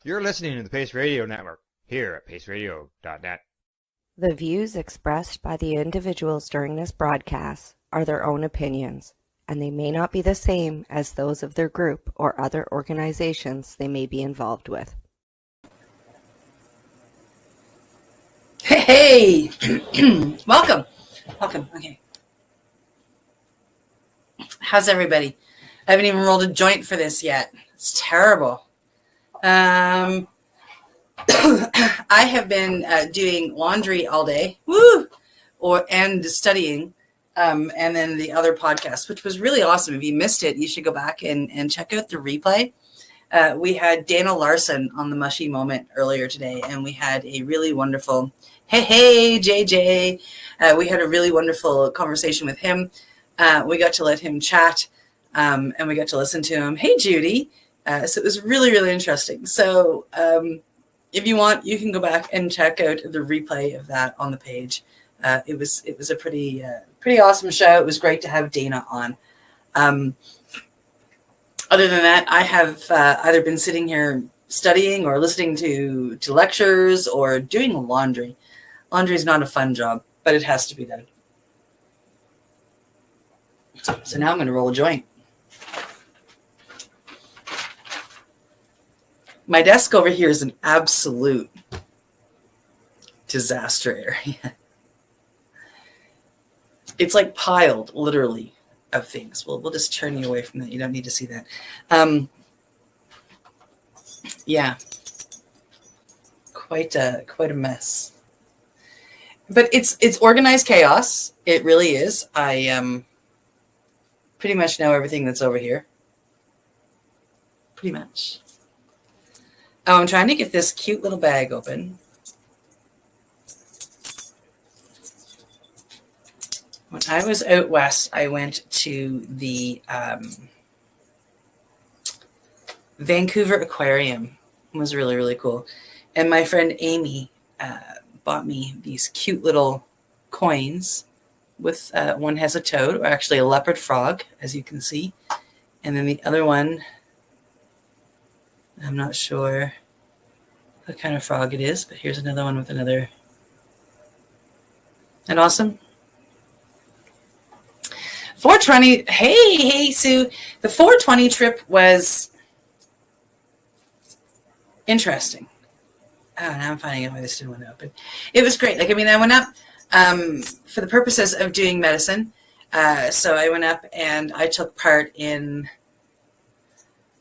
You're listening to the Pace Radio Network here at paceradio.net. The views expressed by the individuals during this broadcast are their own opinions, and they may not be the same as those of their group or other organizations they may be involved with. Hey, welcome. Okay. How's everybody? I haven't even rolled a joint for this yet. It's terrible. I have been doing laundry all day, and studying, and then the other podcast, which was really awesome. If you missed it, you should go back and check out the replay. We had Dana Larson on the Mushy Moment earlier today, and we had a really wonderful, hey, JJ. We had a really wonderful conversation with him. We got to let him chat, and we got to listen to him. Hey, Judy. So it was really, really interesting. So if you want, you can go back and check out the replay of that on the page. It was a pretty awesome show. It was great to have Dana on. Other than that, I have either been sitting here studying or listening to lectures or doing laundry. Laundry is not a fun job, but it has to be done. So now I'm going to roll a joint. My desk over here is an absolute disaster area. It's like piled, literally, of things. We'll just turn you away from that. You don't need to see that. Yeah, quite a mess. But it's organized chaos. It really is. I pretty much know everything that's over here. Pretty much. Oh, I'm trying to get this cute little bag open. When I was out west, I went to the Vancouver Aquarium. It was really, really cool. And my friend Amy bought me these cute little coins with one has a toad, or actually a leopard frog, as you can see. And then the other one, I'm not sure what kind of frog it is, but here's another one with another. Isn't that awesome? 420. Hey, Sue. The 420 trip was interesting. Oh, now I'm finding out why this didn't want to open. It was great. I went up for the purposes of doing medicine. So I went up and I took part in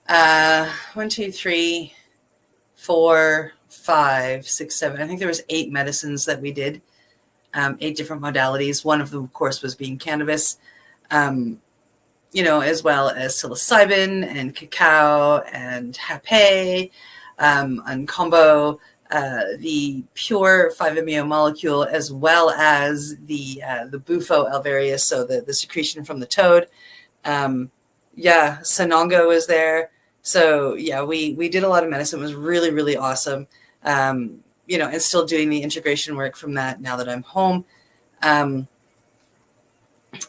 1, 2, 3, 4, 5, 6, 7. I think there was 8 medicines that we did, 8 different modalities. One of them, of course, was being cannabis, as well as psilocybin and cacao and hapé, and combo, the pure 5-MeO molecule, as well as the bufo alvarius, so the secretion from the toad. Sanongo was there. So we did a lot of medicine. It was really, really awesome. And still doing the integration work from that now that I'm home. And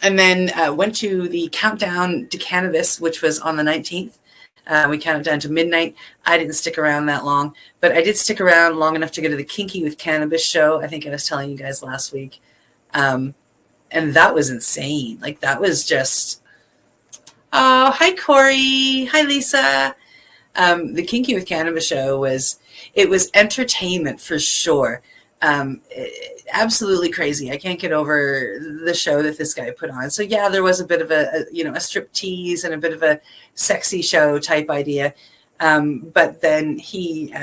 then went to the countdown to cannabis, which was on the 19th. We counted down to midnight. I didn't stick around that long, but I did stick around long enough to go to the Kinky with Cannabis show. I think I was telling you guys last week. And that was insane. That was just, oh, hi, Corey. Hi, Lisa. The Kinky with Cannabis show was entertainment for sure. Absolutely crazy. I can't get over the show that this guy put on. So there was a bit of a strip tease and a bit of a sexy show type idea. But then he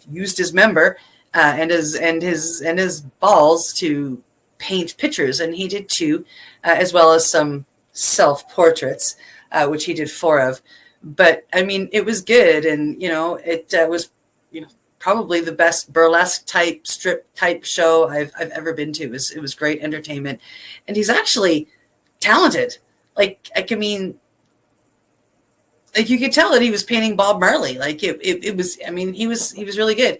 used his member and his balls to paint pictures, and he did 2, as well as some self-portraits, which he did 4 of. But it was good, and it was probably the best burlesque type strip type show I've ever been to. It was great entertainment, and he's actually talented. You could tell that he was painting Bob Marley. It was. He was really good.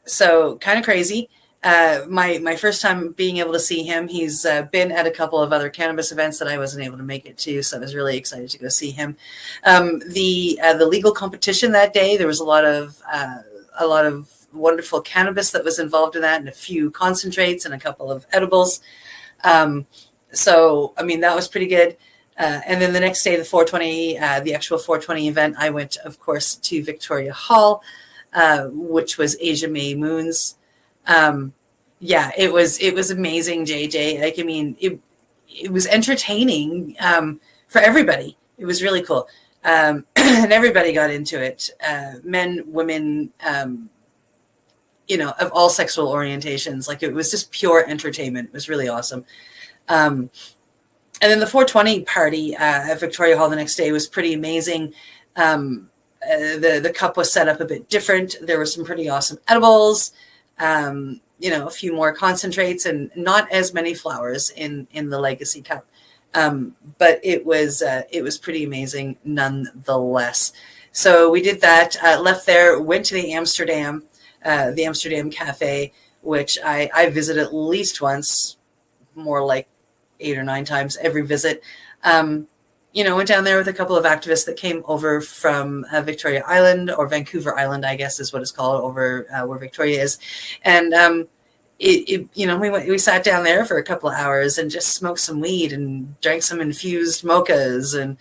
So kind of crazy. my first time being able to see him. He's been at a couple of other cannabis events that I wasn't able to make it to, so I was really excited to go see him. The legal competition that day, there was a lot of wonderful cannabis that was involved in that, and a few concentrates and a couple of edibles. So I mean, that was pretty good. And then the next day, the 420, the actual 420 event, I went, of course, to Victoria Hall, which was Asia May Moon's. Yeah, it was amazing, JJ. Like, I mean, it was entertaining for everybody. It was really cool. And everybody got into it. Men, women, of all sexual orientations. Like, it was just pure entertainment. It was really awesome. And then the 420 party at Victoria Hall the next day was pretty amazing. The cup was set up a bit different. There were some pretty awesome edibles, a few more concentrates, and not as many flowers in the Legacy cup. But it was pretty amazing nonetheless. So we did that, left there, went to the Amsterdam Cafe, which I visit at least once, more like 8 or 9 times every visit. Went down there with a couple of activists that came over from Victoria Island, or Vancouver Island, I guess is what it's called, over where Victoria is. And we sat down there for a couple of hours and just smoked some weed and drank some infused mochas, and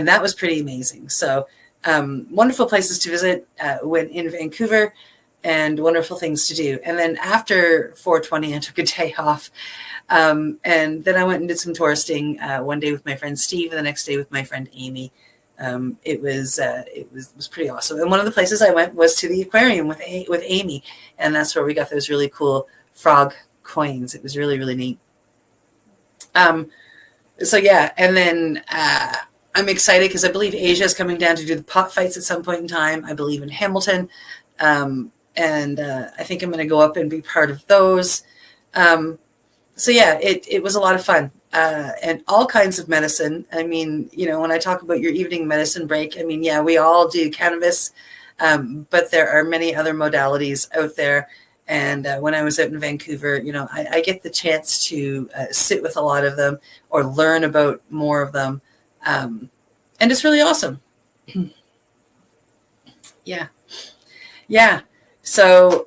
that was pretty amazing. So wonderful places to visit when in Vancouver, and wonderful things to do. And then after 420, I took a day off. And then I went and did some touristing, one day with my friend Steve and the next day with my friend Amy. It was pretty awesome. And one of the places I went was to the aquarium with Amy. And that's where we got those really cool frog coins. It was really, really neat. So yeah. And then, I'm excited because I believe Asia is coming down to do the pot fights at some point in time. I believe in Hamilton. And I think I'm going to go up and be part of those. So yeah, it was a lot of fun, and all kinds of medicine. I mean, when I talk about your evening medicine break, I mean, yeah, we all do cannabis, but there are many other modalities out there. And when I was out in Vancouver, I get the chance to sit with a lot of them or learn about more of them. And it's really awesome. Yeah. Yeah. So,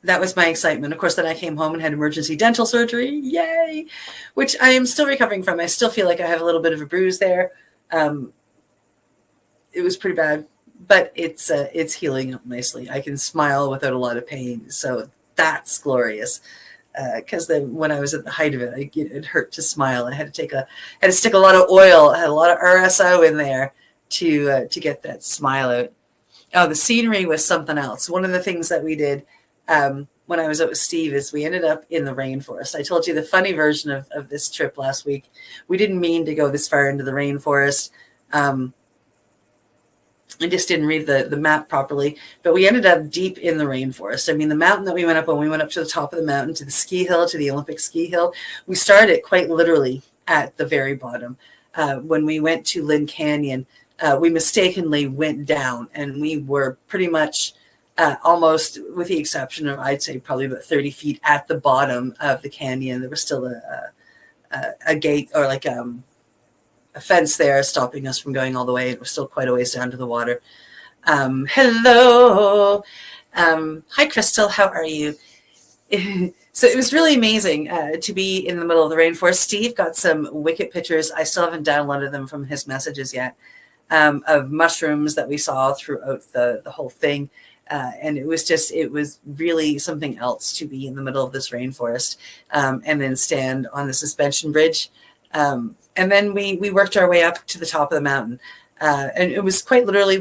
that was my excitement. Of course, then I came home and had emergency dental surgery. Yay! Which I am still recovering from. I still feel like I have a little bit of a bruise there. It was pretty bad, but it's healing up nicely. I can smile without a lot of pain. So that's glorious. Because then when I was at the height of it, it hurt to smile. I had to stick a lot of oil. I had a lot of RSO in there to get that smile out. Oh, the scenery was something else. One of the things that we did when I was out with Steve is we ended up in the rainforest. I told you the funny version of this trip last week. We didn't mean to go this far into the rainforest. I just didn't read the map properly, but we ended up deep in the rainforest. I mean, the mountain that we went up on, we went up to the top of the mountain, to the ski hill, to the Olympic ski hill. We started quite literally at the very bottom. When we went to Lynn Canyon, we mistakenly went down, and we were pretty much almost, with the exception of, I'd say, probably about 30 feet at the bottom of the canyon. There was still a gate, or like a fence there stopping us from going all the way. It was still quite a ways down to the water. Hello. Hi, Crystal. How are you? So it was really amazing to be in the middle of the rainforest. Steve got some wicked pictures. I still haven't downloaded them from his messages yet, of mushrooms that we saw throughout the whole thing. And it was really something else to be in the middle of this rainforest, and then stand on the suspension bridge. And then we worked our way up to the top of the mountain. And it was quite literally,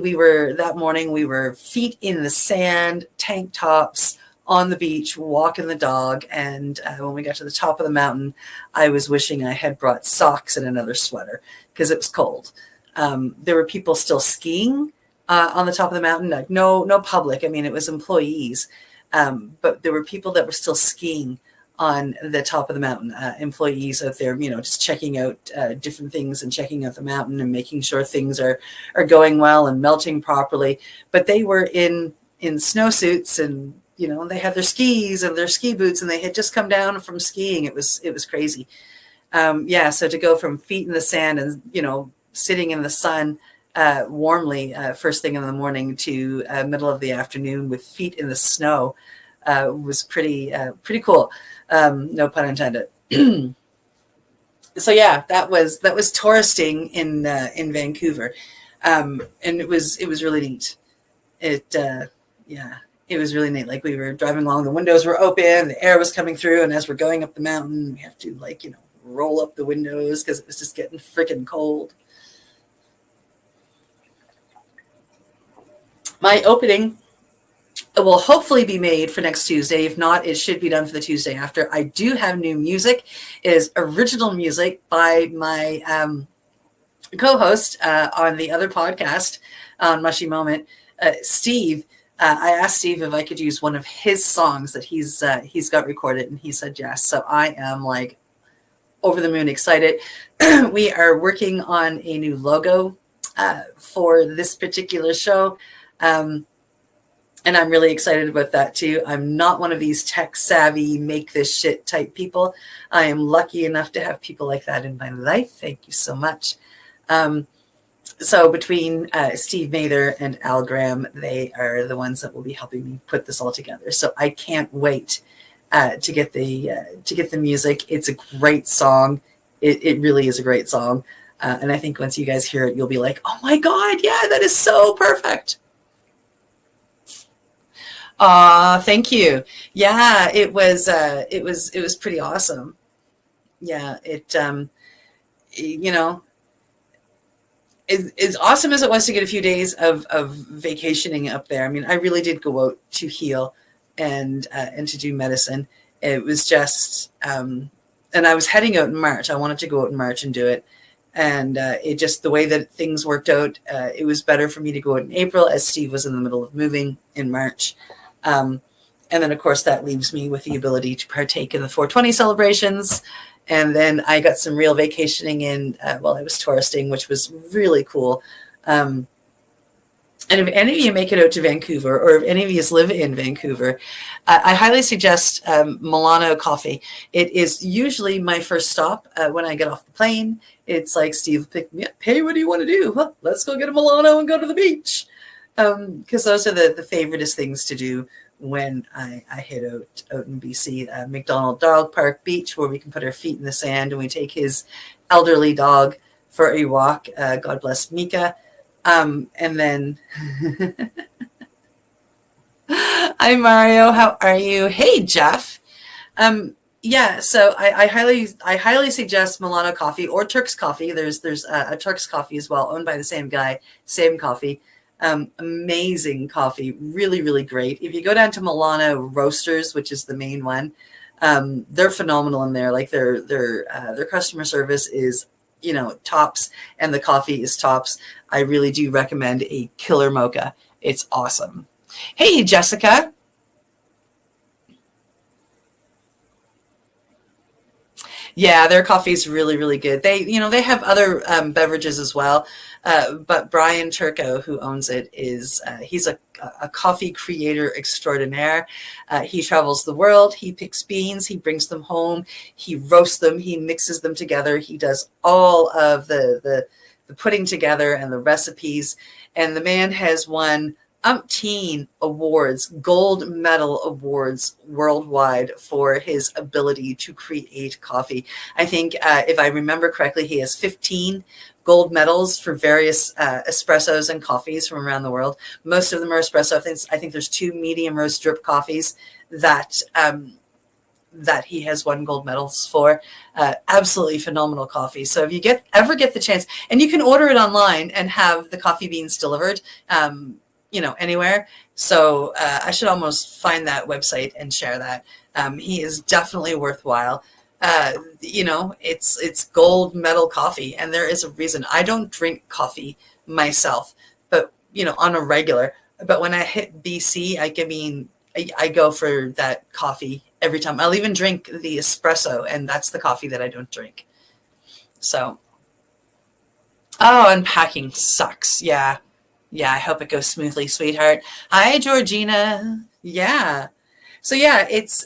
that morning, we were feet in the sand, tank tops, on the beach, walking the dog. And when we got to the top of the mountain, I was wishing I had brought socks and another sweater because it was cold. There were people still skiing on the top of the mountain, like no public. I mean, it was employees, but there were people that were still skiing on the top of the mountain, employees out there, just checking out different things and checking out the mountain and making sure things are going well and melting properly. But they were in snowsuits and they had their skis and their ski boots, and they had just come down from skiing. It was crazy. So to go from feet in the sand and, sitting in the sun warmly first thing in the morning to middle of the afternoon with feet in the snow was pretty cool. No pun intended. So yeah, that was touristing in Vancouver, and it was really neat. It was really neat. Like, we were driving along, the windows were open, the air was coming through, and as we're going up the mountain, we have to roll up the windows because it was just getting freaking cold. My opening will hopefully be made for next Tuesday. If not, it should be done for the Tuesday after. I do have new music. It is original music by my co-host on the other podcast on Mushy Moment, Steve. I asked Steve if I could use one of his songs that he's got recorded, and he said yes. So I am like over the moon excited. We are working on a new logo for this particular show. And I'm really excited about that too. I'm not one of these tech savvy, make this shit type people. I am lucky enough to have people like that in my life. Thank you so much. So between Steve Mather and Al Graham, they are the ones that will be helping me put this all together. So I can't wait to get the music. It's a great song. It really is a great song. And I think once you guys hear it, you'll be like, oh my God, yeah, that is so perfect. Thank you. Yeah, it was pretty awesome. Yeah, as awesome as it was to get a few days of vacationing up there. I mean, I really did go out to heal and to do medicine. It was just, and I was heading out in March. I wanted to go out in March and do it. And it just, the way that things worked out, it was better for me to go out in April, as Steve was in the middle of moving in March. And then, of course, that leaves me with the ability to partake in the 420 celebrations. And then I got some real vacationing in while I was touristing, which was really cool. And if any of you make it out to Vancouver, or if any of you live in Vancouver, I highly suggest Milano Coffee. It is usually my first stop when I get off the plane. It's like, Steve, pick me up. Hey, what do you want to do? Well, let's go get a Milano and go to the beach. Because those are the favoriteest things to do when I head out in BC. McDonald Dog Park Beach, where we can put our feet in the sand, and we take his elderly dog for a walk. God bless Mika. And then, hi Mario, how are you? Hey Jeff. So I highly suggest Milano Coffee or Turk's Coffee. There's a Turk's Coffee as well, owned by the same guy, same coffee. Amazing coffee, really, really great. If you go down to Milano Roasters, which is the main one, they're phenomenal in there. Like their customer service is, tops, and the coffee is tops. I really do recommend a killer mocha. It's awesome. Hey, Jessica. Yeah, their coffee is really, really good. They have other beverages as well. But Brian Turco, who owns it, he's a coffee creator extraordinaire. He travels the world. He picks beans. He brings them home. He roasts them. He mixes them together. He does all of the putting together and the recipes. And the man has won umpteen awards, gold medal awards worldwide for his ability to create coffee. I think if I remember correctly, he has 15 gold medals for various espressos and coffees from around the world. Most of them are espresso. I think there's 2 medium roast drip coffees that he has won gold medals for. Absolutely phenomenal coffee. So if you ever get the chance, and you can order it online and have the coffee beans delivered, anywhere. So I should almost find that website and share that. He is definitely worthwhile. It's gold medal coffee, and there is a reason. I don't drink coffee myself, but on a regular. But when I hit BC, I go for that coffee every time. I'll even drink the espresso, and that's the coffee that I don't drink. So, unpacking sucks. Yeah, I hope it goes smoothly, sweetheart. Hi, Georgina. Yeah. So yeah, it's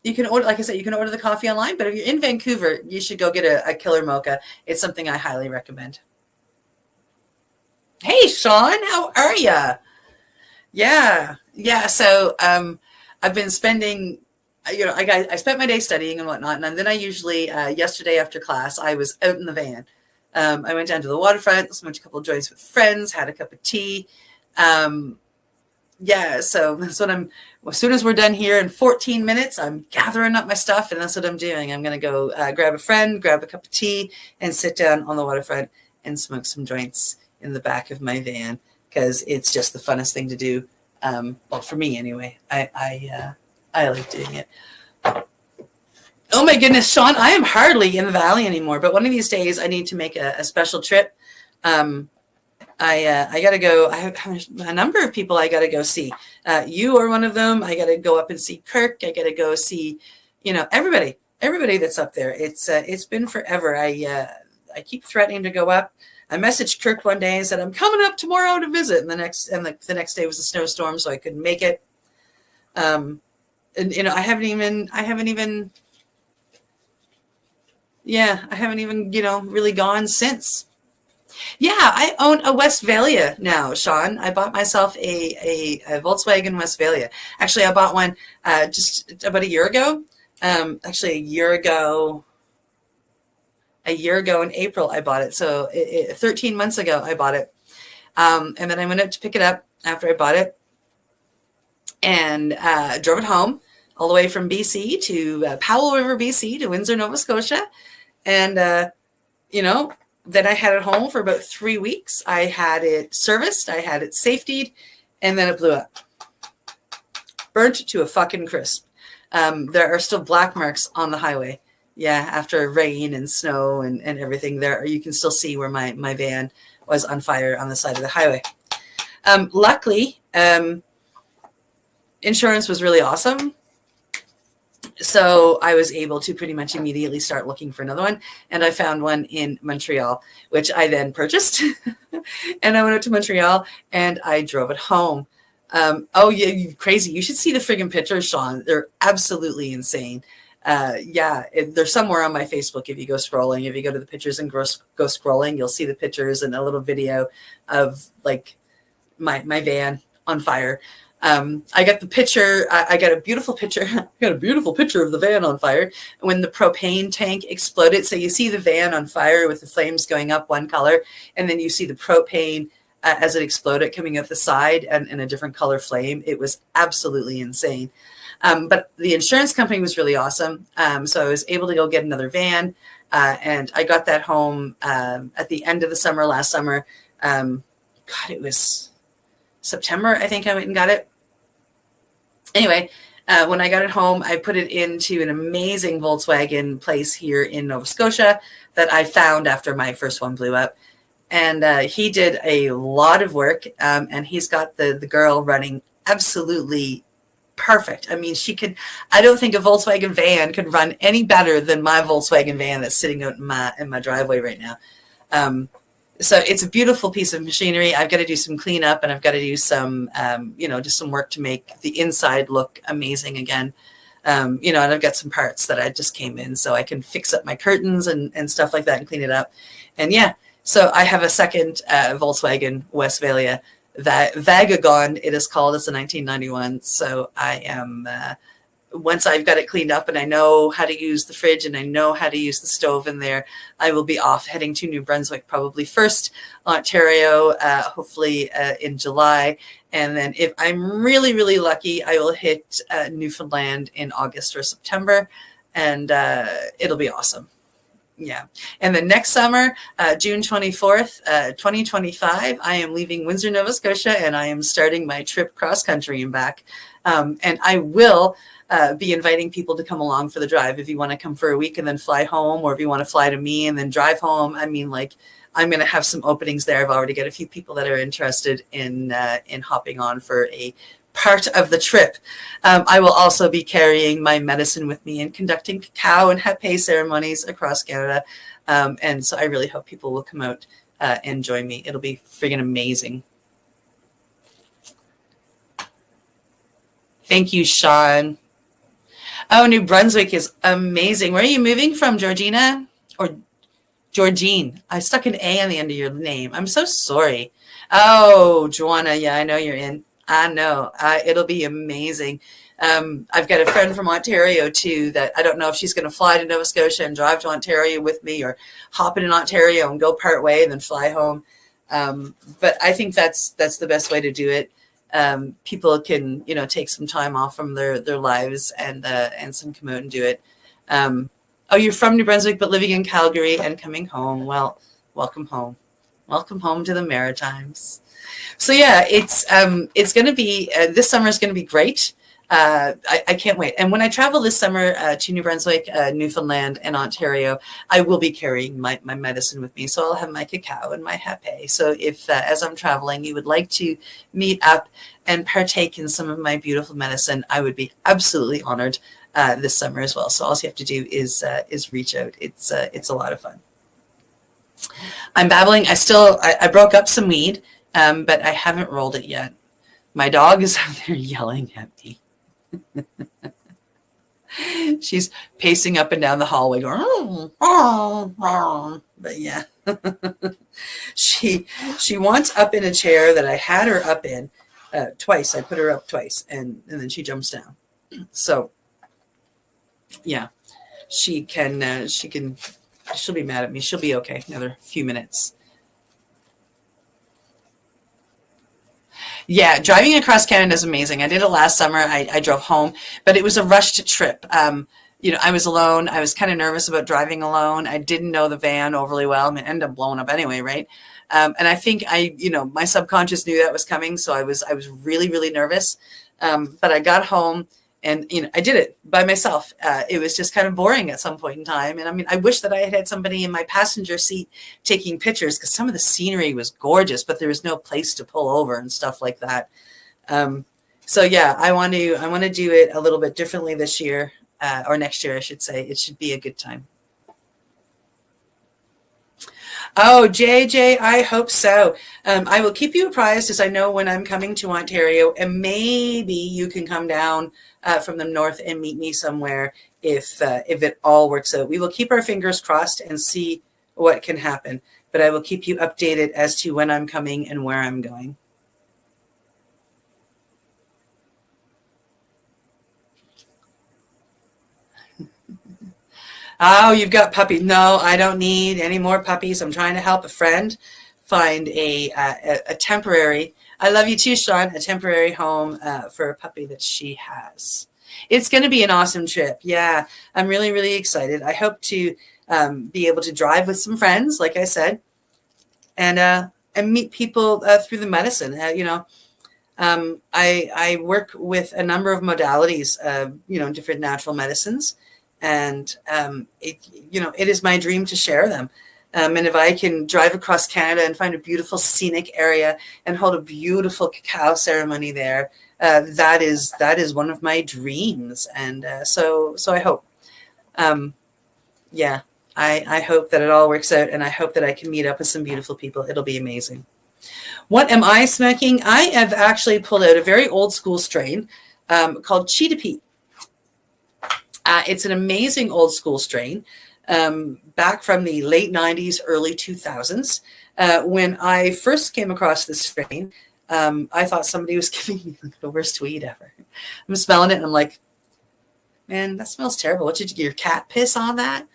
you can order, like I said, you can order the coffee online, but if you're in Vancouver, you should go get a killer mocha. It's something I highly recommend. Hey, Sean, how are you? Yeah, yeah. So I've been spending, I spent my day studying and whatnot, and then I usually yesterday after class I was out in the van. I went down to the waterfront, smoked a couple of joints with friends, had a cup of tea. Yeah, so that's what I'm. As soon as we're done here in 14 minutes, I'm gathering up my stuff, and that's what I'm doing. I'm gonna go grab a friend, grab a cup of tea, and sit down on the waterfront and smoke some joints in the back of my van because it's just the funnest thing to do. Well, for me anyway. I like doing it. Oh my goodness, Sean, I am hardly in the valley anymore. But one of these days, I need to make a special trip. I got to go. I have a number of people I got to go see. You are one of them. I got to go up and see Kirk. I got to go see, everybody that's up there. It's been forever. I keep threatening to go up. I messaged Kirk one day and said, I'm coming up tomorrow to visit. And the next day was a snowstorm, so I couldn't make it. And I haven't even really gone since. Yeah, I own a Westphalia now, Sean. I bought myself a Volkswagen Westphalia. Actually, I bought one just about a year ago. Actually, a year ago in April, I bought it. So 13 months ago, I bought it. And then I went out to pick it up after I bought it and drove it home all the way from BC to Powell River, BC to Windsor, Nova Scotia. And, then I had it home for about 3 weeks. I had it serviced. I had it safetied, and then it blew up. Burnt to a fucking crisp. There are still black marks on the highway. Yeah, after rain and snow and everything there, you can still see where my van was on fire on the side of the highway. Luckily, insurance was really awesome. So I was able to pretty much immediately start looking for another one. And I found one in Montreal, which I then purchased. And I went up to Montreal and I drove it home. Oh, yeah, you crazy. You should see the friggin' pictures, Sean. They're absolutely insane. They're somewhere on my Facebook. If you go scrolling, if you go to the pictures and go scrolling, you'll see the pictures and a little video of like my van on fire. I got the picture. I got a beautiful picture. I got a beautiful picture of the van on fire when the propane tank exploded. So you see the van on fire with the flames going up one color, and then you see the propane as it exploded coming out the side and in a different color flame. It was absolutely insane. But the insurance company was really awesome. So I was able to go get another van, and I got that home at the end of the summer last summer. It was September, I think I went and got it. Anyway, when I got it home, I put it into an amazing Volkswagen place here in Nova Scotia that I found after my first one blew up. And he did a lot of work, and he's got the girl running absolutely perfect. I mean, I don't think a Volkswagen van could run any better than my Volkswagen van that's sitting out in my driveway right now. So it's a beautiful piece of machinery. I've got to do some cleanup, and I've got to do some, just some work to make the inside look amazing again. And I've got some parts that I just came in so I can fix up my curtains and stuff like that and clean it up. And yeah, so I have a second Volkswagen Westphalia, that Vagagon it is called. It's a 1991. So I am, once I've got it cleaned up and I know how to use the fridge and I know how to use the stove in there, I will be off heading to New Brunswick, probably first Ontario, hopefully in July. And then if I'm really, really lucky, I will hit Newfoundland in August or September, and it'll be awesome. Yeah. And then next summer, June 24th, 2025, I am leaving Windsor, Nova Scotia, and I am starting my trip cross country and back. And I will be inviting people to come along for the drive. If you want to come for a week and then fly home, or if you want to fly to me and then drive home, I mean, like, I'm going to have some openings there. I've already got a few people that are interested in hopping on for a part of the trip. I will also be carrying my medicine with me and conducting cacao and hapé ceremonies across Canada. And so I really hope people will come out and join me. It'll be friggin' amazing. Thank you, Sean. Oh, New Brunswick is amazing. Where are you moving from, Georgina? Or Georgine? I stuck an A on the end of your name. I'm so sorry. Oh, Joanna. Yeah, I know you're in. I know. It'll be amazing. I've got a friend from Ontario, too, that I don't know if she's going to fly to Nova Scotia and drive to Ontario with me or hop in Ontario and go part way and then fly home. But I think that's the best way to do it. People can, take some time off from their lives and some come out and do it. Oh, you're from New Brunswick, but living in Calgary and coming home. Well, welcome home. Welcome home to the Maritimes. So yeah, it's going to be, this summer is going to be great. I can't wait. And when I travel this summer to New Brunswick, Newfoundland, and Ontario, I will be carrying my medicine with me. So I'll have my cacao and my hape. So if, as I'm traveling, you would like to meet up and partake in some of my beautiful medicine, I would be absolutely honored this summer as well. So all you have to do is reach out. It's a lot of fun. I'm babbling. I broke up some weed, but I haven't rolled it yet. My dog is out there yelling at me. She's pacing up and down the hallway going, but yeah. She wants up in a chair that I had her up in twice. I put her up twice and then she jumps down. So yeah, she'll be mad at me. She'll be okay. Another few minutes. Yeah, driving across Canada is amazing. I did it last summer. I drove home, but it was a rushed trip. I was alone. I was kind of nervous about driving alone. I didn't know the van overly well. I mean, it ended up blowing up anyway, right? And I think my subconscious knew that was coming, so I was really, really nervous. But I got home and I did it by myself. It was just kind of boring at some point in time. And I mean, I wish that I had somebody in my passenger seat taking pictures because some of the scenery was gorgeous, but there was no place to pull over and stuff like that. So yeah, I want to do it a little bit differently this year or next year, I should say. It should be a good time. Oh, JJ, I hope so. I will keep you apprised as I know when I'm coming to Ontario, and maybe you can come down from the north and meet me somewhere if it all works out. We will keep our fingers crossed and see what can happen, but I will keep you updated as to when I'm coming and where I'm going. Oh, you've got puppies. No, I don't need any more puppies. I'm trying to help a friend find a temporary, I love you too, Sean, a temporary home for a puppy that she has. It's going to be an awesome trip. Yeah, I'm really, really excited. I hope to be able to drive with some friends, like I said, and meet people through the medicine. I work with a number of modalities, different natural medicines. And, it is my dream to share them. And if I can drive across Canada and find a beautiful scenic area and hold a beautiful cacao ceremony there, that is one of my dreams. And so I hope, I hope that it all works out. And I hope that I can meet up with some beautiful people. It'll be amazing. What am I smoking? I have actually pulled out a very old school strain called Cheetah Pete. It's an amazing old school strain back from the late 90s, early 2000s. When I first came across this strain, I thought somebody was giving me the worst weed ever. I'm smelling it and I'm like, man, that smells terrible. What did you get, your cat piss on that?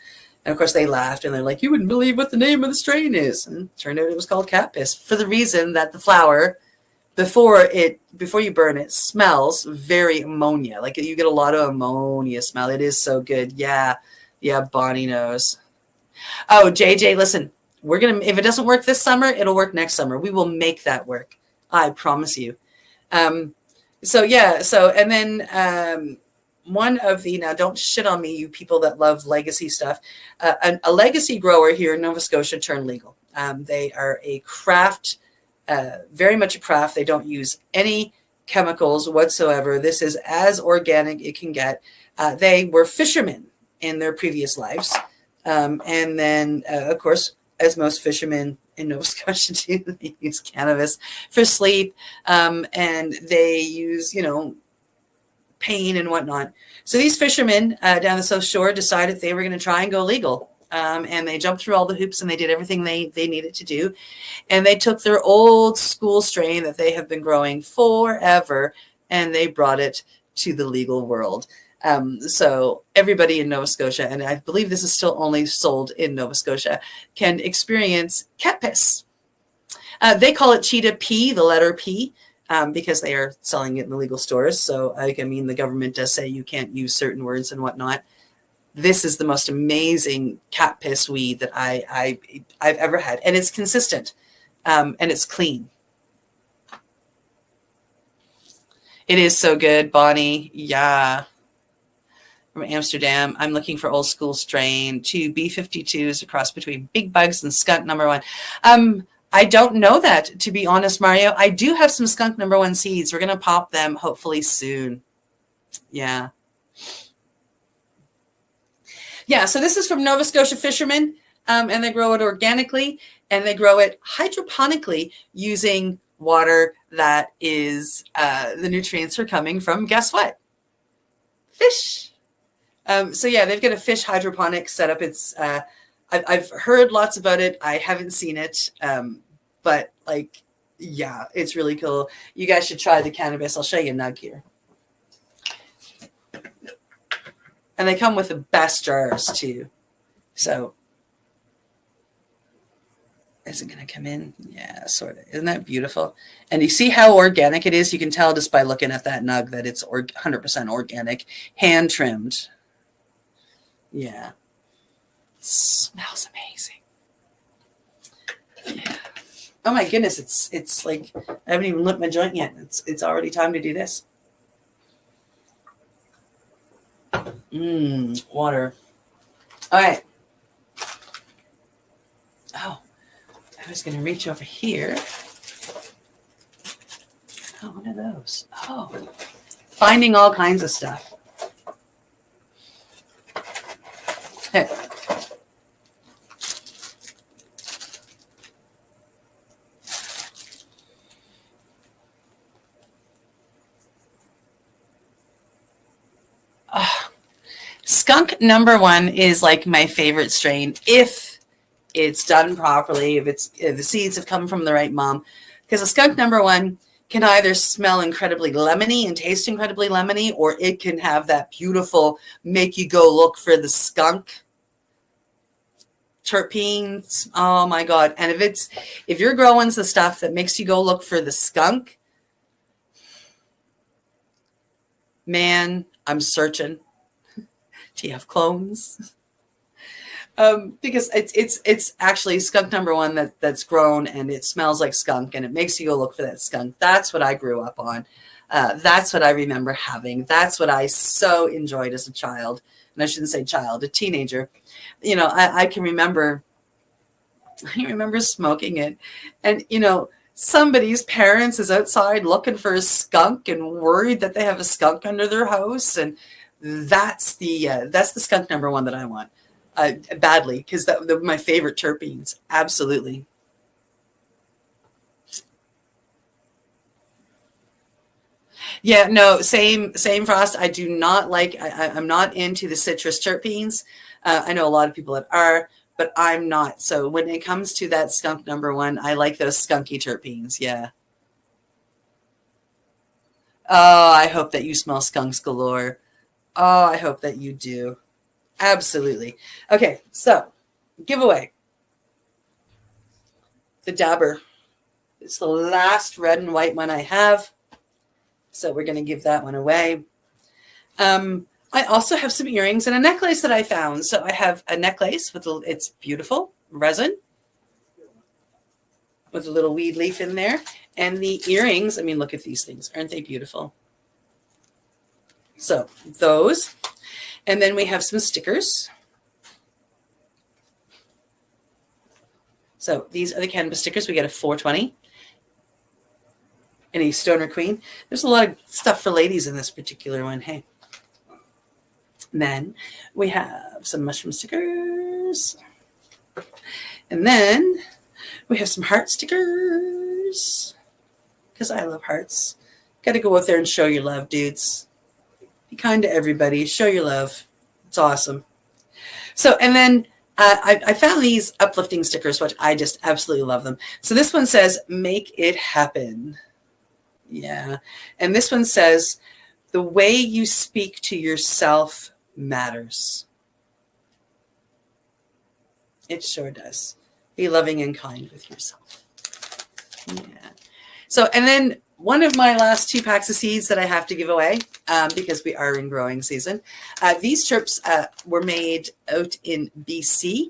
And of course they laughed and they're like, you wouldn't believe what the name of the strain is. And it turned out it was called cat piss for the reason that the flower, before you burn it, smells very ammonia. Like you get a lot of ammonia smell. It is so good. Yeah, Bonnie knows. Oh, JJ, listen, if it doesn't work this summer, it'll work next summer. We will make that work. I promise you. One of the, now don't shit on me, you people that love legacy stuff. A legacy grower here in Nova Scotia turned legal. They are a craft, very much a craft. They don't use any chemicals whatsoever. This is as organic it can get. They were fishermen in their previous lives. And then, of course, as most fishermen in Nova Scotia do, they use cannabis for sleep. And they use, pain and whatnot. So these fishermen down the South Shore decided they were going to try and go legal. And they jumped through all the hoops and they did everything they needed to do. And they took their old school strain that they have been growing forever and they brought it to the legal world. So everybody in Nova Scotia, and I believe this is still only sold in Nova Scotia, can experience cat piss. They call it cheetah pee, the letter P, because they are selling it in the legal stores. So, I mean, the government does say you can't use certain words and whatnot. This is the most amazing cat piss weed that I've ever had. And it's consistent, and it's clean. It is so good, Bonnie. Yeah. From Amsterdam. I'm looking for old school strain. 2 B52s, a cross between Big Bugs and Skunk number 1. I don't know that, to be honest, Mario. I do have some Skunk number 1 seeds. We're going to pop them hopefully soon. Yeah. Yeah, so this is from Nova Scotia fishermen, and they grow it organically, and they grow it hydroponically using water that is, the nutrients are coming from, guess what? Fish. So yeah, they've got a fish hydroponics setup. It's I've heard lots about it. I haven't seen it, but like, yeah, it's really cool. You guys should try the cannabis. I'll show you a nug here. And they come with the best jars too. So is it going to come in? Yeah, sort of. Isn't that beautiful? And you see how organic it is? You can tell just by looking at that nug that it's 100% organic, hand trimmed. Yeah. It smells amazing. Yeah. Oh my goodness, it's like I haven't even lit my joint yet. It's already time to do this. Water. All right. Oh, I was going to reach over here. Oh, what are those? Oh, finding all kinds of stuff. Hey. Skunk number 1 is like my favorite strain if it's done properly, if the seeds have come from the right mom. Because a skunk number 1 can either smell incredibly lemony and taste incredibly lemony, or it can have that beautiful make you go look for the skunk terpenes. Oh my God. And if you're growing the stuff that makes you go look for the skunk, man, I'm searching. Do you have clones? Because it's actually skunk number 1 that's grown and it smells like skunk and it makes you go look for that skunk. That's what I grew up on. That's what I remember having. That's what I so enjoyed as a child. And I shouldn't say child, a teenager. You know, I can remember smoking it. And, you know, somebody's parents is outside looking for a skunk and worried that they have a skunk under their house. And that's the skunk number 1 that I want. Badly, because they're my favorite terpenes. Absolutely. Yeah, no, same Frost. I do not like, I'm not into the citrus terpenes. I know a lot of people that are, but I'm not. So when it comes to that skunk number 1, I like those skunky terpenes. Yeah. Oh, I hope that you smell skunks galore. Oh, I hope that you do. Absolutely. Okay, so giveaway. The Dabber. It's the last red and white one I have. So we're going to give that one away. I also have some earrings and a necklace that I found. So I have a necklace with it's beautiful resin with a little weed leaf in there. And the earrings, I mean, look at these things. Aren't they beautiful? So those. And then we have some stickers. So these are the cannabis stickers. We get a 420 and a Stoner Queen. There's a lot of stuff for ladies in this particular one. Hey. And then we have some mushroom stickers. And then we have some heart stickers. Because I love hearts. Got to go out there and show your love, dudes. Be kind to everybody. Show your love. It's awesome. So, and then I found these uplifting stickers, which I just absolutely love them. So this one says, make it happen. Yeah. And this one says, the way you speak to yourself matters. It sure does. Be loving and kind with yourself. Yeah. So, and then one of my last 2 packs of seeds that I have to give away because we are in growing season. These chirps were made out in BC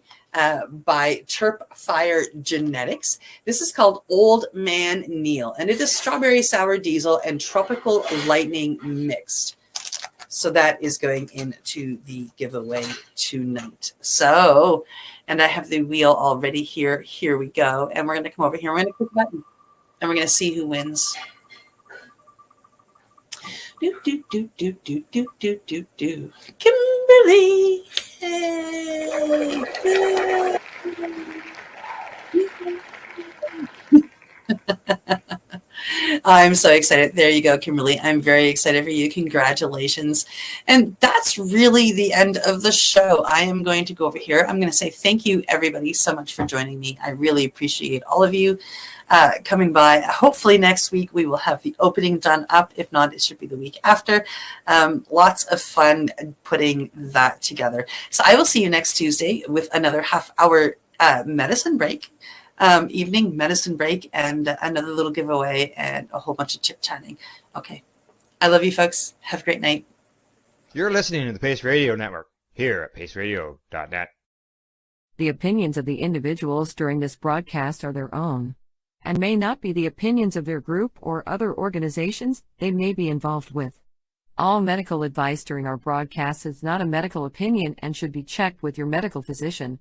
by Chirp Fire Genetics. This is called Old Man Neil, and it is strawberry sour diesel and tropical lightning mixed. So that is going into the giveaway tonight. So, and I have the wheel already here. Here we go. And we're going to come over here. We're going to click the button and we're going to see who wins. Do. Kimberly. Hey. I'm so excited. There you go, Kimberly. I'm very excited for you. Congratulations. And that's really the end of the show. I am going to go over here. I'm going to say thank you, everybody, so much for joining me. I really appreciate all of you coming by. Hopefully next week we will have the opening done up. If not, it should be the week after. Lots of fun putting that together. So I will see you next Tuesday with another half-hour medicine break. Evening medicine break and another little giveaway and a whole bunch of chit-chatting. Okay. I love you, folks. Have a great night. You're listening to the Pace Radio Network here at paceradio.net. The opinions of the individuals during this broadcast are their own and may not be the opinions of their group or other organizations they may be involved with. All medical advice during our broadcast is not a medical opinion and should be checked with your medical physician.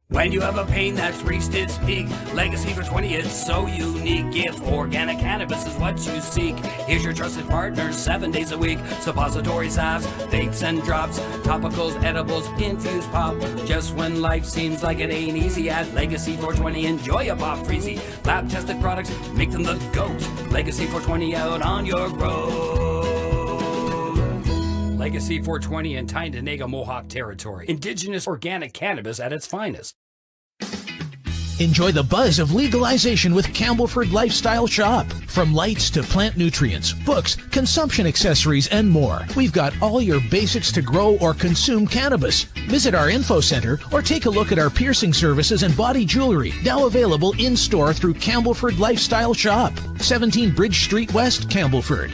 When you have a pain that's reached its peak, Legacy for 20 is so unique. If organic cannabis is what you seek, here's your trusted partner 7 days a week. Suppository salves, vapes and drops, topicals, edibles, infused pop. Just when life seems like it ain't easy, at Legacy 420 enjoy a pop freezy. Lab tested products make them the GOAT. Legacy 420 out on your road. Legacy 420 in Tyendinaga Mohawk territory. Indigenous organic cannabis at its finest. Enjoy the buzz of legalization with Campbellford Lifestyle Shop. From lights to plant nutrients, books, consumption accessories, and more. We've got all your basics to grow or consume cannabis. Visit our info center or take a look at our piercing services and body jewelry, now available in-store through Campbellford Lifestyle Shop. 17 Bridge Street West, Campbellford.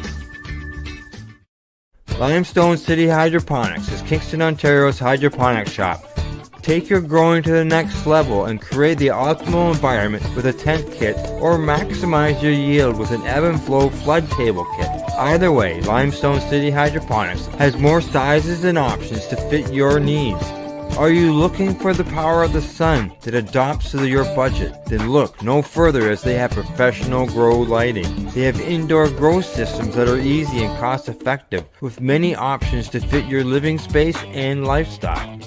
Limestone City Hydroponics is Kingston, Ontario's hydroponics shop. Take your growing to the next level and create the optimal environment with a tent kit or maximize your yield with an ebb and flow flood table kit. Either way, Limestone City Hydroponics has more sizes and options to fit your needs. Are you looking for the power of the sun that adapts to your budget? Then look no further, as they have professional grow lighting. They have indoor grow systems that are easy and cost effective with many options to fit your living space and lifestyle.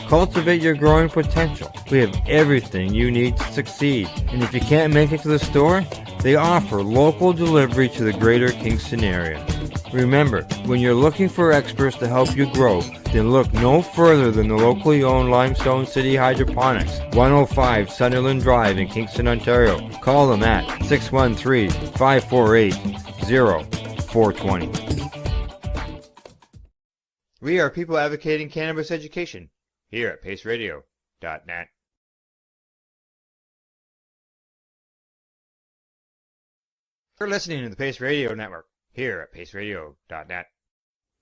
Cultivate your growing potential. We have everything you need to succeed. And if you can't make it to the store, they offer local delivery to the greater Kingston area. Remember, when you're looking for experts to help you grow, then look no further than the locally owned Limestone City Hydroponics, 105 Sunderland Drive in Kingston, Ontario. Call them at 613-548-0420. We are people advocating cannabis education here at paceradio.net. You're listening to the Pace Radio Network here at paceradio.net.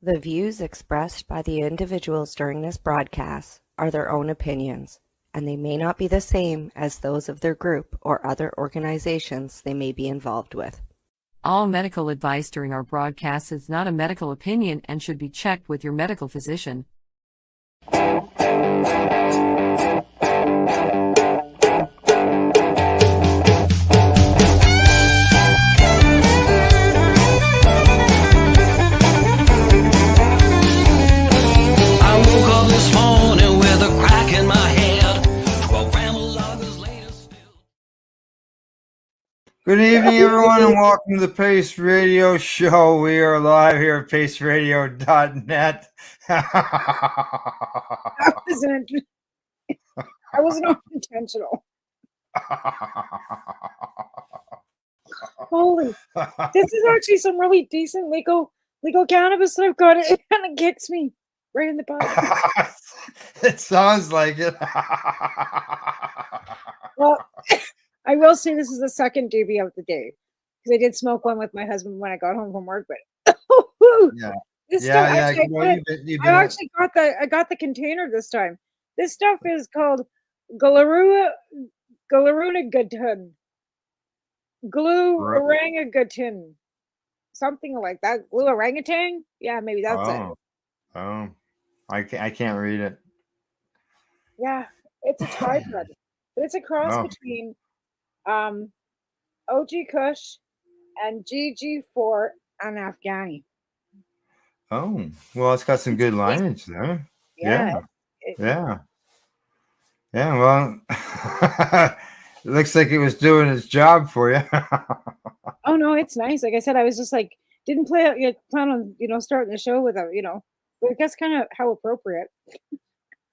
The views expressed by the individuals during this broadcast are their own opinions, and they may not be the same as those of their group or other organizations they may be involved with. All medical advice during our broadcast is not a medical opinion and should be checked with your medical physician. Good evening, everyone, and welcome to the Pace Radio Show. We are live here at paceradio.net. I wasn't intentional. Holy, this is actually some really decent legal cannabis that I've got. It kind of kicks me right in the butt. It sounds like it. Well, I will say this is the second doobie of the day because I did smoke one with my husband when I got home from work. But Yeah. this Yeah, stuff yeah. actually, Well, I actually got the container this time. This stuff is called Galaruna Glue orangutan, something like that. Glue orangutan? Yeah, maybe that's it. Oh, I can't read it. Yeah, it's a tripod, but it's a cross between OG Kush and GG4 and Afghani. Oh, well, it's got some good lineage there. Yeah. Yeah. Well, it looks like it was doing its job for you. Oh no, it's nice. Like I said, I was just like didn't plan on starting the show without but I guess kind of how appropriate.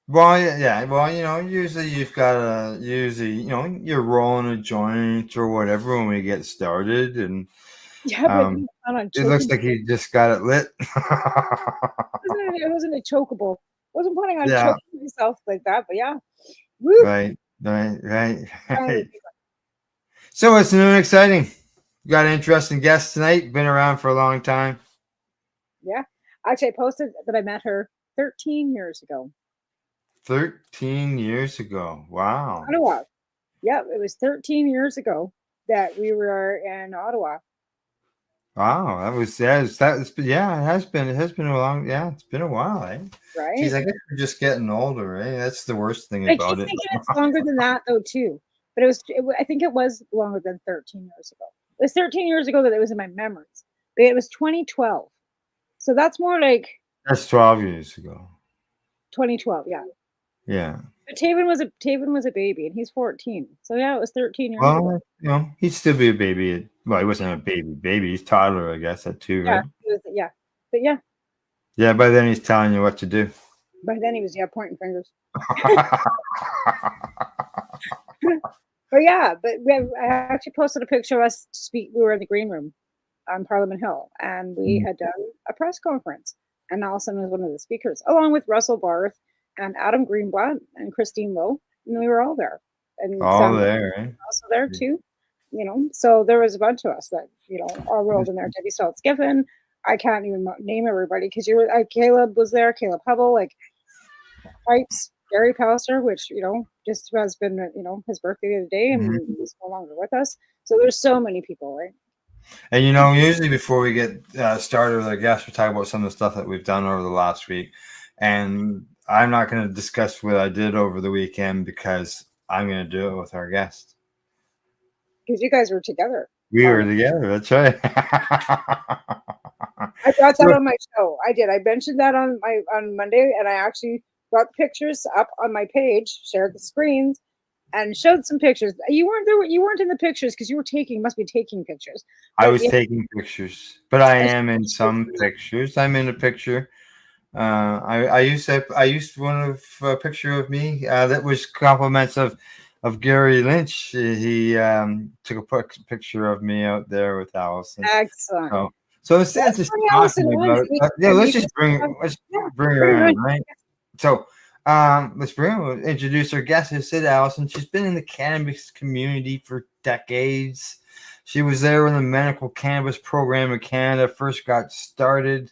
Well, yeah. Well, usually you've got you're rolling a joint or whatever when we get started, and but it looks like you just got it lit. It wasn't a chokeable. I wasn't planning on Yeah. choking myself like that, but yeah. Woo. Right. So what's new and exciting? You got an interesting guest tonight. Been around for a long time. Yeah. Actually, I posted that I met her 13 years ago. 13 years ago. Wow. Ottawa. Yeah, it was 13 years ago that we were in Ottawa. Wow, it has been a long, it's been a while, eh? Right. Geez, I guess we're just getting older, eh? That's the worst thing I about keep it. thinking it's longer than that though too, but I think it was longer than 13 years ago. It was 13 years ago that it was in my memories, but it was 2012, so that's more like That's 12 years ago. 2012. Yeah. Yeah. But Taven was a baby, and he's 14. So yeah, it was 13 years ago. Well, he'd still be a baby. Well, he wasn't a baby. He's toddler, I guess, at 2, right? Yeah. But yeah. Yeah, by then he's telling you what to do. By then he was pointing fingers. But yeah, I actually posted a picture of us we were in the green room on Parliament Hill, and we had done a press conference, and Allison was one of the speakers, along with Russell Barth and Adam Greenblatt and Christine Lowe, and we were all there. And all there, eh? Also there too, So there was a bunch of us that all rolled in there. Debbie Stoltz Giffen. I can't even name everybody because Caleb was there. Caleb Hubble, like Pipes, Gary Pallister, which just has been his birthday the other day, and he's no longer with us. So there's so many people, right? And usually before we get started with our guests, we talk about some of the stuff that we've done over the last week, and I'm not going to discuss what I did over the weekend because I'm going to do it with our guest. Because you guys were together. We were together. That's right. I brought that on my show. I did. I mentioned that on Monday, and I actually brought the pictures up on my page, shared the screens, and showed some pictures. You weren't there. You weren't in the pictures because you were must be taking pictures. I was taking pictures, but I am in some pictures. I'm in a picture. I used one of a picture of me that was compliments of Gary Lynch. He took a picture of me out there with Allison. Excellent. So instead of just talking about let's just bring her in, right? So let's introduce our guest. I said Allison. She's been in the cannabis community for decades. She was there when the medical cannabis program in Canada first got started.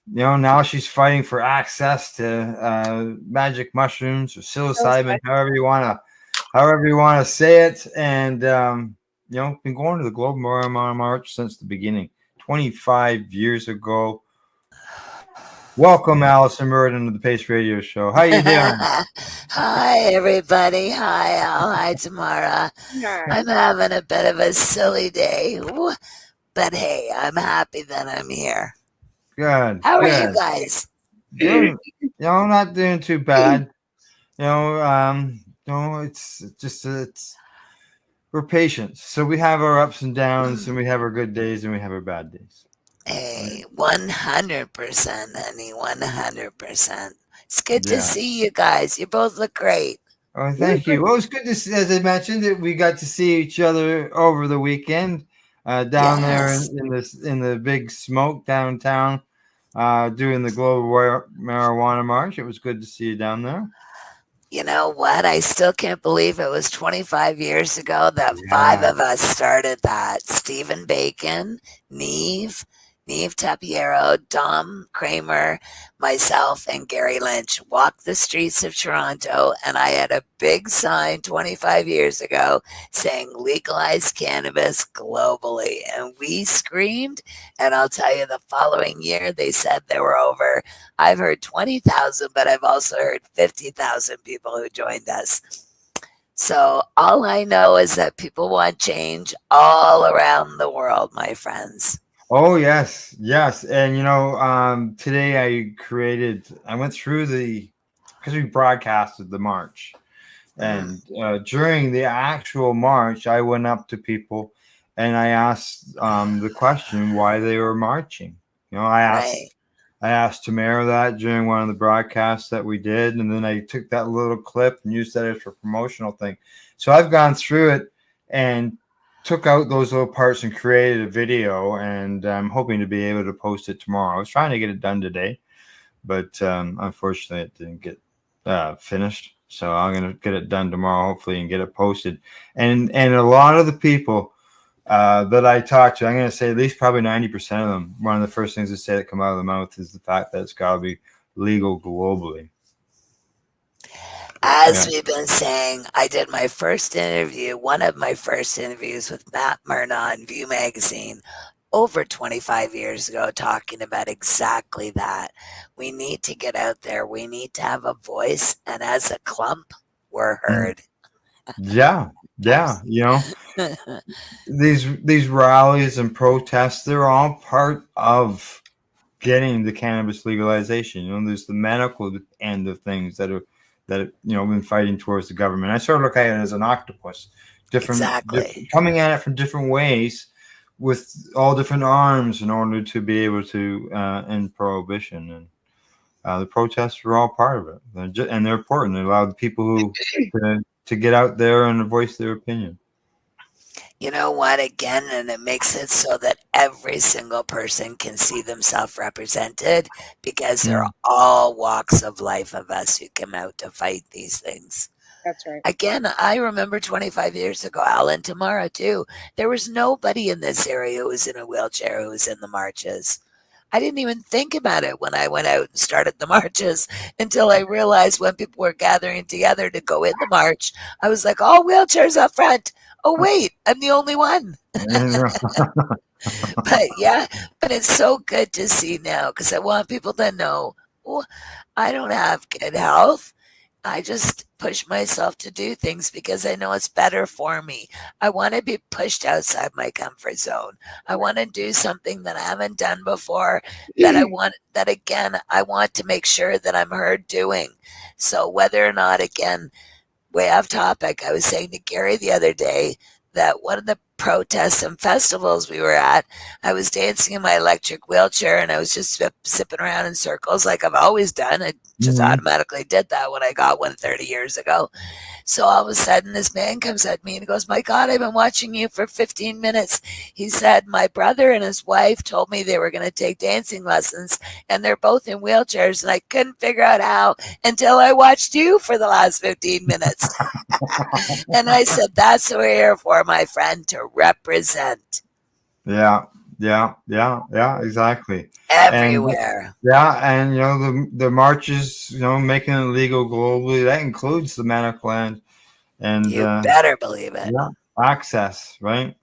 Now she's fighting for access to magic mushrooms or psilocybin, however you want to say it. And been going to the Global Marijuana March since the beginning, 25 years ago. Welcome, Allison Murden, to the Pace Radio Show. How you doing? Hi, everybody. Hi, Al. Hi, Tamara. I'm having a bit of a silly day, but hey, I'm happy that I'm here. Good. How are you guys? Not doing too bad. It's we're patient. So we have our ups and downs, and we have our good days, and we have our bad days. Hey, 100%, honey, 100%. It's good to Yeah. see you guys. You both look great. Oh, thank you. Well, it's good to see, as I mentioned, that we got to see each other over the weekend down there Yes. in the big smoke downtown doing the Global Marijuana March. It was good to see you down there. You know what? I still can't believe it was 25 years ago that Yeah. 5 of us started that. Stephen Bacon, Neve Tapiero, Dom Kramer, myself, and Gary Lynch walked the streets of Toronto, and I had a big sign 25 years ago saying legalize cannabis globally. And we screamed, and I'll tell you, the following year they said there were over, I've heard 20,000, but I've also heard 50,000 people who joined us. So all I know is that people want change all around the world, my friends. Oh yes, yes, and today I went through because we broadcasted the march, and during the actual march, I went up to people, and I asked the question why they were marching. I asked Tamara that during one of the broadcasts that we did, and then I took that little clip and used that as a promotional thing. So I've gone through it and took out those little parts and created a video, and I'm hoping to be able to post it tomorrow. I was trying to get it done today, but unfortunately it didn't get finished. So I'm going to get it done tomorrow, hopefully, and get it posted. And a lot of the people that I talked to, I'm going to say at least probably 90% of them, one of the first things they say that come out of the mouth is the fact that it's got to be legal globally. As we've been saying, I did my first interview, one of my first interviews with Matt Myrna on View Magazine over 25 years ago, talking about exactly that. We need to get out there. We need to have a voice. And as a clump, we're heard. Yeah. These rallies and protests, they're all part of getting the cannabis legalization. There's the medical end of things that been fighting towards the government. I sort of look at it as an octopus, different coming at it from different ways with all different arms in order to be able to end prohibition. And the protests are all part of it, and they're important. They allow the people to get out there and voice their opinion. You know what? Again, and it makes it so that every single person can see themselves represented, because there are all walks of life of us who come out to fight these things. That's right. Again, I remember 25 years ago, Alan, Tamara too, there was nobody in this area who was in a wheelchair who was in the marches. I didn't even think about it when I went out and started the marches until I realized when people were gathering together to go in the march, I was like, all wheelchairs up front. Oh, wait, I'm the only one. But it's so good to see now, because I want people to know, I don't have good health. I just push myself to do things because I know it's better for me. I want to be pushed outside my comfort zone. I want to do something that I haven't done before, I want to make sure that I'm heard doing. So whether or not, again, way off topic, I was saying to Gary the other day that one of the protests and festivals we were at, I was dancing in my electric wheelchair, and I was just zipping around in circles like I've always done. I just automatically did that when I got one 30 years ago. So all of a sudden, this man comes at me and he goes, my God, I've been watching you for 15 minutes. He said, my brother and his wife told me they were going to take dancing lessons, and they're both in wheelchairs, and I couldn't figure out how until I watched you for the last 15 minutes. And I said, that's what we're here for, my friend, to represent. Yeah, exactly. Everywhere. And the marches, making it legal globally, that includes the medical end. And you better believe it. Yeah, access, right?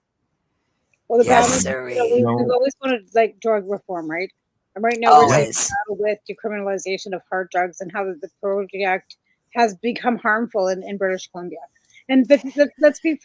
Well, the problem is, we've always wanted drug reform, right? And right now we're with decriminalization of hard drugs and how the project has become harmful in British Columbia. And let's be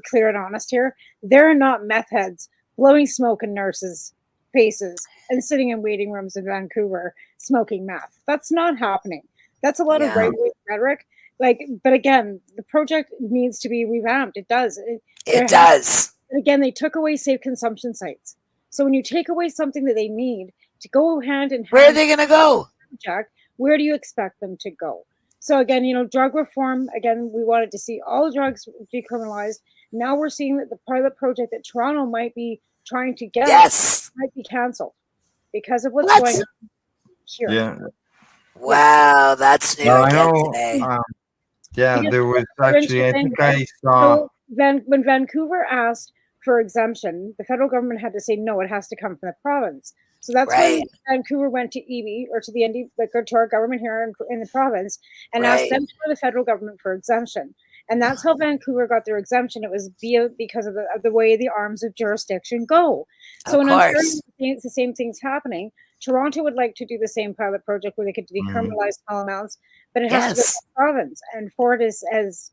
clear and honest here. There are not meth heads blowing smoke in nurses' faces and sitting in waiting rooms in Vancouver smoking meth. That's not happening. That's a lot of right-wing rhetoric Like, but again, the project needs to be revamped. It does. It does. Again, they took away safe consumption sites. So when you take away something that they need to go hand in hand, where are they going to go? Project, where do you expect them to go? So again, drug reform. Again, we wanted to see all drugs decriminalized. Now we're seeing that the pilot project that Toronto might be trying to get might be canceled because of what's going on here. Yeah. Wow, that's new I again know. today. Yeah, there was actually. I think I saw. So then, when Vancouver asked for exemption, the federal government had to say no. It has to come from the province. So that's when Vancouver went to EB or to the ND, like to our government here in the province, and asked them for the federal government for exemption. And that's how Vancouver got their exemption. It was because of the way the arms of jurisdiction go. So in Ontario, it's the same thing's happening. Toronto would like to do the same pilot project where they could decriminalize small amounts, but it has to go to the province. And Ford is as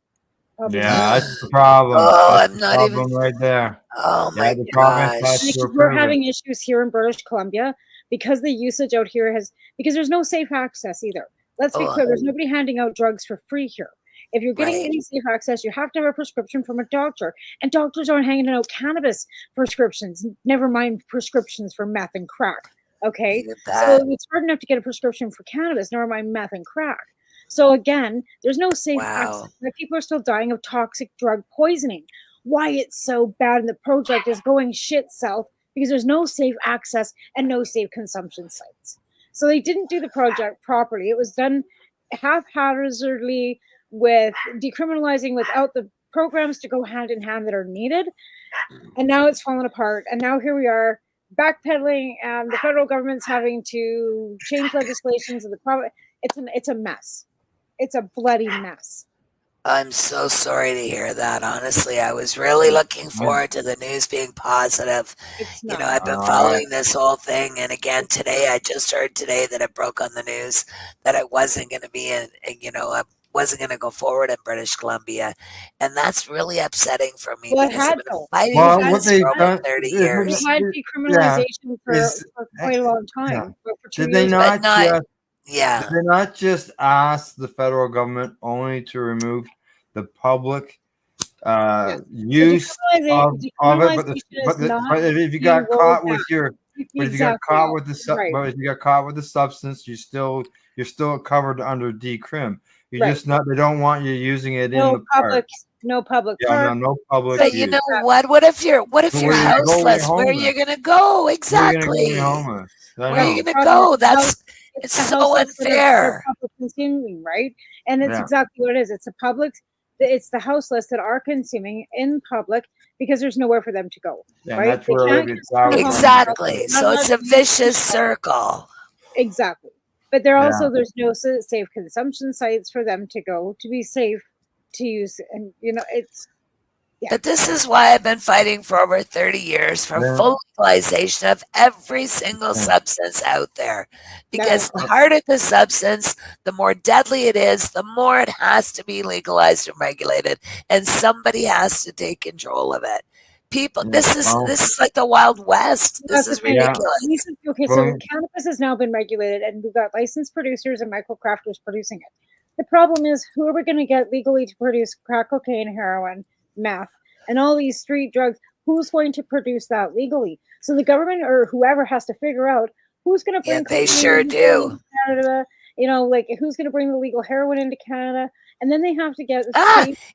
that's the problem. Oh, that's I'm the not problem even right there. Oh my the province has to we're approve having it. issues here in British Columbia because the usage out here because there's no safe access either. Let's be clear, there's nobody handing out drugs for free here. If you're getting any safe access, you have to have a prescription from a doctor. And doctors aren't handing out cannabis prescriptions, never mind prescriptions for meth and crack. Okay? So it's hard enough to get a prescription for cannabis, never mind meth and crack. So again, there's no safe access. People are still dying of toxic drug poisoning. Why it's so bad and the project is going shit south because there's no safe access and no safe consumption sites. So they didn't do the project properly. It was done haphazardly with decriminalizing without the programs to go hand in hand that are needed. And now it's fallen apart. And now here we are backpedaling, and the federal government's having to change legislations of the province. It's a mess. It's a bloody mess. I'm so sorry to hear that. Honestly, I was really looking forward to the news being positive. I've been following this whole thing, and again today, I just heard today that it broke on the news that it wasn't going to be wasn't going to go forward in British Columbia, and that's really upsetting for me because I've been fighting for this for over 30 years. We've had decriminalization for quite a long time. Did they not just ask the federal government only to remove the public use of it? But if you got caught with the substance, you're still covered under decrim. They don't want you using it in the park. No public. No public. But you know what? What if you're houseless? Where are you gonna go? Exactly. Where are you gonna go? It's so unfair. Consuming, right? And it's exactly what it is. It's the houseless that are consuming in public because there's nowhere for them to go. Right? Exactly. So it's a vicious circle. Exactly. But there's no safe consumption sites for them to go to be safe to use. And it's But this is why I've been fighting for over 30 years for full legalization of every single substance out there. Because the harder the substance, the more deadly it is, the more it has to be legalized and regulated. And somebody has to take control of it. People, this is like the Wild West. This is ridiculous. Okay, so cannabis has now been regulated, and we've got licensed producers and microcrafters producing it. The problem is, who are we going to get legally to produce crack cocaine, heroin, meth, and all these street drugs? Who's going to produce that legally? So the government or whoever has to figure out who's going to bring. They sure do. Canada, who's going to bring the legal heroin into Canada, and then they have to get.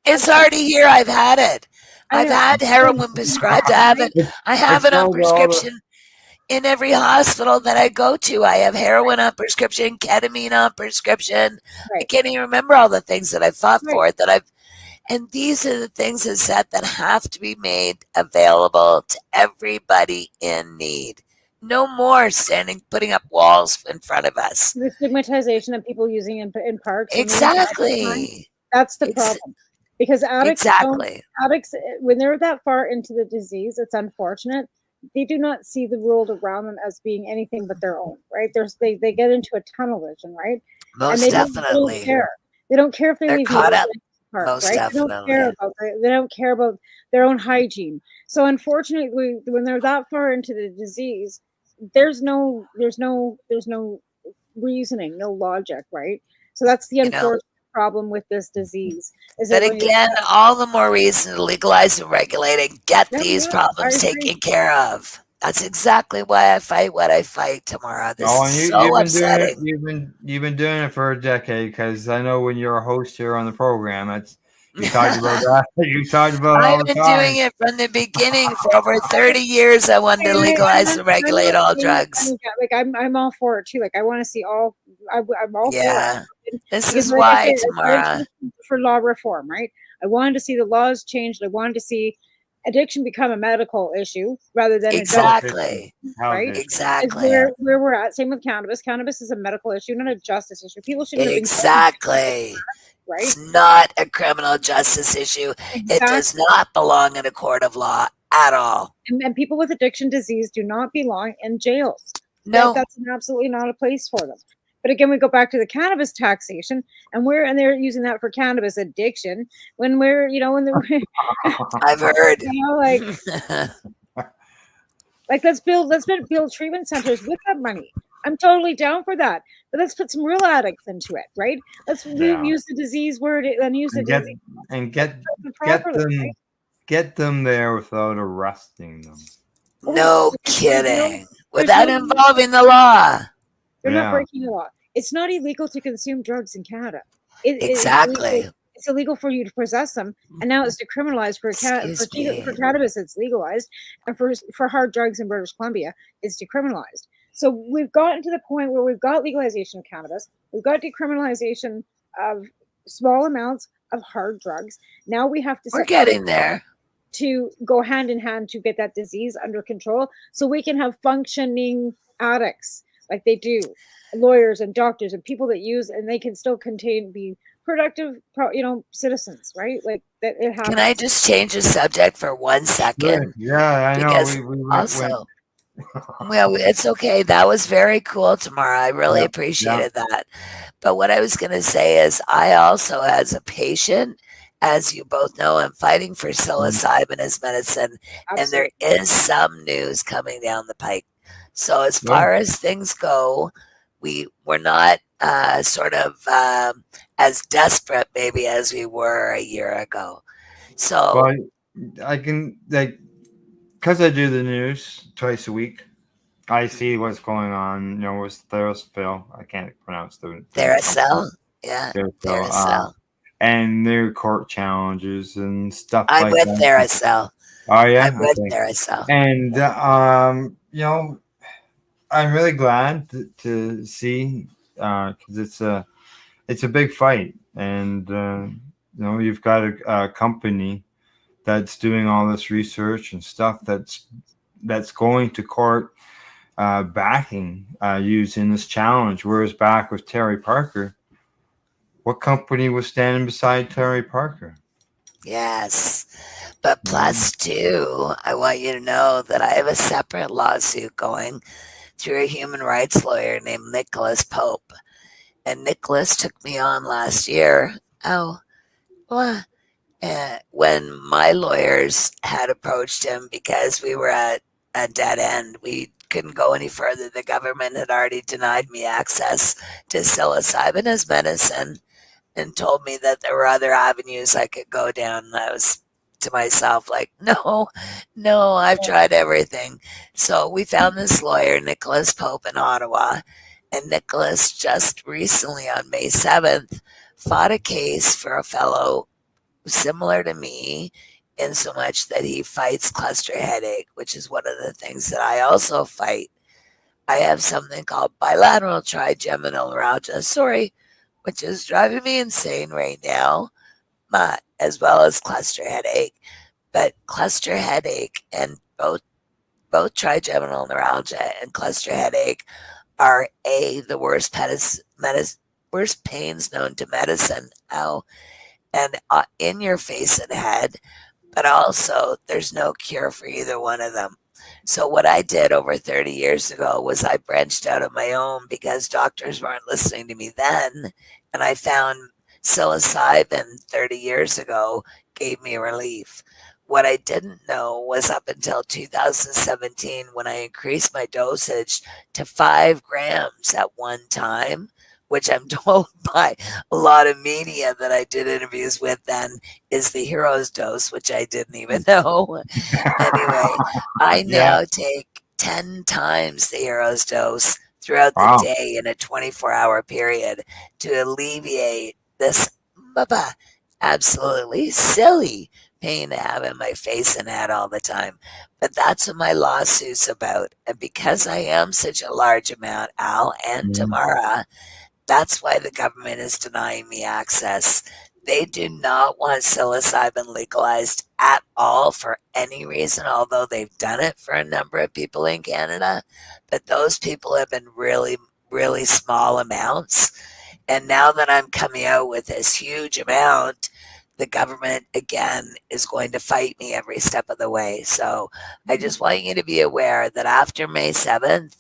It's already here. I've had it. I've had heroin prescribed. I have it on prescription in every hospital that I go to. I have heroin on prescription, ketamine on prescription. I can't even remember all the things that I fought for it and these are the things that have to be made available to everybody in need. No more putting up walls in front of us. The stigmatization of people using it in parks. Exactly. That's the problem. Because addicts, when they're that far into the disease, it's unfortunate. They do not see the world around them as being anything but their own, right? They get into a tunnel vision, right? Most definitely. Don't care. They don't care if they leave caught up. Park, Most right? definitely. They don't care about their own hygiene. So unfortunately, when they're that far into the disease, there's no reasoning, no logic, right? So that's the unfortunate problem with this disease. Is But that when again, all the more reason to legalize and regulate and get these problems I agree. taken care of. That's exactly why I fight what I fight, Tamara. This Oh, is and so you've been upsetting. doing it. You've been doing it for a decade, because I know when you're a host here on the program, that's you talked about that. You talked about it all I've the been time. doing it from the beginning for over 30 years. I wanted to legalize and regulate all drugs. Like I'm all for it too. Like I want to see all. I'm all Yeah. for it. This Because is like I why, said, Tamara. for law reform, right? I wanted to see the laws changed. I wanted to see addiction become a medical issue rather than Exactly. right? Exactly. Where we're at. Same with cannabis. Cannabis is a medical issue, not a justice issue. People shouldn't have been Exactly. right? It's not a criminal justice issue. It does not belong in a court of law at all. And people with addiction disease do not belong in jails. No. That's absolutely not a place for them. But again, we go back to the cannabis taxation, and they're using that for cannabis addiction. When we're, I've heard. Like let's build treatment centers with that money. I'm totally down for that. But let's put some real addicts into it, right? Let's use the disease word and use the disease and get properly, them right? get them there without arresting them. No kidding. Without involving the law. They're not breaking the law. It's not illegal to consume drugs in Canada. Exactly. It's illegal for you to possess them, and now it's decriminalized for cannabis. It's legalized, and for hard drugs in British Columbia, it's decriminalized. So we've gotten to the point where we've got legalization of cannabis, we've got decriminalization of small amounts of hard drugs. Now we have to. We're getting there. To go hand in hand to get that disease under control, so we can have functioning addicts like they do, lawyers and doctors and people that use, and they can still be productive, citizens, right? Like that. It happens. Can I just change the subject for 1 second? Yeah, I because know. We also, well, it's okay. That was very cool, Tamara. I really appreciated that. But what I was going to say is, I also, as a patient, as you both know, I'm fighting for psilocybin as medicine, and there is some news coming down the pike. So as far as things go, we're not sort of as desperate maybe as we were a year ago. So I can, because I do the news twice a week, I see what's going on. With Theracell. I can't pronounce the Theracell. Yeah, Theracell. And their court challenges and stuff I'm like with that. Theracell. Oh yeah, I'm with Theracell. And I'm really glad to see, because it's a big fight, and you've got a company that's doing all this research and stuff that's going to court, backing using this challenge. Whereas back with Terry Parker, what company was standing beside Terry Parker? Yes. But plus two, I want you to know that I have a separate lawsuit going through a human rights lawyer named Nicholas Pope. And Nicholas took me on last year. When my lawyers had approached him because we were at a dead end. We couldn't go any further. The government had already denied me access to psilocybin as medicine and told me that there were other avenues I could go down. And I was to myself like, no, I've tried everything. So we found this lawyer, Nicholas Pope, in Ottawa. And Nicholas just recently on May 7th fought a case for a fellow similar to me in so much that he fights cluster headache, which is one of the things that I also fight. I have something called bilateral trigeminal neuralgia, which is driving me insane right now, as well as cluster headache. But cluster headache and both trigeminal neuralgia and cluster headache are the worst worst pains known to medicine. And in your face and head, but also there's no cure for either one of them. So what I did over 30 years ago was I branched out on my own because doctors weren't listening to me then. And I found psilocybin 30 years ago gave me relief. What I didn't know was up until 2017 when I increased my dosage to 5 grams at one time, which I'm told by a lot of media that I did interviews with then is the hero's dose, which I didn't even know. Anyway, I Yeah. now take 10 times the hero's dose throughout the Wow. day in a 24-hour period to alleviate this absolutely silly pain I have in my face and head all the time. But that's what my lawsuit's about. And because I am such a large amount, Al and Mhm. Tamara, that's why the government is denying me access. They do not want psilocybin legalized at all for any reason, although they've done it for a number of people in Canada. But those people have been really, really small amounts. And now that I'm coming out with this huge amount, the government again is going to fight me every step of the way. So I just want you to be aware that after May 7th,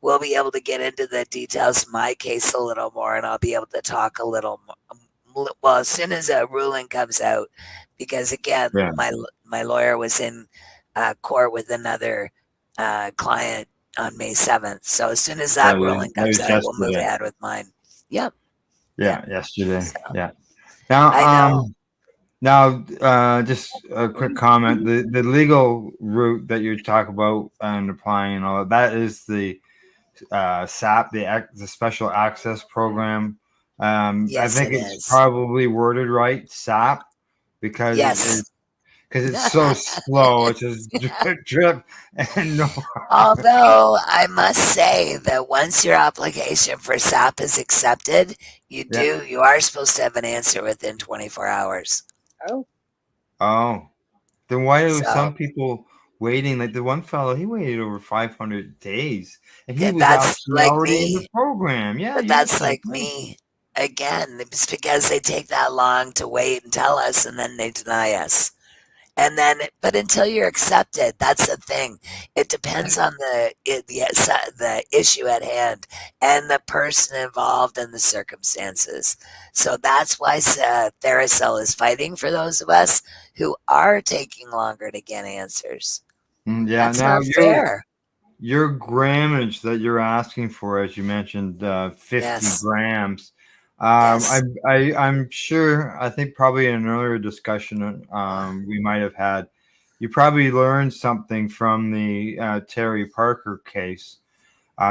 we'll be able to get into the details of my case a little more, and I'll be able to talk a little more. Well, as soon as a ruling comes out, because again, Yeah. my lawyer was in court with another client on May 7th. So as soon as that Yeah, ruling that comes was out, we'll move yesterday. ahead with mine. Yep. Yeah, yesterday. So, Yeah. Now, I know. Just a quick comment. The legal route that you talk about and applying and all that is the SAP, the Special Access Program. I Yes, think it it's is. probably worded right, SAP, because Yes. it's so slow. It's just drip, drip, and no. Although I must say that once your application for SAP is accepted, Yeah. you are supposed to have an answer within 24 hours. Oh, Oh, then why are So some people waiting? Like the one fellow, he waited over 500 days, and he was that's actually like already in the me. program. Yeah, But you that's did. like me. Again, it's because they take that long to wait and tell us, and then they deny us. And then, but until you're accepted, that's the thing. It depends on the issue at hand and the person involved and the circumstances. So that's why Theracell is fighting for those of us who are taking longer to get answers. Yeah. That's Now not fair. your grammage that you're asking for, as you mentioned, 50 Yes. grams. Yes. I'm sure. I think probably in an earlier discussion we might have had. You probably learned something from the Terry Parker case,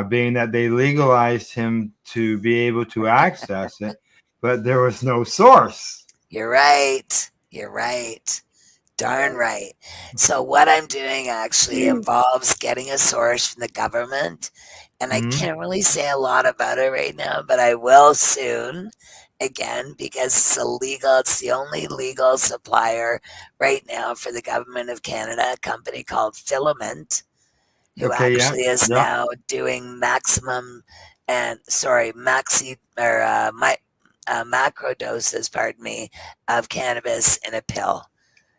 being that they legalized him to be able to access it, but there was no source. You're right. You're right. Darn right. So what I'm doing actually involves getting a source from the government, and I Mhm. can't really say a lot about it right now, but I will soon. Again, because it's illegal. It's the only legal supplier right now for the government of Canada, a company called Filament, who Okay. Yeah. actually is Yeah. now doing maxi or macro doses, pardon me, of cannabis in a pill.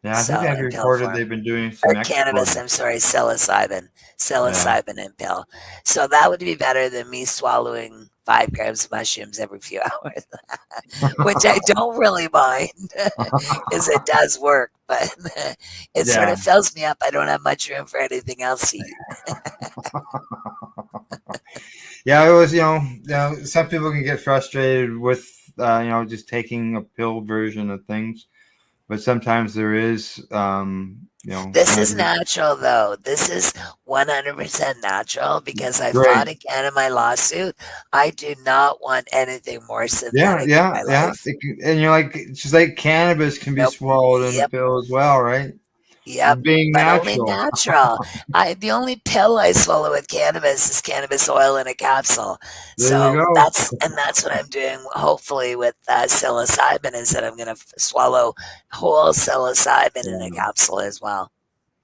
Yeah. I think So they've in pill reported form. they've been doing Or some export. cannabis, I'm sorry, psilocybin. Yeah. Psilocybin in pill. So that would be better than me swallowing 5 grams of mushrooms every few hours, which I don't really mind because it does work, but it sort Yeah. of fills me up. I don't have much room for anything else to eat. Yeah, it was, some people can get frustrated with, just taking a pill version of things, but sometimes there is, This is measures. natural, though. This is 100% natural because I fought Great. again in my lawsuit. I do not want anything more Yeah, synthetic in yeah, my yeah. life. And you're like, it's just like cannabis can be Nope. swallowed in a Yep. pill as well, right? Yep, Being but only natural. natural. The only pill I swallow with cannabis is cannabis oil in a capsule. There you So go. that's what I'm doing. Hopefully with psilocybin is that I'm going to swallow whole psilocybin in a Yeah, capsule as well.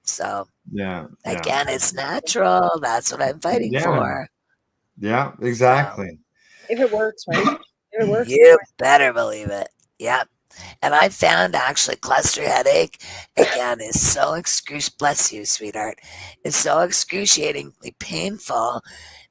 So yeah, yeah, again, it's natural. That's what I'm fighting yeah, for. yeah, So exactly. if it works, right? If it works, it's you fine. better believe it. Yep. And I found actually cluster headache again is so bless you, sweetheart, is so excruciatingly painful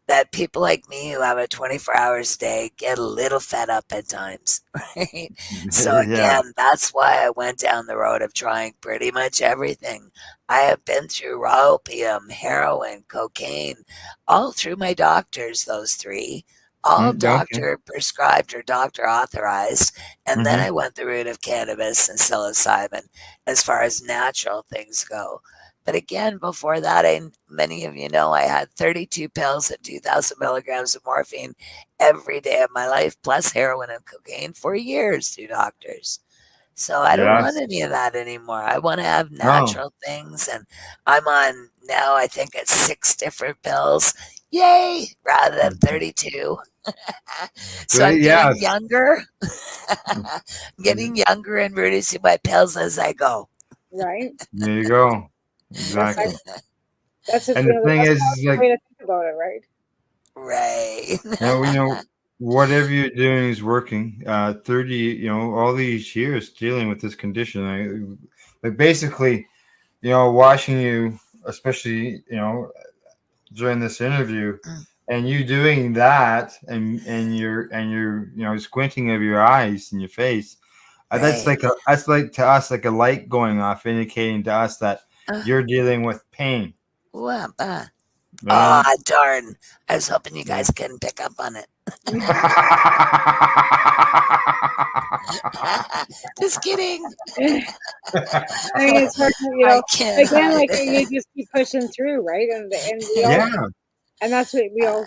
that people like me who have a 24 hours a day get a little fed up at times, right? So Yeah, again, that's why I went down the road of trying pretty much everything. I have been through raw opium, heroin, cocaine, all through my doctors, those 3. all Okay. doctor prescribed or doctor authorized. And then Mm-hmm. I went the route of cannabis and psilocybin as far as natural things go. But again, before that, many of you know I had 32 pills at 2,000 milligrams of morphine every day of my life, plus heroin and cocaine for years through doctors. So I don't want Yes. any of that anymore. I want to have No. natural things. And I'm on now, I think it's 6 different pills. Yay! Rather than 32. So I'm getting Yes. younger. I'm getting younger and reducing my pills as I go. Right. There you go. That's Exactly. that's And the the thing best is like, way to think about it, right? Right. whatever you're doing is working. 30, all these years dealing with this condition. Like basically, watching you, especially, during this interview, and you doing that, and you're squinting of your eyes and your face. That's Right. that's like to us like a light going off, indicating to us that Uh, you're dealing with pain. what? Right? Darn. I was hoping you Yeah. guys couldn't pick up on it. Just kidding. I mean, it's hard to, I can't again, hide like it. you just keep pushing through, right? And we all, Yeah. and that's what we all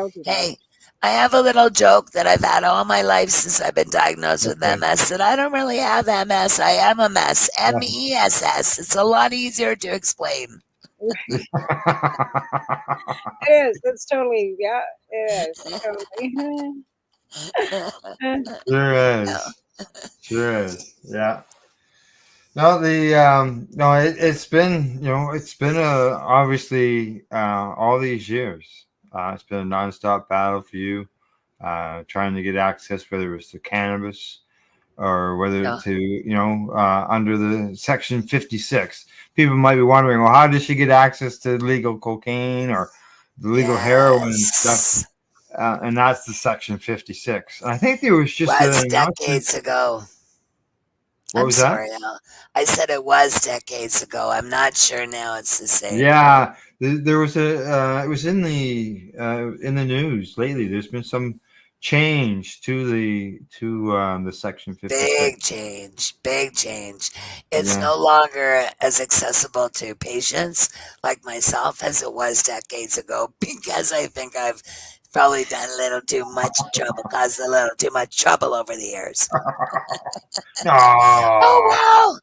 do that. Hey, I have a little joke that I've had all my life since I've been diagnosed with Okay. MS that I don't really have MS. I am a mess. MESS. It's a lot easier to explain. It is. That's totally, yeah, it is. Totally. Sure is. Sure is. Yeah. No, it's been obviously all these years. It's been a nonstop battle for you, trying to get access, whether it's to cannabis or whether Yeah. to under the Section 56. People might be wondering, well, how did she get access to legal cocaine or the legal heroin and stuff? Yes. And that's the Section 56. And I think there was just an Was announcement. decades ago. What I'm was that? sorry, Al. I said it was decades ago. I'm not sure now it's the same. Yeah, there was it was in the news lately. There's been some change to the Section 56. Big change. It's Yeah. no longer as accessible to patients like myself as it was decades ago because I think I've probably done a little too much trouble, caused a little too much trouble over the years. Oh, Oh,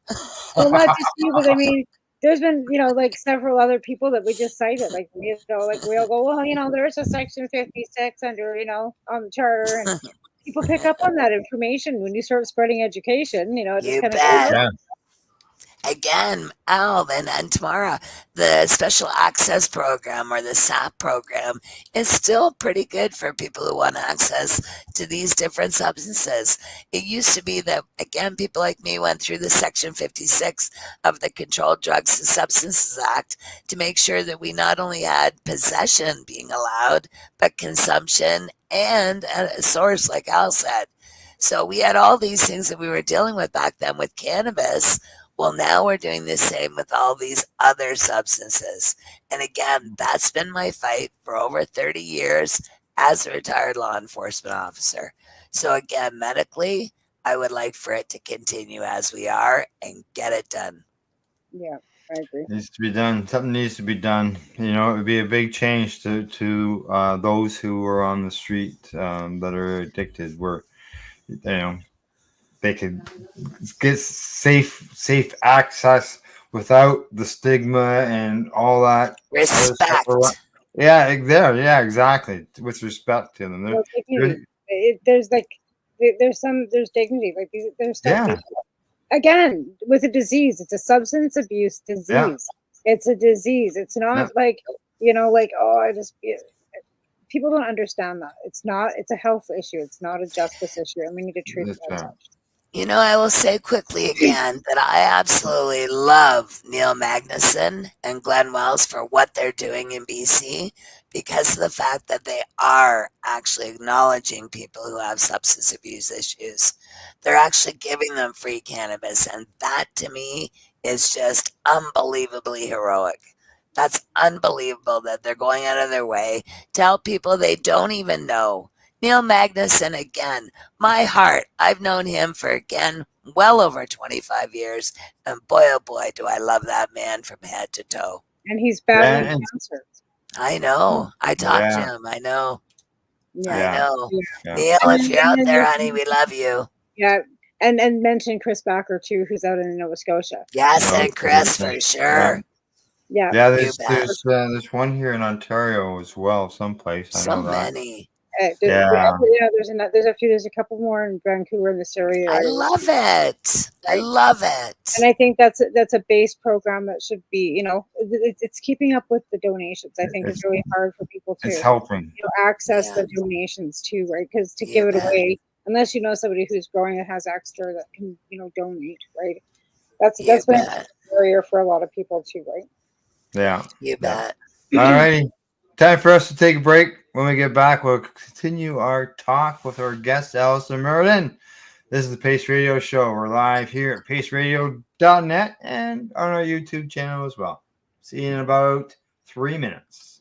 Well, not just you, but I mean, there's been, like several other people that we just cited, like, like we all go, well, there's a Section 56 under, on the charter, and people pick up on that information when you start spreading education. It just you kind of bet. yeah. Again, Alvin and Tamara, the Special Access Program or the SAP program is still pretty good for people who want access to these different substances. It used to be that, again, people like me went through the Section 56 of the Controlled Drugs and Substances Act to make sure that we not only had possession being allowed, but consumption and a source, like Al said. So we had all these things that we were dealing with back then with cannabis. Well, now we're doing the same with all these other substances. And again, that's been my fight for over 30 years as a retired law enforcement officer. So again, medically, I would like for it to continue as we are and get it done. Yeah, I agree. Needs to be done. Something needs to be done. It would be a big change to those who are on the street that are addicted, where they could get safe access without the stigma and all that other stuff Respect. around. Yeah, yeah, exactly. With respect to them, Well, dignity. There's dignity. Like there's stuff. yeah, Again, with a disease, it's a substance abuse disease. Yeah. It's a disease. It's not like people don't understand that. It's a health issue. It's not a justice issue, and we need to treat it as such. I will say quickly again that I absolutely love Neil Magnuson and Glenn Wells for what they're doing in BC because of the fact that they are actually acknowledging people who have substance abuse issues. They're actually giving them free cannabis, and that to me is just unbelievably heroic. That's unbelievable that they're going out of their way to help people they don't even know Neil Magnuson, again, my heart. I've known him for, again, well over 25 years. And boy, oh boy, do I love that man from head to toe. And he's battling and- cancer. I know. I talked to Yeah. him. I know. Yeah. I know. Yeah. Neil, And if then- you're out and there, then- honey, we love you. Yeah. And mention Chris Backer too, who's out in Nova Scotia. Yes, Oh, and Chris, yeah. for sure. Yeah. Yeah, You bet. there's one here in Ontario as well, someplace. I So know that. many. Yeah. There's a couple more in Vancouver in this area. I love it. I love it. And I think that's a base program that should be, it's keeping up with the donations. I think it's really hard for people to It's helping. access Yeah. the donations too, right? Because to You give it bet. away, unless you know somebody who's growing that has extra that can, donate, right? That's You been a bet. barrier for a lot of people too, right? Yeah. You bet. All righty. Time for us to take a break. When we get back, we'll continue our talk with our guest, Allison Merlin. This is the Pace Radio Show. We're live here at paceradio.net and on our YouTube channel as well. See you in about 3 minutes.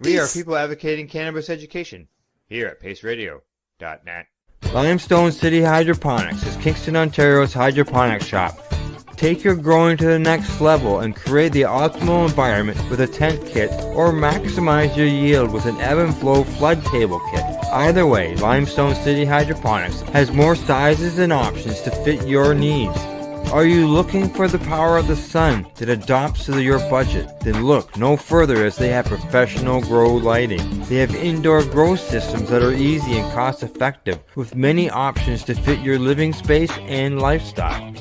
We are Peace. people advocating cannabis education here at paceradio.net. Limestone City Hydroponics is Kingston, Ontario's hydroponics shop. Take your growing to the next level and create the optimal environment with a tent kit or maximize your yield with an ebb and flow flood table kit. Either way, Limestone City Hydroponics has more sizes and options to fit your needs. Are you looking for the power of the sun that adapts to your budget? Then look no further as they have professional grow lighting. They have indoor grow systems that are easy and cost effective with many options to fit your living space and lifestyle.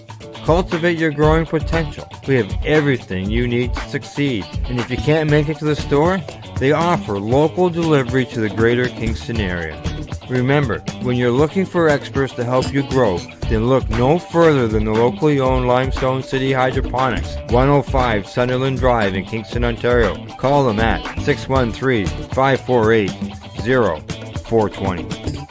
Cultivate your growing potential. We have everything you need to succeed. And if you can't make it to the store, they offer local delivery to the greater Kingston area. Remember, when you're looking for experts to help you grow, then look no further than the locally owned Limestone City Hydroponics, 105 Sunderland Drive in Kingston, Ontario. Call them at 613-548-0420.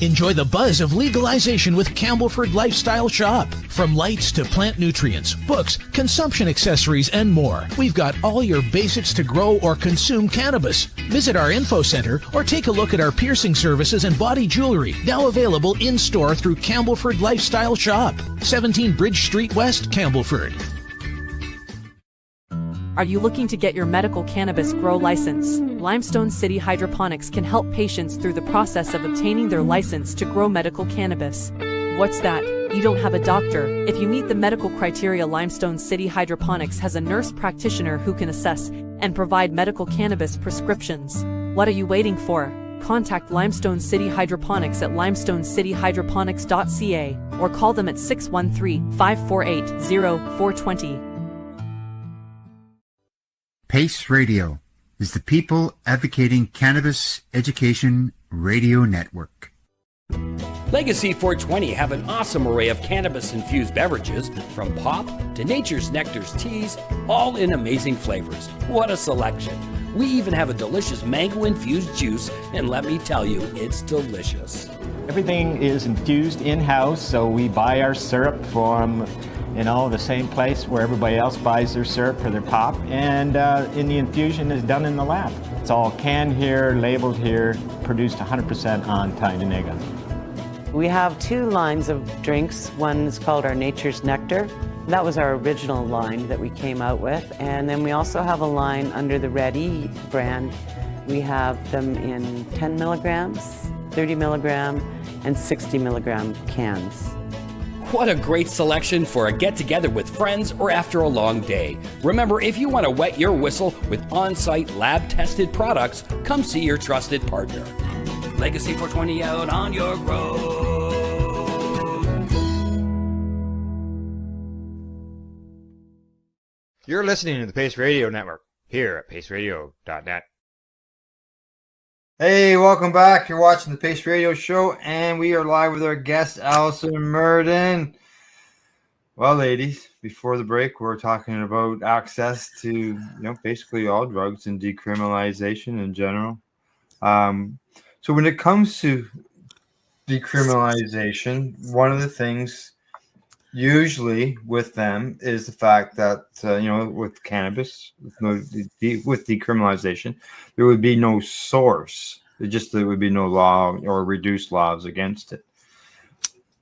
Enjoy the buzz of legalization with Campbellford Lifestyle Shop. From lights to plant nutrients, books, consumption accessories, and more, we've got all your basics to grow or consume cannabis. Visit our info center or take a look at our piercing services and body jewelry, now available in-store through Campbellford Lifestyle Shop, 17 Bridge Street West, Campbellford. Are you looking to get your medical cannabis grow license? Limestone City Hydroponics can help patients through the process of obtaining their license to grow medical cannabis. What's that? You don't have a doctor. If you meet the medical criteria, Limestone City Hydroponics has a nurse practitioner who can assess and provide medical cannabis prescriptions. What are you waiting for? Contact Limestone City Hydroponics at limestonecityhydroponics.ca or call them at 613-548-0420. Pace Radio is the people advocating cannabis education radio network. Legacy 420 have an awesome array of cannabis-infused beverages, from pop to Nature's Nectar's teas, all in amazing flavors. What a selection! We even have a delicious mango-infused juice, and let me tell you, it's delicious. Everything is infused in-house, so we buy our syrup from the same place where everybody else buys their syrup for their pop, and the infusion is done in the lab. It's all canned here, labeled here, produced 100% on Tyendinaga. We have two lines of drinks. One is called our Nature's Nectar. That was our original line that we came out with. And then we also have a line under the Red E brand. We have them in 10 milligrams, 30 milligram, and 60 milligram cans. What a great selection for a get-together with friends or after a long day. Remember, if you want to wet your whistle with on-site lab-tested products, come see your trusted partner. Legacy 420 out on your road. You're listening to the Pace Radio Network here at paceradio.net. Hey, welcome back. You're watching the Pace Radio Show, and we are live with our guest, Allison Merlin. Well, ladies, before the break, we're talking about access to, basically all drugs and decriminalization in general. So when it comes to decriminalization, one of the things usually with them is the fact that with cannabis, with decriminalization, there would be no source. There would be no law or reduced laws against it.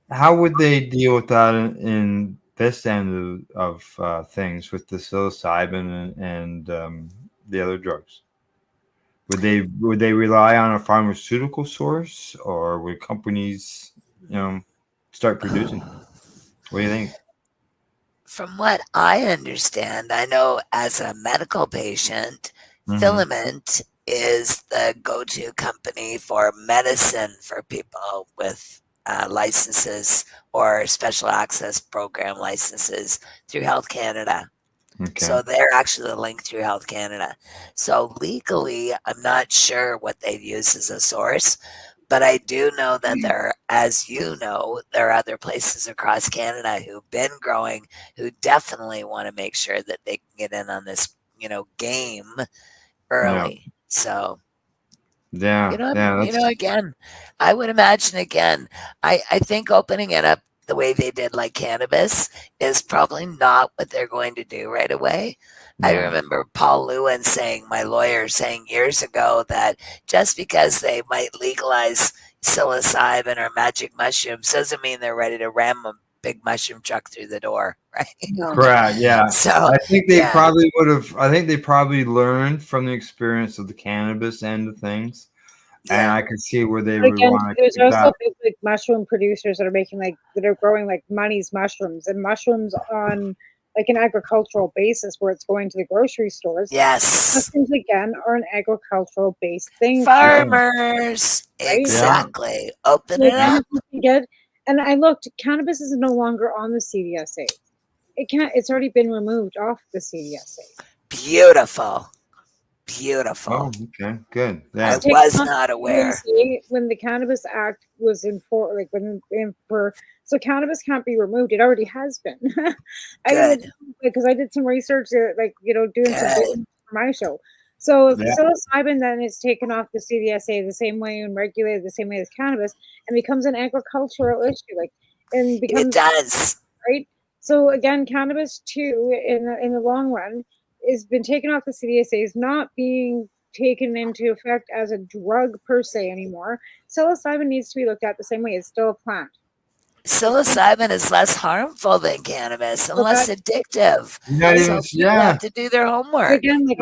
How would they deal with that in this end of things with the psilocybin and the other drugs? Would they rely on a pharmaceutical source, or would companies, start producing? What do you think? From what I understand, I know as a medical patient, Filament is the go-to company for medicine for people with licenses or special access program licenses through Health Canada. Okay. So they're actually the link through Health Canada. So legally, I'm not sure what they've used as a source, but I do know that there, as you know, there are other places across Canada who've been growing who definitely want to make sure that they can get in on this, game early. Yeah. So, Yeah. again, I would imagine I think opening it up the way they did like cannabis is probably not what they're going to do right away. I remember Paul Lewin my lawyer saying years ago that just because they might legalize psilocybin or magic mushrooms doesn't mean they're ready to ram a big mushroom truck through the door, right? Correct. Yeah. So I think they probably would have. I think they probably learned from the experience of the cannabis end of things. And I can see where they would want to. There's also big mushroom producers that are making that are growing like Money's mushrooms and mushrooms on like an agricultural basis where it's going to the grocery stores. Yes. Mushrooms again are an agricultural based thing. Farmers. Right? Exactly. Yeah. Open it up. And I looked, cannabis is no longer on the CDSA. It's already been removed off the CDSA. Beautiful. Oh, okay, good. Yeah. I was not aware. When the Cannabis Act was so cannabis can't be removed. It already has been. Because I did some research, doing some for my show. So psilocybin then is taken off the CDSA the same way and regulated the same way as cannabis, and becomes an agricultural issue. It does, right. So again, cannabis too, in the long run, has been taken off the CDSA, is not being taken into effect as a drug per se anymore. Psilocybin needs to be looked at the same way. It's still a plant. Psilocybin is less harmful than cannabis and less addictive. So people have to do their homework. Again, the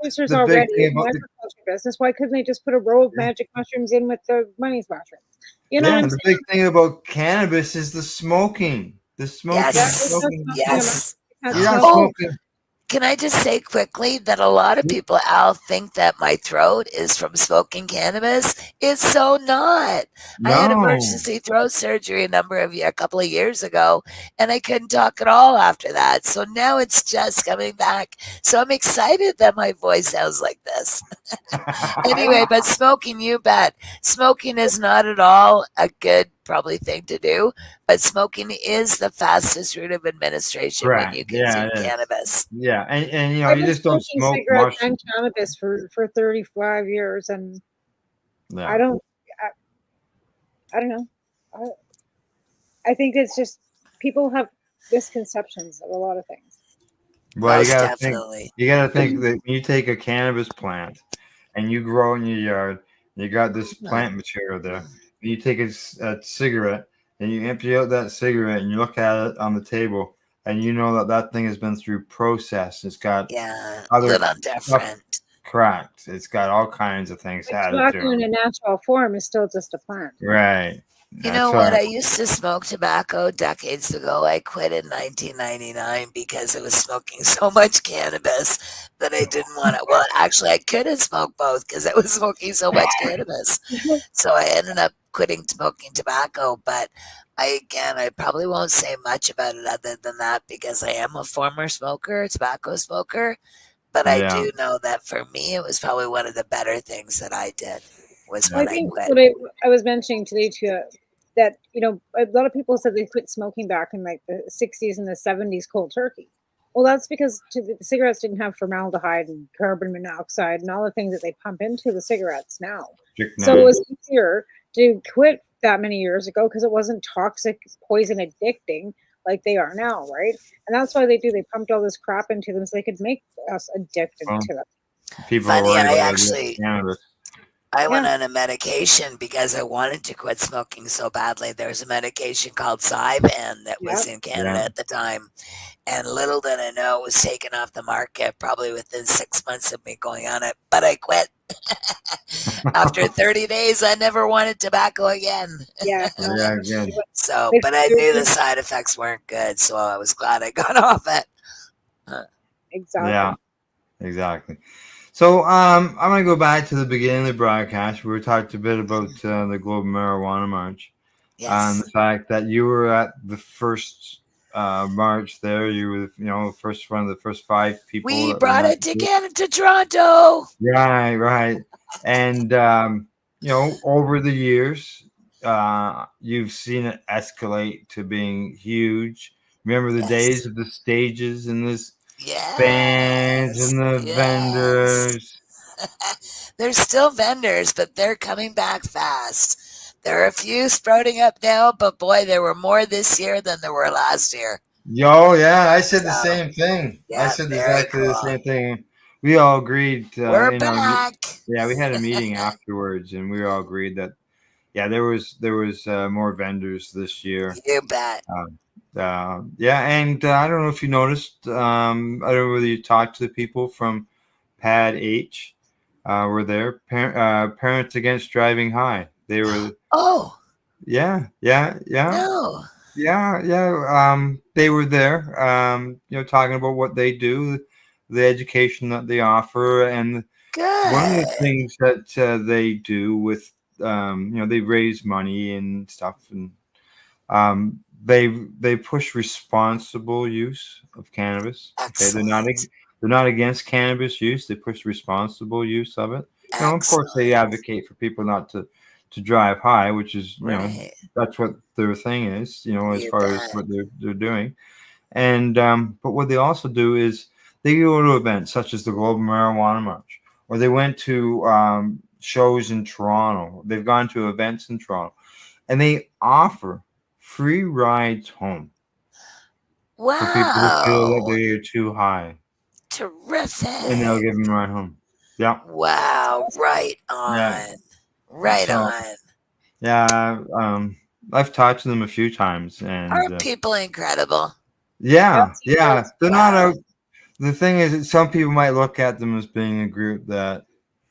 producers already in the agriculture business. Why couldn't they just put a row of magic mushrooms in with the Money's mushrooms? The big thing about cannabis is the smoking. The smoking. Yes. You're not smoking. Can I just say quickly that a lot of people, Al, think that my throat is from smoking cannabis? It's so not. I had emergency throat surgery a couple of years ago, and I couldn't talk at all after that. So now it's just coming back. So I'm excited that my voice sounds like this. Anyway, but smoking, you bet. Smoking is not at all a good probably thing to do, but smoking is the fastest route of administration when you consume cannabis. Yeah, and you just don't smoke cigarettes and cannabis for 35 years, and I don't know. I think it's just people have misconceptions of a lot of things. Well, you gotta think that when you take a cannabis plant and you grow in your yard, you got this plant material there. You take a cigarette and you empty out that cigarette and you look at it on the table and you know that thing has been through process. It's got other different. Correct. It's got all kinds of things added to it. Tobacco in a natural form is still just a plant. Right. You know what? I used to smoke tobacco decades ago. I quit in 1999 because I was smoking so much cannabis that I didn't want to. Well, actually, I couldn't smoke both because I was smoking so much cannabis. So I ended up quitting smoking tobacco. But I probably won't say much about it other than that because I am a former smoker, tobacco smoker. But I do know that for me, it was probably one of the better things that I did. I think what I was mentioning today too, that a lot of people said they quit smoking back in like the 60s and the 70s cold turkey. Well, that's because the cigarettes didn't have formaldehyde and carbon monoxide and all the things that they pump into the cigarettes now. So it was easier to quit that many years ago because it wasn't toxic, poison, addicting. like they are now, right? And that's why they do. They pumped all this crap into them so they could make us addicted Well, to them. people are Funny, worried I about actually cannabis. I went Yeah. on a medication because I wanted to quit smoking so badly. There was a medication called Zyban that was in Canada Yeah. at the time. And little did I know it was taken off the market probably within 6 months of me going on it. But I quit. After 30 days, I never wanted tobacco again. Yeah. Yeah, good. So, It's but I knew the really- side effects weren't good. So I was glad I got off it. Exactly. Yeah, exactly. So I'm going to go back to the beginning of the broadcast. We talked a bit about the Global Marijuana March and Yes. the fact that you were at the first march there. You were, first one of the first 5 people. We that brought went it to Canada, to Toronto. Right. And, over the years, you've seen it escalate to being huge. Remember the days of the stages and this bands and the vendors. There's still vendors, but they're coming back fast. There are a few sprouting up now, but boy, there were more this year than there were last year. Yo, yeah, I said the same thing. I yeah, said very exactly the cool. same thing. We all agreed. We're back. Yeah, we had a meeting afterwards, and we all agreed that, there was more vendors this year. You bet. Yeah, and I don't know if you noticed. I don't know whether you talked to the people from Pad H. Were there Parents Against Driving High? They were. Oh. Yeah. No. Yeah. They were there. Talking about what they do, the education that they offer, and Good. one of the things that they do with, they raise money and stuff, and they push responsible use of cannabis. Okay, they're not against cannabis use. They push responsible use of it. Of course, they advocate for people not to drive high, which is that's what their thing is. As far as what they're doing. And but what they also do is they go to events such as the Global Marijuana March, or they went to shows in Toronto. They've gone to events in Toronto, and they offer free rides home for people who feel that they're too high. Terrific. And they'll give them a ride home. Yeah. Wow. Right on. Yeah. Right So, on. Yeah. I've talked to them a few times, and Aren't people incredible? yeah. They're not out. The thing is that some people might look at them as being a group that,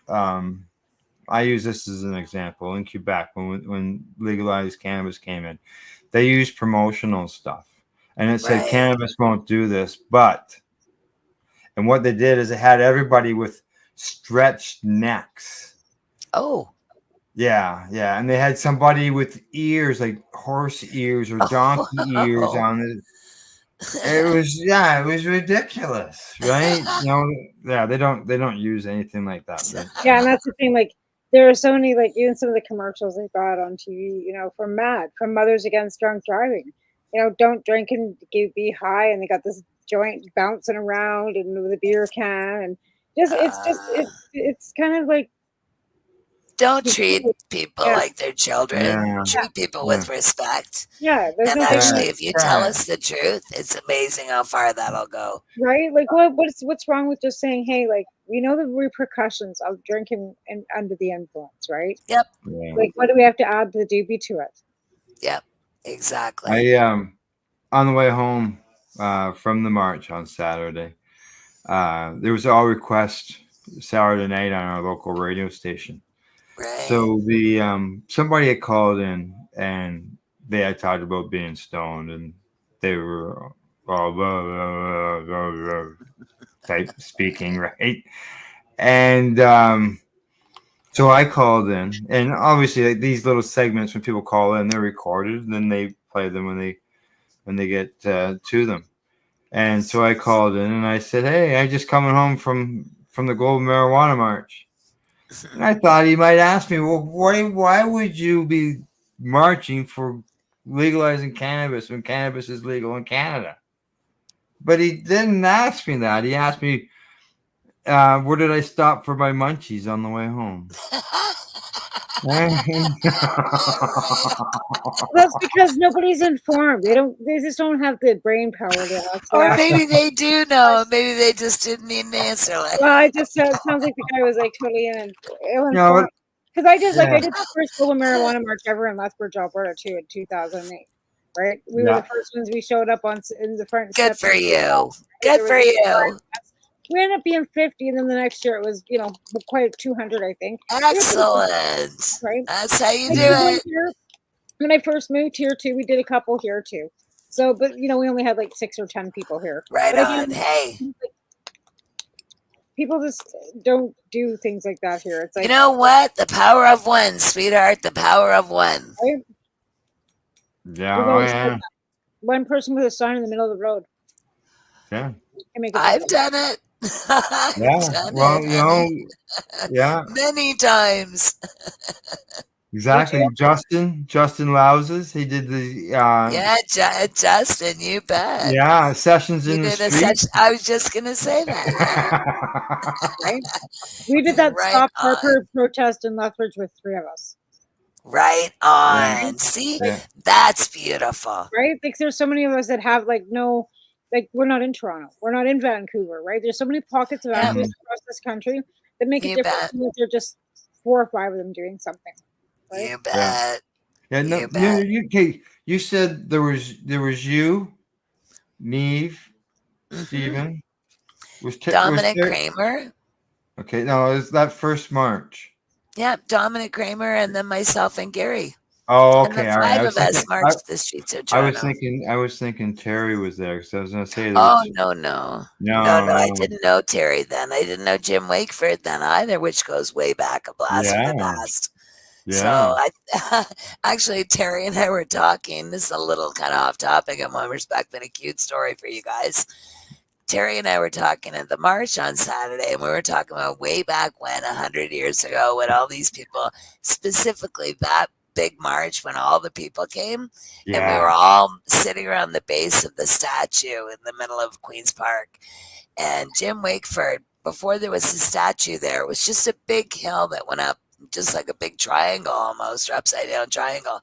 I use this as an example. In Quebec, when legalized cannabis came in, they used promotional stuff, and it said cannabis won't do this, and what they did is they had everybody with stretched necks. Oh. Yeah, and they had somebody with ears, like horse ears or donkey ears on it. It was ridiculous, right? They don't use anything like that. Right? Yeah, and that's the thing. Like, there are so many, like, even some of the commercials they got on TV, from Mothers Against Drunk Driving. Don't drink and be high, and they got this joint bouncing around and with a beer can, and it's kind of like, don't treat people like they're children. Yeah. Treat people with respect. Yeah. And actually, if you tell us the truth, it's amazing how far that'll go. Right? Like, what's wrong with just saying, hey, like, we know the repercussions of drinking and under the influence, right? Yep. Yeah. Like, what do we have to add the doobie to it? Yep. Exactly. I on the way home from the march on Saturday, there was all request Saturday night on our local radio station. Right. So the somebody had called in and they had talked about being stoned, and they were all type speaking, right? And so I called in, and obviously like, these little segments when people call in, they're recorded, and then they play them when they get to them. And so I called in and I said, "Hey, I'm just coming home from the Global Marijuana March." And I thought he might ask me, well, why would you be marching for legalizing cannabis when cannabis is legal in Canada? But he didn't ask me that. He asked me, Where did I stop for my munchies on the way home? That's because nobody's informed. They just don't have the brain power to actually Or ask maybe them. they do know. Maybe they just didn't need an answer. Well, it sounds like the guy was like totally ill-informed. No, Because I did yeah. the first global marijuana march ever in Lethbridge, Alberta, too, in 2008. Right, we were Yeah. the first ones. We showed up in the front. Good steps for of the you. house, right? Good There for was you. We ended up being 50, and then the next year it was, quite 200, I think. Excellent. Right? That's how you I do did one it. here when I first moved here too. We did a couple here too. So, but we only had like 6 or 10 people here. Right But on. again, Hey, people just don't do things like that here. It's like, you know what? The power of one, sweetheart. The power of one. right? Yeah, We've oh, always said yeah. that. One person with a sign in the middle of the road Yeah. can make a I've difference. done it. I've Yeah. done Well, it, you know, yeah, many times. exactly. Justin Louses, he did the Yeah, Justin, you bet. yeah, sessions You in the did a street. such. I was just gonna say that. Right? We did that Right Stop on. Harper protest in Lethbridge with 3 of us. Right Yeah. on. See, Yeah. that's beautiful. Right? Like there's so many of us that have we're not in Toronto, we're not in Vancouver, right? There's so many pockets of Yeah. activists across this country that make a You difference. bet. Even if they're just 4 or 5 of them doing something. Right? You bet. Yeah, no, You bet. you said there was you, Neve, Stephen, was Dominic there? Kramer. Okay, no, it was that first March. Yeah, Dominic Kramer, and then myself and Gary. Oh, And the okay, all right. 5 of us marched the streets of I was Toronto. thinking Terry was there because I was going to say Oh there's no. no, I didn't know Terry then. I didn't know Jim Wakeford then either, which goes way back a blast from the Yeah. past. yeah, So I actually Terry and I were talking. This is a little kind of off topic in one respect, but a cute story for you guys. Terry and I were talking at the march on Saturday, and we were talking about way back when, 100 years ago, when all these people, specifically that big march, when all the people came, and we yeah, were all sitting around the base of the statue in the middle of Queen's Park. And Jim Wakeford, before there was a statue there, it was just a big hill that went up, just like a big triangle almost, or upside down triangle.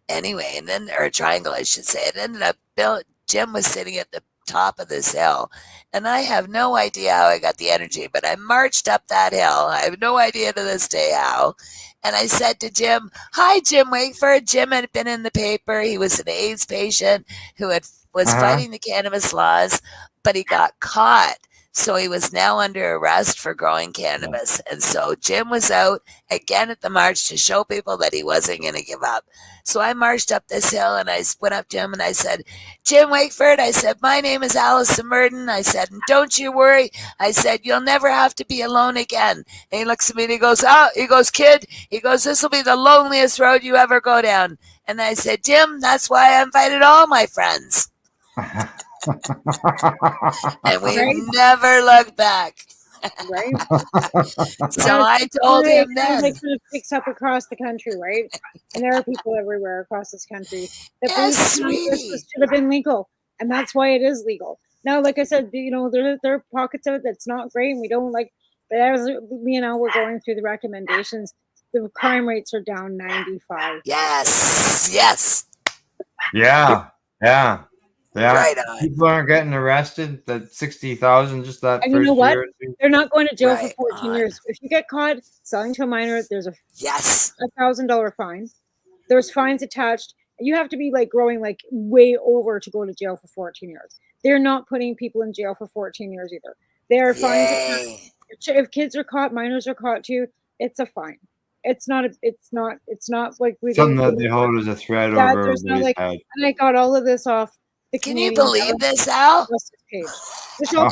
Anyway, and then, or a triangle, I should say. It ended up built, Jim was sitting at the top of this hill, and I have no idea how I got the energy, but I marched up that hill. I have no idea to this day how. And I said to Jim, "Hi, Jim Wakeford." Jim had been in the paper. He was an AIDS patient who was fighting the cannabis laws, but he got caught. So he was now under arrest for growing cannabis. And so Jim was out again at the march to show people that he wasn't going to give up. So I marched up this hill, and I went up to him and I said, "Jim Wakeford," I said, "my name is Allison Murden." I said, "And don't you worry." I said, "You'll never have to be alone again." And he looks at me and he goes, "Kid," he goes, "this will be the loneliest road you ever go down." And I said, "Jim, that's why I invited all my friends." And we never looked back. Right? So I told him then. It sort of picks up across the country, right? And there are people everywhere across this country that Yes, believe sweetie. this should have been legal, and that's why it is legal. Now, like I said, there are pockets of it that's not great, and we don't like. But as me and Al were going through the recommendations, the crime rates are down 95. Yes. yeah, yeah. Right on. People aren't getting arrested. That 60,000 just that And first you know what? year. They're not going to jail Right for 14 on. years. If you get caught selling to a minor, there's a Yes. $1,000 fine. There's fines attached. You have to be like growing like way over to go to jail for 14 years. They're not putting people in jail for 14 years either. There are fines attached. If kids are caught, minors are caught too, it's a fine. It's not like we Something that they hold as a threat that over there's no everybody's like, head. and I got all of this off the Can you Canadian believe this, Al? Justice page. This all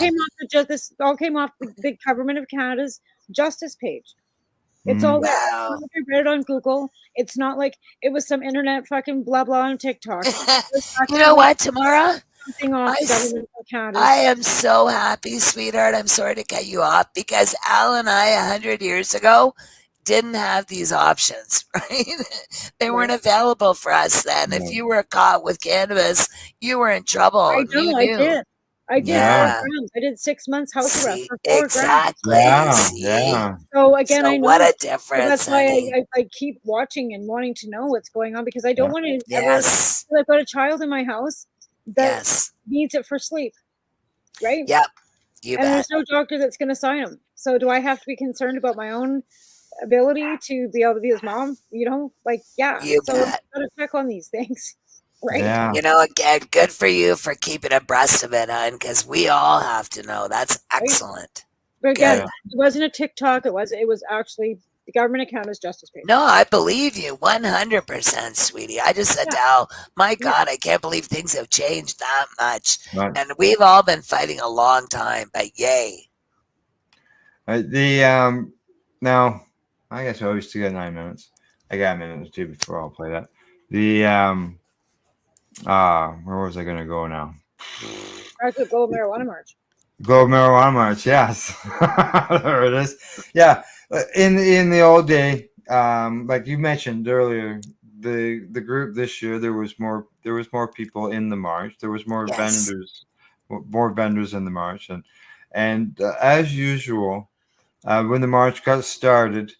came off the government of Canada's justice page. It's all there. Wow. If you read it on Google, it's not like it was some internet fucking blah blah on TikTok. You know what, Tamara? Something off government of Canada. I am so happy, sweetheart. I'm sorry to cut you off because Al and I, 100 years ago, didn't have these options, right? They weren't available for us then. If you were caught with cannabis, you were in trouble. I know, You I knew. did. I did 4 Yeah. grams. I did 6 months house arrest See, for 4 grams. exactly. Yeah, See? yeah. So again, So I what know. a So difference, that's why honey. I keep watching and wanting to know what's going on because I don't Yeah. want to ever. Yes. I've got a child in my house that Yes. needs it for sleep, right? Yep. You And bet. there's no doctor that's going to sign him. So do I have to be concerned about my own ability to be able to be his mom? You know, like yeah. You So bet. got to check on these things, right? Yeah. You know, again, good for you for keeping abreast of it, hon, because we all have to know. That's excellent. But again, Good. it wasn't a TikTok. It was actually the government account is Justice Page. No, I believe you 100%, sweetie. I just said to Al, my God, I can't believe things have changed that much. Right. And we've all been fighting a long time, but yay. Now, I guess I always still got 9 minutes. I got a minute or two before I'll play that. Where was I gonna go now? That's a global marijuana march. Global Marijuana March, yes. There it is. Yeah. In the old day, like you mentioned earlier, the group this year there was more people in the march. There was more Yes. vendors in the march, and as usual, when the march got started,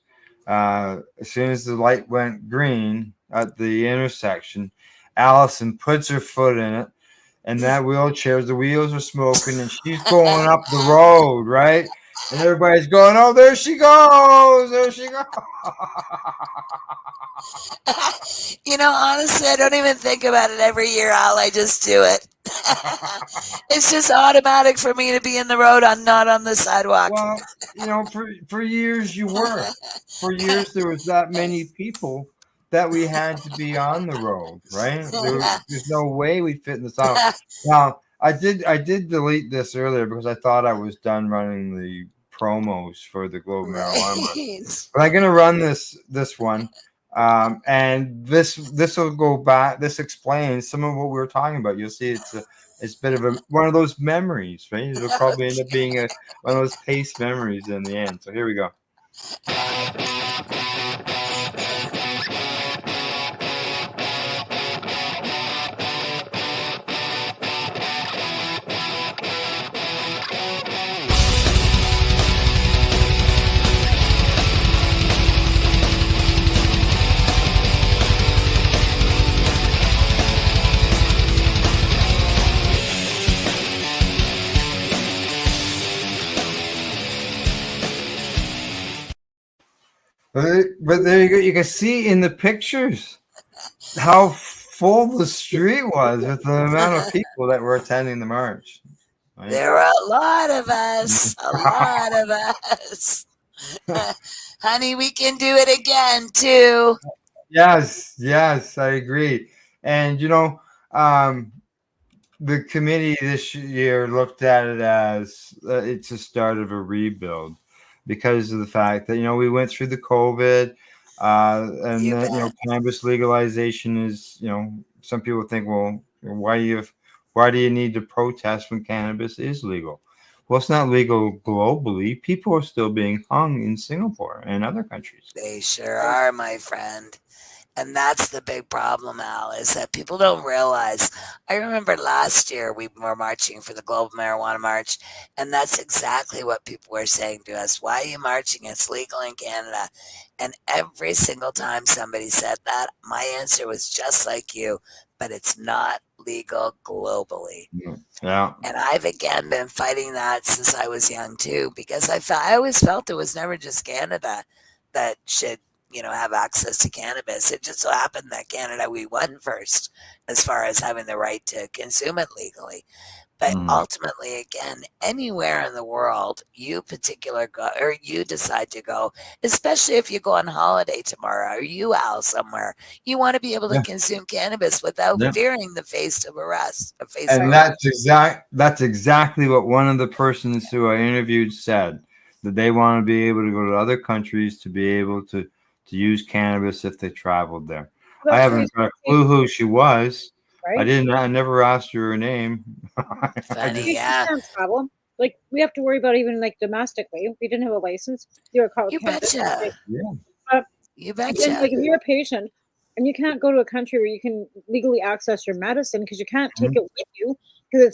as soon as the light went green at the intersection, Allison puts her foot in it, and that wheelchair, the wheels are smoking, and she's going up the road, right? And everybody's going, "Oh, there she goes! There she goes!" You know, honestly, I don't even think about it every year, Al. I just do it. It's just automatic for me to be in the road. I'm not on the sidewalk. Well, you know, for years you were. For years there was that many people that we had to be on the road, right? There's no way we fit in the sidewalk. Now, I did delete this earlier because I thought I was done running the promos for the Global Marijuana Month. But I'm gonna run this one. And this will go back. This explains some of what we were talking about. You'll see it's a bit of one of those memories, right? It'll probably end up being one of those taste memories in the end. So here we go. But there you go. You can see in the pictures how full the street was with the amount of people that were attending the march. Right? There were a lot of us. A lot of us. Honey, we can do it again, too. Yes, I agree. And, you know, the committee this year looked at it as it's a start of a rebuild, because of the fact that, you know, we went through the COVID, and you know, cannabis legalization is, you know, some people think, well, why do you need to protest when cannabis is legal? Well, it's not legal globally. People are still being hung in Singapore and other countries. They sure are, my friend. And that's the big problem, Al, is that people don't realize. I remember last year we were marching for the Global Marijuana March, and that's exactly what people were saying to us. Why are you marching? It's legal in Canada. And every single time somebody said that, my answer was just like you, but it's not legal globally. Yeah. And I've again been fighting that since I was young too, because I always felt it was never just Canada that should, you know, have access to cannabis. It just so happened that Canada, we won first as far as having the right to consume it legally. But ultimately, again, anywhere in the world you decide to go, especially if you go on holiday tomorrow, or you, Al, somewhere, you want to be able to consume cannabis without fearing the face of arrest. And that's exactly what one of the persons who I interviewed said, that they want to be able to go to other countries to be able to use cannabis if they traveled there. I haven't got a clue who she was. Right? I never asked her name. Funny, yeah. Problem. Like we have to worry about even like domestically. If we didn't have a license, you were called cannabis. Betcha. You betcha. Like if you're a patient and you can't go to a country where you can legally access your medicine because you can't take it with you because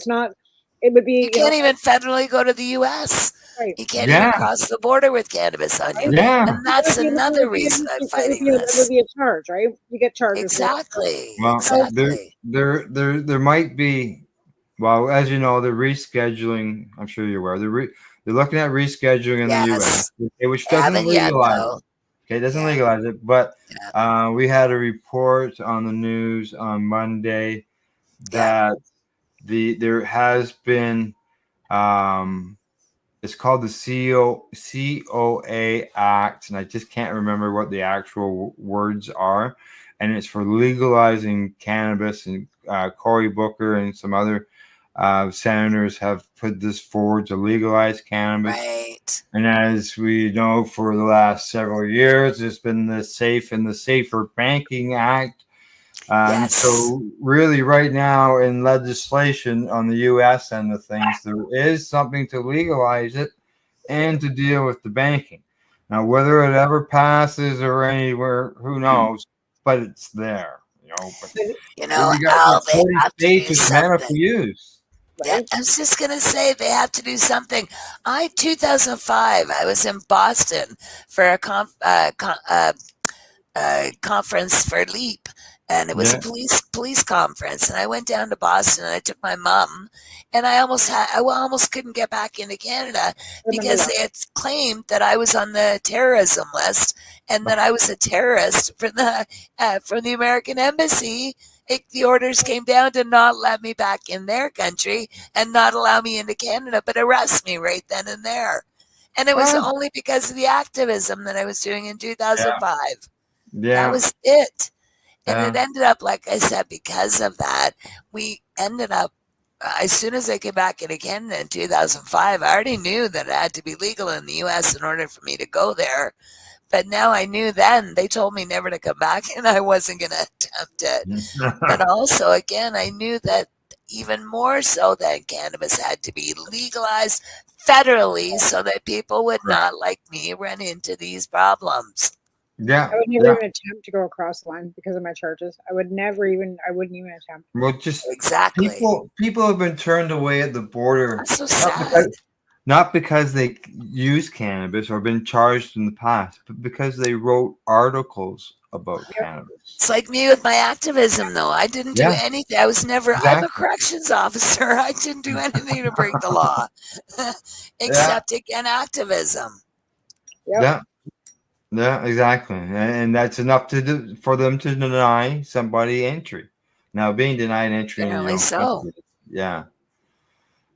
It would be You can't even federally go to the U.S. Right. You can't even cross the border with cannabis on you. Yeah. And that's another reason I'm fighting That this. would be a charge, right? You get charges. Exactly. Well, Exactly. there might be. Well, as you know, they're rescheduling. I'm sure you're aware. They're looking at rescheduling in the U.S., which doesn't Haven't yet, legalize though. it. Okay, it doesn't legalize it. But we had a report on the news on Monday that there has been. It's called the COA Act, and I just can't remember what the actual words are. And it's for legalizing cannabis. And Cory Booker and some other senators have put this forward to legalize cannabis. Right. And as we know, for the last several years, there's been the SAFE and the Safer Banking Act. So really right now in legislation on the U.S. end of things, there is something to legalize it and to deal with the banking. Now, whether it ever passes or anywhere, who knows, but it's there. You know, You know, Al, they 40 have to do states is medical something. use. Yeah, I was just gonna say they have to do something. 2005, I was in Boston for a conference for LEAP, and it was a police conference. And I went down to Boston, and I took my mom, and I almost couldn't get back into Canada because they had claimed that I was on the terrorism list and that I was a terrorist from the American embassy. The orders came down to not let me back in their country and not allow me into Canada, but arrest me right then and there. And it was only because of the activism that I was doing in 2005. That was it. And it ended up, like I said, because of that, we ended up, as soon as I came back into Canada in 2005, I already knew that it had to be legal in the U.S. in order for me to go there. But now I knew then, they told me never to come back, and I wasn't going to attempt it. But also, again, I knew that even more so that cannabis had to be legalized federally so that people would not, like me, run into these problems. Yeah. I would never even attempt to go across the line because of my charges. I wouldn't even attempt. Well, just exactly. People have been turned away at the border. That's so sad. Not because they use cannabis or been charged in the past, but because they wrote articles about cannabis. It's like me with my activism, though. I didn't do anything. I was never, I'm a corrections officer. I didn't do anything to break the law, except, again, activism. Yeah, exactly. And that's enough for them to deny somebody entry. Now, being denied entry. Apparently so. Yeah.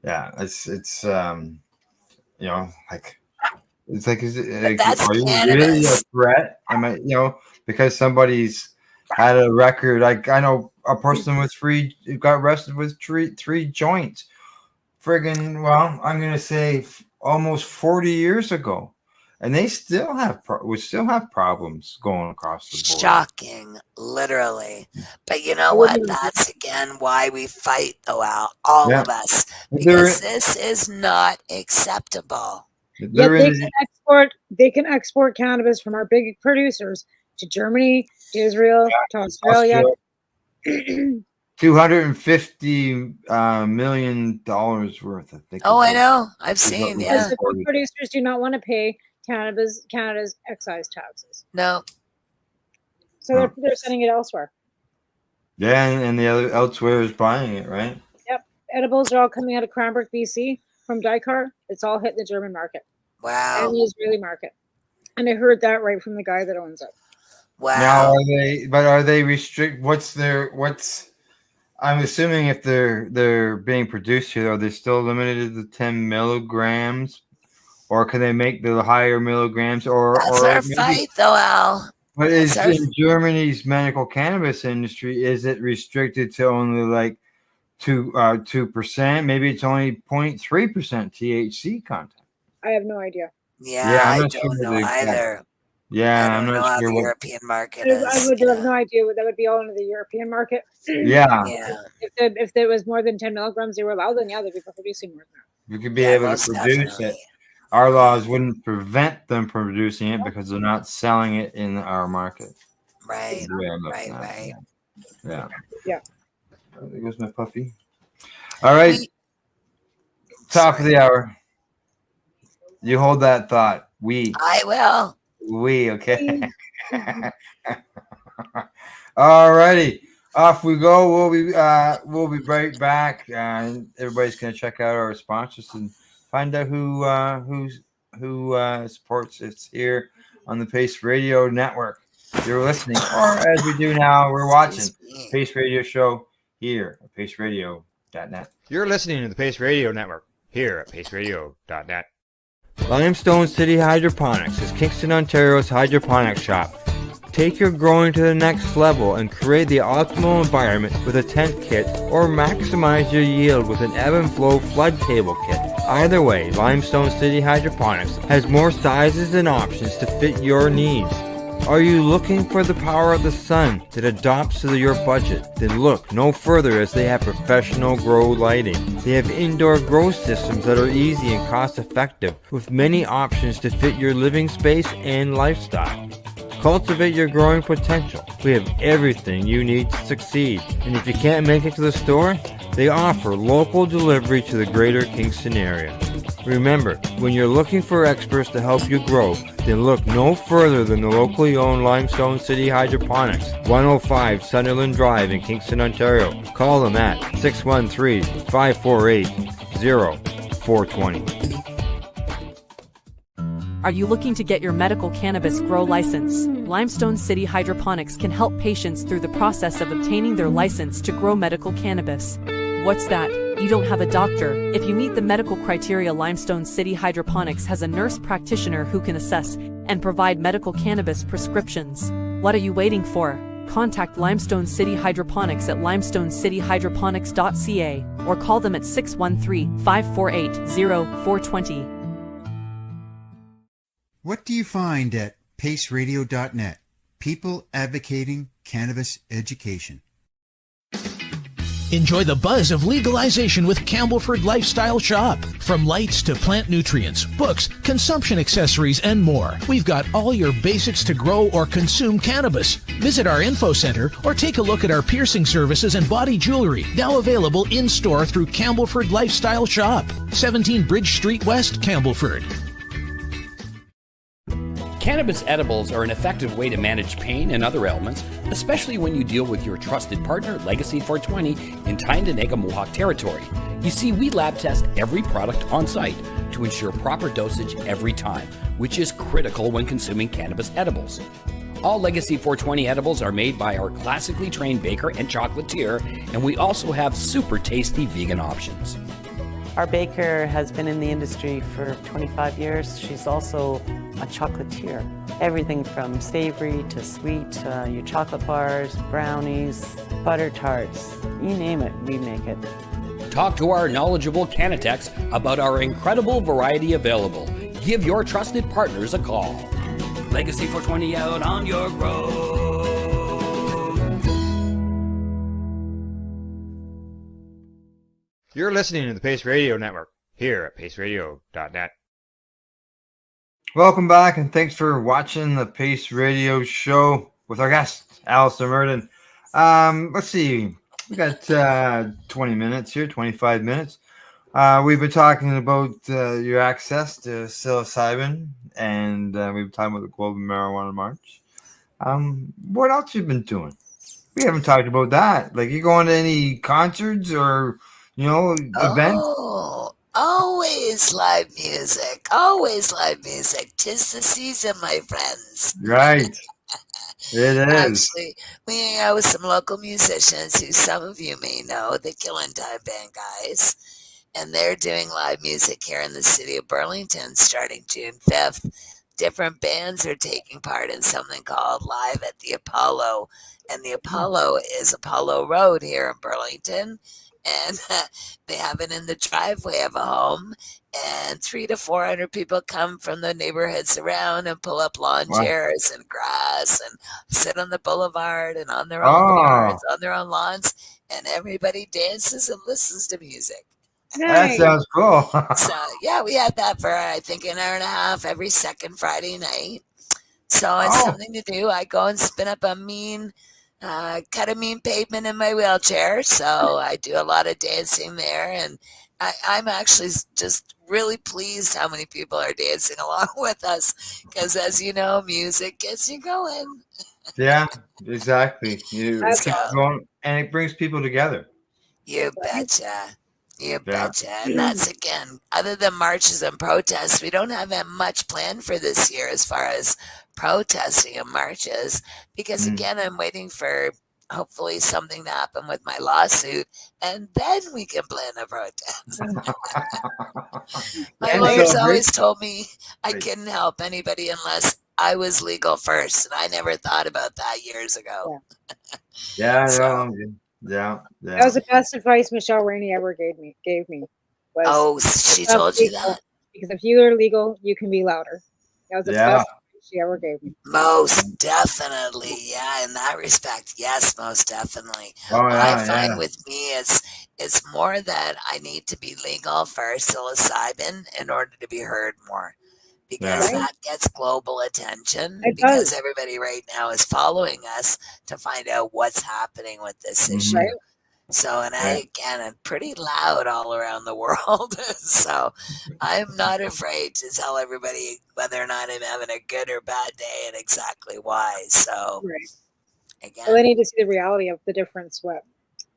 It's are you really a threat? Am I, because somebody's had a record? I know a person with got arrested with three joints. Friggin', well, I'm gonna say almost 40 years ago, and they still have problems going across the border. Shocking, literally. But you know what? That's again why we fight, though, Al, all of us, because this is not acceptable. They can export cannabis from our big producers to Germany, to Israel, to Australia. $250 million worth, I think. Oh, I know. I've seen. Because the big producers do not want to pay Canada's excise taxes. No. So they're sending it elsewhere. Yeah, and the other elsewhere is buying it, right? Yep. Edibles are all coming out of Cranbrook, BC from Dykar. It's all hitting the German market. Wow. And the Israeli market. And I heard that right from the guy that owns it. Wow. Now are they restrict? I'm assuming if they're being produced here, are they still limited to 10 milligrams? Or can they make the higher milligrams? That's our fight, though, Al. But in Germany's medical cannabis industry, is it restricted to only like 2%? Maybe it's only 0.3% THC content. I have no idea. Yeah, I don't know either. Yeah, I'm not how sure the what European market is. I would have no idea. That would be all into the European market. Yeah. If there was more than 10 milligrams they were allowed, then they'd be producing more than that. We could be able to produce it. Our laws wouldn't prevent them from producing it because they're not selling it in our market. Right. Right. Yeah. Yeah. There goes my puppy. All right. Top of the hour. You hold that thought. I will. Okay. All righty. Off we go. We'll be right back. And everybody's gonna check out our sponsors and find out who supports us here on the Pace Radio Network. You're listening, or as we do now, we're watching Pace Radio Show here at paceradio.net. You're listening to the Pace Radio Network here at paceradio.net. Limestone City Hydroponics is Kingston, Ontario's hydroponics shop. Take your growing to the next level and create the optimal environment with a tent kit, or maximize your yield with an ebb and flow flood table kit. Either way, Limestone City Hydroponics has more sizes and options to fit your needs. Are you looking for the power of the sun that adapts to your budget? Then look no further, as they have professional grow lighting. They have indoor grow systems that are easy and cost effective, with many options to fit your living space and lifestyle. Cultivate your growing potential. We have everything you need to succeed. And if you can't make it to the store, they offer local delivery to the greater Kingston area. Remember, when you're looking for experts to help you grow, then look no further than the locally owned Limestone City Hydroponics, 105 Sunderland Drive in Kingston, Ontario. Call them at 613-548-0420. Are you looking to get your medical cannabis grow license? Limestone City Hydroponics can help patients through the process of obtaining their license to grow medical cannabis. What's that? You don't have a doctor. If you meet the medical criteria, Limestone City Hydroponics has a nurse practitioner who can assess and provide medical cannabis prescriptions. What are you waiting for? Contact Limestone City Hydroponics at limestonecityhydroponics.ca or call them at 613-548-0420. What do you find at paceradio.net? People advocating cannabis education. Enjoy the buzz of legalization with Campbellford Lifestyle Shop. From lights to plant nutrients, books, consumption accessories, and more, we've got all your basics to grow or consume cannabis. Visit our info center or take a look at our piercing services and body jewelry, now available in-store through Campbellford Lifestyle Shop, 17 Bridge Street West, Campbellford. Cannabis edibles are an effective way to manage pain and other ailments, especially when you deal with your trusted partner, Legacy 420, in Tyendinaga Mohawk territory. You see, we lab test every product on site to ensure proper dosage every time, which is critical when consuming cannabis edibles. All Legacy 420 edibles are made by our classically trained baker and chocolatier, and we also have super tasty vegan options. Our baker has been in the industry for 25 years. She's also a chocolatier. Everything from savory to sweet, your chocolate bars, brownies, butter tarts, you name it, we make it. Talk to our knowledgeable Cannatex about our incredible variety available. Give your trusted partners a call. Legacy 420 out on your road. You're listening to the Pace Radio Network here at paceradio.net. Welcome back, and thanks for watching the Pace Radio Show with our guest, Alistair Murden. Let's see, we got 20 minutes here, 25 minutes. We've been talking about your access to psilocybin, and we've been talking about the Global Marijuana March. What else you've been doing? We haven't talked about that. Like, you going to any concerts or events? Oh, always live music. Always live music. 'Tis the season, my friends. Right. It is. Actually, we hang out with some local musicians who some of you may know, the Killing Time Band guys. And they're doing live music here in the city of Burlington starting June 5th. Different bands are taking part in something called Live at the Apollo. And the Apollo is Apollo Road here in Burlington. And they have it in the driveway of a home, and 300 to 400 people come from the neighborhoods around and pull up lawn chairs and grass and sit on the boulevard and on their own yards, on their own lawns, and everybody dances and listens to music. That sounds cool. So, yeah, we had that for, I think, an hour and a half every second Friday night. So it's something to do. I go and spin up a cut a mean pavement in my wheelchair. So I do a lot of dancing there and I'm actually just really pleased how many people are dancing along with us because, as you know, music gets you going. Yeah, exactly. You That's keep So, going, and it brings people together. you betcha. You Yeah. betcha. And that's, again, other than marches and protests, we don't have that much planned for this year as far as protesting and marches because, Mm. again, I'm waiting for hopefully something to happen with my lawsuit and then we can plan a protest. My And lawyers celebrate. always told me I Right. couldn't help anybody unless I was legal first. And I never thought about that years ago. Yeah, I So, know. Yeah, That yeah. was the best advice Michelle Rainey ever gave me. Was oh, she stop told you legal, that? because if you are legal, you can be louder. That was the Yeah. best advice she ever gave me. Most definitely. Yeah, in that respect. Yes, most definitely. Oh, I yeah, find yeah. with me it's more that I need to be legal for psilocybin in order to be heard more. Because Yeah. Right? that gets global attention It because does. everybody right now is following us to find out what's happening with this issue. Right? So, and Right. again, I'm pretty loud all around the world. So I'm not afraid to tell everybody whether or not I'm having a good or bad day and exactly why. So Right. again, Well, they need to see the reality of the difference, what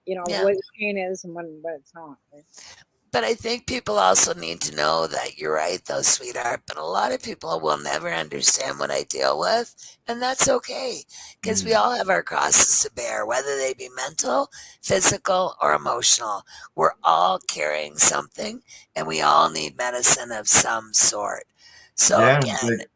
yeah. what pain is and when it's not. Right? But I think people also need to know that you're right, though, sweetheart. But a lot of people will never understand what I deal with. And that's okay because we all have our crosses to bear, whether they be mental, physical, or emotional. We're all carrying something and we all need medicine of some sort. So, Yeah. again, Like,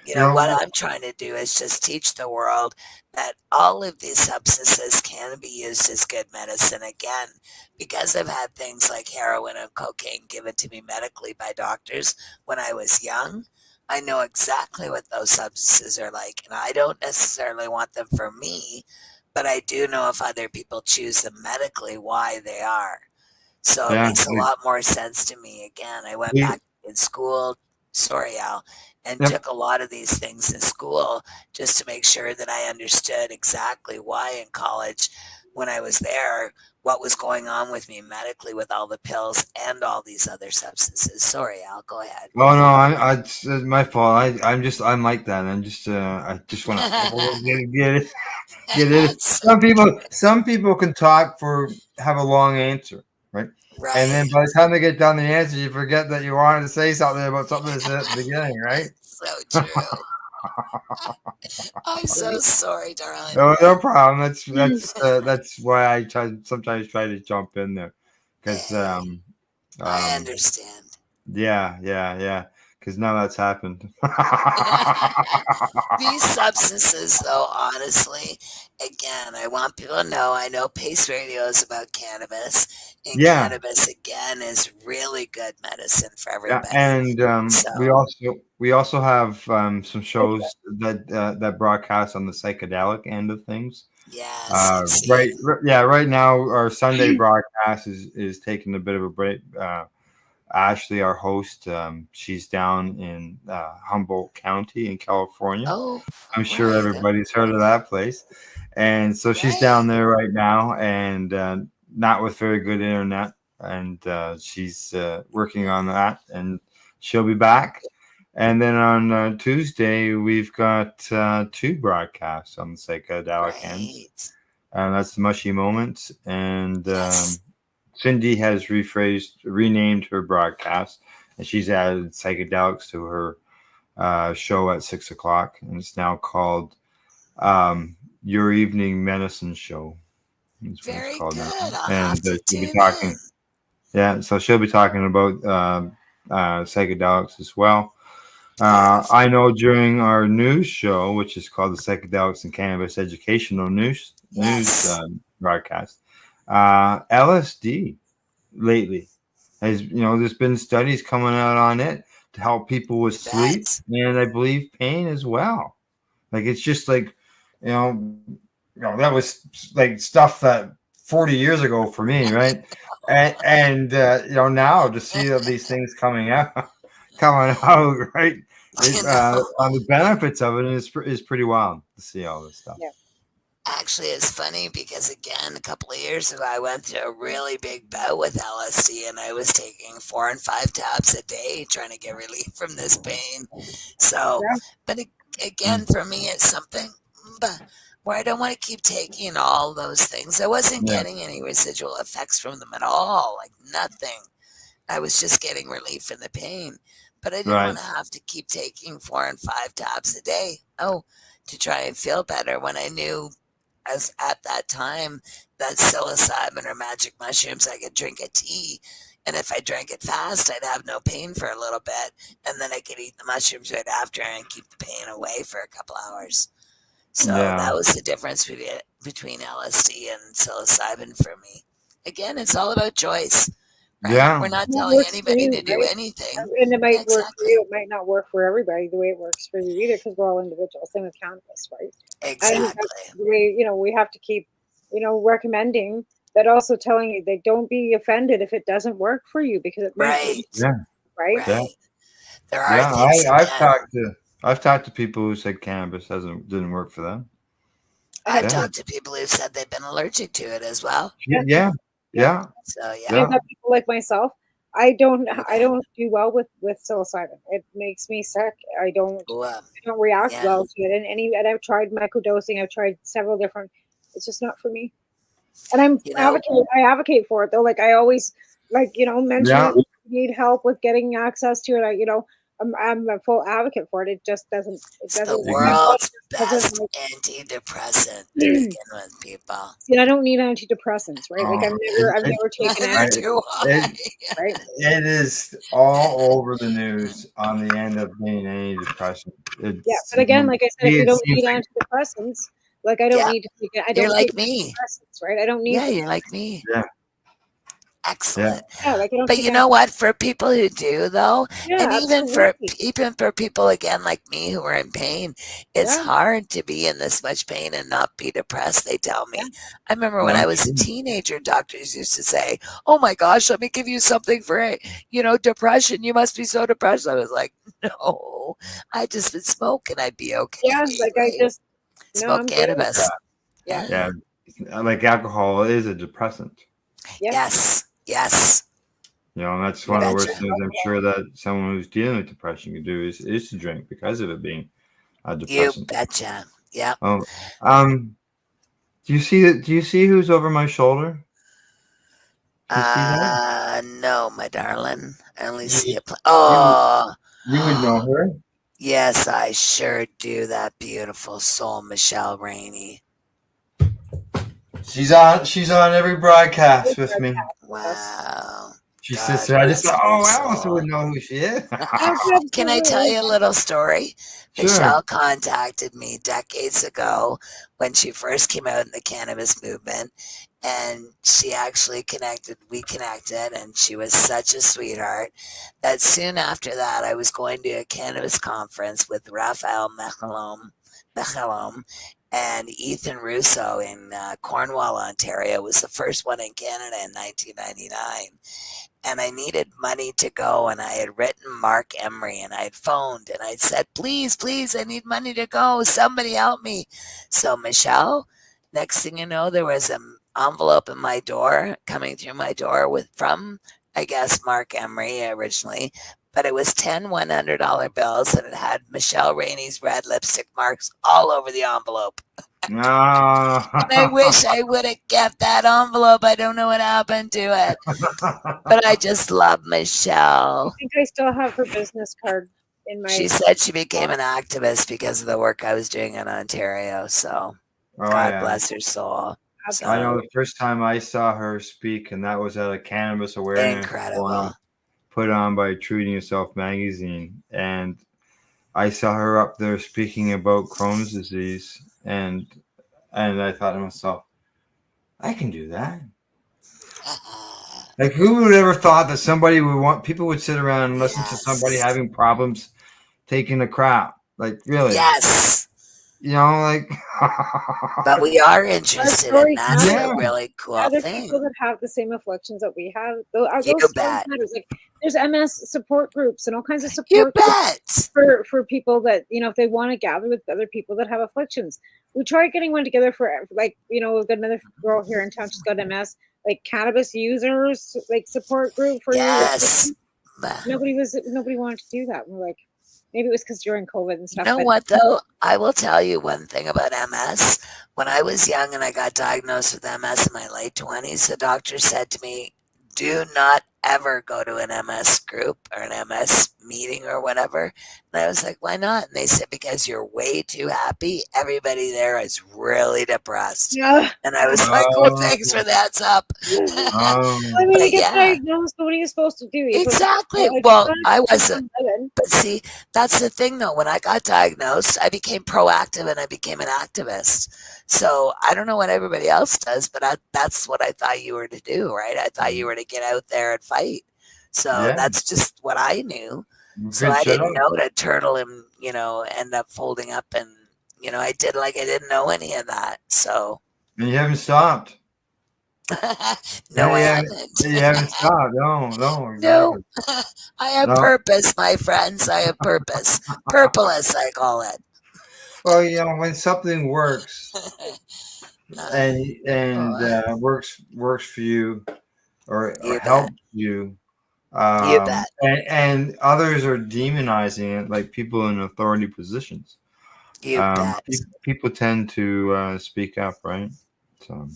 you you know, what know, I'm trying to do is just teach the world that all of these substances can be used as good medicine. Again, because I've had things like heroin and cocaine given to me medically by doctors when I was young, I know exactly what those substances are like. And I don't necessarily want them for me, but I do know if other people choose them medically, why they are. So it yeah. makes a lot more sense to me. Again, I went We, back in school, sorry, Al, and yep. took a lot of these things in school just to make sure that I understood exactly why in college, when I was there, what was going on with me medically with all the pills and all these other substances. Sorry, Al, go ahead. Oh no, it's my fault. I'm like that. I just want to get it, get it. Some people can talk have a long answer, right? And then Right. by the time they get done the answer, you forget that you wanted to say something about something that's at the beginning, right? So true. I'm so sorry, darling. No problem. That's why I sometimes try to jump in there, because I understand. yeah, because now that's happened. These substances, though, honestly, again, I want people to know I know Pace Radio is about cannabis, and Yeah. cannabis, again, is really good medicine for Yeah, everybody. and So, we also have some shows that broadcast on the psychedelic end of things. yes, Right now our Sunday broadcast is taking a bit of a break. Ashley, our host, she's down in Humboldt County in California. oh, I'm sure right, everybody's heard of that place. And so she's down there right now, and not with very good internet. And she's working on that, and she'll be back. And then on Tuesday, we've got two broadcasts on the psychedelic end. And that's the Mushy Moments. And Cindy has renamed her broadcast, and she's added psychedelics to her show at 6 o'clock, and it's now called Your Evening Medicine Show. That's what it's called now. And she'll be talking. Yeah, so she'll be talking about psychedelics as well. I know during our news show, which is called the Psychedelics and Cannabis Educational News broadcast, LSD lately has, there's been studies coming out on it to help people with sleep and I believe pain as well. Like, it's just like, that was like stuff that 40 years ago for me, right? and now to see these things coming out, right? On the benefits of it is pretty wild to see all this stuff. Yeah. Actually, it's funny because, again, a couple of years ago, I went through a really big bout with LSD, and I was taking 4 and 5 tabs a day trying to get relief from this pain. So, but again, for me, it's something where I don't want to keep taking all those things. I wasn't getting any residual effects from them at all, like nothing. I was just getting relief from the pain, but I didn't want to have to keep taking 4 and 5 tabs a day. To try and feel better, when I knew as at that time that psilocybin or magic mushrooms, I could drink a tea, and if I drank it fast, I'd have no pain for a little bit, and then I could eat the mushrooms right after and keep the pain away for a couple hours. So that was the difference between LSD and psilocybin for me. Again, it's all about choice. Right? Yeah. We're not telling anybody to do anything. And it might work for you. It might not work for everybody the way it works for you either, because we're all individuals. Same with cannabis, right? Exactly. The way, we have to keep, recommending, but also telling you that don't be offended if it doesn't work for you, because it might. Right. Yeah. There are things I've talked to people who said cannabis didn't work for them. I've talked to people who said they've been allergic to it as well. Yeah. So I've had people like myself. I don't do well with psilocybin. It makes me sick. I don't react well to it. And I've tried microdosing. I've tried several different. It's just not for me. And I advocate for it though. Like I always mention you need help with getting access to it. I'm a full advocate for it. It just doesn't. It's the world's best antidepressant to begin with, people. See, I don't need antidepressants, right? Like I've never taken antidepressants, right? It is all over the news on the end of being antidepressant. But again, like I said, if you don't need antidepressants, like I don't need to take it. I don't. You're like me, right? I don't need. Yeah, you're like me. Yeah. Excellent. But you know what? For people who do, though, and even for people again like me who are in pain, it's hard to be in this much pain and not be depressed. They tell me. I remember when I was a teenager, doctors used to say, "Oh my gosh, let me give you something for depression. You must be so depressed." I was like, "No, I just would smoke and I'd be okay." Yeah, like I just smoke cannabis. Yeah, like alcohol is a depressant. Yes. And that's one of the worst things I'm sure that someone who's dealing with depression can do is to drink because of it being a depressant. You betcha. Yeah. Do you see who's over my shoulder? No, my darling. I only see a you would know her? Yes, I sure do. That beautiful soul, Michelle Rainey. She's on every broadcast with me. Wow. She sits there. I just thought, I also would know who she is. Can I tell you a little story? Sure. Michelle contacted me decades ago when she first came out in the cannabis movement, and she actually we connected, and she was such a sweetheart that soon after that I was going to a cannabis conference with Raphael Mechalom and Ethan Russo in Cornwall, Ontario. Was the first one in Canada in 1999. And I needed money to go, and I had written Mark Emery, and I had phoned, and I said, please, I need money to go. Somebody help me. So Michelle, next thing you know, there was an envelope in my door, coming through my door from, I guess, Mark Emery originally, but it was 10 $100 bills, and it had Michelle Rainey's red lipstick marks all over the envelope. No. And I wish I would have kept that envelope. I don't know what happened to it. But I just love Michelle. I think I still have her business card in my... She said she became an activist because of the work I was doing in Ontario. So God bless her soul. So, I know the first time I saw her speak, and that was at a cannabis awareness incredible. Put on by Treating Yourself magazine. And I saw her up there speaking about Crohn's disease. And I thought to myself, I can do that. Like, who would ever thought that people would sit around and listen to somebody having problems taking a crap? Like, really? Yes. You know, like. But we are interested in that's Yeah. a really cool other thing. people that have the same afflictions that we have. Those You those bet. matters. Like there's MS support groups and all kinds of You support bet. groups for people that, you know, if they want to gather with other people that have afflictions. We tried getting one together for, like, you know, we've got another girl here in town, she's got MS, like cannabis users, like support group for Yes. you. Nobody wanted to do that. We're like, maybe it was because during COVID and You stuff. know but what, though? I will tell you one thing about MS. When I was young and I got diagnosed with MS in my late 20s, the doctor said to me, do not ever go to an MS group or an MS meeting or whatever. And I was like, why not? And they said, because you're way too happy. Everybody there is really depressed. Yeah. And I was like, well, thanks for the heads up. I mean, But you get yeah. diagnosed, what are you supposed to do? You're supposed to- Exactly. like, Well, you're I not wasn't. living. But see, that's the thing, though. When I got diagnosed, I became proactive and I became an activist. So I don't know what everybody else does, but that's what I thought you were to do, right? I thought you were to get out there and fight. So Yeah. that's just what I knew. So Good I didn't setup. know to turtle and, you know, end up folding up. And, you know, I did like I didn't know any of that. So And you haven't stopped. no, I Yeah, haven't. You haven't stopped. No, No, exactly. I have No. purpose, my friends. I have purpose. Purposeless, I call it. Well, you know, when something works and works for you or You bet. helps you, You bet. and others are demonizing it, like people in authority positions. You bet. People tend to speak up, right? So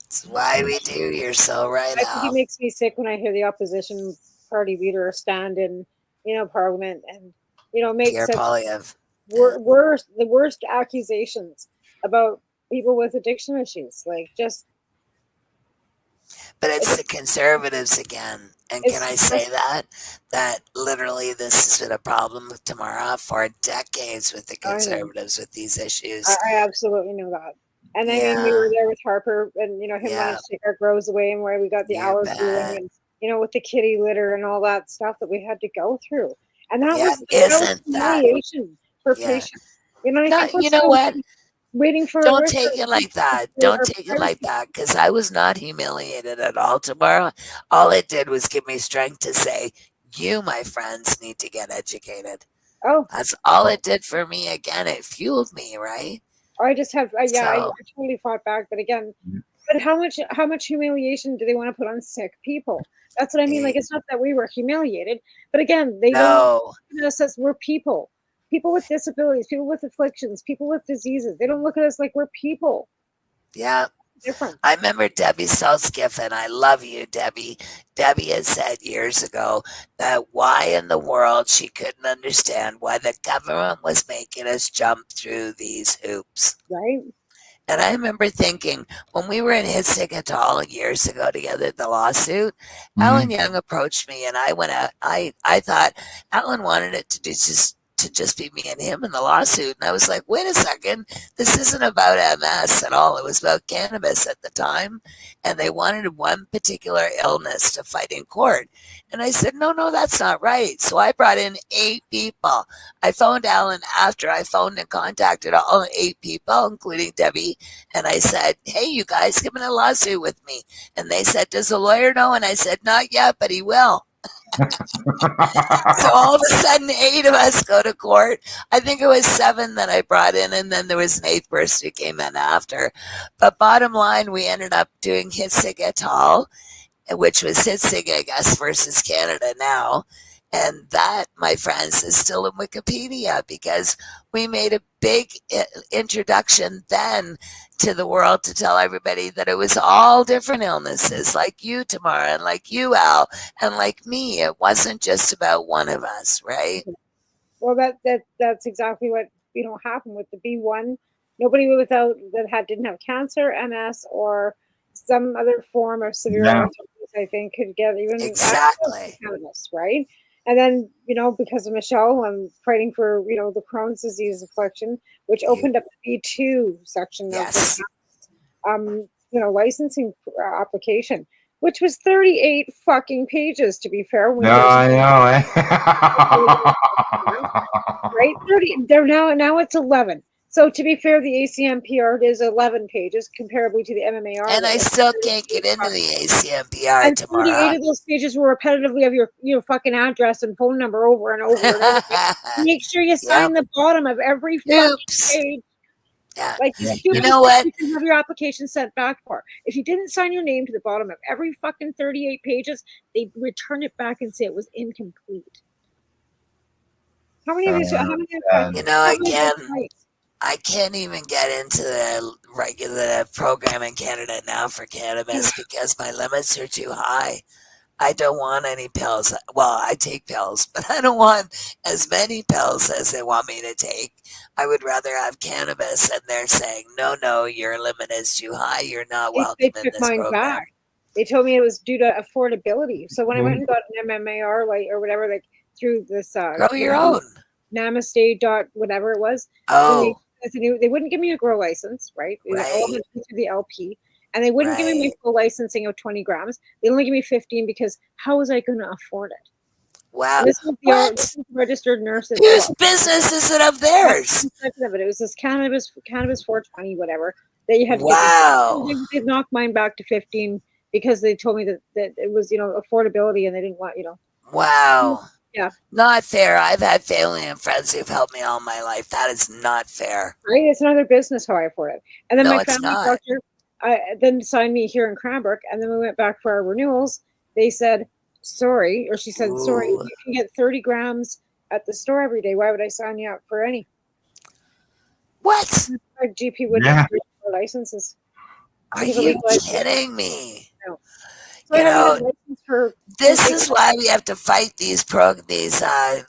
That's why we do. You're so right, I think Al. it makes me sick when I hear the opposition party leader stand in, you know, parliament and, you know, make Pierre such Poilievre. the worst accusations about people with addiction issues. Like, just But it's the conservatives again. And It's can I say that literally this has been a problem with Tamara for decades with the I know. conservatives with these issues. I absolutely know that. And I mean, we were there with Harper, and you know, him wanting to take our grows away, and where we got the hours doing, and you know, with the kitty litter and all that stuff that we had to go through, and that was humiliation for patients. You know, I think you know what? Waiting for Don't take it like that. Don't take it like that, because I was not humiliated at all tomorrow. All it did was give me strength to say, you, my friends, need to get educated. Oh, that's all it did for me. Again, it fueled me, right? I just have, I So- totally fought back, but again, but how much humiliation do they want to put on sick people? That's what I mean. Like, it's not that we were humiliated, but again, they don't look at us as we're people with disabilities, people with afflictions, people with diseases. They don't look at us like we're people. Yeah. Different. I remember Debbie Salskiffen. I love you, Debbie. Debbie had said years ago that why in the world she couldn't understand why the government was making us jump through these hoops. Right. And I remember thinking when we were in Hitsig years ago together, the lawsuit, Alan Young approached me and I went out. I thought Alan wanted it to just be me and him in the lawsuit. And I was like, wait a second, this isn't about MS at all. It was about cannabis at the time. And they wanted one particular illness to fight in court. And I said, no, that's not right. So I brought in 8 people. I phoned Alan after I phoned and contacted all 8 people, including Debbie. And I said, hey, you guys, come in a lawsuit with me. And they said, does the lawyer know? And I said, not yet, but he will. So all of a sudden 8 of us go to court. I think it was 7 that I brought in, and then there was an 8th person who came in after. But bottom line, we ended up doing Hitsig et al., which was Hitsig, I guess, versus Canada now. And that, my friends, is still in Wikipedia because we made a big introduction then to the world to tell everybody that it was all different illnesses, like you, Tamara, and like you, Al, and like me. It wasn't just about one of us, right? Well, that's exactly what happened with the B1. Nobody didn't have cancer, MS, or some other form of severe arthritis, I think, could get even access to cannabis, right? And then, because of Michelle, I'm fighting for, the Crohn's disease affliction, which opened up the B2 section of the licensing application, which was 38 fucking pages, to be fair. I know. Right? 30. Now it's 11. So to be fair, the ACMPR is 11 pages, comparably to the MMAR. And I still can't get into the ACMPR and tomorrow. 38 of those pages were repetitively of your fucking address and phone number over and over. And over. Make sure you sign the bottom of every fucking page. Yeah. Like you know what? You can have your application sent back for. If you didn't sign your name to the bottom of every fucking 38 pages, they return it back and say it was incomplete. How many of these? You know, again, I can't even get into the regular program in Canada now for cannabis because my limits are too high. I don't want any pills. Well, I take pills, but I don't want as many pills as they want me to take. I would rather have cannabis, and they're saying, no, your limit is too high. You're not welcome They in took this mine program. back. They told me it was due to affordability. So when I went and got an MMAR, like or whatever, like through this Grow your own. Namaste dot whatever it was. Oh. They wouldn't give me a grow license, right? It was all through the LP. And they wouldn't give me my full licensing of 20 grams. They only give me 15 because how was I going to afford it? Wow. This was the registered nurses. Whose business is it of theirs? It was this cannabis 420, whatever. That you had to they knocked mine back to 15 because they told me that it was, affordability and they didn't want, Wow. Yeah. Not fair. I've had family and friends who've helped me all my life. That is not fair. Right? It's another business how I afford it. And then No, my it's family not. doctor then signed me here in Cranbrook, and then we went back for our renewals. They said, sorry, or she said, sorry, you can get 30 grams at the store every day. Why would I sign you up for any? What? Our GP wouldn't have licenses. Are you kidding me? No. You know, this is why we have to fight these things that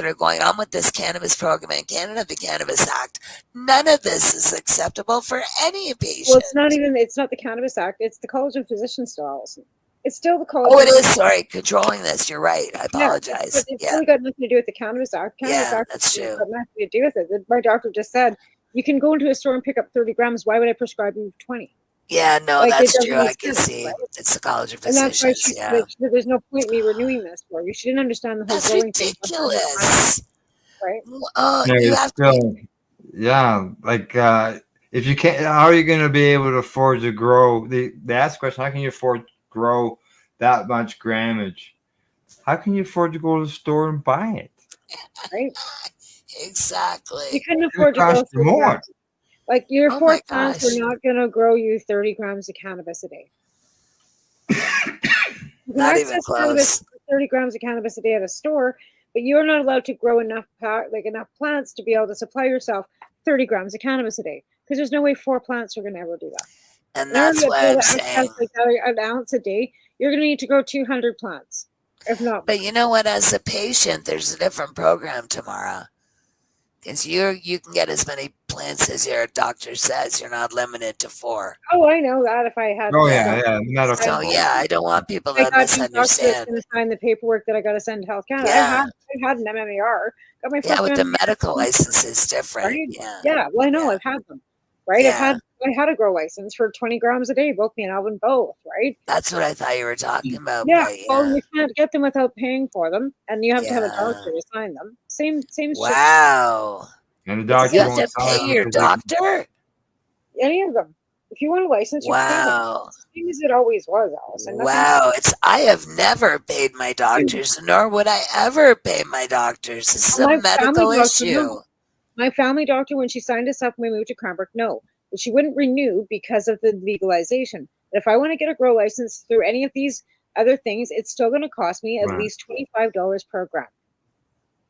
are going on with this cannabis program in Canada, the Cannabis Act. None of this is acceptable for any patient. Well, it's not the Cannabis Act. It's the College of Physicians still, Allison. It's still the College. Oh, it is. Sorry, controlling this. You're right. I apologize. But it's really got nothing to do with the Cannabis Act. Cannabis Act that's true. Got nothing to do with it. My doctor just said, you can go into a store and pick up 30 grams. Why would I prescribe you 20? Yeah, no, Like, that's it true. doesn't I can make sense, see. right? It's the College of And that's why Physicians. there's no point in me renewing this for you. She didn't understand the whole That's growing thing. ridiculous. Right? You have to. If you can't, how are you going to be able to afford to grow? They ask the question, how can you afford to grow that much grammage? How can you afford to go to the store and buy it? Right? Exactly. You couldn't afford to cost grow you more. Like your Oh 4 my plants gosh. are not going to grow you 30 grams of cannabis a day. You can Not even access close. cannabis, 30 grams of cannabis a day at a store, but you're not allowed to grow enough plants to be able to supply yourself 30 grams of cannabis a day because there's no way 4 plants are going to ever do that. And that's why I'm saying. Like an ounce a day, you're going to need to grow 200 plants, if not. But you know what? As a patient, there's a different program tomorrow. Because you can get as many plants as your doctor says. You're not limited to 4. Oh, I know that if I had. Medical. So yeah, I don't want people I to got some doctor that's misunderstand. going to sign the paperwork that I got to send to Health Canada. Yeah. I had an MMAR. Got my Yeah, first with the MMAR. medical license is different. Right? Yeah. Yeah, well, I know I've had them, right? Yeah. I had a grow license for 20 grams a day, both me and Alvin both, right? That's what I thought you were talking about. Yeah, but well, you can't get them without paying for them, and you have to have a Yeah. doctor to sign them. Same shit. Wow. And the doctor You have won't to sign pay it your because doctor? Any of them. If you want a license, you pay them. Wow. Same as it always was, Allison. Wow. I have never paid my doctors, nor would I ever pay my doctors. This is a My medical family doctor, issue. no. My family doctor, when she signed us up when we moved to Cranbrook, no. But she wouldn't renew because of the legalization. But if I want to get a grow license through any of these other things, it's still going to cost me at Right. least $25 per gram.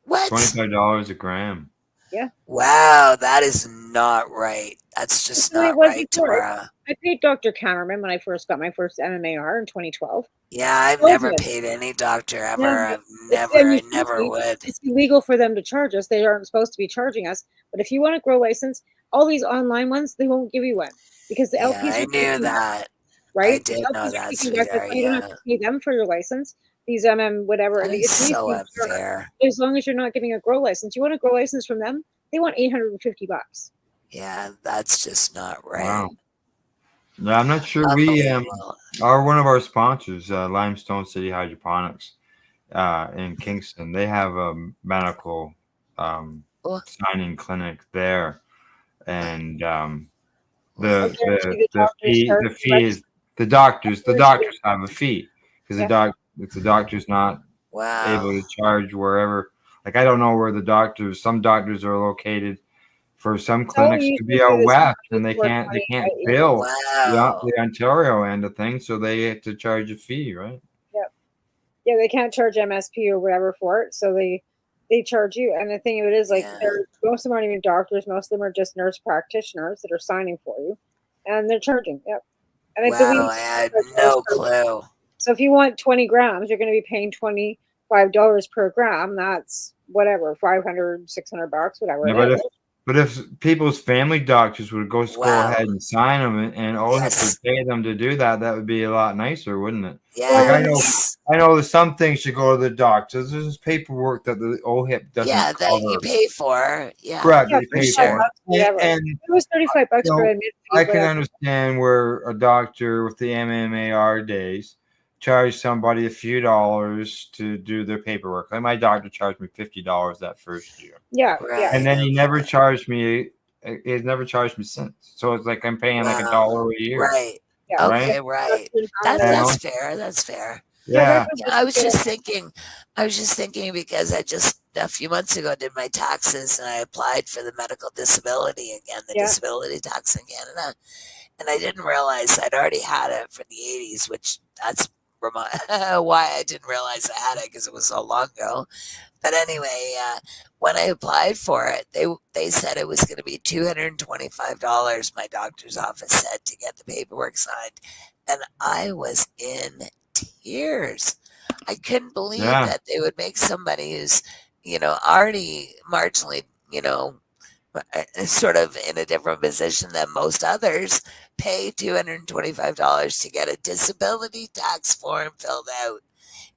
What? $25 a gram. Yeah. Wow, that is not right. That's just That's the way it not was right, before. Tamara. I paid Dr. Cameraman when I first got my first MMAR in 2012. Yeah, I've Told never you. paid any doctor ever. Yeah, I never would. It's illegal for them to charge us. They aren't supposed to be charging us. But if you want a grow license, all these online ones, they won't give you one because the Yeah, LPs I are knew taking that. right? I did The know LPs are that, taking back the- sweetheart, You don't have to pay them for your license. These whatever. That and is it's so easy for- unfair. As long as you're not getting a grow license, you want a grow license from them? They want $850. Yeah, that's just not right. Wow. Yeah, I'm not sure. We are one of our sponsors, Limestone City Hydroponics in Kingston. They have a medical signing clinic there. and I guarantee the doctors charge the you fee is the doctors have a fee because Yeah. if the doctor's not able Wow. to charge wherever, like I don't know where some doctors are located. For some So clinics you to do be out this west, and they 420, can't yeah. bill Wow. the Ontario end of things, so they have to charge a fee, right? Yep. Yeah, they can't charge MSP or whatever for it, so they charge you. And the thing of it is, like, Yeah. most of them aren't even doctors. Most of them are just nurse practitioners that are signing for you, and they're charging. Yep. And I believe Wow, I had no clue. so. If you want 20 grams, you're going to be paying $25 per gram. That's whatever, 500, $600, whatever Yeah, it is. but if people's family doctors would go Wow. ahead and sign them, and OHIP Yes. would pay them to do that, that would be a lot nicer, wouldn't it? Yes. I know that some things should go to the doctors. There's paperwork that the OHIP doesn't Yeah, that you cover. pay for. Yeah. Correct, Yeah, they pay sure. for it. Whatever. And It was $35 you know, for admin fee, I can whatever. understand where a doctor with the MMAR days charge somebody a few dollars to do their paperwork. Like my doctor charged me $50 that first year. Yeah, Right. yeah. And then he never charged me. He's never charged me since. So it's like I'm paying like $1 a year. Right. Yeah. Okay, right. That's You know? that's fair. That's fair. Yeah. Yeah, I was just thinking because I just a few months ago did my taxes and I applied for the medical disability again, the Yeah. disability tax in Canada. And I didn't realize I'd already had it for the 80s, which that's why I didn't realize I had it because it was so long ago. But anyway, when I applied for it, they said it was going to be $225. My doctor's office said to get the paperwork signed, and I was in tears. I couldn't believe that they would make somebody who's already marginally sort of in a different position than most others pay $225 to get a disability tax form filled out.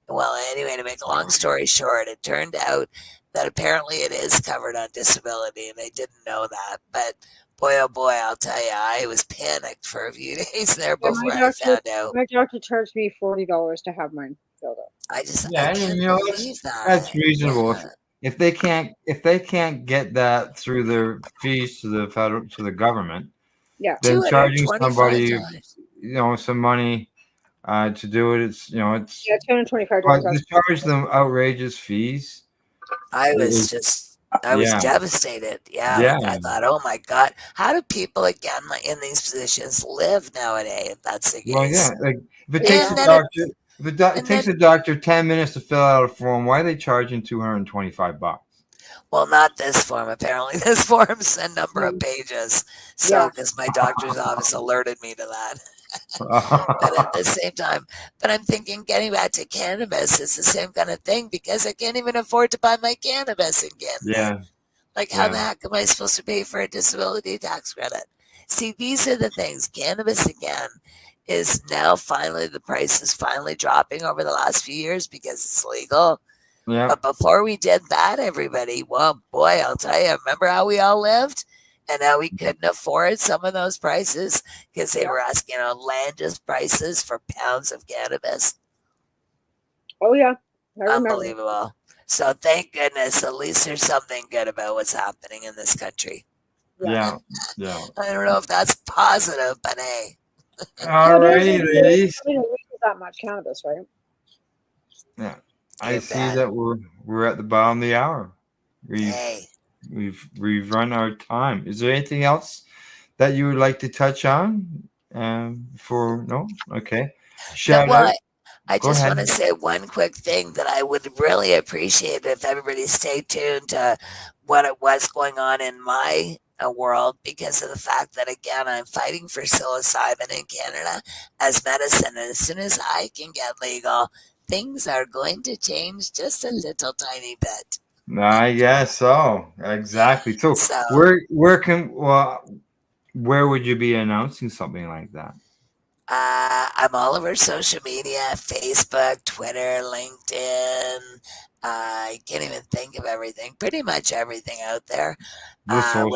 Well, anyway, to make a long story short, it turned out that apparently it is covered on disability, and I didn't know that. But boy, oh boy, I'll tell you, I was panicked for a few days there Yeah, before I found out. my doctor charged me $40 to have mine filled out. I Yeah, can't and believe that. that's reasonable. Yeah. If they can't get that through their fees to the government, Yeah. then charging somebody $225. some money to do it, it's Yeah, $225. to charge them outrageous fees. I was Yeah. devastated. Yeah. Yeah. I thought, oh my God, how do people again in these positions live nowadays if that's the case? Well, yeah, like if it takes And a then doctor, it takes a doctor 10 minutes to fill out a form, why are they charging $225? Well, not this form. Apparently, this form's a number of pages. So, because my doctor's office alerted me to that. But at the same time, I'm thinking getting back to cannabis is the same kind of thing because I can't even afford to buy my cannabis in Canada. Yeah. Like, how the heck am I supposed to pay for a disability tax credit? See, these are the things. Cannabis, again, is now finally, the price is finally dropping over the last few years because it's legal. Yeah. But before we did that, everybody, well, boy, I'll tell you, remember how we all lived? And how we couldn't afford some of those prices because they were asking outlandish prices for pounds of cannabis. Oh, yeah. I remember. Unbelievable. So thank goodness, at least there's something good about what's happening in this country. Yeah. I don't know if that's positive, but hey. All righty, ladies. We don't use that much cannabis, right? Yeah. I see that we're at the bottom of the hour. We've run our time. Is there anything else that you would like to touch on? No? Okay. Shout out. I Go just ahead. want to say one quick thing that I would really appreciate if everybody stayed tuned to what it was going on in my world because of the fact that, again, I'm fighting for psilocybin in Canada as medicine. And as soon as I can get legal, things are going to change just a little tiny bit. I guess so. Exactly. So where would you be announcing something like that? I'm all over social media, Facebook, Twitter, LinkedIn. I can't even think of everything. Pretty much everything out there. All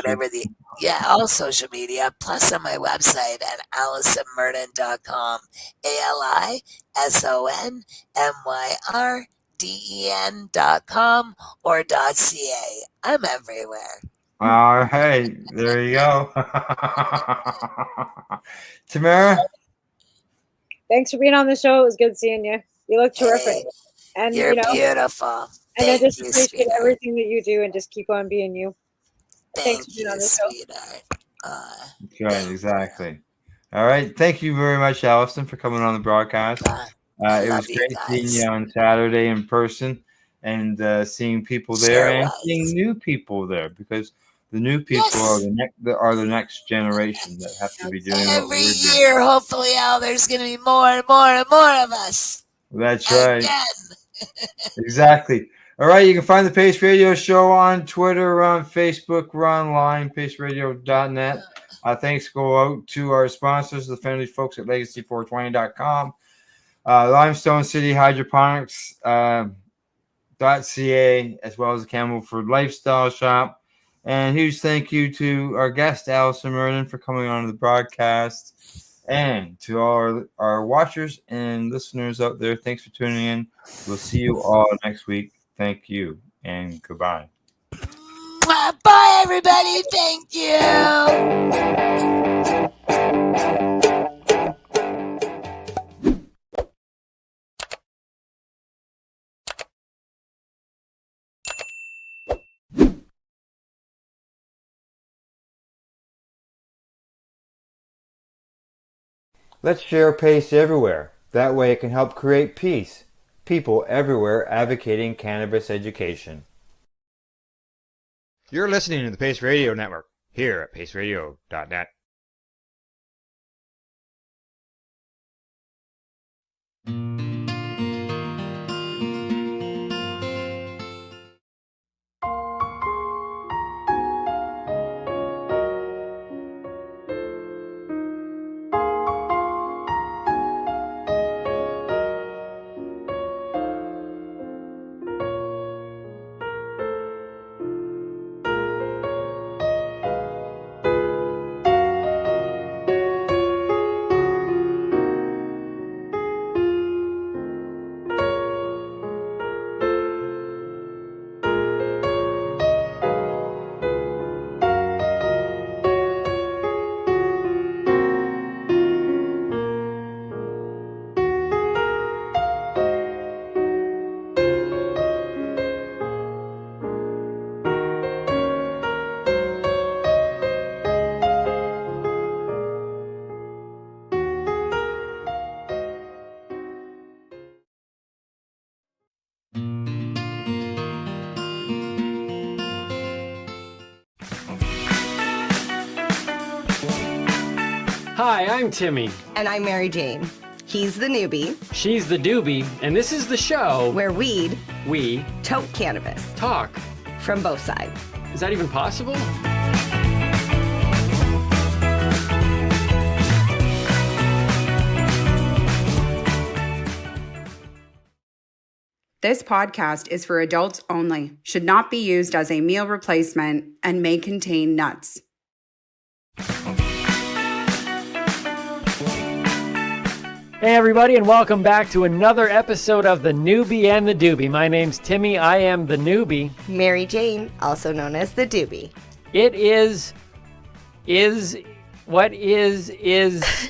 social media. Plus on my website at AlisonMyrden.com. AlisonMyrden.com or .ca. I'm everywhere. Hey, there you go. Tamara? Thanks for being on the show. It was good seeing you. You look terrific. And You're you know, beautiful. and I just Thank you, appreciate sweetheart. everything that you do and just keep on being you. Thanks for being on the show. Sweetheart. Right, exactly. All right. Thank you very much, Allison, for coming on the broadcast. It was love you great seeing guys. you on Saturday in person and seeing people there Sure and was. seeing new people there, because the new people are the next generation that have to be doing what Every we're doing. year, hopefully, Al, there's going to be more and more and more of us. That's right. Again. Exactly. All right. You can find the Pace Radio Show on Twitter, on Facebook, we're online, paceradio.net. Thanks go out to our sponsors, the friendly folks at legacy420.com, Limestone City Hydroponics, .ca, as well as the Campbellford Lifestyle Shop. And huge thank you to our guest, Allison Mernon, for coming on the broadcast. And to all our watchers and listeners out there, thanks for tuning in. We'll see you all next week. Thank you and goodbye. Bye, everybody. Thank you. Let's share Pace everywhere. That way it can help create peace. People everywhere advocating cannabis education. You're listening to the Pace Radio Network here at paceradio.net. Hi, I'm Timmy. And I'm Mary Jane. He's the newbie. She's the doobie, and this is the show where we tote cannabis. Talk. From both sides. Is that even possible? This podcast is for adults only, should not be used as a meal replacement, and may contain nuts. Hey everybody, and welcome back to another episode of The Newbie and the Doobie. My name's Timmy, I am the newbie. Mary Jane, also known as the doobie. It is what is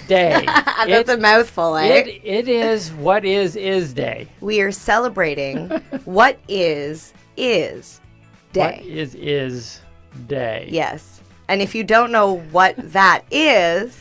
day. That's a mouthful, eh? It is what is day. We are celebrating what is day. What is day. Yes. And if you don't know what that is,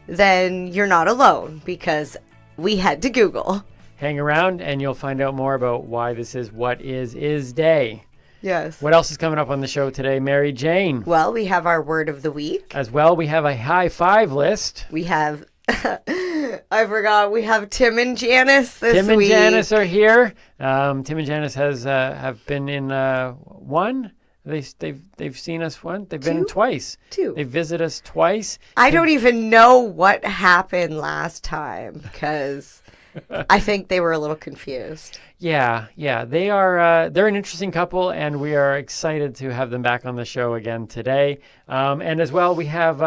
then you're not alone, because we had to Google. Hang around and you'll find out more about why this is what is day. Yes. What else is coming up on the show today, Mary Jane? Well, we have our word of the week. As well, we have a high five list. We have, I forgot, we have Tim and Janice this week. Tim and Janice are here. Tim and Janice have been in one. They've seen us once. They've been in twice. Two. They visit us twice. I don't even know what happened last time, because I think they were a little confused. Yeah. They are. They're an interesting couple, and we are excited to have them back on the show again today. And as well, we have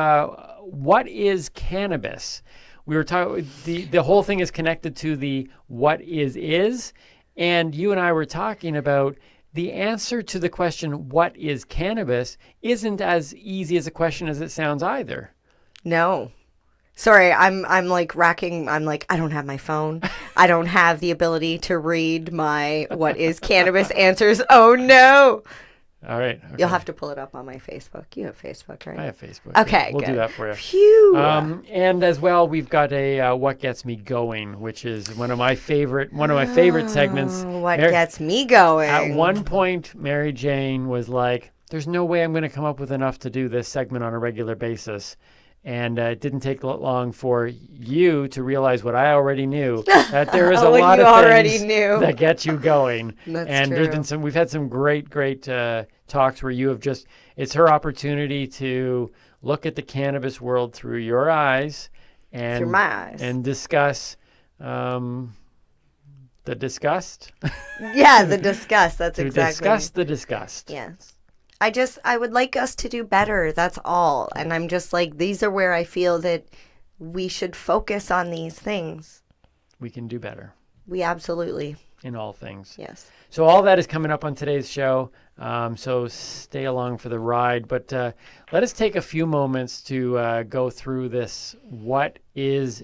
what is cannabis. We were talking. The whole thing is connected to the what is, and you and I were talking about the answer to the question, what is cannabis, isn't as easy as a question as it sounds either. No. Sorry, I'm like racking. I'm like, I don't have my phone. I don't have the ability to read my what is cannabis answers. Oh no. All right. Okay. You'll have to pull it up on my Facebook. You have Facebook, right? I have Facebook. Okay, We'll good. do that for you. Phew. And as well, we've got a What Gets Me Going, which is one of my favorite segments. What gets me going? At one point, Mary Jane was like, there's no way I'm going to come up with enough to do this segment on a regular basis. And it didn't take long for you to realize what I already knew, that there is a lot of things that get you going. That's and true. There's been we've had some great talks where you have it's her opportunity to look at the cannabis world through your eyes and Through my eyes. and discuss the disgust. Yeah, the disgust. That's to exactly. discuss the disgust. Yes. I would like us to do better. That's all. And I'm just like, these are where I feel that we should focus on these things. We can do better. We absolutely. In all things. Yes. So all that is coming up on today's show. So stay along for the ride. But let us take a few moments to go through this What is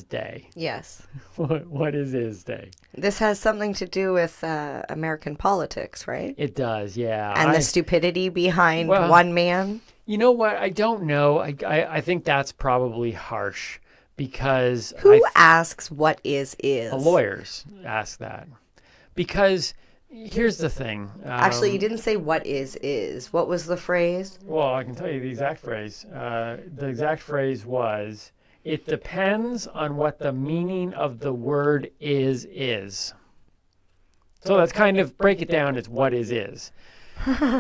Day. Yes. What is Day? This has something to do with American politics, right? It does, yeah. And the stupidity behind Well, one man. You know what? I don't know. I think that's probably harsh because Who asks what is? Lawyers ask that. Because here's the thing. Actually, you didn't say what is. What was the phrase? Well, I can tell you the exact phrase. The exact phrase was, it depends on what the meaning of the word is. So that's kind of, break it down, it's what is.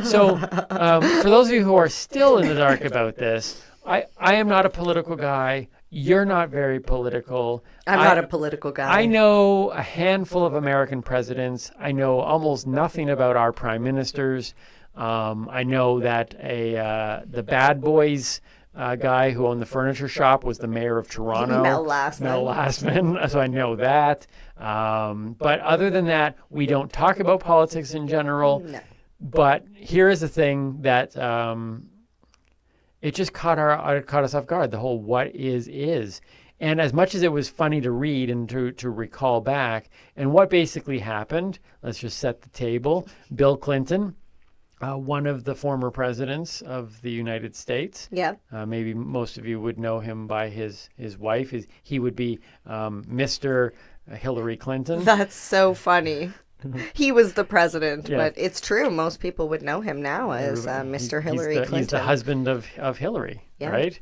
So for those of you who are still in the dark about this, I am not a political guy. You're not very political. I'm not a political guy. I know a handful of American presidents. I know almost nothing about our prime ministers. I know that the Bad Boys guy who owned the furniture shop was the mayor of Toronto. Mel Lastman. So I know that. But other than that, we don't talk about politics in general. No. But here is the thing that it just caught us off guard. The whole what is. And as much as it was funny to read and to recall back, and what basically happened, let's just set the table. Bill Clinton, one of the former presidents of the United States. Yeah. Maybe most of you would know him by his wife. He would be Mr. Hillary Clinton. That's so funny. He was the president, Yeah. but it's true. Most people would know him now as Mr. Hillary Clinton. He's the husband of Hillary, Yeah. right?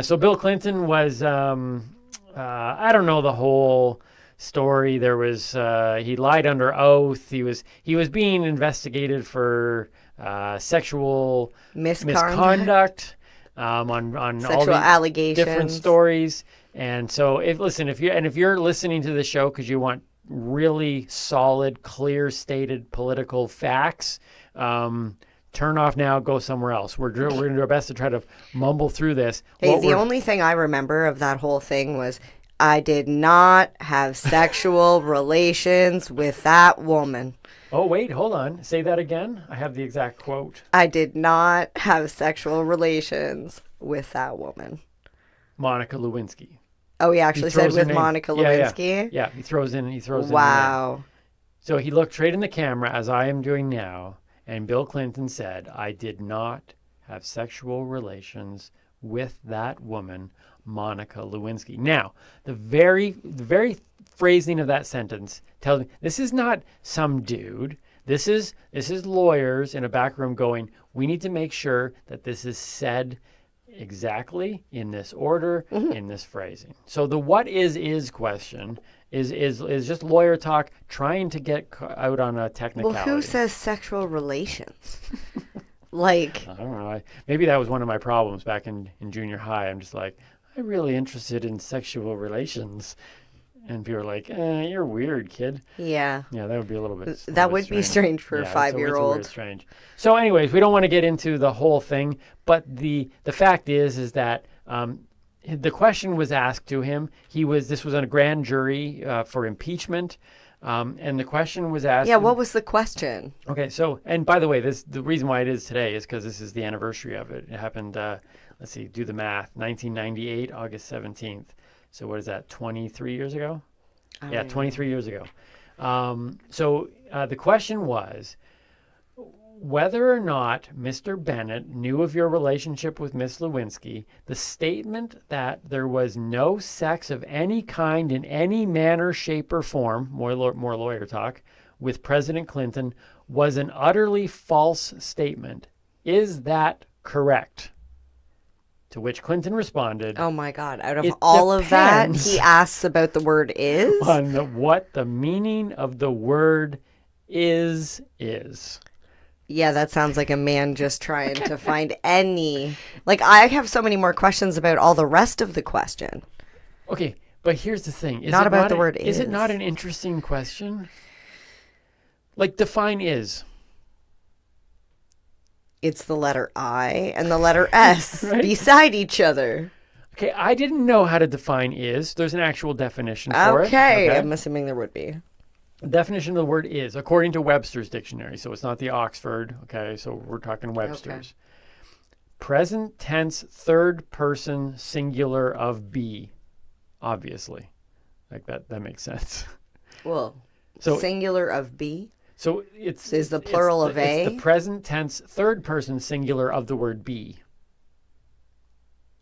So Bill Clinton was, I don't know the whole story. There was he lied under oath. He was being investigated for sexual misconduct on all Sexual the allegations. different stories. And so if you're listening to the show because you want really solid, clear stated political facts, turn off now, go somewhere else. We're going to do our best to try to mumble through this. Hey, the only thing I remember of that whole thing was I did not have sexual relations with that woman. Oh, wait, hold on. Say that again. I have the exact quote. I did not have sexual relations with that woman. Monica Lewinsky. Oh, he actually said throws her with name. Monica Lewinsky? Yeah, he throws in Wow. her name. So he looked straight in the camera, as I am doing now, and Bill Clinton said, I did not have sexual relations with that woman, Monica Lewinsky. Now, the very phrasing of that sentence tells me this is not some dude. This is lawyers in a back room going, we need to make sure that this is said exactly in this order, in this phrasing. So the what is question is just lawyer talk trying to get out on a technicality. Well, who says sexual relations? Like, I don't know. Maybe that was one of my problems back in junior high. I'm just like, I'm really interested in sexual relations. And people are like, you're weird, kid. Yeah. Yeah, that would be a little bit That would be strange for a 5-year-old. It's strange. So anyways, we don't want to get into the whole thing, but the fact is that the question was asked to him. This was on a grand jury for impeachment. And the question was asked. Yeah, what was the question? Okay, so, and by the way, the reason why it is today is because this is the anniversary of it. It happened, let's see, do the math, 1998, August 17th. So what is that, 23 years ago? Yeah, 23 years ago. So the question was whether or not Mr. Bennett knew of your relationship with Miss Lewinsky. The statement that there was no sex of any kind in any manner, shape, or form, more lawyer talk, with President Clinton was an utterly false statement. Is that correct? To which Clinton responded, oh my God, out of all of that, he asks about the word is? On what the meaning of the word is. Yeah, that sounds like a man just trying to find any. Like, I have so many more questions about all the rest of the question. Okay, but here's the thing. Not about the word is. Is it not an interesting question? Like, define is. It's the letter I and the letter S Right? beside each other. Okay, I didn't know how to define is. There's an actual definition for it. Okay, I'm assuming there would be. The definition of the word is, according to Webster's dictionary, so it's not the Oxford, okay, so we're talking Webster's. Okay. Present tense third person singular of be, obviously. Like that makes sense. Well, so singular of be? So it's is the plural of a? It's the present tense third person singular of the word be.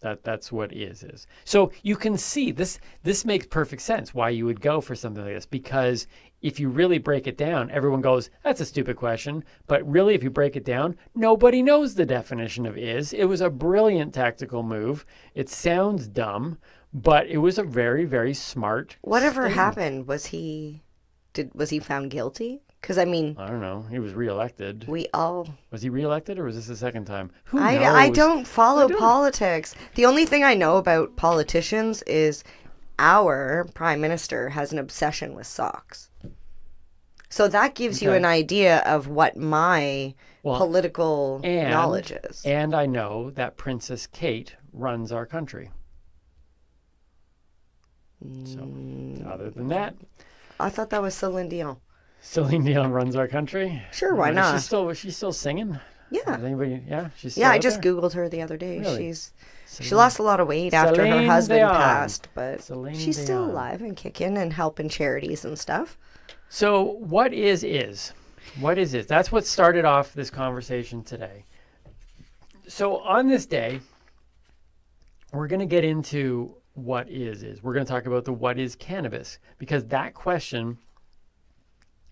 That's what is. So you can see this makes perfect sense why you would go for something like this, because if you really break it down, everyone goes, that's a stupid question. But really, if you break it down, nobody knows the definition of is. It was a brilliant tactical move. It sounds dumb, but it was a very, very smart Whatever statement. happened, was he found guilty? Because, I mean, I don't know. He was reelected. Was he reelected, or was this the second time? Who knows? I don't follow politics. The only thing I know about politicians is our prime minister has an obsession with socks. So that gives you an idea of what my political knowledge is. And I know that Princess Kate runs our country. So, other than that, I thought that was Celine Dion. Celine Dion runs our country. Sure, why not? She's still singing. Yeah. Is anybody? Yeah, she's. Yeah, I just Googled her the other day. Really? She lost a lot of weight after her husband Dion. passed, but Celine she's Dion. still alive and kicking and helping charities and stuff. So what is? What is it? That's what started off this conversation today. So on this day, we're going to get into what is. We're going to talk about the what is cannabis, because that question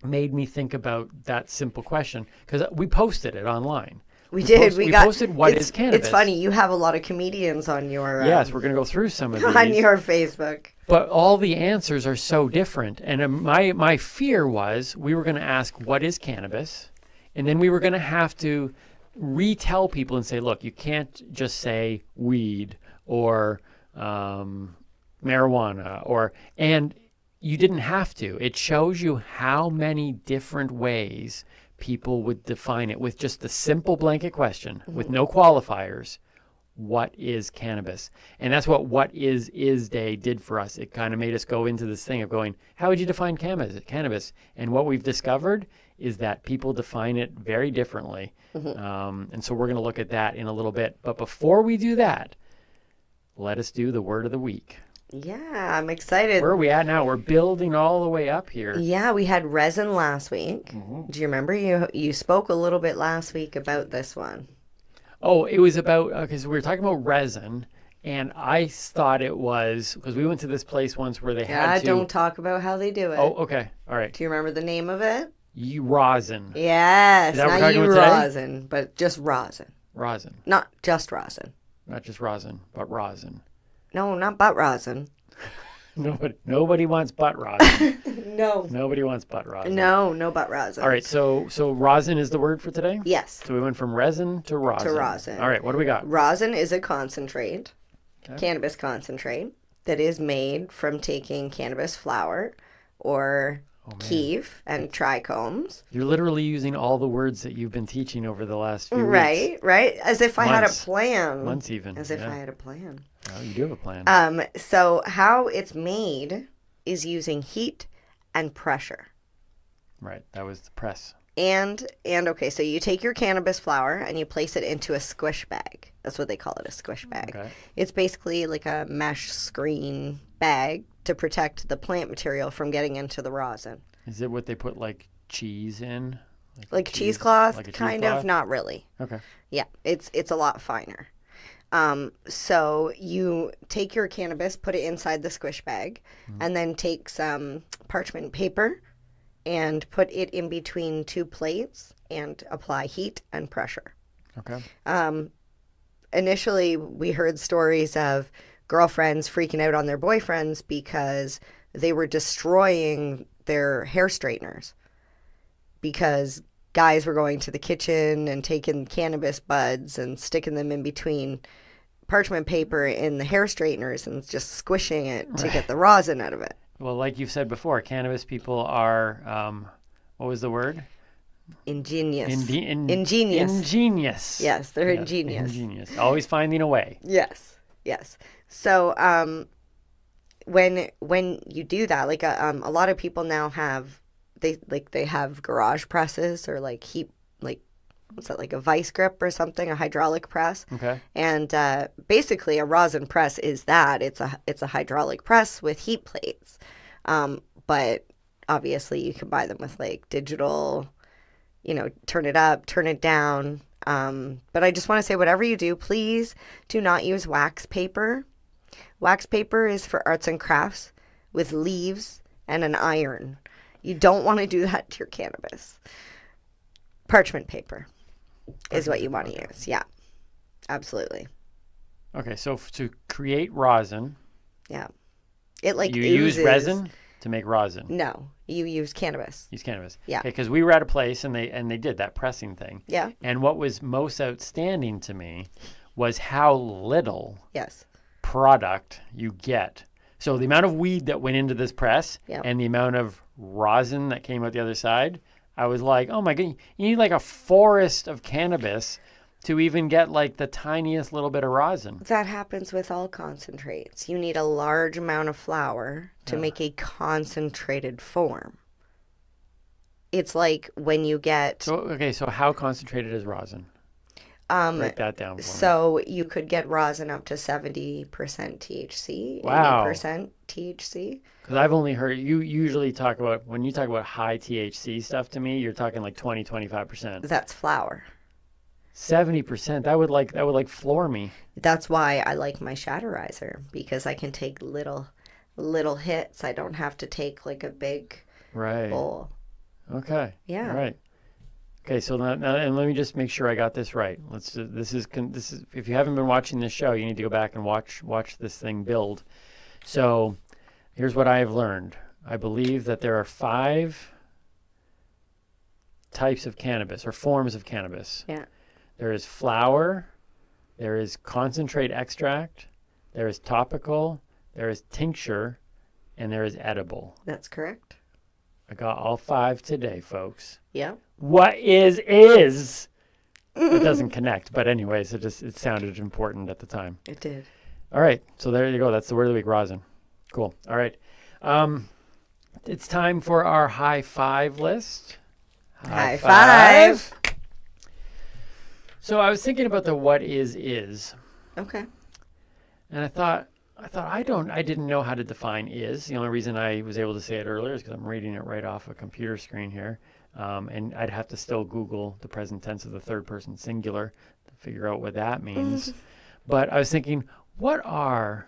made me think about that simple question, because we posted it online. We did. We posted what is cannabis. It's funny. You have a lot of comedians on your yes. We're going to go through some of these on your Facebook. But all the answers are so different. And my fear was we were going to ask what is cannabis, and then we were going to have to retell people and say, look, you can't just say weed or marijuana and you didn't have to. It shows you how many different ways people would define it with just a simple blanket question with no qualifiers. What is cannabis? And that's what is Day did for us. It kind of made us go into this thing of going, how would you define cannabis? And what we've discovered is that people define it very differently. And so we're going to look at that in a little bit. But before we do that, let us do the word of the week. Yeah, I'm excited. Where are we at now? We're building all the way up here. Yeah, we had resin last week. Do you remember? You spoke a little bit last week about this one. Oh, it was about, because we were talking about resin, and I thought it was, because we went to this place once where they had to... don't talk about how they do it. Oh, okay. All right. Do you remember the name of it? Rosin. Yes. Is that what not we're talking about rosin, but just rosin. Rosin. Not just rosin. Not just rosin, but rosin. No, not butt rosin. Nobody wants butt rosin. No. Nobody wants butt rosin. No butt rosin. All right, so rosin is the word for today? Yes. So we went from resin to rosin. All right, what do we got? Rosin is a concentrate, cannabis concentrate, that is made from taking cannabis flower or keef and trichomes. You're literally using all the words that you've been teaching over the last few weeks. Right. As if I had a plan. Months even. As if I had a plan. Oh, you do have a plan. So how it's made is using heat and pressure. Right. That was the press. And okay, so you take your cannabis flower and you place it into a squish bag. That's what they call it, a squish bag. Okay. It's basically like a mesh screen bag to protect the plant material from getting into the rosin. Is it what they put like cheese in? Like cheesecloth? Like a kind cheesecloth? of, not really. Okay. Yeah, it's a lot finer. So you take your cannabis, put it inside the squish bag, and then take some parchment paper and put it in between 2 plates and apply heat and pressure. Okay. Initially, we heard stories of girlfriends freaking out on their boyfriends because they were destroying their hair straighteners because guys were going to the kitchen and taking cannabis buds and sticking them in between parchment paper in the hair straighteners and just squishing it to get the rosin out of it. Well, like you've said before, cannabis people are, what was the word? Ingenious. Ingenious. Ingenious. Yes, they're ingenious. Ingenious. Always finding a way. Yes. So when you do that, like a lot of people now have they have garage presses or like what's that, like a vice grip or something, a hydraulic press. Okay. And basically a rosin press is that. It's a hydraulic press with heat plates. But obviously you can buy them with like digital, turn it up, turn it down. But I just want to say, whatever you do, please do not use wax paper. Wax paper is for arts and crafts with leaves and an iron. You don't want to do that to your cannabis. Parchment paper is what you want to use. Yeah, absolutely. Okay, so to create rosin, yeah, it like you oozes. use resin to make rosin. No, you use cannabis. Use cannabis. Yeah. Because we were at a place and they did that pressing thing. Yeah. And what was most outstanding to me was how little product you get. So the amount of weed that went into this press and the amount of rosin that came out the other side, I was like, oh my God, you need like a forest of cannabis to even get like the tiniest little bit of rosin. That happens with all concentrates. You need a large amount of flour to make a concentrated form. It's like when you get... So how concentrated is rosin? Break that down for me. So you could get rosin up to 70% THC, Wow. 80% THC. Because I've only heard, you usually talk about, when you talk about high THC stuff to me, you're talking like 20, 25%. That's flour. 70%, that would like floor me. That's why I like my Shatterizer, because I can take little hits. I don't have to take like a big bowl. Okay. Yeah. All right. Okay, so now, and let me just make sure I got this right. This is if you haven't been watching this show, you need to go back and watch this thing build. So, here's what I have learned. I believe that there are 5 types of cannabis or forms of cannabis. Yeah. There is flower, there is concentrate extract, there is topical, there is tincture, and there is edible. That's correct. I got all 5 today, folks. Yeah. What is? It doesn't connect, but anyways, it sounded important at the time. It did. All right, so there you go. That's the word of the week, rosin. Cool. All right. It's time for our high five list. High five. So I was thinking about the what is. Okay. And I thought I didn't know how to define is. The only reason I was able to say it earlier is because I'm reading it right off a computer screen here. And I'd have to still Google the present tense of the third person singular to figure out what that means. But I was thinking, what are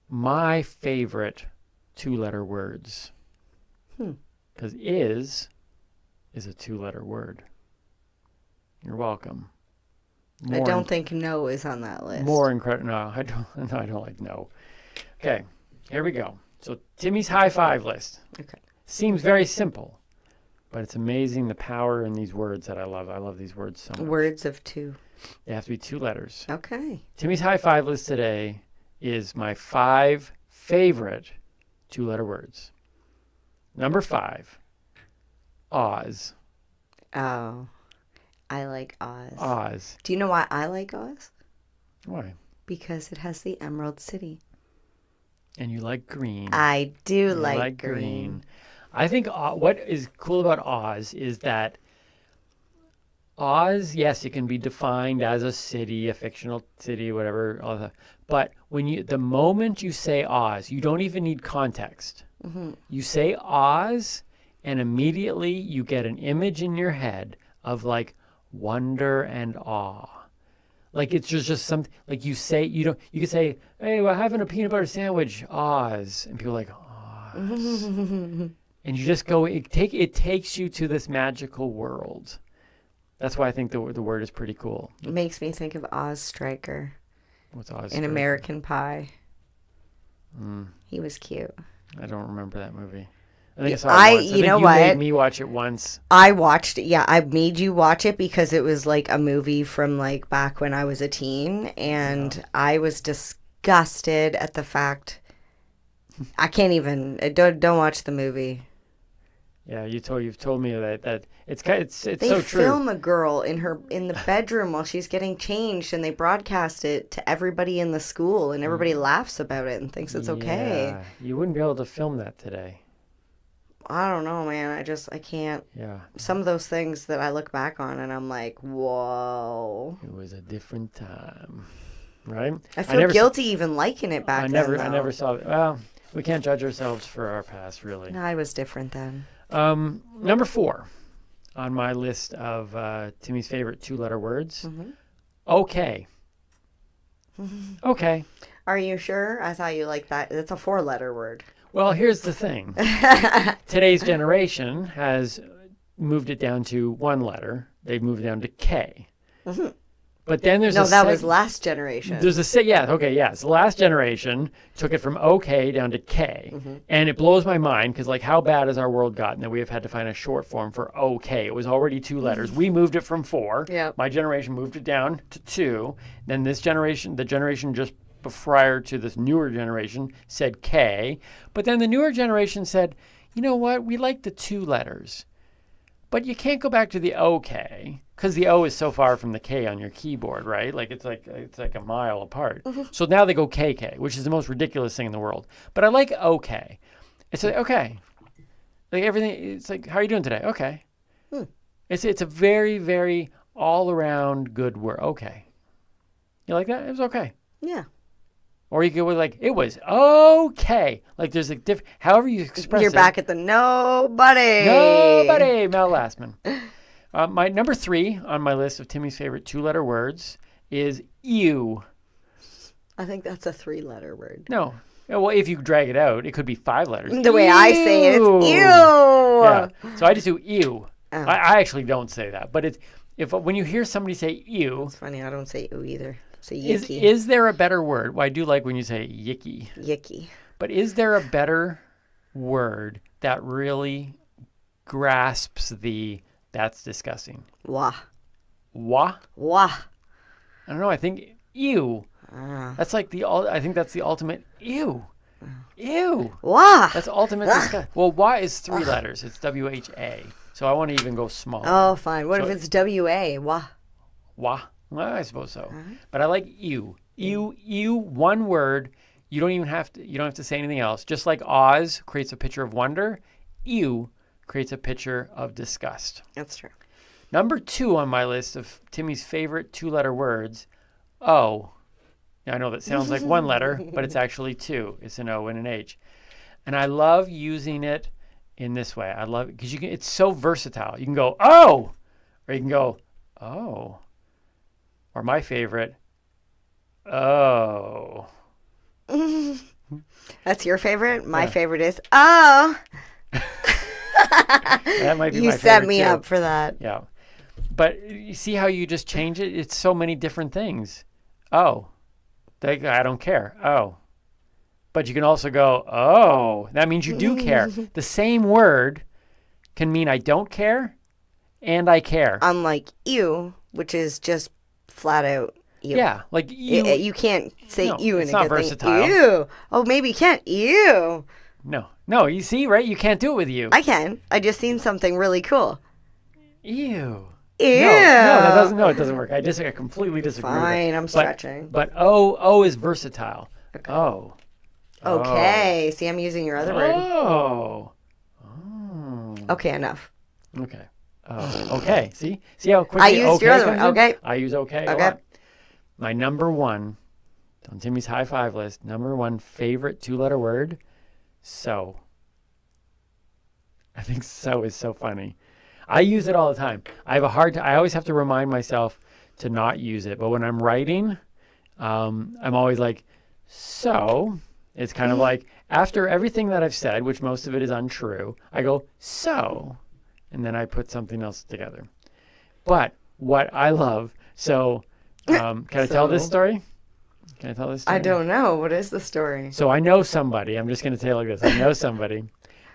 my favorite 2-letter words? Because is a 2-letter word. You're welcome. I don't think no is on that list. More incredible. No, I don't like no. Okay, here we go. So Timmy's high five list. Okay. Seems very simple, but it's amazing the power in these words that I love. I love these words so much. Words of 2. They have to be 2 letters. Okay. Timmy's high five list today is my 5 favorite 2-letter words. Number 5, Oz. Oh, I like Oz. Oz. Do you know why I like Oz? Why? Because it has the Emerald City. And you like green. I do like green. I think what is cool about Oz is that Oz, yes, it can be defined as a city, a fictional city, whatever. All that. But the moment you say Oz, you don't even need context. Mhm. You say Oz, and immediately you get an image in your head of like wonder and awe. Like it's just something like you could say, hey, we're having a peanut butter sandwich, Oz, and people are like Oz, and you just go. It takes you to this magical world. That's why I think the word is pretty cool. It makes me think of Oz Striker. What's Oz? In American Pie. Mm. He was cute. I don't remember that movie. I think I saw it once. You know what? You made me watch it once. I watched it. Yeah, I made you watch it because it was like a movie from like back when I was a teen, and I was disgusted at the fact. I can't even. Don't watch the movie. Yeah, you've told me that it's so true. They film a girl in the bedroom while she's getting changed, and they broadcast it to everybody in the school, and everybody laughs about it and thinks it's okay. Yeah, you wouldn't be able to film that today. I don't know, man. I can't. Yeah. Some of those things that I look back on and I'm like, whoa. It was a different time, right? I feel guilty even liking it back then. I never saw it. Well, we can't judge ourselves for our past, really. No, I was different then. Number 4 on my list of Timmy's favorite 2-letter words. Mm-hmm. Okay. Okay. Are you sure? I thought you liked that. It's a 4-letter word. Well, here's the thing. Today's generation has moved it down to 1 letter. They've moved it down to K. Mm-hmm. But then there's that was last generation. There's So the last generation took it from OK down to K. Mm-hmm. And it blows my mind because, like, how bad has our world gotten that we have had to find a short form for OK? It was already 2 letters. We moved it from 4. Yep. My generation moved it down to 2. Then this generation, the generation just prior to this newer generation, said K. But then the newer generation said, you know what? We like the 2 letters. But you can't go back to the OK because the O is so far from the K on your keyboard, right? Like it's like a mile apart. Mm-hmm. So now they go KK, which is the most ridiculous thing in the world. But I like OK. It's like okay, like everything. It's like, how are you doing today? Okay. It's a very, very all around good word. Okay. You like that? It was okay. Yeah. Or you go with like, it was okay. Like there's a different, however you express You're it. back at the nobody. Nobody, Mel Lastman. My number 3 on my list of Timmy's favorite 2-letter words is ew. I think that's a 3-letter word. No. Well, if you drag it out, it could be 5 letters. The way I say it, it's ew. Yeah. So I just do ew. Oh. I actually don't say that. But when you hear somebody say ew. It's funny, I don't say ew either. Say yicky. Is there a better word? Well, I do like when you say yicky. Yicky. But is there a better word that really grasps that's disgusting? Wah. Wah? Wah. I don't know. I think ew. That's like I think that's the ultimate ew. Ew. Wah. That's ultimate disgust. Well, wah is 3 letters. It's WHA. So I want to even go smaller. Oh, fine. What if it's WA? Wah. Wah. Well, I suppose so. But I like ew. Ew, 1 word. You don't have to say anything else. Just like Oz creates a picture of wonder, ew creates a picture of disgust. That's true. Number 2 on my list of Timmy's favorite 2-letter words, O. Now, I know that sounds like 1 letter, but it's actually 2. It's an O and an H. And I love using it in this way. I love it because it's so versatile. You can go, oh, or you can go, oh. Or my favorite, oh. That's your favorite? My favorite is, oh. That might be you my set favorite me too. up for that. Yeah. But you see how you just change it? It's so many different things. Oh. I don't care. Oh. But you can also go, oh. That means you do care. The same word can mean I don't care and I care. Unlike ew, which is just flat out ew. Yeah, like ew. You can't say ew in it's a not good versatile. thing. Ew. Oh, maybe you can't. Ew. No, you see, right? You can't do it with you. I can. I just seen something really cool. Ew. Ew. No, it doesn't work. I completely disagree with it. Fine, I'm stretching. But O is versatile. Okay. Oh. Okay. See, I'm using your other word. Oh. Okay, enough. Okay. Oh, okay. See how quickly I used your other comes one. in? Okay. I use okay. A Okay. lot. My number one on Timmy's high five list. Number one favorite 2-letter word. So. I think so is so funny. I use it all the time. I always have to remind myself to not use it. But when I'm writing, I'm always like, so. It's kind of like after everything that I've said, which most of it is untrue, I go, so. And then I put something else together. But what I love, can I tell this story? Can I tell this story? I don't know. What is the story? So I know somebody, I'm just going to tell you like this. I know somebody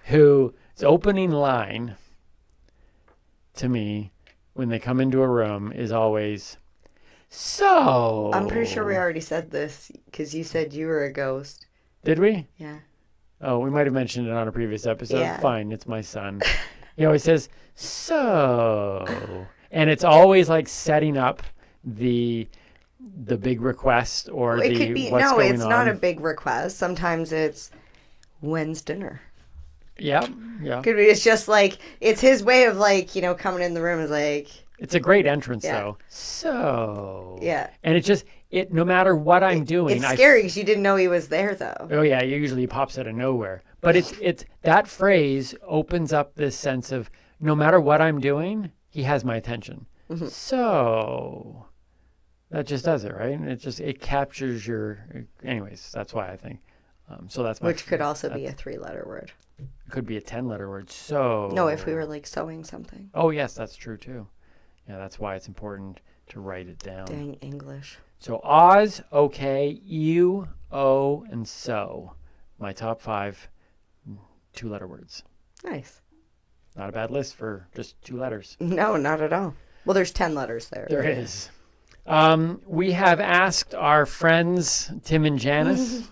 whose opening line to me when they come into a room is always, so. I'm pretty sure we already said this because you said you were a ghost. Did we? Yeah. Oh, we might have mentioned it on a previous episode. Yeah. Fine, it's my son. He always says, so. And it's always like setting up the big request or It could be what's going it's on. not a big request. Sometimes it's when's dinner. Yeah. Could be. It's just like it's his way of like coming in the room is like. It's a great entrance Yeah. though. So. Yeah. And it's just no matter what I'm doing. It's scary because you didn't know he was there though. Oh yeah, usually he pops out of nowhere. But it's that phrase opens up this sense of no matter what I'm doing, he has my attention. Mm-hmm. So that just does it, right? And it captures your. Anyways, that's why I think. So that's Which could also be a 3-letter word. It could be a 10-letter word. So. No, if we were like sewing something. Oh yes, that's true too. Yeah, that's why it's important to write it down. Dang English. So Oz, okay, you, O, and so. My top 5 2-letter words. Nice. Not a bad list for just 2 letters. No, not at all. Well, there's 10 letters there. There is. We have asked our friends Tim and Janice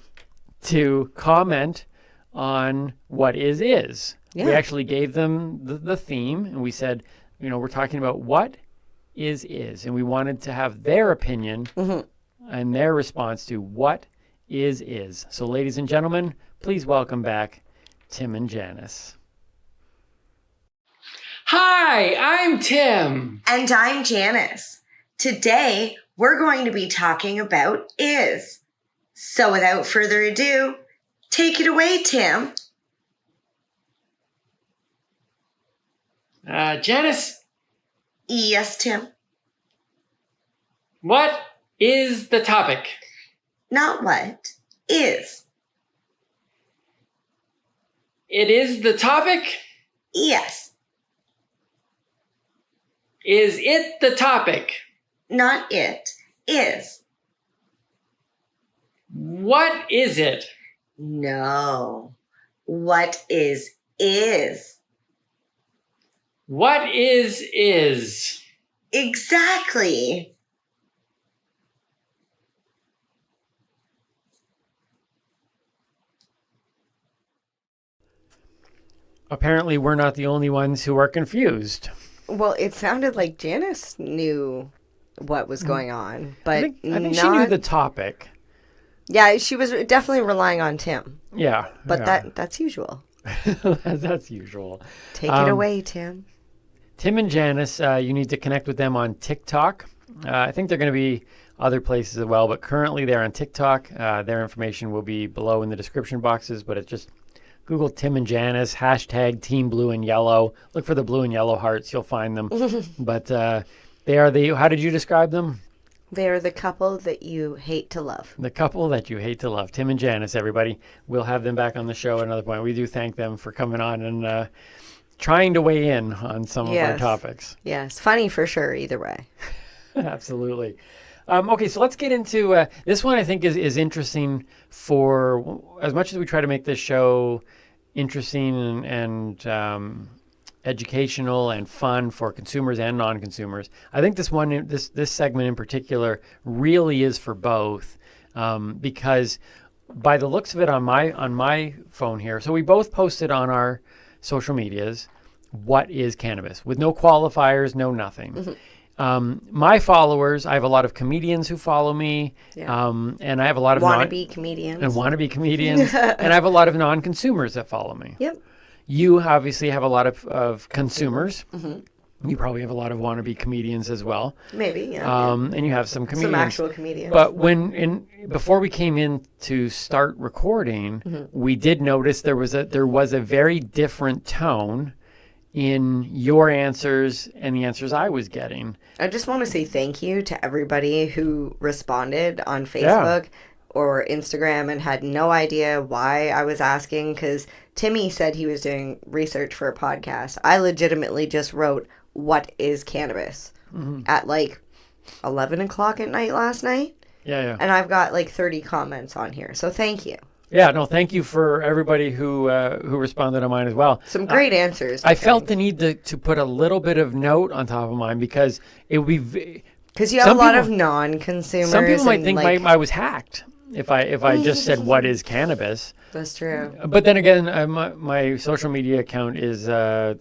to comment on what is. Yeah. We actually gave them the theme, and we said, we're talking about what is, and we wanted to have their opinion and their response to what is. So, ladies and gentlemen, please welcome back Tim and Janice. Hi, I'm Tim. And I'm Janice. Today, we're going to be talking about is. So without further ado, take it away, Tim. Janice? Yes, Tim. What is the topic? Not what, is. It is the topic? Yes. Is it the topic? Not it, is. What is it? No. What is? What is? Exactly. Apparently, we're not the only ones who are confused. Well, it sounded like Janice knew what was going on, but I think she knew the topic. Yeah, she was definitely relying on Tim. Yeah. But yeah. that's usual. That's usual. Take it away, Tim. Tim and Janice, you need to connect with them on TikTok. I think they're going to be other places as well, but currently they're on TikTok. Their information will be below in the description boxes, but it's just Google Tim and Janice, hashtag Team Blue and Yellow. Look for the blue and yellow hearts. You'll find them. But they are how did you describe them? They're the couple that you hate to love. The couple that you hate to love. Tim and Janice, everybody. We'll have them back on the show at another point. We do thank them for coming on and trying to weigh in on some of our topics. Yes, funny for sure, either way. Absolutely. Okay, so let's get into this one. I think is interesting for as much as we try to make this show interesting and educational and fun for consumers and non-consumers. I think this segment in particular really is for both because by the looks of it on my phone here, so we both posted on our social medias what is cannabis with no qualifiers, no nothing. My followers, I have a lot of comedians who follow me, and I have a lot of wannabe comedians. And I have a lot of non-consumers that follow me. Yep. you obviously have a lot of consumers. Mhm. You probably have a lot of wannabe comedians as well. Maybe, yeah. And you have some comedians. Some actual comedians. But before we came in to start recording, Mhm. we did notice there was a very different tone in your answers and the answers I was getting. I just want to say thank you to everybody who responded on Facebook or Instagram and had no idea why I was asking, because Timmy said he was doing research for a podcast. I legitimately just wrote, "What is cannabis?" at like 11 o'clock at night last night. Yeah. And I've got like 30 comments on here. So thank you. Yeah, no, thank you for everybody who responded on mine as well. Some great answers. I felt the need to put a little bit of note on top of mine because it would be... Because you have a lot of non-consumers. Some people might and, think like, I was hacked if I just said, what is cannabis? That's true. But then again, my social media account is, I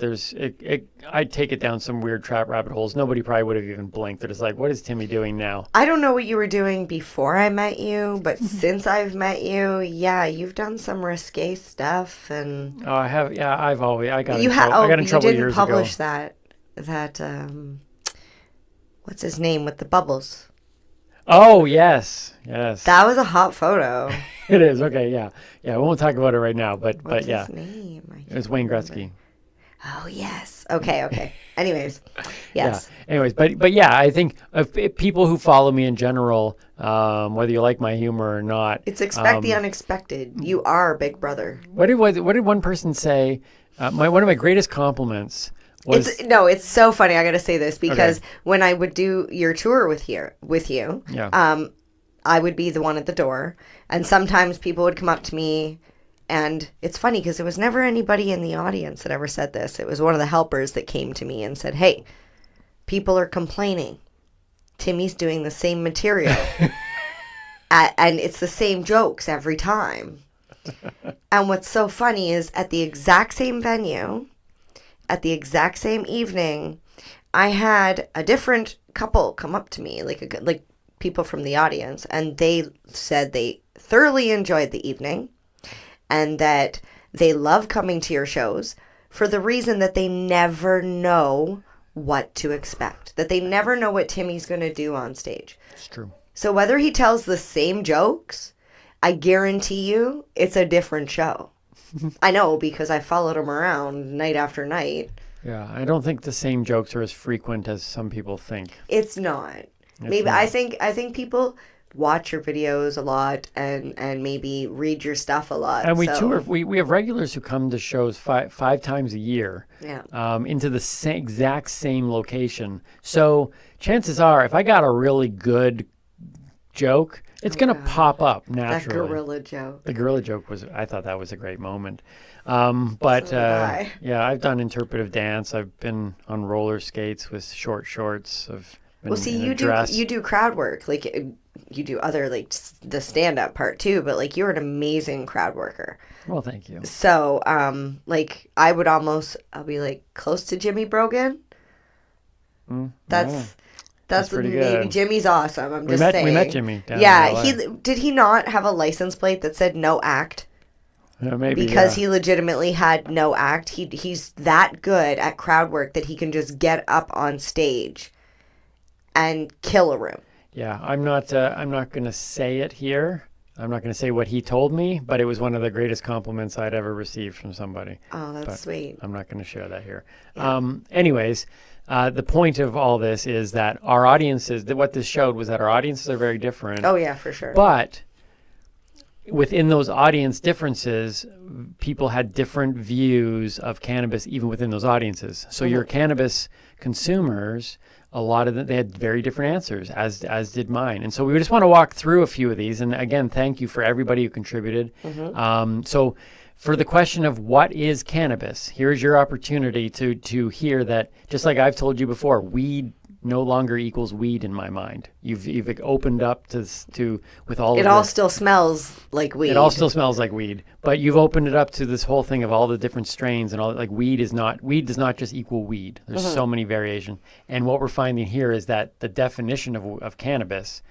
take it down some weird trap rabbit holes. Nobody probably would have even blinked. They're just like, what is Timmy doing now? I don't know what you were doing before I met you, but since I've met you, yeah, you've done some risque stuff, and Oh, I have. Yeah, I got you in trouble. I got in you trouble didn't years publish ago. that what's his name with the bubbles? Oh yes. That was a hot photo. It is. Okay. Yeah. I won't talk about it right now. But What's yeah. his name? It was Wayne Gretzky. Oh yes. Okay. Anyways, yes. Yeah. Anyways, but yeah, I think if people who follow me in general, whether you like my humor or not, It's expect the unexpected. You are Big Brother. What did one person say? One of my greatest compliments was It's so funny. I got to say this because Okay. when I would do your tour with you, Yeah. I would be the one at the door, and sometimes people would come up to me, and it's funny because there was never anybody in the audience that ever said this. It was one of the helpers that came to me and said, "Hey, people are complaining. Timmy's doing the same material, and it's the same jokes every time." And what's so funny is at the exact same venue, at the exact same evening, I had a different couple come up to me, like people from the audience, and they said they thoroughly enjoyed the evening and that they love coming to your shows for the reason that they never know what to expect, that they never know what Timmy's going to do on stage. It's true. So whether he tells the same jokes, I guarantee you it's a different show. I know because I followed him around night after night. Yeah, I don't think the same jokes are as frequent as some people think. It's not. Maybe I think people watch your videos a lot and maybe read your stuff a lot. And we so- tour. We have regulars who come to shows five times a year. Yeah. Into the exact same location. So chances are, if I got a really good joke, it's going to pop up naturally. That gorilla joke. The gorilla joke I thought that was a great moment. But So did I. yeah, I've done interpretive dance. I've been on roller skates with short shorts. Well, see, you do crowd work. Like you do other like the stand up part too, but like you're an amazing crowd worker. Well, thank you. So, like I'll be like close to Jimmy Brogan. That's pretty maybe good. Jimmy's awesome. I'm We just met- saying. we met Jimmy down in Yeah, LA. did he not have a license plate that said no act? Maybe Because he legitimately had no act. He's that good at crowd work that he can just get up on stage and kill a room. Yeah, I'm not going to say it here. I'm not going to say what he told me, but it was one of the greatest compliments I'd ever received from somebody. Oh, that's But sweet. I'm not going to share that here. Anyways, the point of all this is that our audiences, what this showed was that our audiences are very different. Oh, yeah, for sure. But within those audience differences, people had different views of cannabis even within those audiences. So your cannabis consumers, a lot of them, they had very different answers, as did mine. And so we just want to walk through a few of these. And again, thank you for everybody who contributed. So for the question of what is cannabis, here's your opportunity to hear that, just like I've told you before, weed no longer equals weed in my mind. You've opened up to with all. It of all the, still smells like weed. It all still smells like weed, but you've opened it up to this whole thing of all the different strains and all. Like weed does not just equal weed. There's so many variations, and what we're finding here is that the definition of cannabis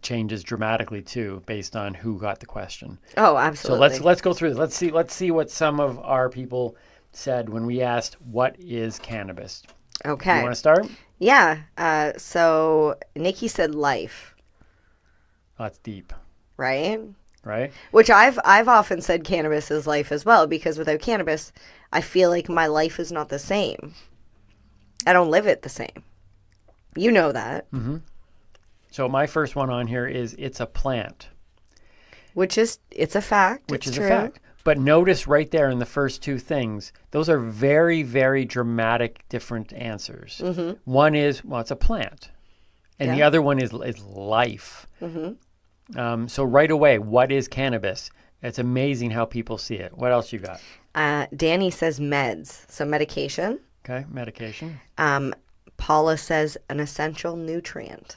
changes dramatically too, based on who got the question. Oh, absolutely. So let's go through this. Let's see what some of our people said when we asked, what is cannabis? Okay. You want to start? Yeah. So Nikki said life. Oh, that's deep. Right? Right? Which I've often said cannabis is life as well, because without cannabis, I feel like my life is not the same. I don't live it the same. You know that. Mm-hmm. So my first one on here is it's a plant. It's a fact. Which it's is true. a fact. But notice right there in the first two things, those are very, very dramatic different answers. Mm-hmm. One is, well, it's a plant. And the other one is life. Mm-hmm. So right away, what is cannabis? It's amazing how people see it. What else you got? Danny says meds, so medication. Okay, medication. Paula says an essential nutrient.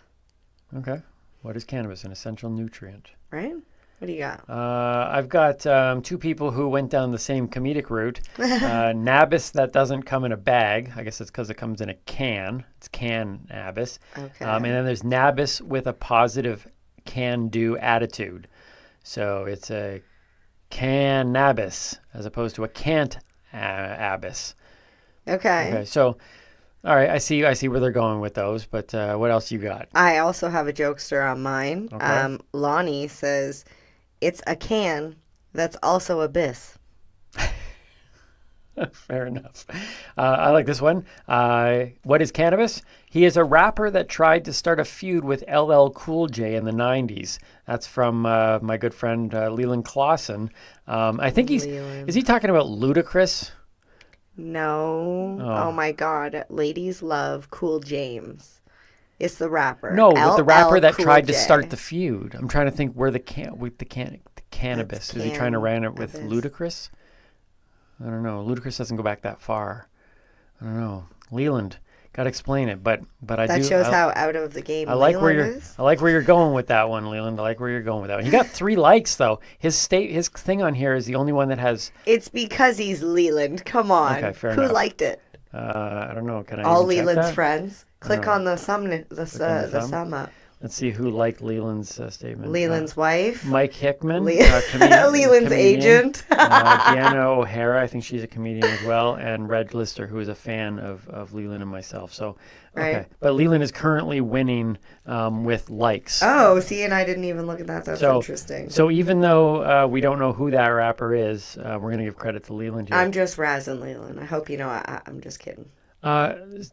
Okay. What is cannabis? An essential nutrient. Right? What do you got? I've got two people who went down the same comedic route. Nabis that doesn't come in a bag. I guess it's because it comes in a can. It's cannabis. Okay. And then there's nabis with a positive can-do attitude. So it's a cannabis as opposed to a can't-abis. Okay. So, all right, I see where they're going with those, but what else you got? I also have a jokester on mine. Okay. Lonnie says, it's a can that's also abyss. Fair enough. I like this one. What is cannabis? He is a rapper that tried to start a feud with LL Cool J in the 90s. That's from my good friend Leland Clausen. I think is he talking about Ludacris? No. Oh my God. Ladies love Cool James. It's the rapper. No, with the rapper that Cool tried to J. start the feud. I'm trying to think where the cannabis. Is he trying to run it with Ludacris? I don't know. Ludacris doesn't go back that far. I don't know. Leland, got to explain it, but I That do. shows how out of the game I like where Leland you're. is. I like where you're going with that one, Leland. I like where you're going with that one. He got 3 likes though. His thing on here is the only one that has. It's because he's Leland. Come on. Okay, fair Who enough. liked it? I don't know. Can I? All even check Leland's that? friends. Click on the thumb. The sum up. Let's see who liked Leland's statement. Leland's wife. Mike Hickman. Leland's agent. Deanna O'Hara, I think she's a comedian as well, and Reg Lister, who is a fan of Leland and myself. So, okay. Right. But Leland is currently winning with likes. Oh, see, and I didn't even look at that. That's interesting. So even though we don't know who that rapper is, we're going to give credit to Leland here. I'm just razzing Leland. I hope you know I'm just kidding.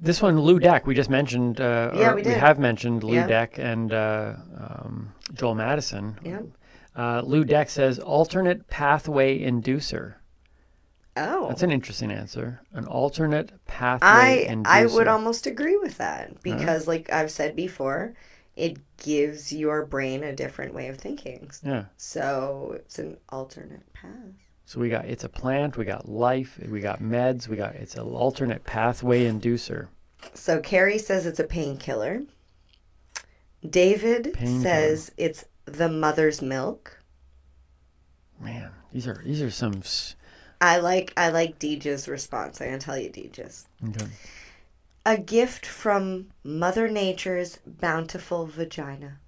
This one, Lou Deck, we just mentioned. Yeah, we did. We have mentioned Lou Yeah. Deck and Joel Madison. Yeah. Lou Deck says alternate pathway inducer. Oh. That's an interesting answer. An alternate pathway inducer. I would almost agree with that because, like I've said before, it gives your brain a different way of thinking. Yeah. So it's an alternate path. So we got it's a plant, we got life, we got meds, we got it's an alternate pathway inducer. So Carrie says it's a painkiller. David says it's the mother's milk. Man, these are some. I like Deeja's response. I'm gonna tell you Deeja's. Okay. A gift from Mother Nature's bountiful vagina.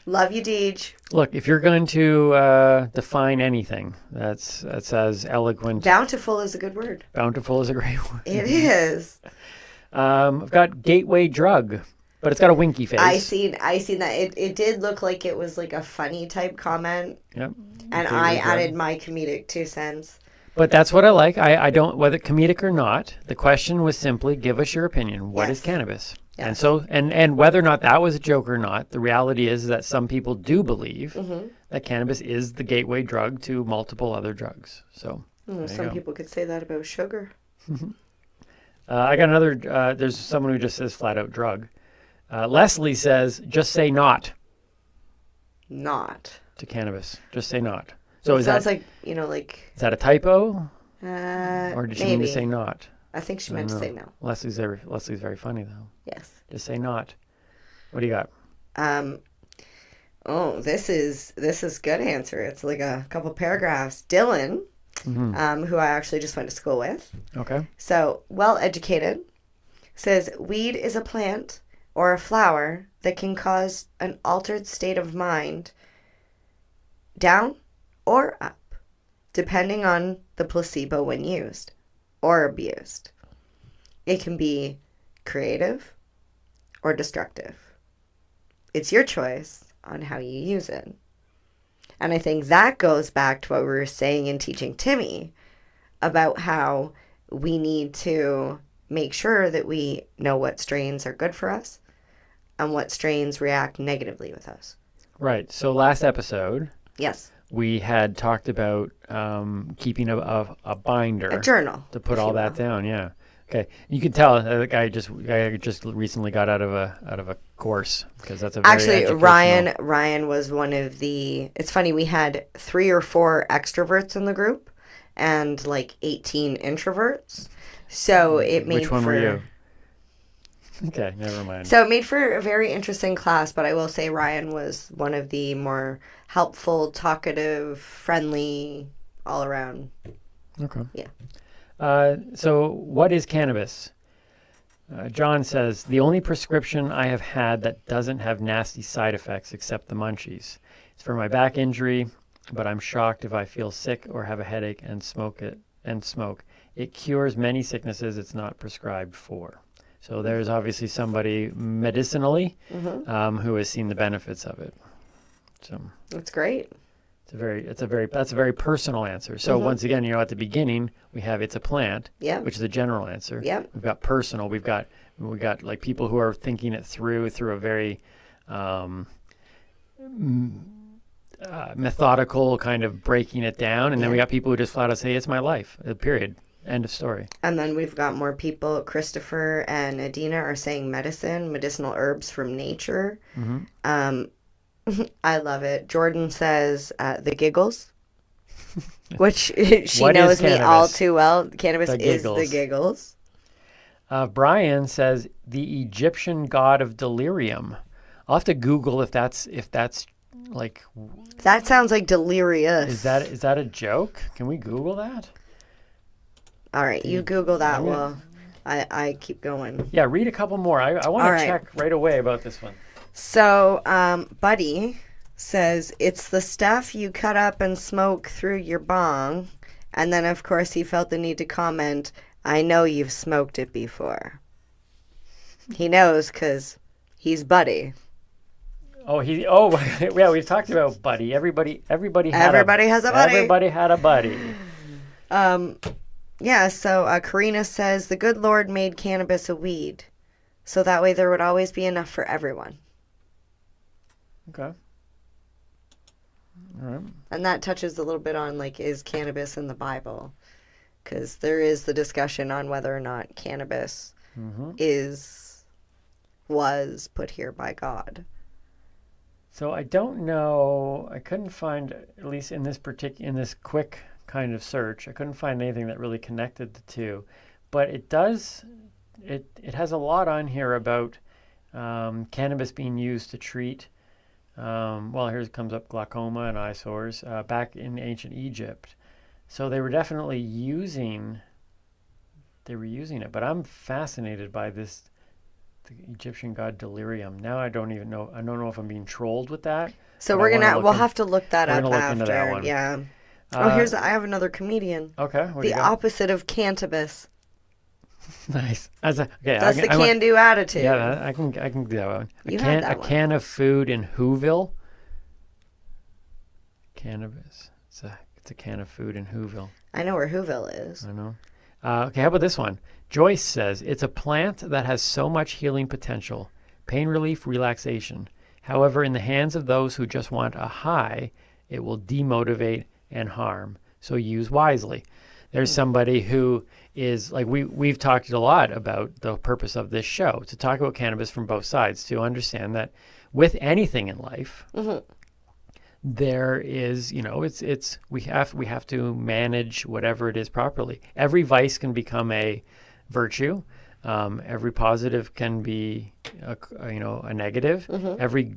Love you, Deej. Look, if you're going to define anything, that's as eloquent. Bountiful is a good word. Bountiful is a great word. It is. I've got gateway drug, but it's got a winky face. I seen that. It did look like it was like a funny type comment. Yep. And Gateway I drug. added my comedic 2 cents. But that's what I like. I don't, whether comedic or not, the question was simply give us your opinion. What is cannabis? Yes. And so, and whether or not that was a joke or not, the reality is that some people do believe that cannabis is the gateway drug to multiple other drugs. So there you Some go. people could say that about sugar. I got another, there's someone who just says flat out drug. Leslie says, just say not Not. to cannabis. Just say not. So it is sounds that, like, is that a typo? that Or did she mean to say not? I think she I meant to don't say know. no. Leslie's very funny though. Yes. Just say not. What do you got? Oh, this is good answer. It's like a couple paragraphs. Dylan, who I actually just went to school with. Okay. So, well educated, says weed is a plant or a flower that can cause an altered state of mind, down or up, depending on the placebo when used or abused. It can be creative or destructive. It's your choice on how you use it. And I think that goes back to what we were saying in Teaching Timmy about how we need to make sure that we know what strains are good for us and what strains react negatively with us. Right. So last episode, yes, we had talked about keeping a binder, a journal, to put all that down. Yeah. Okay. You can tell the guy just recently got out of a course, because that's a very actually Ryan was one of the. It's funny, we had 3 or 4 extroverts in the group and like 18 introverts. So it made Which one for, were you? Okay, never mind. So it made for a very interesting class, but I will say Ryan was one of the more helpful, talkative, friendly, all around. Okay. Yeah. So what is cannabis? John says, the only prescription I have had that doesn't have nasty side effects except the munchies. It's for my back injury, but I'm shocked if I feel sick or have a headache and smoke. It cures many sicknesses it's not prescribed for. So there's obviously somebody medicinally who has seen the benefits of it. So that's great. That's a very personal answer. So once again, at the beginning we have it's a plant, which is a general answer. Yep. We've got personal. We've got like people who are thinking it through a very methodical kind of breaking it down, and then we got people who just flat out say it's my life. Period. End of story. And then we've got more people. Christopher and Adina are saying medicinal herbs from nature. I love it. Jordan says the giggles, which she knows me all too well. Cannabis is the giggles. Brian says the Egyptian god of delirium. I'll have to Google if that's like. That sounds like delirious. Is that a joke? Can we Google that? All right, you Google that while I keep going. Yeah, read a couple more. I want to check right away about this one. So, Buddy says it's the stuff you cut up and smoke through your bong. And then, of course, he felt the need to comment, I know you've smoked it before. He knows because he's Buddy. Oh, yeah, we've talked about Buddy. Everybody has a buddy. Everybody had a buddy. Yeah, so Karina says the good Lord made cannabis a weed. So that way there would always be enough for everyone. Okay. All right. And that touches a little bit on, like, is cannabis in the Bible? Because there is the discussion on whether or not cannabis was put here by God. So I don't know. I couldn't find, at least in this quick kind of search, I couldn't find anything that really connected the two. But it does. It has a lot on here about cannabis being used to treat. Here comes up glaucoma and eye sores back in ancient Egypt. So they were definitely using it. But I'm fascinated by the Egyptian god delirium. Now I don't even know. I don't know if I'm being trolled with that. So we'll have to look that up after. That one. Yeah. I have another comedian. Okay. The opposite of cannabis. Nice. That's the can-do attitude. Yeah, I can do that one. A can of food in Whoville. Cannabis. It's a can of food in Whoville. I know where Whoville is. I know. Okay, how about this one? Joyce says it's a plant that has so much healing potential, pain relief, relaxation. However, in the hands of those who just want a high, it will demotivate and harm. So use wisely. There's somebody who is like we've talked a lot about the purpose of this show, to talk about cannabis from both sides, to understand that with anything in life, there is, we have to manage whatever it is properly. Every vice can become a virtue. Every positive can be a negative. Every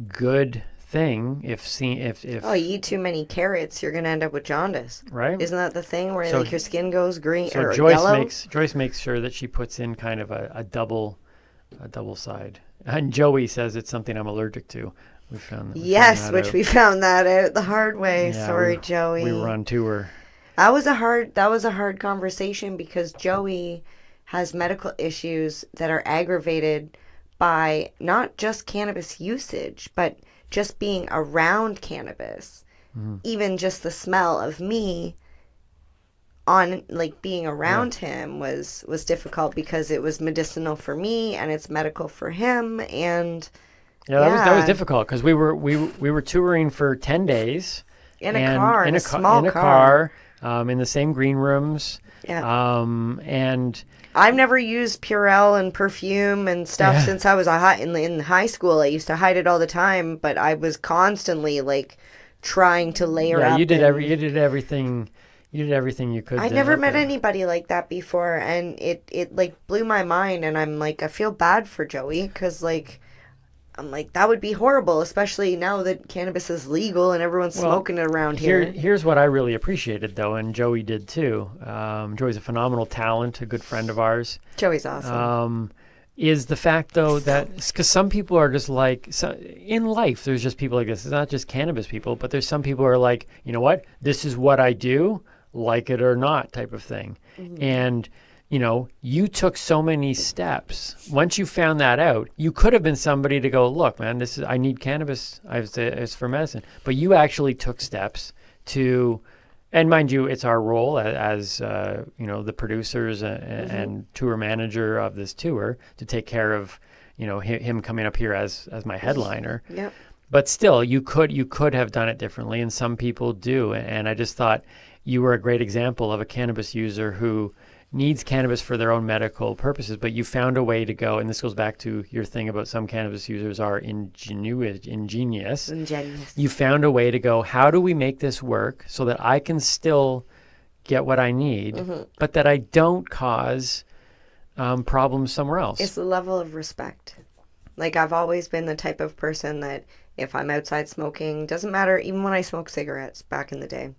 good thing, if you eat too many carrots, you're gonna end up with jaundice, right? Isn't that the thing where your skin goes green or Joyce yellow? Joyce makes sure that she puts in kind of a double a double side. And Joey says it's something I'm allergic to. We found that. Yes, which we found that out the hard way. Yeah, Sorry, Joey. We were on tour. That was a hard conversation because Joey has medical issues that are aggravated by not just cannabis usage, but just being around cannabis. Even just the smell of me on like being around him was difficult because it was medicinal for me and it's medical for him. And that was difficult because we were touring for 10 days in a car, in a small car, in the same green rooms. Yeah. And I've never used Purell and perfume and stuff since I was in high school. I used to hide it all the time, but I was constantly like trying to layer up. You did everything you could. I never met anybody like that before, and it like blew my mind. And I'm like, I feel bad for Joey because like, I'm like, that would be horrible, especially now that cannabis is legal and everyone's smoking it around here. Here's what I really appreciated though, and Joey did too. Joey's a phenomenal talent, a good friend of ours. Joey's awesome. Is the fact though that because some people are just like in life, there's just people like this. It's not just cannabis people, but there's some people who are like, you know what, this is what I do, like it or not, type of thing. And you took so many steps. Once you found that out, you could have been somebody to go, look, man, I need cannabis. It's for medicine. But you actually took steps to, and mind you, it's our role as the producers and tour manager of this tour to take care of, him coming up here as my headliner. Yep. But still, you could have done it differently, and some people do. And I just thought you were a great example of a cannabis user who needs cannabis for their own medical purposes, but you found a way to go, and this goes back to your thing about some cannabis users are ingenious. You found a way to go, how do we make this work so that I can still get what I need, but that I don't cause problems somewhere else? It's the level of respect. Like, I've always been the type of person that if I'm outside smoking, doesn't matter, even when I smoked cigarettes back in the day.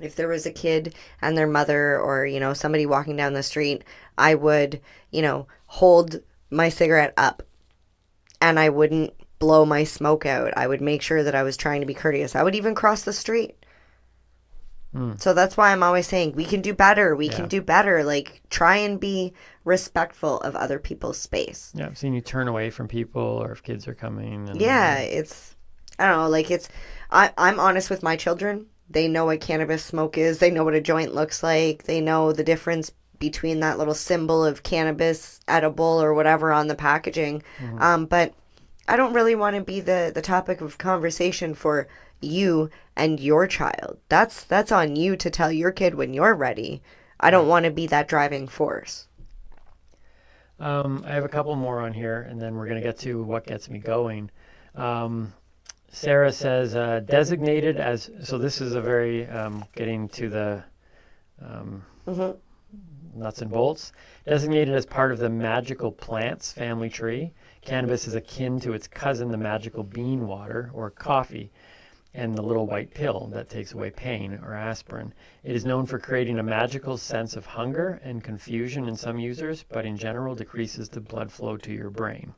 If there was a kid and their mother or, somebody walking down the street, I would, hold my cigarette up and I wouldn't blow my smoke out. I would make sure that I was trying to be courteous. I would even cross the street. So that's why I'm always saying we can do better. We can do better. Like, try and be respectful of other people's space. Yeah, I've seen you turn away from people or if kids are coming. And, it's, I don't know, like I'm honest with my children. They know what cannabis smoke is. They know what a joint looks like. They know the difference between that little symbol of cannabis edible or whatever on the packaging. But I don't really want to be the topic of conversation for you and your child. That's on you to tell your kid when you're ready. I don't want to be that driving force. I have a couple more on here, and then we're going to get to what gets me going. Sarah says, designated as, so this is a very, getting to the nuts and bolts. Designated as part of the magical plants family tree, cannabis is akin to its cousin, the magical bean water or coffee, and the little white pill that takes away pain or aspirin. It is known for creating a magical sense of hunger and confusion in some users, but in general decreases the blood flow to your brain.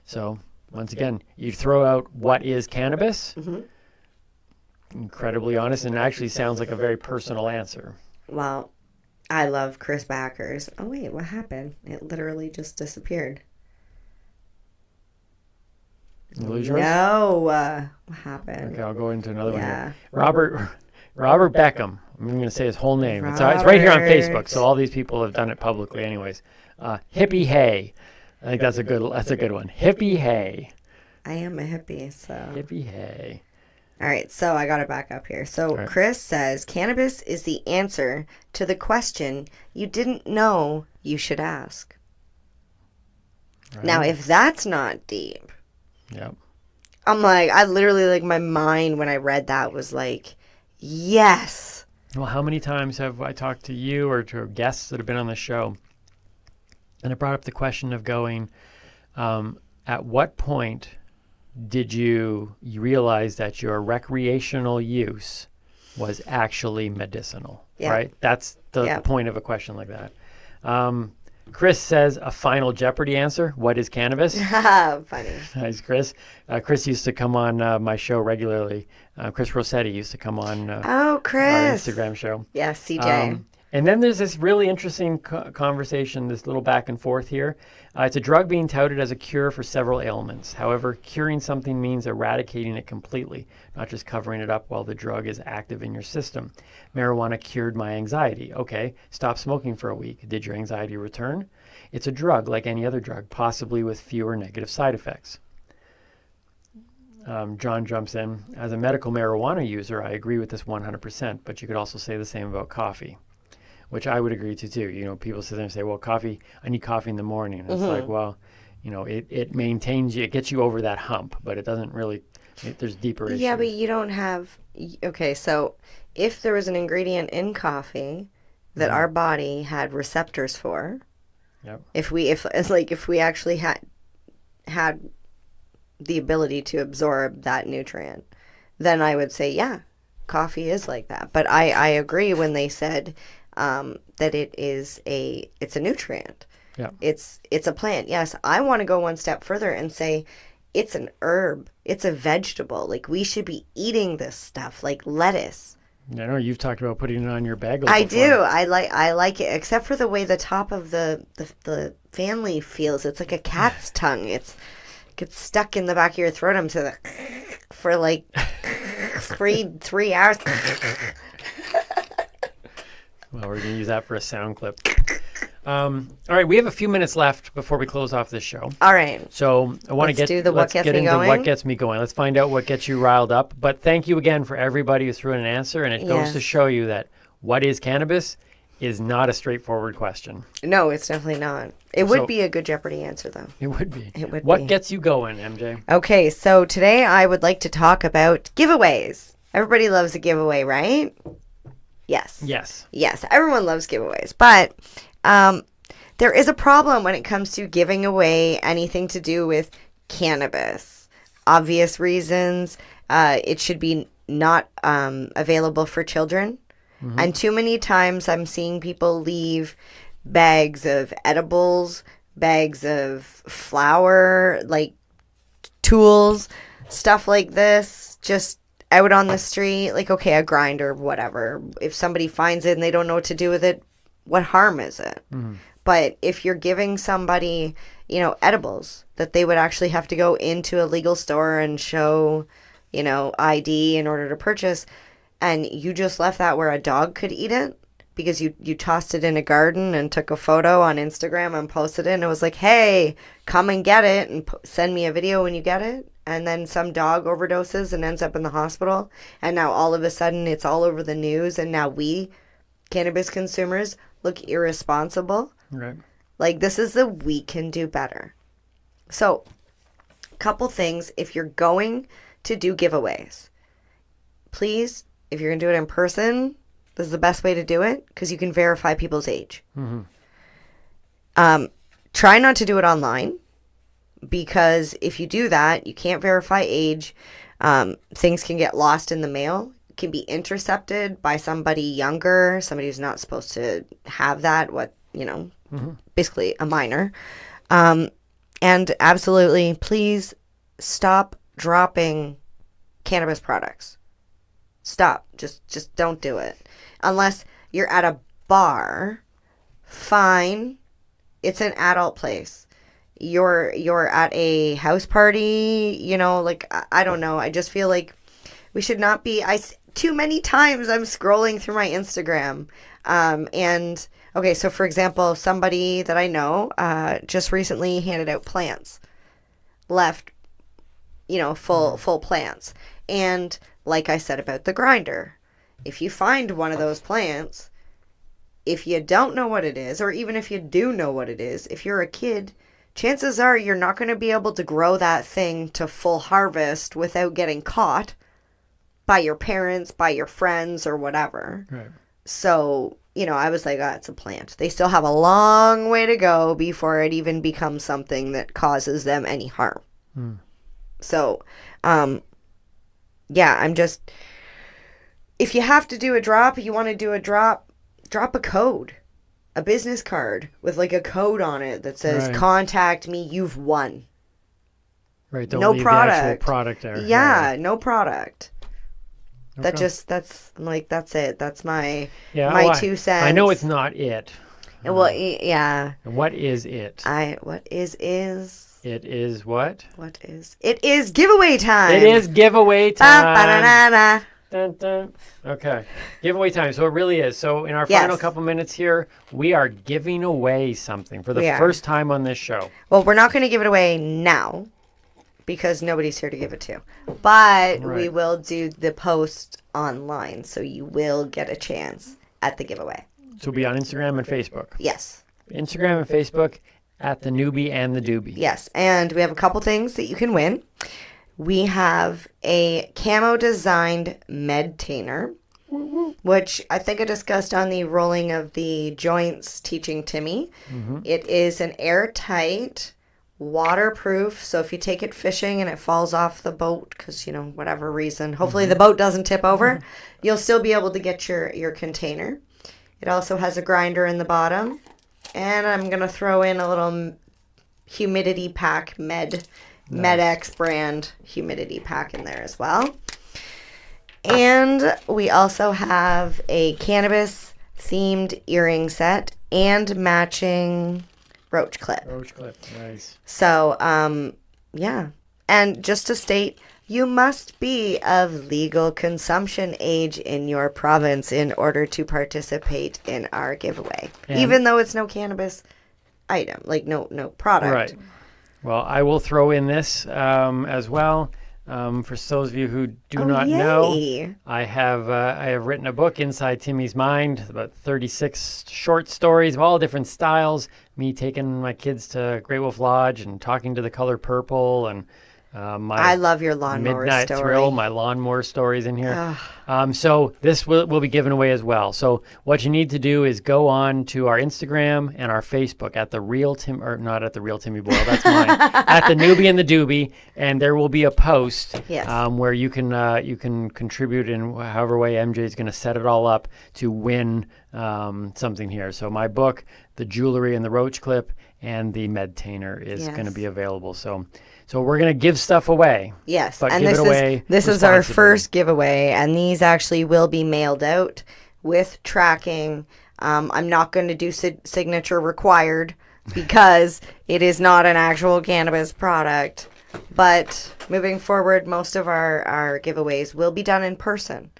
So, once again, you throw out what is cannabis, incredibly honest, and it actually sounds like a very personal answer. Well, I love Chris Backers. Oh, wait, what happened? It literally just disappeared. You lose yours? No, what happened? Okay, I'll go into another one here. Robert Beckham. I'm going to say his whole name. It's right here on Facebook, so all these people have done it publicly anyways. Hippie Hay. I think that's a good one. Hippie Hay. I am a hippie, so. Hippie Hay. All right, so I got to back up here. So Chris says, cannabis is the answer to the question you didn't know you should ask. Right. Now, if that's not deep. Yep. I'm like, I literally, like, my mind when I read that was like, yes. Well, how many times have I talked to you or to guests that have been on the show? And it brought up the question of going, at what point did you realize that your recreational use was actually medicinal, right? That's the point of a question like that. Chris says a final Jeopardy answer. What is cannabis? Funny. Nice, Chris. Chris used to come on my show regularly. Chris Rossetti used to come on Oh, Chris. our Instagram show. Yes, CJ. And then there's this really interesting conversation, this little back and forth here. It's a drug being touted as a cure for several ailments. However, curing something means eradicating it completely, not just covering it up while the drug is active in your system. Marijuana cured my anxiety. Okay, stop smoking for a week. Did your anxiety return? It's a drug like any other drug, possibly with fewer negative side effects. John jumps in. As a medical marijuana user, I agree with this 100%, but you could also say the same about coffee, which I would agree to too. You know, people sit there and say, well, coffee, I need coffee in the morning. And it's like, well, you know, it maintains you, it gets you over that hump, but it doesn't really, there's deeper issues. Yeah, but you don't have, okay, so if there was an ingredient in coffee that our body had receptors for, yep. if we actually had the ability to absorb that nutrient, then I would say, yeah, coffee is like that. But I agree when they said that it's a nutrient. Yeah. It's a plant. Yes, I want to go one step further and say it's an herb. It's a vegetable. Like, we should be eating this stuff, like lettuce. I know you've talked about putting it on your bagel. I before. do. I like it, except for the way the top of the family feels. It's like a cat's tongue. It gets stuck in the back of your throat. I'm so for like 3 hours. Well, we're going to use that for a sound clip. All right, we have a few minutes left before we close off this show. All right. So I want to get into what gets me going. Let's find out what gets you riled up. But thank you again for everybody who threw in an answer. And it goes to show you that what is cannabis is not a straightforward question. No, it's definitely not. It would be a good Jeopardy answer, though. It would be. It would What be. gets you going, MJ? Okay, so today I would like to talk about giveaways. Everybody loves a giveaway, right? Yes. Yes. Yes, everyone loves giveaways. But there is a problem when it comes to giving away anything to do with cannabis. Obvious reasons. It should be not available for children. Mm-hmm. And too many times I'm seeing people leave bags of edibles, bags of flour, like tools, stuff like this, just out on the street. Like, okay, a grinder, whatever. If somebody finds it and they don't know what to do with it, what harm is it? Mm-hmm. But if you're giving somebody, edibles, that they would actually have to go into a legal store and show, ID in order to purchase, and you just left that where a dog could eat it because you tossed it in a garden and took a photo on Instagram and posted it, and it was like, hey, come and get it and send me a video when you get it. And then some dog overdoses and ends up in the hospital, and now all of a sudden it's all over the news, and now we, cannabis consumers, look irresponsible. Right. Like, this is we can do better. So, a couple things. If you're going to do giveaways, please, if you're going to do it in person, this is the best way to do it because you can verify people's age. Mm-hmm. Try not to do it online because if you do that, you can't verify age. Things can get lost in the mail. Can be intercepted by somebody younger, somebody who's not supposed to have that, basically a minor. And absolutely, please stop dropping cannabis products. Stop. Just don't do it. Unless you're at a bar, fine. It's an adult place. You're at a house party, I don't know. I just feel like we should not be. Too many times I'm scrolling through my Instagram. And okay, so for example, somebody that I know just recently handed out plants, left, full plants. And like I said about the grinder, if you find one of those plants, if you don't know what it is, or even if you do know what it is, if you're a kid, chances are you're not going to be able to grow that thing to full harvest without getting caught by your parents, by your friends, or whatever. Right. So, I was like, it's a plant. They still have a long way to go before it even becomes something that causes them any harm. So, I'm just, if you have to do a drop, you want to do a drop a code. a business card with like a code on it that says, Right. contact me, you've won. Right. Don't No leave the actual product. product there. Yeah, no product. That Okay. just, that's like, that's it. That's my, Yeah. my oh, 2 cents. I know it's not it. Well, yeah. And what is it? What is It is what? it is giveaway time. It is giveaway time. Ba-ba-da-da-da. Dun, dun. Okay. Giveaway time. So it really is. So in our Yes. final couple minutes here, we are giving away something for the We are. first time on this show. Well, we're not going to give it away now because nobody's here to give it to. But we Right. will do the post online, so you will get a chance at the giveaway. So it'll be on Instagram and Facebook. Yes. Instagram and Facebook at the Newbie and the Doobie. Yes, and we have a couple things that you can win. We have a camo designed Medtainer, which I think I discussed on the rolling of the joints teaching Timmy. Mhm. It is an airtight, waterproof, so if you take it fishing and it falls off the boat because, whatever reason, hopefully the boat doesn't tip over, you'll still be able to get your container. It also has a grinder in the bottom, and I'm going to throw in a little humidity pack MedX brand humidity pack in there as well. And we also have a cannabis themed earring set and matching roach clip. Roach clip. Nice. So, yeah. And just to state, you must be of legal consumption age in your province in order to participate in our giveaway. And- even though it's no cannabis item, like no product. Right. Well, I will throw in this as well. For those of you who do not know, yay. I have written a book, Inside Timmy's Mind, about 36 short stories of all different styles. Me taking my kids to Great Wolf Lodge and talking to the color purple, and my I love your lawnmower Midnight story. Thrill, my lawnmower stories in here. So this will be given away as well. So what you need to do is go on to our Instagram and our Facebook at the Real Tim, or not at the Real Timmy Boyle, that's mine, at the Newbie and the Doobie, and there will be a post Yes. where you can contribute in however way MJ is going to set it all up to win something here. So my book, the jewelry and the roach clip, and the Medtainer is going to Yes. be available. So we're going to give stuff away. Yes, But and give this it away is our responsibly. first giveaway, and these actually will be mailed out with tracking. I'm not going to do signature required because it is not an actual cannabis product. But moving forward, most of our giveaways will be done in person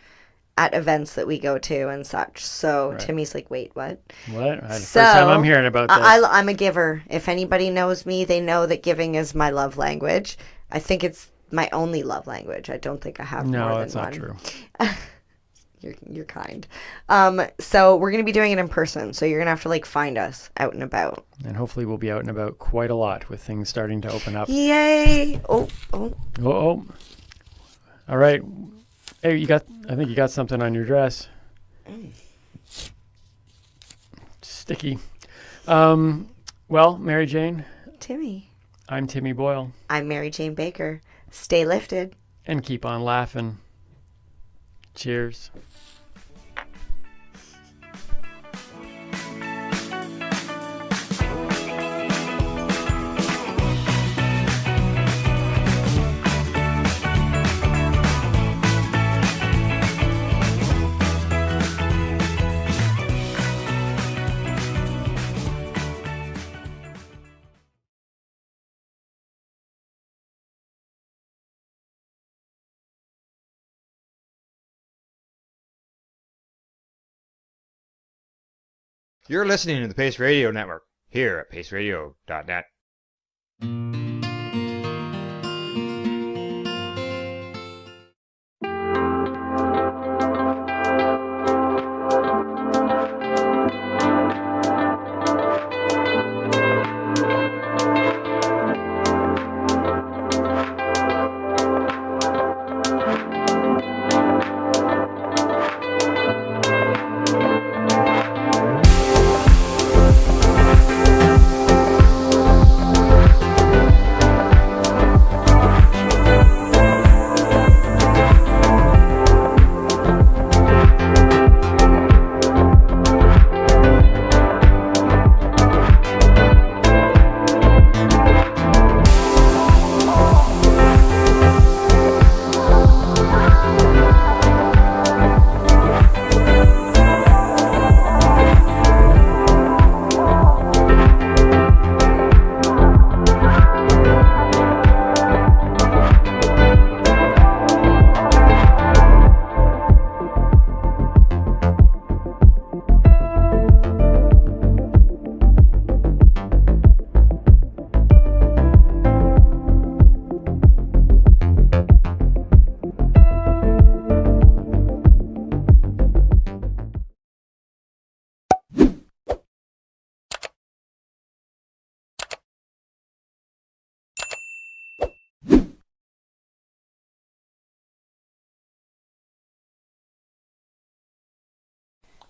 at events that we go to and such. So Right. Timmy's like, wait, what? What? First time I'm hearing about this. I'm a giver. If anybody knows me, they know that giving is my love language. I think it's my only love language. I don't think I have more No, than that's not one. true. You're kind. So we're gonna be doing it in person. So you're gonna have to find us out and about. And hopefully we'll be out and about quite a lot with things starting to open up. Yay! Oh. Oh. All right. Hey, I think you got something on your dress. Sticky. Well, Mary Jane. Timmy. I'm Timmy Boyle. I'm Mary Jane Baker. Stay lifted. And keep on laughing. Cheers. You're listening to the Pace Radio Network here at paceradio.net.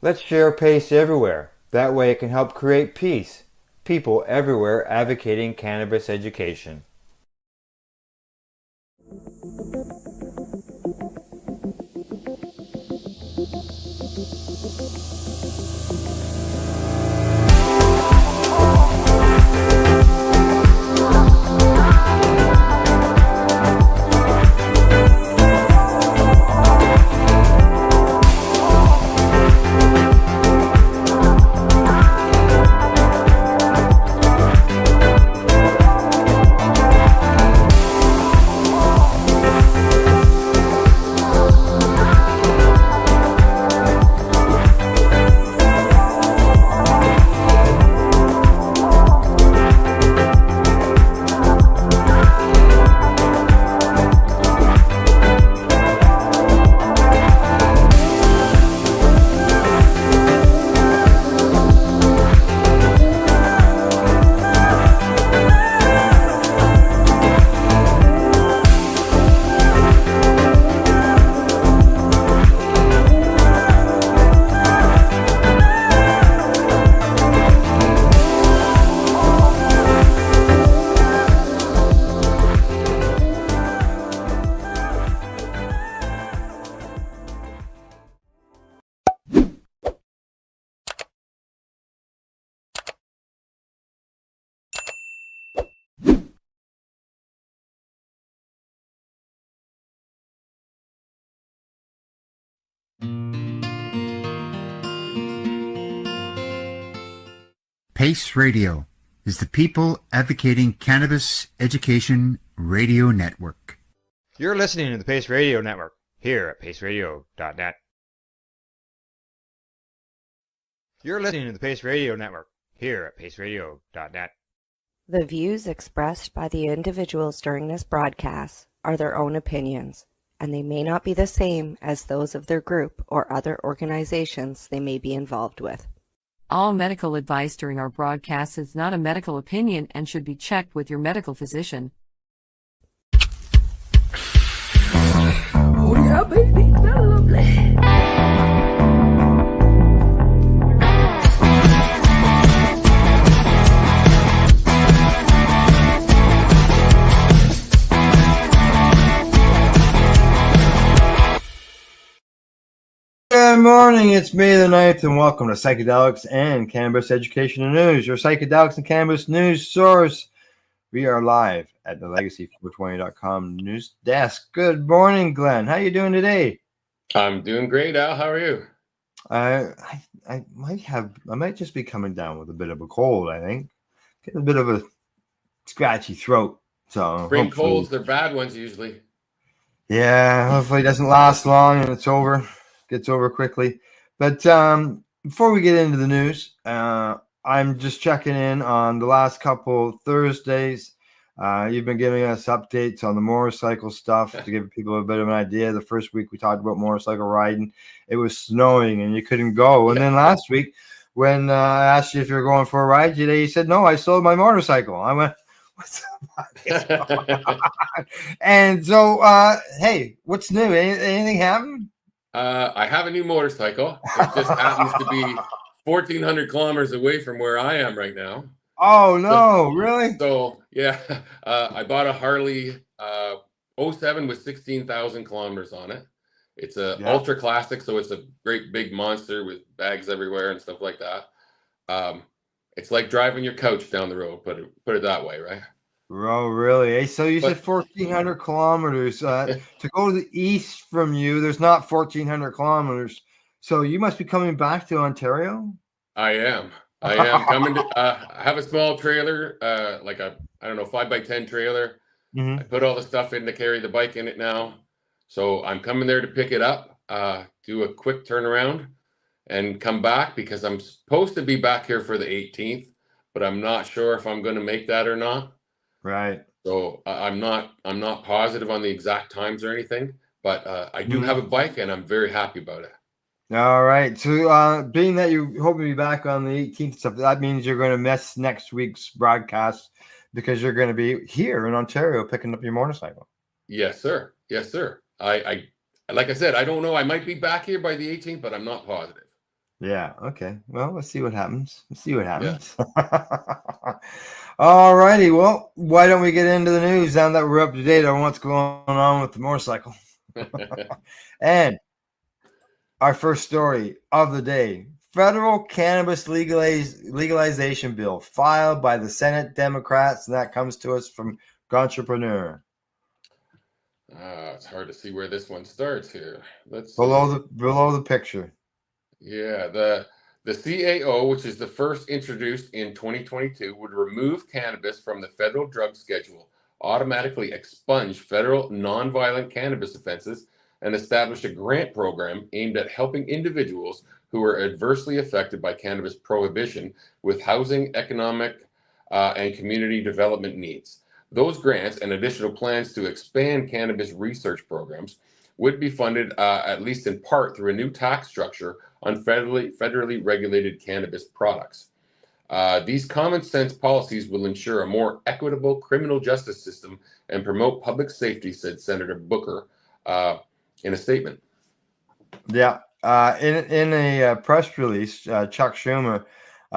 Let's share PACE everywhere. That way it can help create peace. People everywhere advocating cannabis education. PACE Radio is the People Advocating Cannabis Education Radio Network. You're listening to the PACE Radio Network here at paceradio.net. You're listening to the PACE Radio Network here at paceradio.net. The views expressed by the individuals during this broadcast are their own opinions, and they may not be the same as those of their group or other organizations they may be involved with. All medical advice during our broadcast is not a medical opinion and should be checked with your medical physician. Oh yeah, baby, that's lovely. Good morning, it's May the 9th, and welcome to Psychedelics and Cannabis Education and News, your Psychedelics and Cannabis news source. We are live at the Legacy420.com news desk. Good morning, Glenn. How you doing today? I'm doing great, Al. How are you? I might just be coming down with a bit of a cold, I think. Getting a bit of a scratchy throat. So Spring colds, they're bad ones usually. Yeah, hopefully it doesn't last long and it's over. Gets over quickly. But before we get into the news, I'm just checking in on the last couple Thursdays. You've been giving us updates on the motorcycle stuff to give people a bit of an idea. The first week we talked about motorcycle riding. It was snowing and you couldn't go. And then last week when I asked you if you were going for a ride today, you said, no, I sold my motorcycle. I went, what's up? And so, hey, what's new? Anything happened? I have a new motorcycle. It just happens to be 1,400 kilometers away from where I am right now. Oh, no, really? So, yeah, I bought a Harley 07 with 16,000 kilometers on it. It's a ultra classic, so it's a great big monster with bags everywhere and stuff like that. It's like driving your couch down the road, put it that way, right? Oh, really? Hey, so you said 1,400 kilometers. To go to the east from you, there's not 1,400 kilometers. So you must be coming back to Ontario? I am coming to. I have a small trailer, like a 5x10 trailer. Mm-hmm. I put all the stuff in to carry the bike in it now. So I'm coming there to pick it up, do a quick turnaround, and come back because I'm supposed to be back here for the 18th, but I'm not sure if I'm going to make that or not. Right. So I'm not positive on the exact times or anything, but I do have a bike and I'm very happy about it. All right. So being that you hope to be back on the 18th stuff, that means you're going to miss next week's broadcast because you're going to be here in Ontario picking up your motorcycle. Yes, sir. Yes, sir. I like I said, I don't know. I might be back here by the 18th, but I'm not positive. Yeah. Okay. Well, let's see what happens. Let's see what Yeah. happens. All righty. Well, why don't we get into the news now that we're up to date on what's going on with the motorcycle? And our first story of the day: federal cannabis legalization bill filed by the Senate Democrats, and that comes to us from Entrepreneur. It's hard to see where this one starts here. Let's see. Below the picture. Yeah, the CAO, which is the first introduced in 2022, would remove cannabis from the federal drug schedule, automatically expunge federal nonviolent cannabis offenses, and establish a grant program aimed at helping individuals who are adversely affected by cannabis prohibition with housing, economic, and community development needs. Those grants and additional plans to expand cannabis research programs would be funded, at least in part, through a new tax structure on federally regulated cannabis products. These common sense policies will ensure a more equitable criminal justice system and promote public safety, said Senator Booker in a statement. Yeah. In a press release, Chuck Schumer,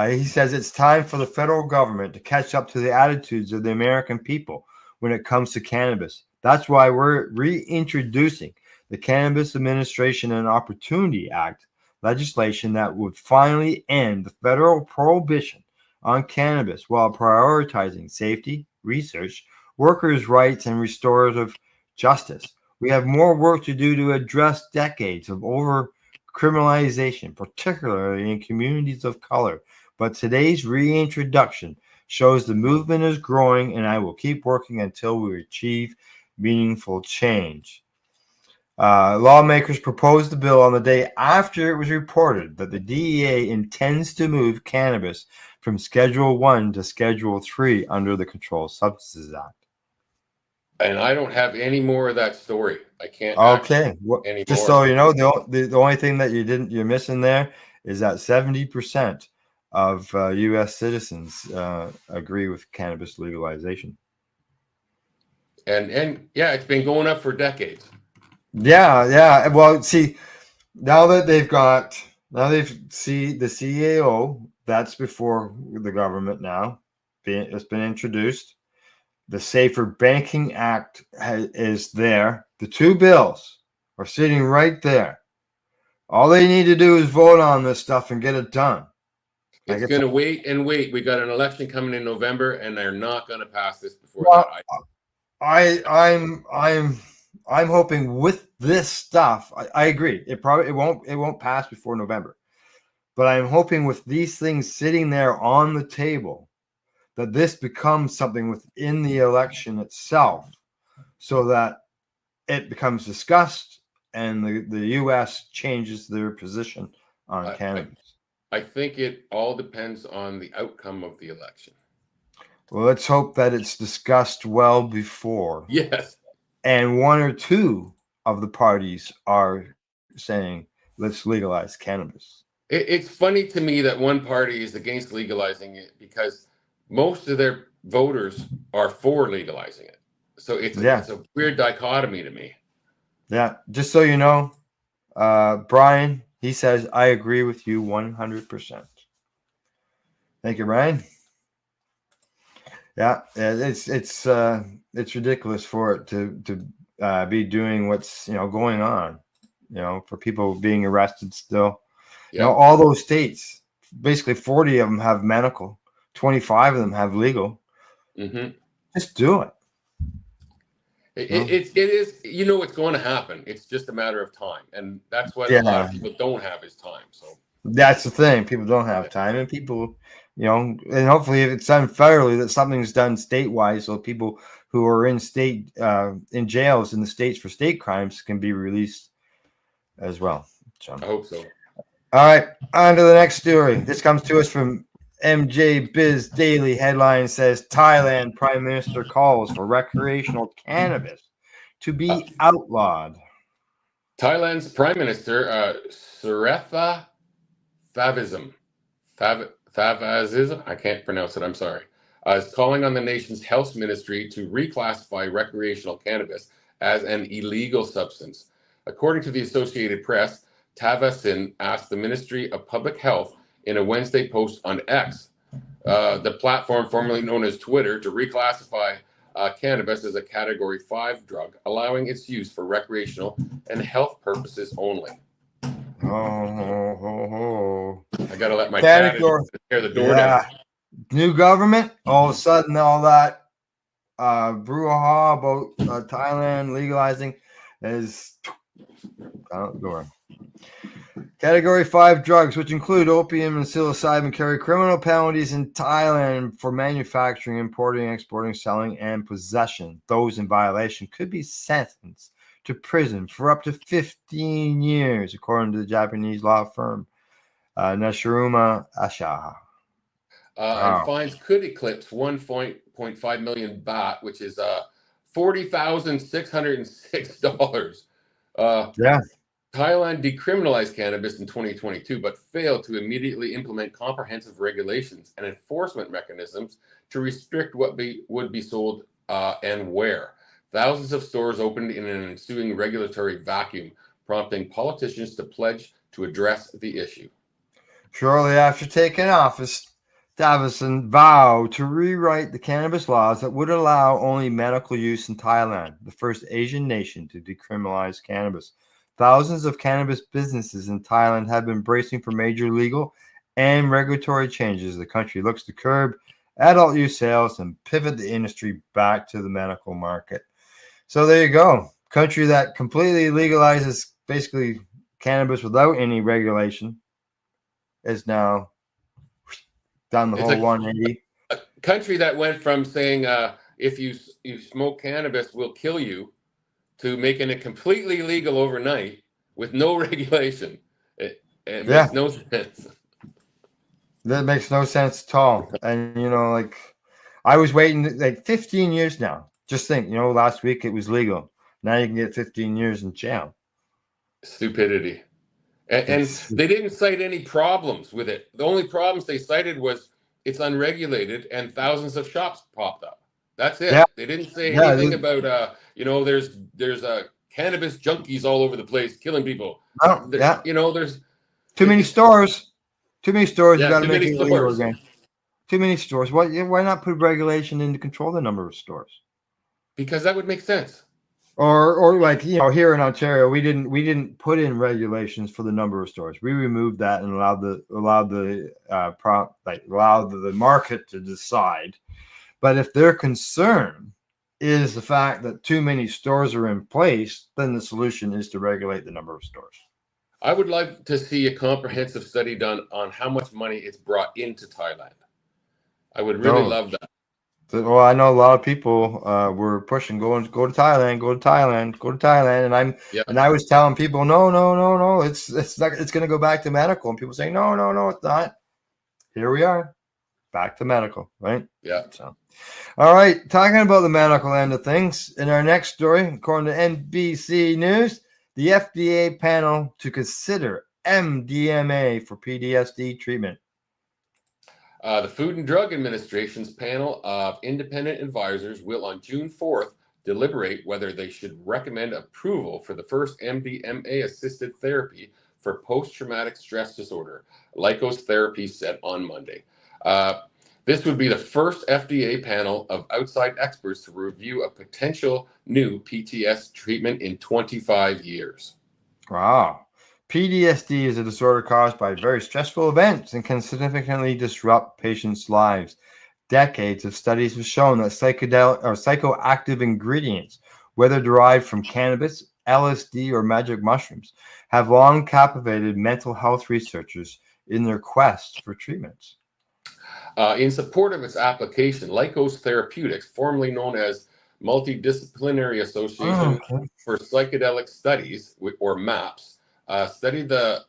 he says it's time for the federal government to catch up to the attitudes of the American people when it comes to cannabis. That's why we're reintroducing the Cannabis Administration and Opportunity Act legislation that would finally end the federal prohibition on cannabis while prioritizing safety, research, workers' rights, and restorative justice. We have more work to do to address decades of over-criminalization, particularly in communities of color. But today's reintroduction shows the movement is growing, and I will keep working until we achieve meaningful change. Lawmakers proposed the bill on the day after it was reported that the DEA intends to move cannabis from Schedule 1 to Schedule 3 under the Controlled Substances Act. And I don't have any more of that story. I can't. Okay, anymore. Just so you know, the only thing that you're missing there is that 70% of U.S. citizens agree with cannabis legalization. And yeah, it's been going up for decades. Yeah. Well, see, now that they've see the CAO, that's before the government now. It's been introduced. The Safer Banking Act is there. The two bills are sitting right there. All they need to do is vote on this stuff and get it done. It's going to wait and wait. We got an election coming in November, and they're not going to pass this before that. I'm hoping with this stuff. I agree. It won't pass before November, but I'm hoping with these things sitting there on the table that this becomes something within the election itself, so that it becomes discussed and the U.S. changes their position on cannabis. I think it all depends on the outcome of the election. Well, let's hope that it's discussed well before. Yes. And one or two of the parties are saying, let's legalize cannabis. It's funny to me that one party is against legalizing it because most of their voters are for legalizing it. So it's a weird dichotomy to me. Yeah. Just so you know, Brian, he says, I agree with you 100%. Thank you, Brian. Yeah, it's ridiculous for it to be doing what's going on. For people being arrested still. Yeah. All those states, basically 40 of them have medical, 25 of them have legal. Mm-hmm. Just do it. It is. It's going to happen. It's just a matter of time, and that's what a lot of people don't have is time. So that's the thing. People don't have time, and people. And hopefully if it's done federally, that something's done statewide, so people who are in in jails in the states for state crimes can be released as well. So I hope so. All right, on to the next story. This comes to us from MJ Biz Daily. Headline says Thailand Prime Minister calls for recreational cannabis to be outlawed. Thailand's Prime Minister, Srettha Thavisin, I can't pronounce it, I'm sorry, is calling on the nation's health ministry to reclassify recreational cannabis as an illegal substance. According to the Associated Press, Tavasin asked the Ministry of Public Health in a Wednesday post on X, the platform formerly known as Twitter, to reclassify cannabis as a Category 5 drug, allowing its use for recreational and health purposes only. Oh. I gotta let my cat in to tear the door down. New government, all of a sudden, all that brouhaha about Thailand legalizing is out the door. Category 5 drugs, which include opium and psilocybin, carry criminal penalties in Thailand for manufacturing, importing, exporting, selling, and possession. Those in violation could be sentenced to prison for up to 15 years, according to the Japanese law firm Nashiruma Asha. And fines could eclipse 1.5 million baht, which is $40,606. Yeah. Thailand decriminalized cannabis in 2022, but failed to immediately implement comprehensive regulations and enforcement mechanisms to restrict what would be sold and where. Thousands of stores opened in an ensuing regulatory vacuum, prompting politicians to pledge to address the issue. Shortly after taking office, Tavasin vowed to rewrite the cannabis laws that would allow only medical use in Thailand, the first Asian nation to decriminalize cannabis. Thousands of cannabis businesses in Thailand have been bracing for major legal and regulatory changes. The country looks to curb adult use sales and pivot the industry back to the medical market. So there you go. Country that completely legalizes basically cannabis without any regulation is now done the It's whole 180. A country that went from saying if you smoke cannabis, we'll kill you, to making it completely legal overnight with no regulation. It makes no sense. That makes no sense at all. And, like, I was waiting like 15 years now. Just think, last week it was legal. Now you can get 15 years in jail. Stupidity. And they didn't cite any problems with it. The only problems they cited was it's unregulated and thousands of shops popped up. That's it. Yeah. They didn't say anything about, there's cannabis junkies all over the place killing people. There's too many stores. Too many stores. Yeah, you got to make it legal again. Too many stores. Why not put regulation in to control the number of stores? Because that would make sense. Or like here in Ontario, we didn't put in regulations for the number of stores. We removed that and allowed the market to decide. But if their concern is the fact that too many stores are in place, then the solution is to regulate the number of stores. I would like to see a comprehensive study done on how much money it's brought into Thailand. I would really love that. Well, I know a lot of people were pushing, go to Thailand, and I was telling people, no, it's going to go back to medical, and people saying, no, it's not. Here we are, back to medical, right? Yeah. So, all right, talking about the medical end of things, in our next story, according to NBC News, the FDA panel to consider MDMA for PTSD treatment. The Food and Drug Administration's panel of independent advisors will on June 4th deliberate whether they should recommend approval for the first MDMA-assisted therapy for post-traumatic stress disorder, Lykos therapy, said on Monday. This would be the first FDA panel of outside experts to review a potential new PTSD treatment in 25 years. Wow. PTSD is a disorder caused by very stressful events and can significantly disrupt patients' lives. Decades of studies have shown that psychedelic or psychoactive ingredients, whether derived from cannabis, LSD, or magic mushrooms, have long captivated mental health researchers in their quest for treatments. In support of its application, Lykos Therapeutics, formerly known as Multidisciplinary Association for Psychedelic Studies, or MAPS, studied the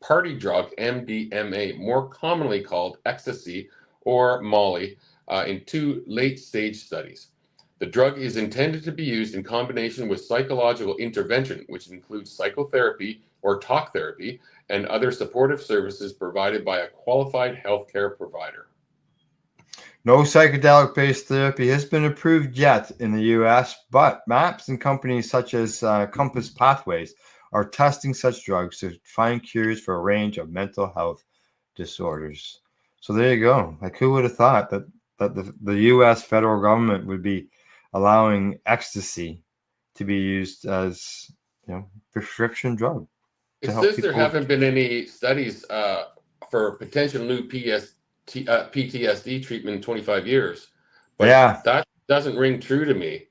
party drug MDMA, more commonly called ecstasy or Molly, in 2 late-stage studies. The drug is intended to be used in combination with psychological intervention, which includes psychotherapy or talk therapy and other supportive services provided by a qualified healthcare provider. No psychedelic-based therapy has been approved yet in the U.S., but MAPS and companies such as Compass Pathways are testing such drugs to find cures for a range of mental health disorders. So there you go. Like, who would have thought that the U.S. federal government would be allowing ecstasy to be used as, prescription drug? It says there haven't been any studies for potential new PTSD treatment in 25 years. But that doesn't ring true to me.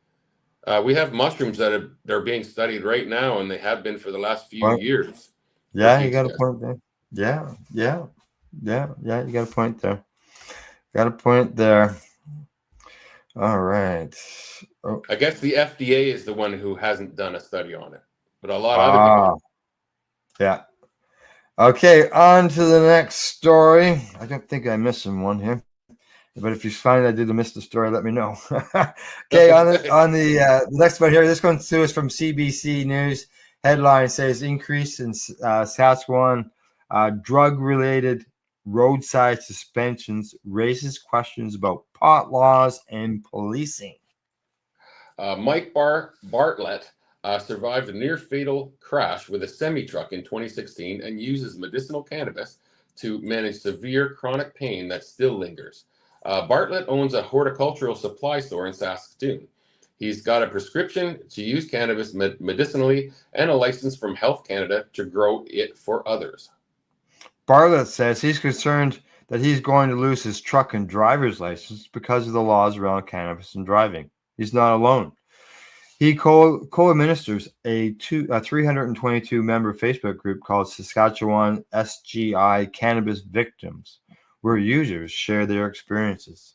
We have mushrooms that are being studied right now, and they have been for the last few years. Yeah, you got a point there. Yeah, you got a point there. All right. Oh. I guess the FDA is the one who hasn't done a study on it, but a lot of other people. Yeah. Okay, on to the next story. I don't think I'm missing one here, but if you find I did miss the story, let me know. Okay, on the next one here, this one too is from CBC News. Headline says increase in Saskatchewan drug-related roadside suspensions raises questions about pot laws and policing. Mike Bartlett survived a near-fatal crash with a semi-truck in 2016 and uses medicinal cannabis to manage severe chronic pain that still lingers. Bartlett owns a horticultural supply store in Saskatoon. He's got a prescription to use cannabis medicinally and a license from Health Canada to grow it for others. Bartlett says he's concerned that he's going to lose his truck and driver's license because of the laws around cannabis and driving. He's not alone. He co-administers a 322-member Facebook group called Saskatchewan SGI Cannabis Victims, where users share their experiences.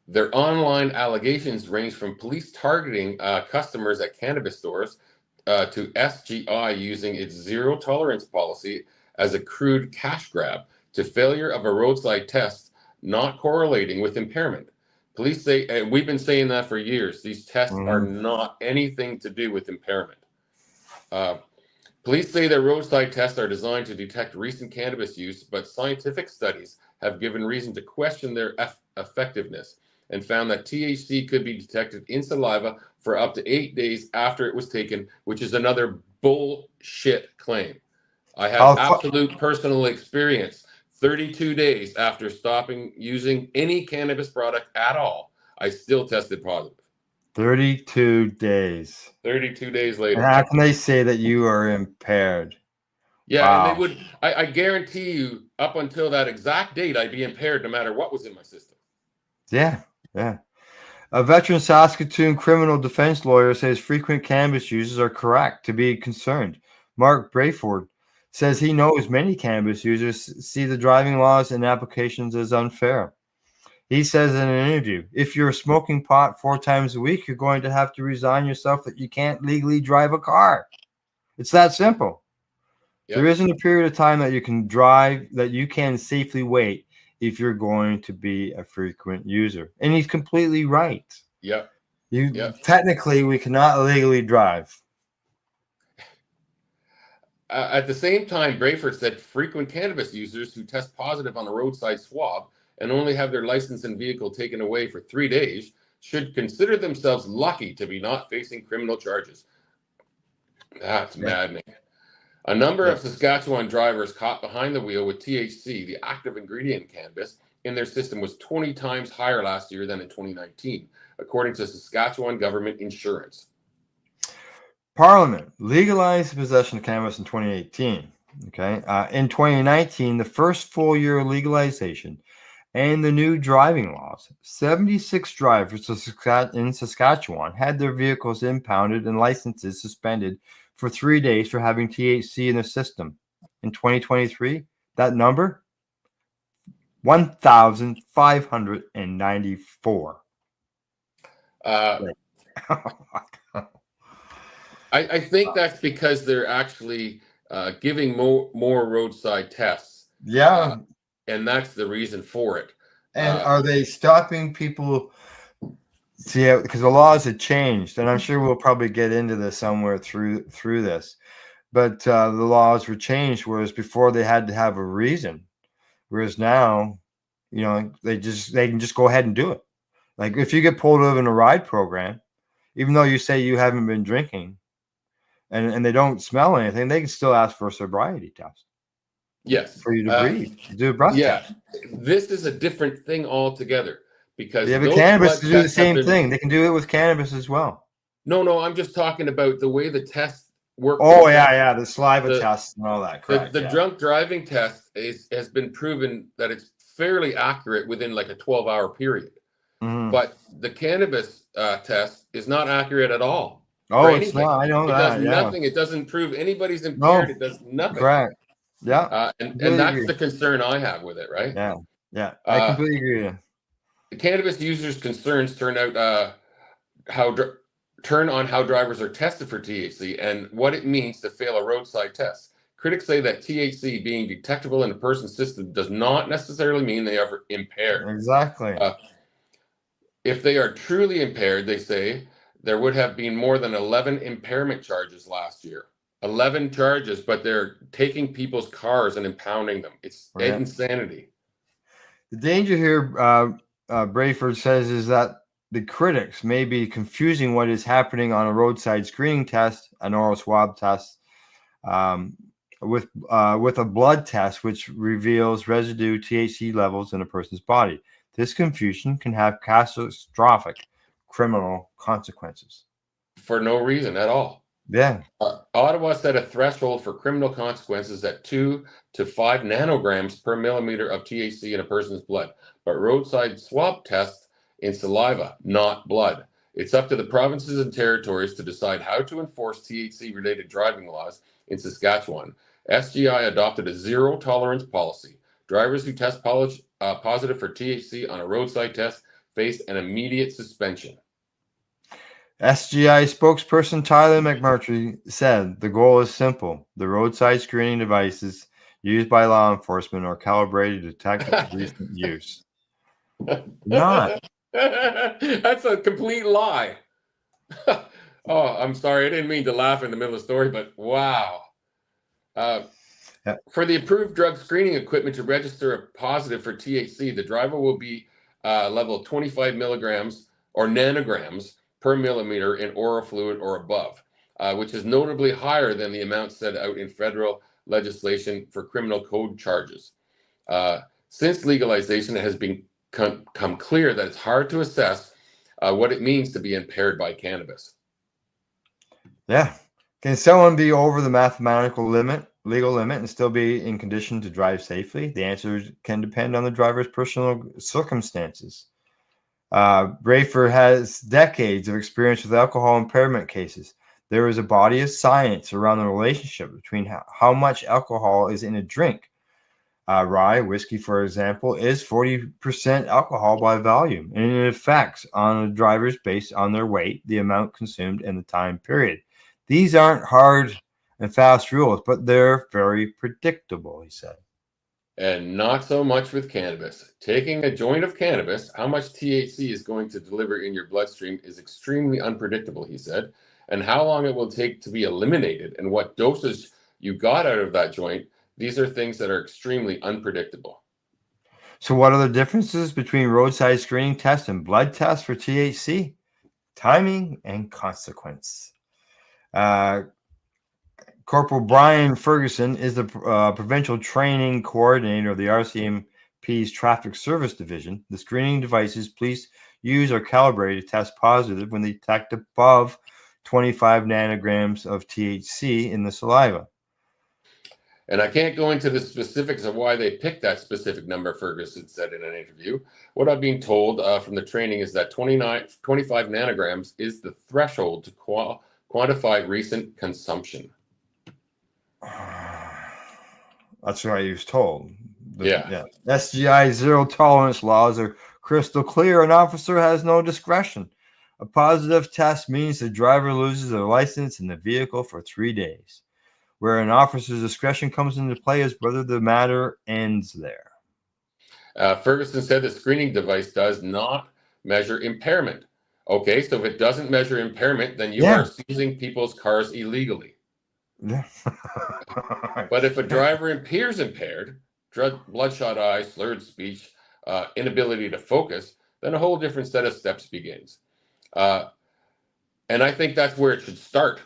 Their online allegations range from police targeting customers at cannabis stores to SGI using its zero tolerance policy as a crude cash grab to failure of a roadside test not correlating with impairment. Police say, and we've been saying that for years, these tests are not anything to do with impairment. Police say that roadside tests are designed to detect recent cannabis use, but scientific studies have given reason to question their effectiveness and found that THC could be detected in saliva for up to 8 days after it was taken, which is another bullshit claim. I have absolute personal experience. 32 days after stopping using any cannabis product at all, I still tested positive. 32 days. 32 days later. And how can they say that you are impaired? Yeah, wow. And they would, I guarantee you, up until that exact date, I'd be impaired no matter what was in my system. Yeah. A veteran Saskatoon criminal defense lawyer says frequent cannabis users are correct to be concerned. Mark Brayford says he knows many cannabis users see the driving laws and applications as unfair. He says in an interview, if you're smoking pot 4 times a week, you're going to have to resign yourself that you can't legally drive a car. It's that simple. Yep. There isn't a period of time that you can drive, that you can safely wait if you're going to be a frequent user. And he's completely right. Yep. Technically, we cannot legally drive. At the same time, Brayford said frequent cannabis users who test positive on a roadside swab and only have their license and vehicle taken away for 3 days should consider themselves lucky to be not facing criminal charges. That's maddening. A number of Saskatchewan drivers caught behind the wheel with THC, the active ingredient in cannabis, in their system was 20 times higher last year than in 2019, according to Saskatchewan government insurance. Parliament legalized the possession of cannabis in 2018. Okay, in 2019, the first full year of legalization and the new driving laws, 76 drivers in Saskatchewan had their vehicles impounded and licenses suspended for 3 days for having THC in the system. In 2023, that number, 1,594. I think that's because they're actually giving more roadside tests. Yeah. And that's the reason for it. And are they stopping people? See, because the laws had changed, and I'm sure we'll probably get into this somewhere through this. But the laws were changed, whereas before they had to have a reason. Whereas now, they can just go ahead and do it. Like if you get pulled over in a ride program, even though you say you haven't been drinking, and they don't smell anything, they can still ask for a sobriety test. Yes. For you to breathe. Do a breath test. This is a different thing altogether because Yeah, but those cannabis blood do the tests have same been- thing. They can do it with cannabis as well. No, I'm just talking about the way the tests work. Oh, yeah, the saliva test and all that. Correct. The drunk driving test has been proven that it's fairly accurate within like a 12-hour period. Mhm. But the cannabis test is not accurate at all. Oh, for it's anything. not. I know it that. does Yeah. nothing. It doesn't prove anybody's impaired. No. It does nothing. Correct. Yeah. And Completely that's agree. the concern I have with it, right? Yeah. I completely agree. The cannabis users' concerns turn on how drivers are tested for THC and what it means to fail a roadside test. Critics say that THC being detectable in a person's system does not necessarily mean they are impaired. Exactly. If they are truly impaired, they say, there would have been more than 11 impairment charges last year. 11 charges, but they're taking people's cars and impounding them. It's Right. insanity. The danger here, Brayford says, is that the critics may be confusing what is happening on a roadside screening test, an oral swab test, with a blood test, which reveals residue THC levels in a person's body. This confusion can have catastrophic criminal consequences. For no reason at all. Yeah. Ottawa set a threshold for criminal consequences at 2 to 5 nanograms per millimeter of THC in a person's blood, but roadside swab tests in saliva, not blood. It's up to the provinces and territories to decide how to enforce THC-related driving laws in Saskatchewan. SGI adopted a zero-tolerance policy. Drivers who test positive for THC on a roadside test face an immediate suspension. SGI spokesperson Tyler McMurtry said the goal is simple. The roadside screening devices used by law enforcement are calibrated to detect recent use. Not. That's a complete lie. Oh, I'm sorry. I didn't mean to laugh in the middle of the story, but wow. For the approved drug screening equipment to register a positive for THC, the driver will be level 25 milligrams or nanograms per millimeter in oral fluid or above, which is notably higher than the amount set out in federal legislation for criminal code charges. Since legalization, it has become clear that it's hard to assess what it means to be impaired by cannabis. Yeah. Can someone be over the mathematical legal limit, and still be in condition to drive safely? The answer can depend on the driver's personal circumstances. Brayford has decades of experience with alcohol impairment cases. There is a body of science around the relationship between how much alcohol is in a drink. Rye, whiskey, for example, is 40% alcohol by volume, and it affects on the drivers based on their weight, the amount consumed, and the time period. These aren't hard and fast rules, but they're very predictable, he said. And not so much with cannabis. Taking a joint of cannabis, how much THC is going to deliver in your bloodstream is extremely unpredictable, he said. And how long it will take to be eliminated and what dosage you got out of that joint, these are things that are extremely unpredictable. So what are the differences between roadside screening tests and blood tests for THC? Timing and consequence. Corporal Brian Ferguson is the provincial training coordinator of the RCMP's Traffic Service Division. The screening devices police use are calibrated to test positive when they detect above 25 nanograms of THC in the saliva. And I can't go into the specifics of why they picked that specific number, Ferguson said in an interview. What I've been told from the training is that 25 nanograms is the threshold to quantify recent consumption. That's what I was told. Yeah. SGI zero tolerance laws are crystal clear. An officer has no discretion. A positive test means the driver loses their license in the vehicle for 3 days. Where an officer's discretion comes into play is whether the matter ends there. Ferguson said the screening device does not measure impairment. Okay, so if it doesn't measure impairment, then you are seizing people's cars illegally. Yeah. But if a driver appears impaired, bloodshot eyes, slurred speech, inability to focus, then a whole different set of steps begins. And I think that's where it should start.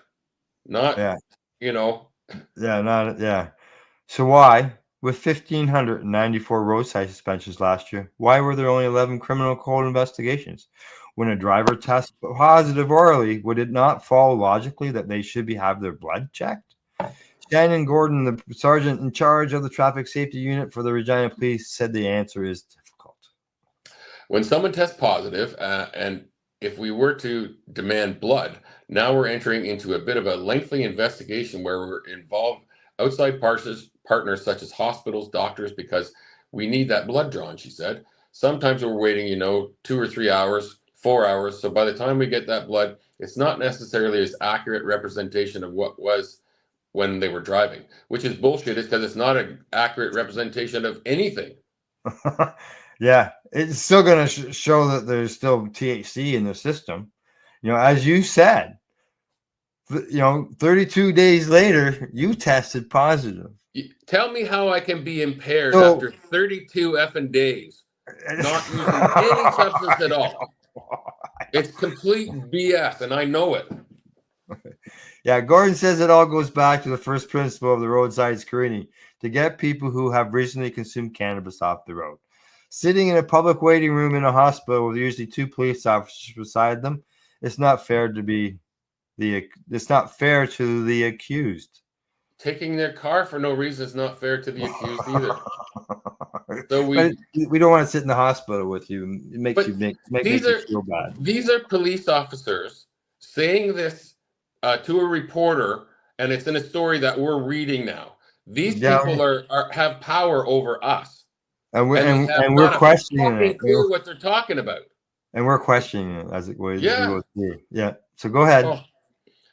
not, Yeah. you know. Yeah. So why, with 1,594 roadside suspensions last year, why were there only 11 criminal code investigations? When a driver tests positive orally, would it not follow logically that they should have their blood checked? Shannon Gordon, the sergeant in charge of the traffic safety unit for the Regina Police, said the answer is difficult. When someone tests positive, and if we were to demand blood, now we're entering into a bit of a lengthy investigation where we're involved outside partners such as hospitals, doctors, because we need that blood drawn, she said. Sometimes we're waiting, 2 or 3 hours, 4 hours. So by the time we get that blood, it's not necessarily as accurate representation of what was when they were driving, which is bullshit. It's because it's not an accurate representation of anything. Yeah, it's still going to show that there's still THC in the system. As you said, 32 days later, you tested positive. Tell me how I can be impaired after 32 effing days, not using any substance at all. It's complete BS, and I know it. Yeah, Gordon says it all goes back to the first principle of the roadside screening, to get people who have recently consumed cannabis off the road. Sitting in a public waiting room in a hospital with usually 2 police officers beside them, it's not fair to the accused. Taking their car for no reason is not fair to the accused either. So we don't want to sit in the hospital with you. It makes you feel bad. These are police officers saying this to a reporter, and it's in a story that we're reading now. These people have power over us, and we're questioning it. Clear what they're talking about, and we're questioning it as it was. Yeah. Yeah. So go ahead. Oh.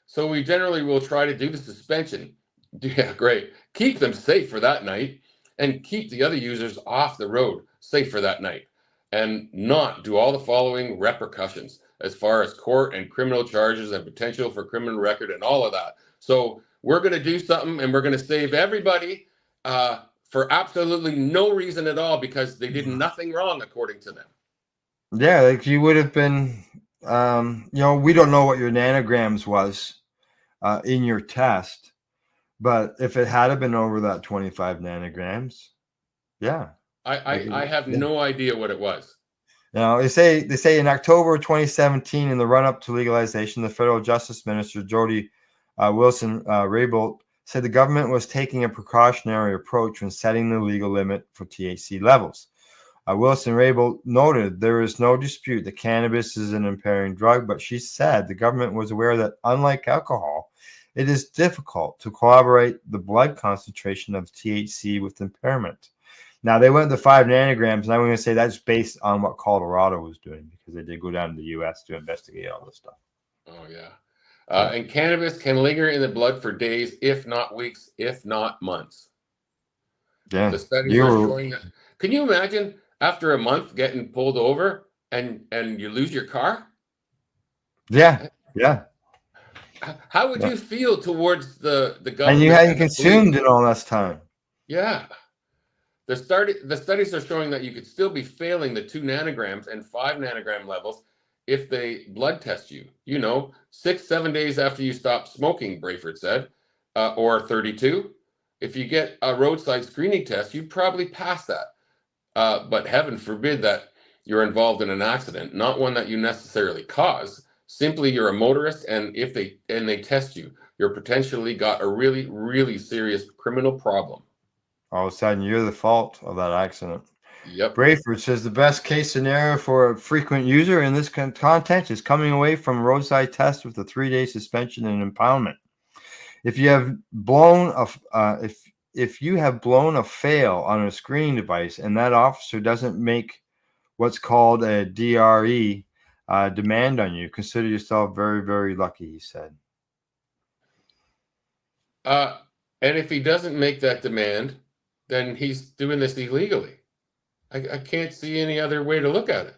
So we generally will try to do the suspension. Yeah, great. Keep them safe for that night, and keep the other users off the road safe for that night, and not do all the following repercussions as far as court and criminal charges and potential for criminal record and all of that. So we're going to do something, and we're going to save everybody for absolutely no reason at all, because they did nothing wrong according to them. Yeah, like you would have been, we don't know what your nanograms was in your test, but if it had been over that 25 nanograms, yeah. I have no idea what it was. They say in October 2017, in the run-up to legalization, the federal justice minister, Jody Wilson-Raybould, said the government was taking a precautionary approach when setting the legal limit for THC levels. Wilson-Raybould noted there is no dispute that cannabis is an impairing drug, but she said the government was aware that, unlike alcohol, it is difficult to corroborate the blood concentration of THC with impairment. Now, they went to 5 nanograms, and I'm going to say that's based on what Colorado was doing, because they did go down to the U.S. to investigate all this stuff. Oh, yeah. And cannabis can linger in the blood for days, if not weeks, if not months. Yeah. The studies are showing that. Can you imagine after a month getting pulled over and you lose your car? Yeah. How would you feel towards the government? And you hadn't consumed it all this time. Yeah. The studies are showing that you could still be failing the 2 nanograms and 5 nanogram levels if they blood test you, 6-7 days after you stop smoking, Brayford said, or 32. If you get a roadside screening test, you'd probably pass that. But heaven forbid that you're involved in an accident, not one that you necessarily cause. Simply you're a motorist, and if they test you, you're potentially got a really, really serious criminal problem. All of a sudden, you're the fault of that accident. Yep. Brayford says the best case scenario for a frequent user in this content is coming away from roadside test with a 3-day suspension and impoundment. If you have blown a fail on a screening device and that officer doesn't make what's called a DRE demand on you, consider yourself very, very lucky, he said. And if he doesn't make that demand, then he's doing this illegally. I can't see any other way to look at it.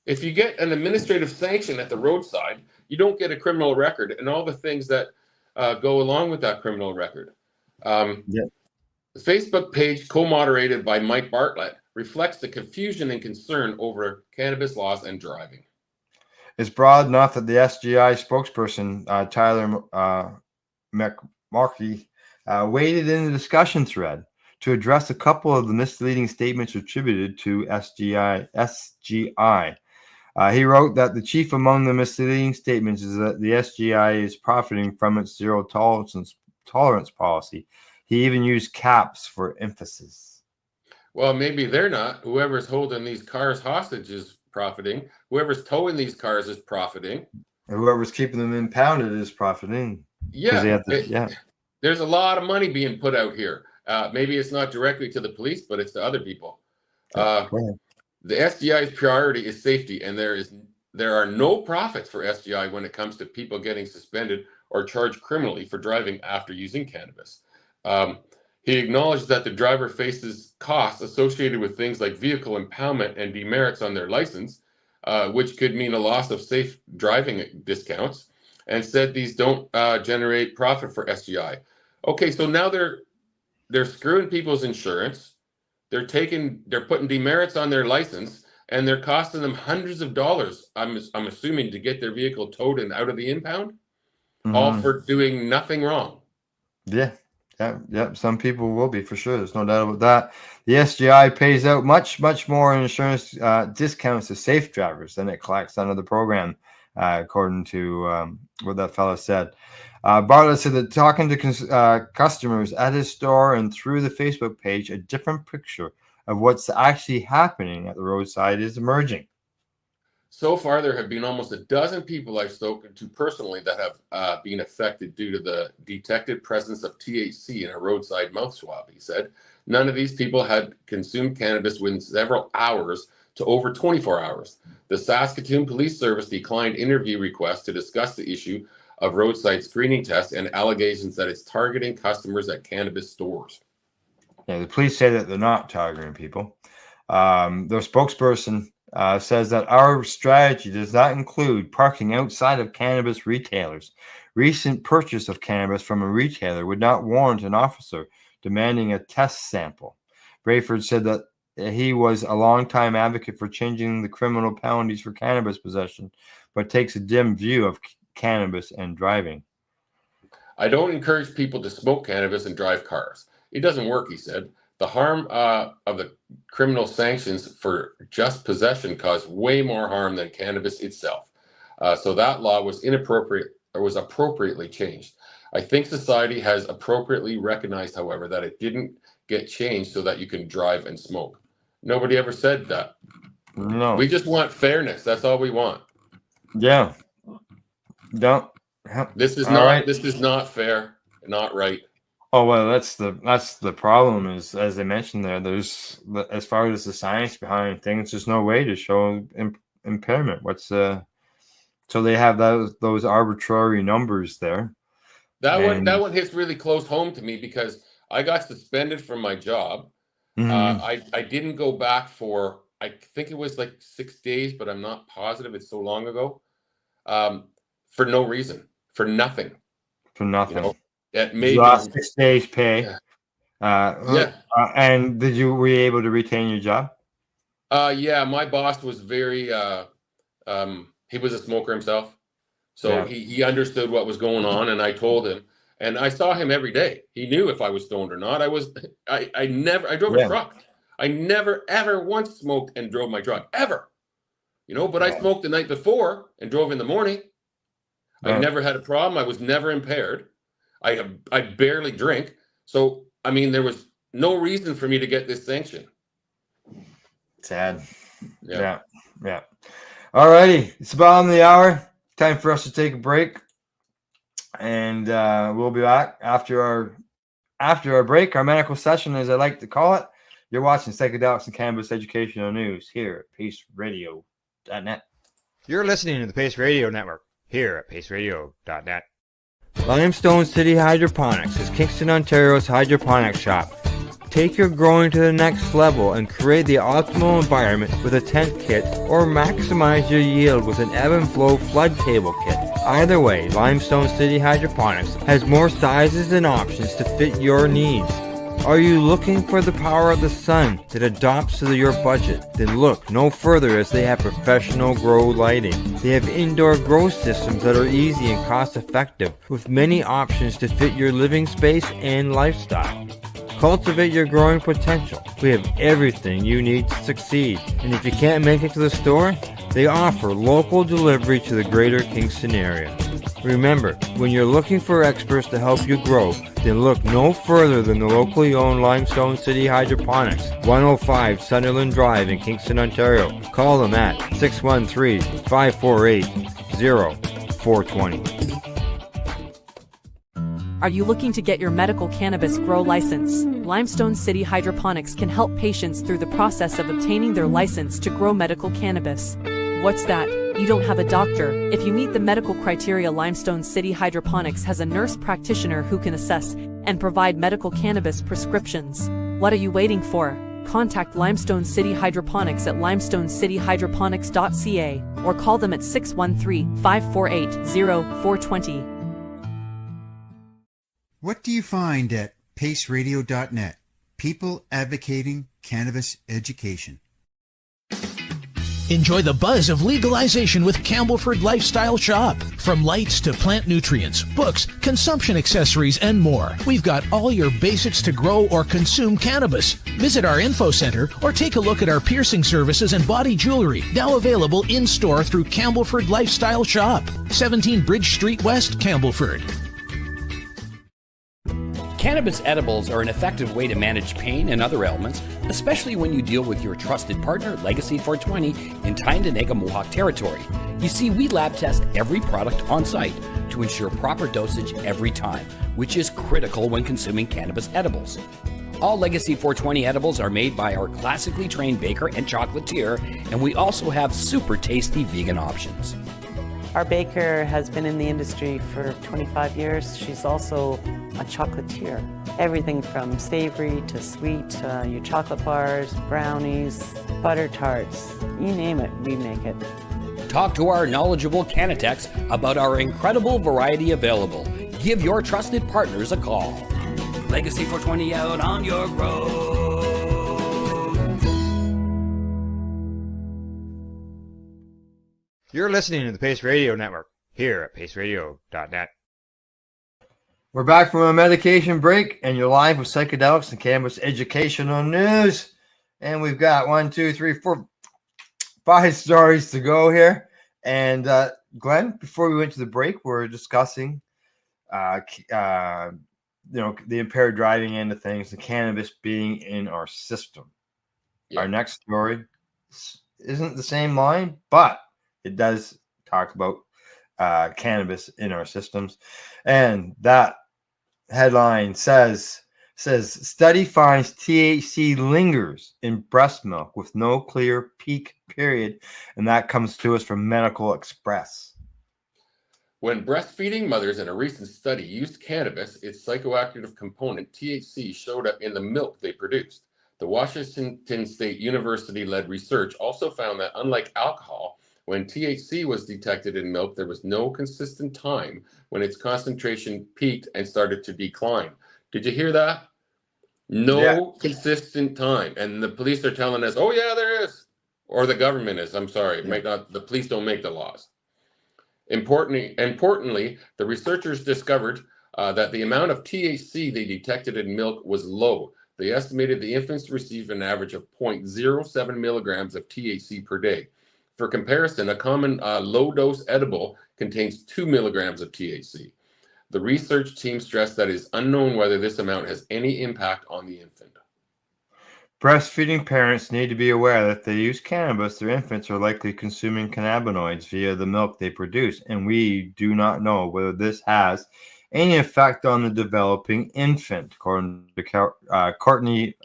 If you get an administrative sanction at the roadside, you don't get a criminal record and all the things that go along with that criminal record. The Facebook page, co-moderated by Mike Bartlett, reflects the confusion and concern over cannabis laws and driving. is broad enough that the SGI spokesperson, Tyler McMarkey, waded in the discussion thread to address a couple of the misleading statements attributed to SGI. He wrote that the chief among the misleading statements is that the SGI is profiting from its zero tolerance policy. He even used caps for emphasis. Well, maybe they're not. Whoever's holding these cars hostage is profiting. Whoever's towing these cars is profiting. And whoever's keeping them impounded is profiting. Yeah, there's a lot of money being put out here. Maybe it's not directly to the police, but it's to other people. The SGI's priority is safety, and there are no profits for SGI when it comes to people getting suspended or charged criminally for driving after using cannabis. He acknowledged that the driver faces costs associated with things like vehicle impoundment and demerits on their license, which could mean a loss of safe driving discounts, and said these don't generate profit for SGI. Okay, so now they're screwing people's insurance. They're putting demerits on their license, and they're costing them hundreds of dollars. I'm assuming to get their vehicle towed and out of the impound, all for doing nothing wrong. Yeah. Some people will be, for sure. There's no doubt about that. The SGI pays out much more in insurance discounts to safe drivers than it collects under the program, according to what that fellow said. Bartlett said that talking to customers at his store and through the Facebook page, a different picture of what's actually happening at the roadside is emerging. So far, there have been almost a dozen people I've spoken to personally that have been affected due to the detected presence of THC in a roadside mouth swab, he said. None of these people had consumed cannabis within several hours to over 24 hours. The Saskatoon Police Service declined interview requests to discuss the issue of roadside screening tests and allegations that it's targeting customers at cannabis stores. Yeah, the police say that they're not targeting people. Their spokesperson says that our strategy does not include parking outside of cannabis retailers. Recent purchase of cannabis from a retailer would not warrant an officer demanding a test sample. Brayford said that he was a longtime advocate for changing the criminal penalties for cannabis possession, but takes a dim view of cannabis and driving. I don't encourage people to smoke cannabis and drive cars. It doesn't work, he said. The harm of the criminal sanctions for just possession caused way more harm than cannabis itself. So that law was inappropriate, or was appropriately changed. I think society has appropriately recognized, however, that it didn't get changed so that you can drive and smoke. Nobody ever said that. No. We just want fairness. That's all we want. Yeah. This is not fair, not right. Oh well, that's the problem. Is, as I mentioned there, there's, as far as the science behind things, there's no way to show impairment. So they have those arbitrary numbers there. That one hits really close home to me because I got suspended from my job. I didn't go back for, I think it was like 6 days, but I'm not positive. It's so long ago. For no reason, for nothing. For nothing. You know? It made lost 6 days pay. And were you able to retain your job? Yeah, my boss was very he was a smoker himself. So he understood what was going on, and I told him, and I saw him every day. He knew if I was stoned or not. I drove a truck. I never ever once smoked and drove my truck ever. You know, but I smoked the night before and drove in the morning. I never had a problem. I was never impaired. I barely drink. So, I mean, there was no reason for me to get this sanction. Sad. Yeah. All righty. It's about on the hour. Time for us to take a break. And we'll be back after our break, our medical session, as I like to call it. You're watching Psychedelics and Cannabis Educational News here at PaceRadio.net. You're listening to the Pace Radio Network here at PaceRadio.net. Limestone City Hydroponics is Kingston, Ontario's hydroponics shop. Take your growing to the next level and create the optimal environment with a tent kit, or maximize your yield with an ebb and flow flood table kit. Either way, Limestone City Hydroponics has more sizes and options to fit your needs. Are you looking for the power of the sun that adapts to your budget? Then look no further, as they have professional grow lighting. They have indoor grow systems that are easy and cost effective, with many options to fit your living space and lifestyle. Cultivate your growing potential. We have everything you need to succeed. And if you can't make it to the store, they offer local delivery to the greater Kingston area. Remember, when you're looking for experts to help you grow, then look no further than the locally owned Limestone City Hydroponics, 105 Sunderland Drive in Kingston, Ontario. Call them at 613-548-0420. Are you looking to get your medical cannabis grow license? Limestone City Hydroponics can help patients through the process of obtaining their license to grow medical cannabis. What's that? You don't have a doctor. If you meet the medical criteria, Limestone City Hydroponics has a nurse practitioner who can assess and provide medical cannabis prescriptions. What are you waiting for? Contact Limestone City Hydroponics at limestonecityhydroponics.ca or call them at 613-548-0420. What do you find at paceradio.net? People advocating cannabis education. Enjoy the buzz of legalization with Campbellford Lifestyle Shop. From lights to plant nutrients, books, consumption accessories, and more. We've got all your basics to grow or consume cannabis. Visit our info center or take a look at our piercing services and body jewelry, now available in-store through Campbellford Lifestyle Shop, 17 Bridge Street West, Campbellford. Cannabis edibles are an effective way to manage pain and other ailments, especially when you deal with your trusted partner, Legacy 420, in Tyendinaga Mohawk territory. You see, we lab test every product on site to ensure proper dosage every time, which is critical when consuming cannabis edibles. All Legacy 420 edibles are made by our classically trained baker and chocolatier, and we also have super tasty vegan options. Our baker has been in the industry for 25 years. She's also a chocolatier. Everything from savory to sweet, your chocolate bars, brownies, butter tarts, you name it, we make it. Talk to our knowledgeable Cannatex about our incredible variety available. Give your trusted partners a call. Legacy 420 out on your road. You're listening to the Pace Radio Network here at paceradio.net. We're back from a medication break, and you're live with psychedelics and cannabis educational news. And we've got 5 stories to go here. And Glenn, before we went to the break, we were discussing, the impaired driving end of things, the cannabis being in our system. Yeah. Our next story isn't the same line, but it does talk about cannabis in our systems. And that headline says study finds THC lingers in breast milk with no clear peak period. And that comes to us from Medical Express. When breastfeeding mothers in a recent study used cannabis, its psychoactive component THC showed up in the milk they produced. The Washington State University-led research also found that, unlike alcohol, when THC was detected in milk, there was no consistent time when its concentration peaked and started to decline. Did you hear that? No consistent time. And the police are telling us, oh yeah, there is. Or the government is, I'm sorry. It might not, the police don't make the laws. Importantly, the researchers discovered that the amount of THC they detected in milk was low. They estimated the infants received an average of 0.07 milligrams of THC per day. For comparison, a common low-dose edible contains 2 milligrams of THC. The research team stressed that it is unknown whether this amount has any impact on the infant. Breastfeeding parents need to be aware that if they use cannabis, their infants are likely consuming cannabinoids via the milk they produce, and we do not know whether this has any effect on the developing infant, according to Courtney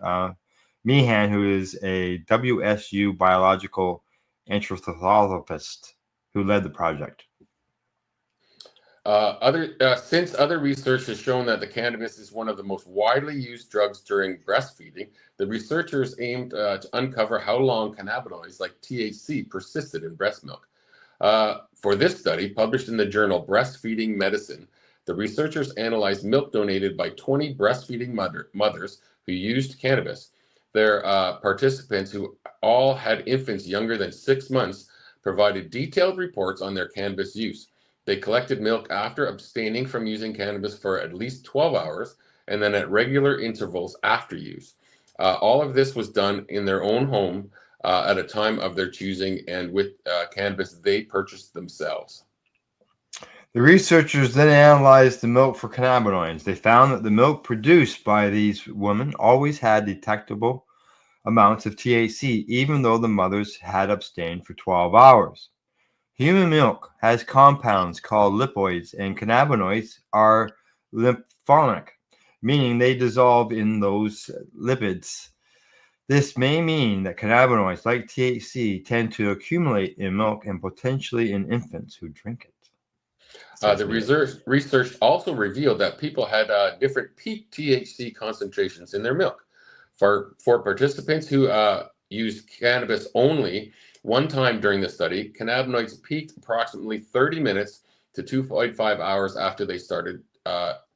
Meehan, who is a WSU biological anthropologist who led the project. Since other research has shown that the cannabis is one of the most widely used drugs during breastfeeding, the researchers aimed to uncover how long cannabinoids like THC persisted in breast milk. For this study, published in the journal Breastfeeding Medicine, the researchers analyzed milk donated by 20 breastfeeding mothers who used cannabis. Their participants, who all had infants younger than 6 months, provided detailed reports on their cannabis use. They collected milk after abstaining from using cannabis for at least 12 hours and then at regular intervals after use. All of this was done in their own home at a time of their choosing and with cannabis they purchased themselves. The researchers then analyzed the milk for cannabinoids. They found that the milk produced by these women always had detectable amounts of THC, even though the mothers had abstained for 12 hours. Human milk has compounds called lipoids, and cannabinoids are lymphonic, meaning they dissolve in those lipids. This may mean that cannabinoids like THC tend to accumulate in milk and potentially in infants who drink it. The research also revealed that people had different peak THC concentrations in their milk. For participants who used cannabis only one time during the study, cannabinoids peaked approximately 30 minutes to 2.5 hours after they started.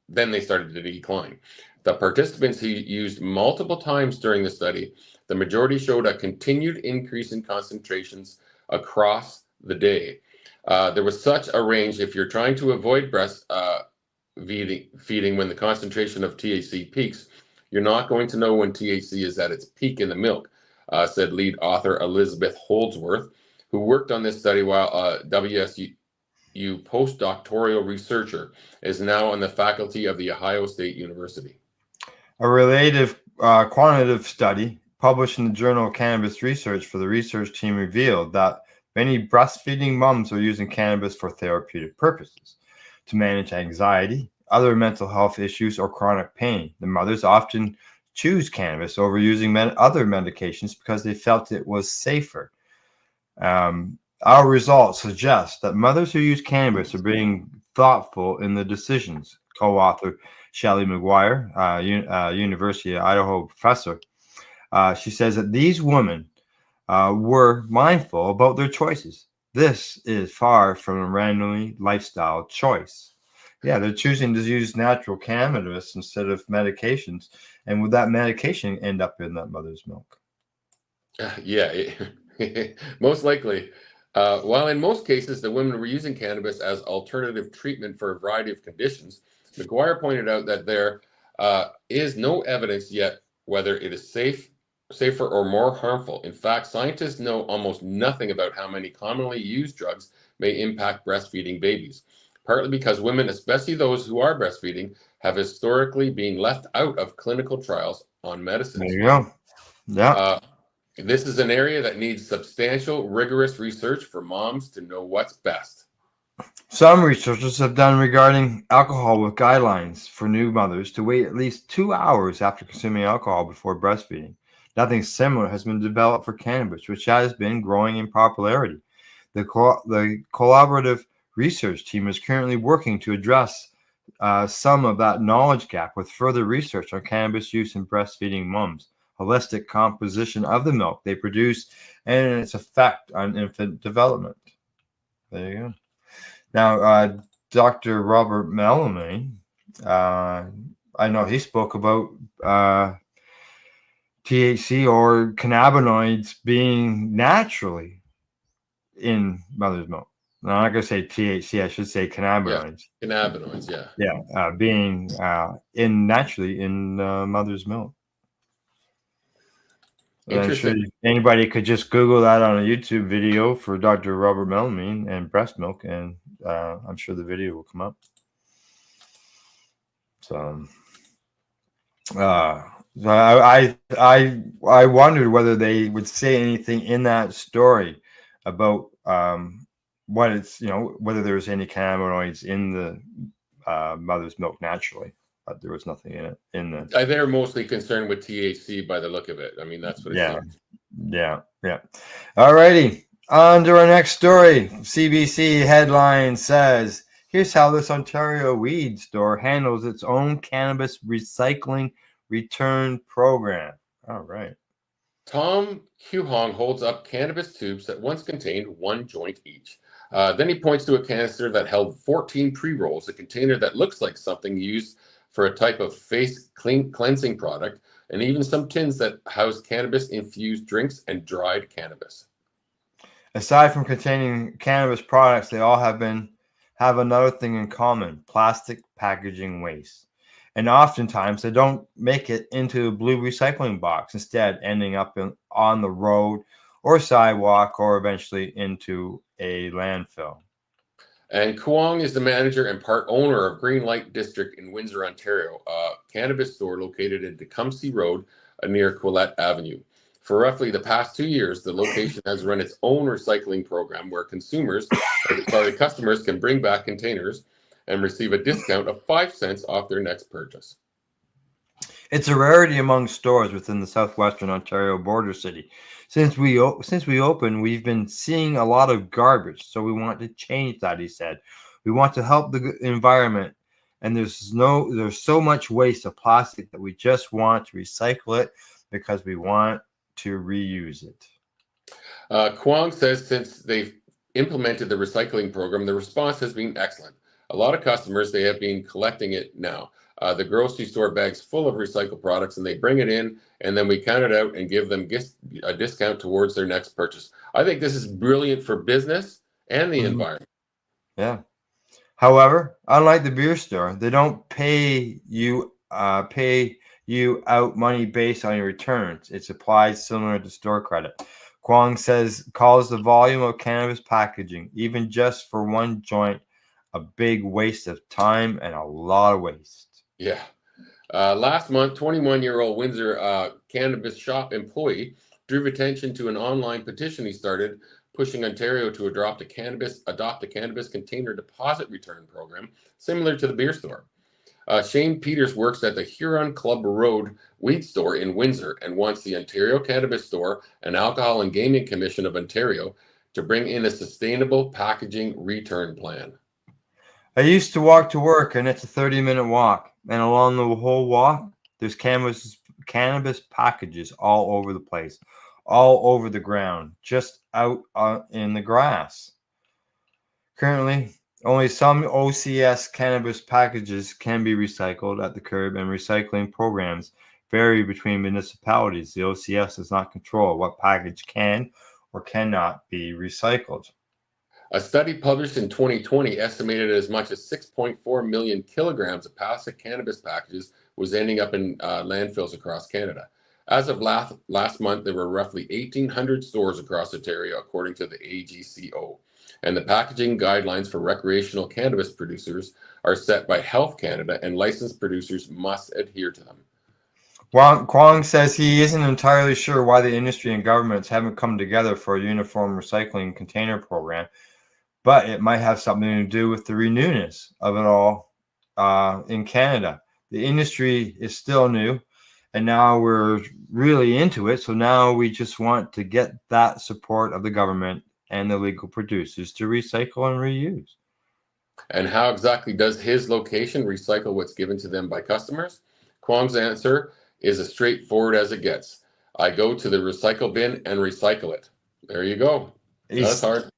Then they started to decline. The participants who used multiple times during the study, the majority showed a continued increase in concentrations across the day. There was such a range. If you're trying to avoid breast feeding when the concentration of THC peaks, you're not going to know when THC is at its peak in the milk, said lead author Elizabeth Holdsworth, who worked on this study while WSU postdoctoral researcher, is now on the faculty of the Ohio State University. A related quantitative study published in the Journal of Cannabis Research for the research team revealed that many breastfeeding moms are using cannabis for therapeutic purposes, to manage anxiety, other mental health issues, or chronic pain. The mothers often choose cannabis over using other medications because they felt it was safer. Our results suggest that mothers who use cannabis are being thoughtful in the decisions. Co-author Shelley McGuire, University of Idaho professor, she says that these women were mindful about their choices. This is far from a randomly lifestyle choice. Yeah, they're choosing to use natural cannabis instead of medications. And would that medication end up in that mother's milk? Most likely. While in most cases, the women were using cannabis as alternative treatment for a variety of conditions, McGuire pointed out that there is no evidence yet whether it is safer or more harmful. In fact, scientists know almost nothing about how many commonly used drugs may impact breastfeeding babies, partly because women, especially those who are breastfeeding, have historically been left out of clinical trials on medicines. There you go. Yeah. This is an area that needs substantial, rigorous research for moms to know what's best. Some researchers have done regarding alcohol with guidelines for new mothers to wait at least 2 hours after consuming alcohol before breastfeeding. Nothing similar has been developed for cannabis, which has been growing in popularity. The collaborative research team is currently working to address some of that knowledge gap with further research on cannabis use in breastfeeding moms, holistic composition of the milk they produce, and its effect on infant development. There you go. Now, Dr. Robert Melamine, I know he spoke about THC or cannabinoids being naturally in mother's milk. No, I'm not going to say THC, I should say cannabinoids. Yeah, cannabinoids, yeah. Yeah, being naturally in mother's milk. I'm sure anybody could just Google that on a YouTube video for Dr. Robert Melamine and breast milk, and I'm sure the video will come up. So, I wondered whether they would say anything in that story about what it's, whether there's any cannabinoids in the mother's milk naturally. But there was nothing in it. They're mostly concerned with THC by the look of it. I mean, that's what it seems. Yeah. All righty. On to our next story. CBC headline says, here's how this Ontario weed store handles its own cannabis recycling return program. All right. Tom Huhong holds up cannabis tubes that once contained one joint each. Then he points to a canister that held 14 pre-rolls, a container that looks like something used for a type of face cleansing product, and even some tins that house cannabis-infused drinks and dried cannabis. Aside from containing cannabis products, they all have another thing in common: plastic packaging waste. And oftentimes they don't make it into a blue recycling box, instead ending up on the road or sidewalk or eventually into a landfill. And Kwong is the manager and part owner of Green Light District in Windsor, Ontario, a cannabis store located in Tecumseh Road near Quillette Avenue. For roughly the past 2 years, the location has run its own recycling program where customers can bring back containers and receive a discount of 5 cents off their next purchase. It's a rarity among stores within the southwestern Ontario border city. Since we opened, we've been seeing a lot of garbage, so we want to change that, he said. We want to help the environment, and there's so much waste of plastic that we just want to recycle it because we want to reuse it. Kwong says since they've implemented the recycling program, the response has been excellent. A lot of customers, they have been collecting it now. The grocery store bags full of recycled products, and they bring it in, and then we count it out and give them a discount towards their next purchase. I think this is brilliant for business and the environment. Yeah. However, unlike the beer store, they don't pay you out money based on your returns. It's applied similar to store credit. Kwong calls the volume of cannabis packaging, even just for one joint, a big waste of time and a lot of waste. Yeah. Last month, 21-year-old Windsor cannabis shop employee drew attention to an online petition he started pushing Ontario to adopt a cannabis container deposit return program similar to the beer store. Shane Peters works at the Huron Club Road weed store in Windsor and wants the Ontario Cannabis Store and Alcohol and Gaming Commission of Ontario to bring in a sustainable packaging return plan. I used to walk to work, and it's a 30-minute walk. And along the whole walk, there's cannabis packages all over the place, all over the ground, just out in the grass. Currently, only some OCS cannabis packages can be recycled at the curb, and recycling programs vary between municipalities. The OCS does not control what package can or cannot be recycled. A study published in 2020 estimated as much as 6.4 million kilograms of plastic cannabis packages was ending up in landfills across Canada. As of last month, there were roughly 1,800 stores across Ontario, according to the AGCO. And the packaging guidelines for recreational cannabis producers are set by Health Canada, and licensed producers must adhere to them. Kwong says he isn't entirely sure why the industry and governments haven't come together for a uniform recycling container program, but it might have something to do with the renewness of it all in Canada. The industry is still new, and now we're really into it. So now we just want to get that support of the government and the legal producers to recycle and reuse. And how exactly does his location recycle what's given to them by customers? Kwong's answer is as straightforward as it gets. I go to the recycle bin and recycle it. There you go. That's hard.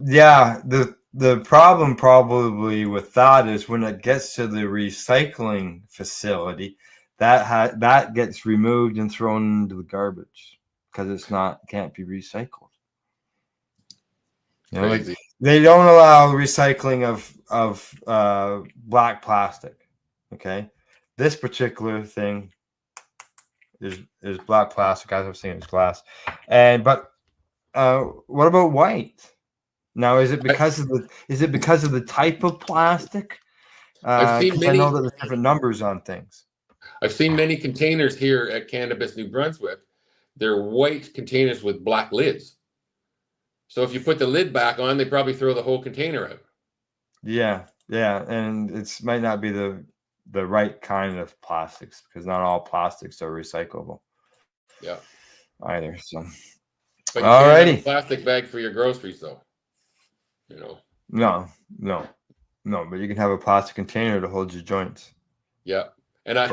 Yeah, the problem probably with that is when it gets to the recycling facility, that gets removed and thrown into the garbage because can't be recycled. You know, like, they don't allow recycling of black plastic. Okay, this particular thing is black plastic. As I was saying, it's glass. But what about white? Now, is it because of the type of plastic? I know that there's different numbers on things. I've seen many containers here at Cannabis New Brunswick. They're white containers with black lids. So if you put the lid back on, they probably throw the whole container out. Yeah, and it might not be the right kind of plastics because not all plastics are recyclable. Yeah. Either. So. But you can't have a plastic bag for your groceries, though. You know. No. But you can have a plastic container to hold your joints. Yeah, and I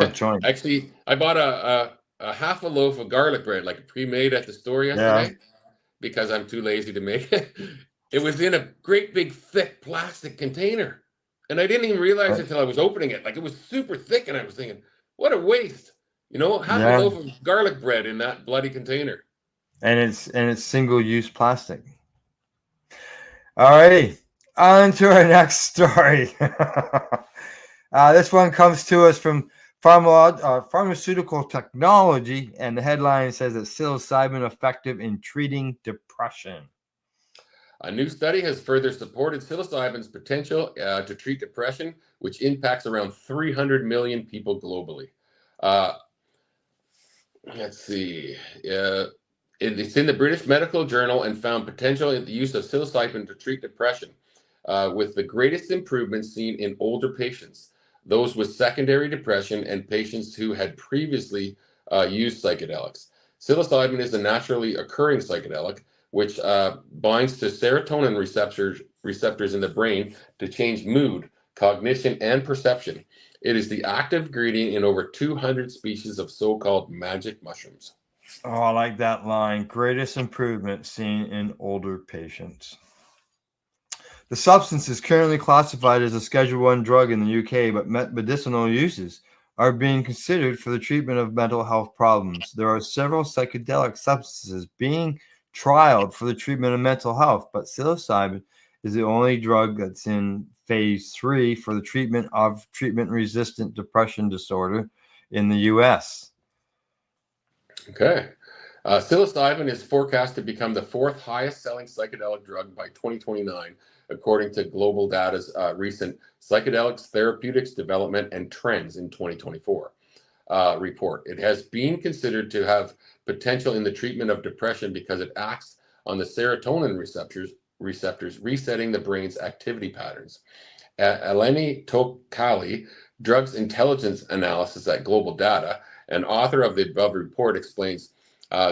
bought a half a loaf of garlic bread, like pre-made at the store yesterday, because I'm too lazy to make it. It was in a great big thick plastic container, and I didn't even realize it until I was opening it. Like, it was super thick, and I was thinking, what a waste. You know, have Yeah. a loaf of garlic bread in that bloody container. And it's single-use plastic. All righty, on to our next story. This one comes to us from Pharmaceutical Technology, and the headline says that psilocybin effective in treating depression. A new study has further supported psilocybin's potential to treat depression, which impacts around 300 million people globally. Let's see. It's in the British Medical Journal and found potential in the use of psilocybin to treat depression, with the greatest improvements seen in older patients, those with secondary depression, and patients who had previously used psychedelics. Psilocybin is a naturally occurring psychedelic, which binds to serotonin receptors in the brain to change mood, cognition, and perception. It is the active ingredient in over 200 species of so-called magic mushrooms. Oh, I like that line. Greatest improvement seen in older patients. The substance is currently classified as a Schedule I drug in the UK, but medicinal uses are being considered for the treatment of mental health problems. There are several psychedelic substances being trialed for the treatment of mental health, but psilocybin is the only drug that's in phase 3 for the treatment of treatment-resistant depression disorder in the US. Okay. Psilocybin is forecast to become the 4th highest selling psychedelic drug by 2029, according to Global Data's recent Psychedelics, Therapeutics, Development, and Trends in 2024 report. It has been considered to have potential in the treatment of depression because it acts on the serotonin receptors, resetting the brain's activity patterns. Eleni Tokali, Drugs Intelligence Analysis at Global Data, and author of the above report, explains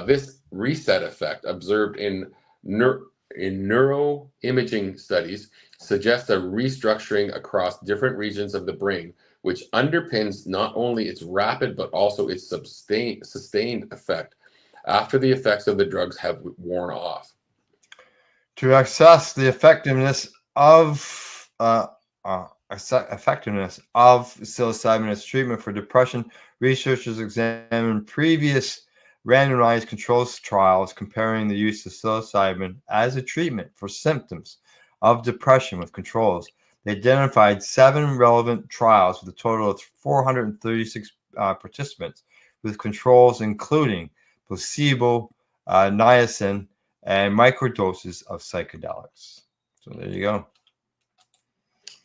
this reset effect observed in neuroimaging studies suggests a restructuring across different regions of the brain, which underpins not only its rapid but also its sustained effect after the effects of the drugs have worn off. To assess the effectiveness of psilocybin as treatment for depression, researchers examined previous randomized controlled trials comparing the use of psilocybin as a treatment for symptoms of depression with controls. They identified 7 relevant trials with a total of 436 participants, with controls including placebo, niacin, and microdoses of psychedelics. So there you go.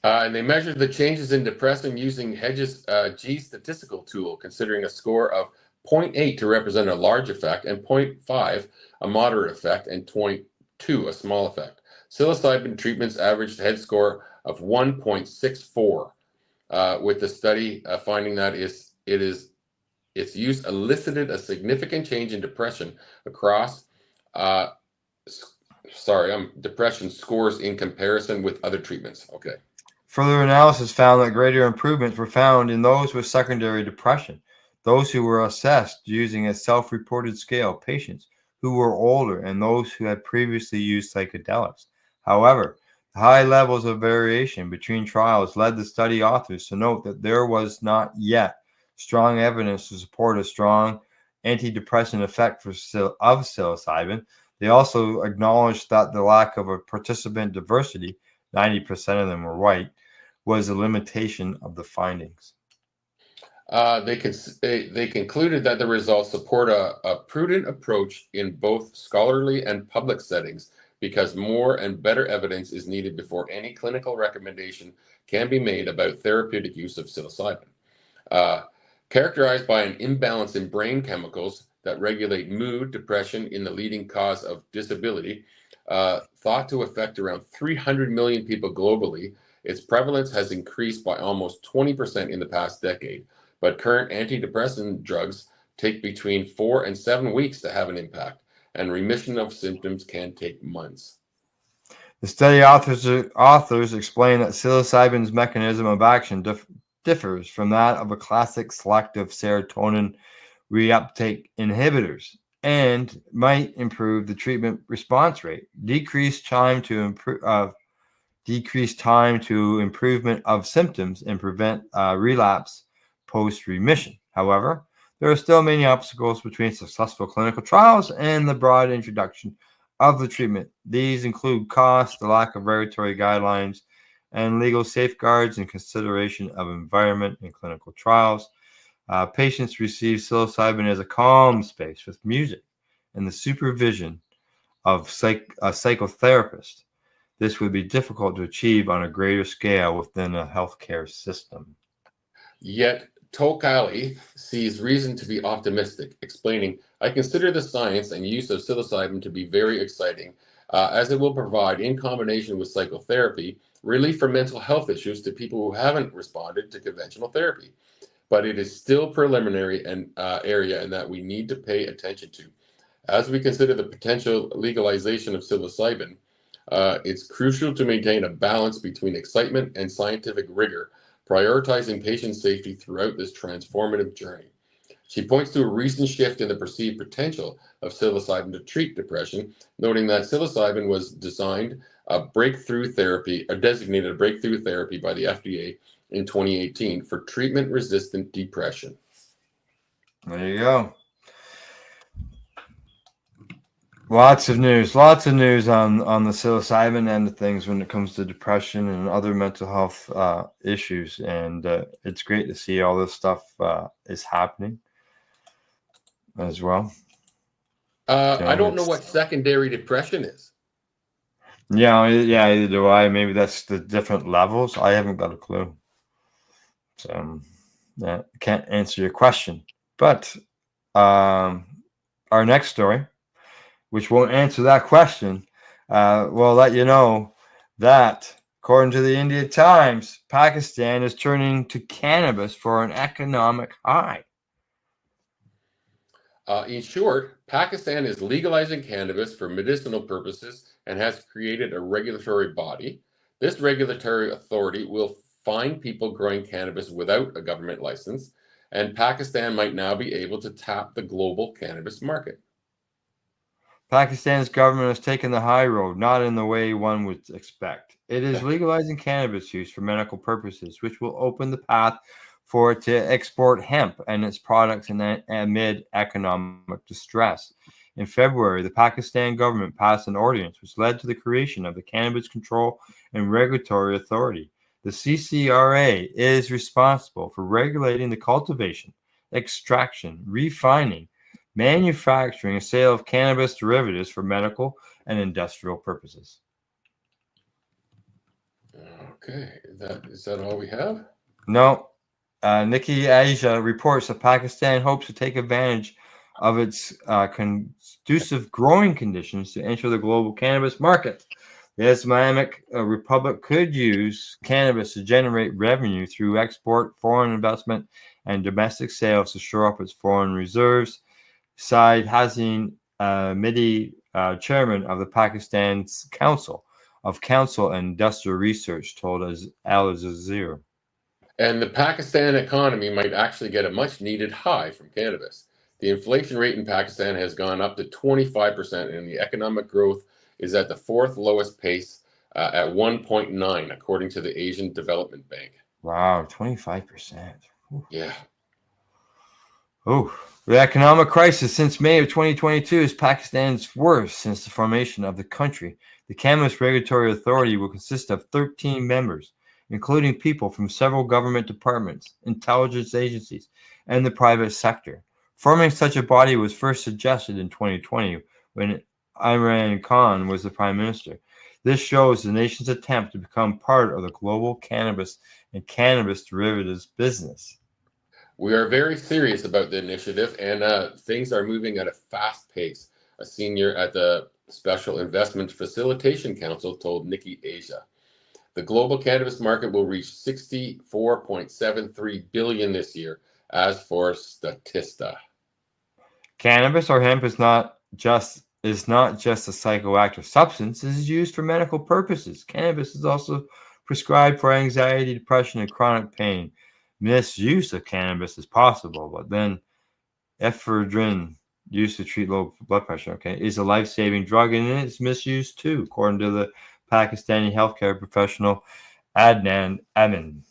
And they measured the changes in depression using Hedges' G statistical tool, considering a score of 0.8 to represent a large effect, and 0.5 a moderate effect, and 0.2 a small effect. Psilocybin treatments averaged head score of 1.64, with the study finding that its use elicited a significant change in depression across depression scores in comparison with other treatments. Okay. Further analysis found that greater improvements were found in those with secondary depression, those who were assessed using a self-reported scale, patients who were older, and those who had previously used psychedelics. However, the high levels of variation between trials led the study authors to note that there was not yet strong evidence to support a strong antidepressant effect of psilocybin. They also acknowledged that the lack of a participant diversity, 90% of them were white, was a limitation of the findings. They concluded that the results support a prudent approach in both scholarly and public settings, because more and better evidence is needed before any clinical recommendation can be made about therapeutic use of psilocybin. Characterized by an imbalance in brain chemicals that regulate mood, depression in the leading cause of disability, thought to affect around 300 million people globally, its prevalence has increased by almost 20% in the past decade. But current antidepressant drugs take between 4 and 7 weeks to have an impact, and remission of symptoms can take months. The study authors explain that psilocybin's mechanism of action differs from that of a classic selective serotonin reuptake inhibitors and might improve the treatment response rate, decrease time to improvement of symptoms, and prevent relapse post-remission. However, there are still many obstacles between successful clinical trials and the broad introduction of the treatment. These include cost, the lack of regulatory guidelines, and legal safeguards in consideration of environment in clinical trials. Patients receive psilocybin as a calm space with music and the supervision of a psychotherapist. This would be difficult to achieve on a greater scale within a healthcare system. Yet, Tokali sees reason to be optimistic, explaining, I consider the science and use of psilocybin to be very exciting, as it will provide, in combination with psychotherapy, relief from mental health issues to people who haven't responded to conventional therapy. But it is still preliminary and area and that we need to pay attention to. As we consider the potential legalization of psilocybin, it's crucial to maintain a balance between excitement and scientific rigor, prioritizing patient safety throughout this transformative journey. She points to a recent shift in the perceived potential of psilocybin to treat depression, noting that psilocybin was designated a breakthrough therapy by the FDA in 2018 for treatment-resistant depression. There you go. Lots of news on the psilocybin end of things when it comes to depression and other mental health issues, and it's great to see all this stuff is happening as well. I don't know what secondary depression is. Yeah, either do I. Maybe that's the different levels. I haven't got a clue. So I can't answer your question. But our next story, which won't answer that question, will let you know that, according to the India Times, Pakistan is turning to cannabis for an economic high. In short, Pakistan is legalizing cannabis for medicinal purposes and has created a regulatory body. This regulatory authority will fine people growing cannabis without a government license, and Pakistan might now be able to tap the global cannabis market. Pakistan's government has taken the high road, not in the way one would expect. It is legalizing cannabis use for medical purposes, which will open the path for it to export hemp and its products amid economic distress. In February, the Pakistan government passed an ordinance which led to the creation of the Cannabis Control and Regulatory Authority. The CCRA is responsible for regulating the cultivation, extraction, refining, manufacturing, and sale of cannabis derivatives for medical and industrial purposes. Okay, is that all we have? No. Nikki Asia reports that Pakistan hopes to take advantage of its conducive growing conditions to enter the global cannabis market. The Islamic Republic could use cannabis to generate revenue through export, foreign investment, and domestic sales to shore up its foreign reserves. Saeed Hassan Midi, chairman of the Pakistan's Council of Council and Industrial Research, told us Al Jazeera. And the Pakistan economy might actually get a much needed high from cannabis. The inflation rate in Pakistan has gone up to 25%, and the economic growth is at the fourth lowest pace at 1.9, according to the Asian Development Bank. Wow, 25%. Yeah. Oh, the economic crisis since May of 2022 is Pakistan's worst since the formation of the country. The Cannabis Regulatory Authority will consist of 13 members, including people from several government departments, intelligence agencies, and the private sector. Forming such a body was first suggested in 2020 when Imran Khan was the prime minister. This shows the nation's attempt to become part of the global cannabis and cannabis derivatives business. We are very serious about the initiative, and things are moving at a fast pace. A senior at the Special Investment Facilitation Council told Nikki Asia. The global cannabis market will reach $64.73 billion this year, as for Statista. Cannabis or hemp is not just a psychoactive substance. It is used for medical purposes. Cannabis is also prescribed for anxiety, depression, and chronic pain. Misuse of cannabis is possible, but then ephedrine, used to treat low blood pressure, is a life-saving drug, and it's misused too, according to the Pakistani healthcare professional Adnan Amin.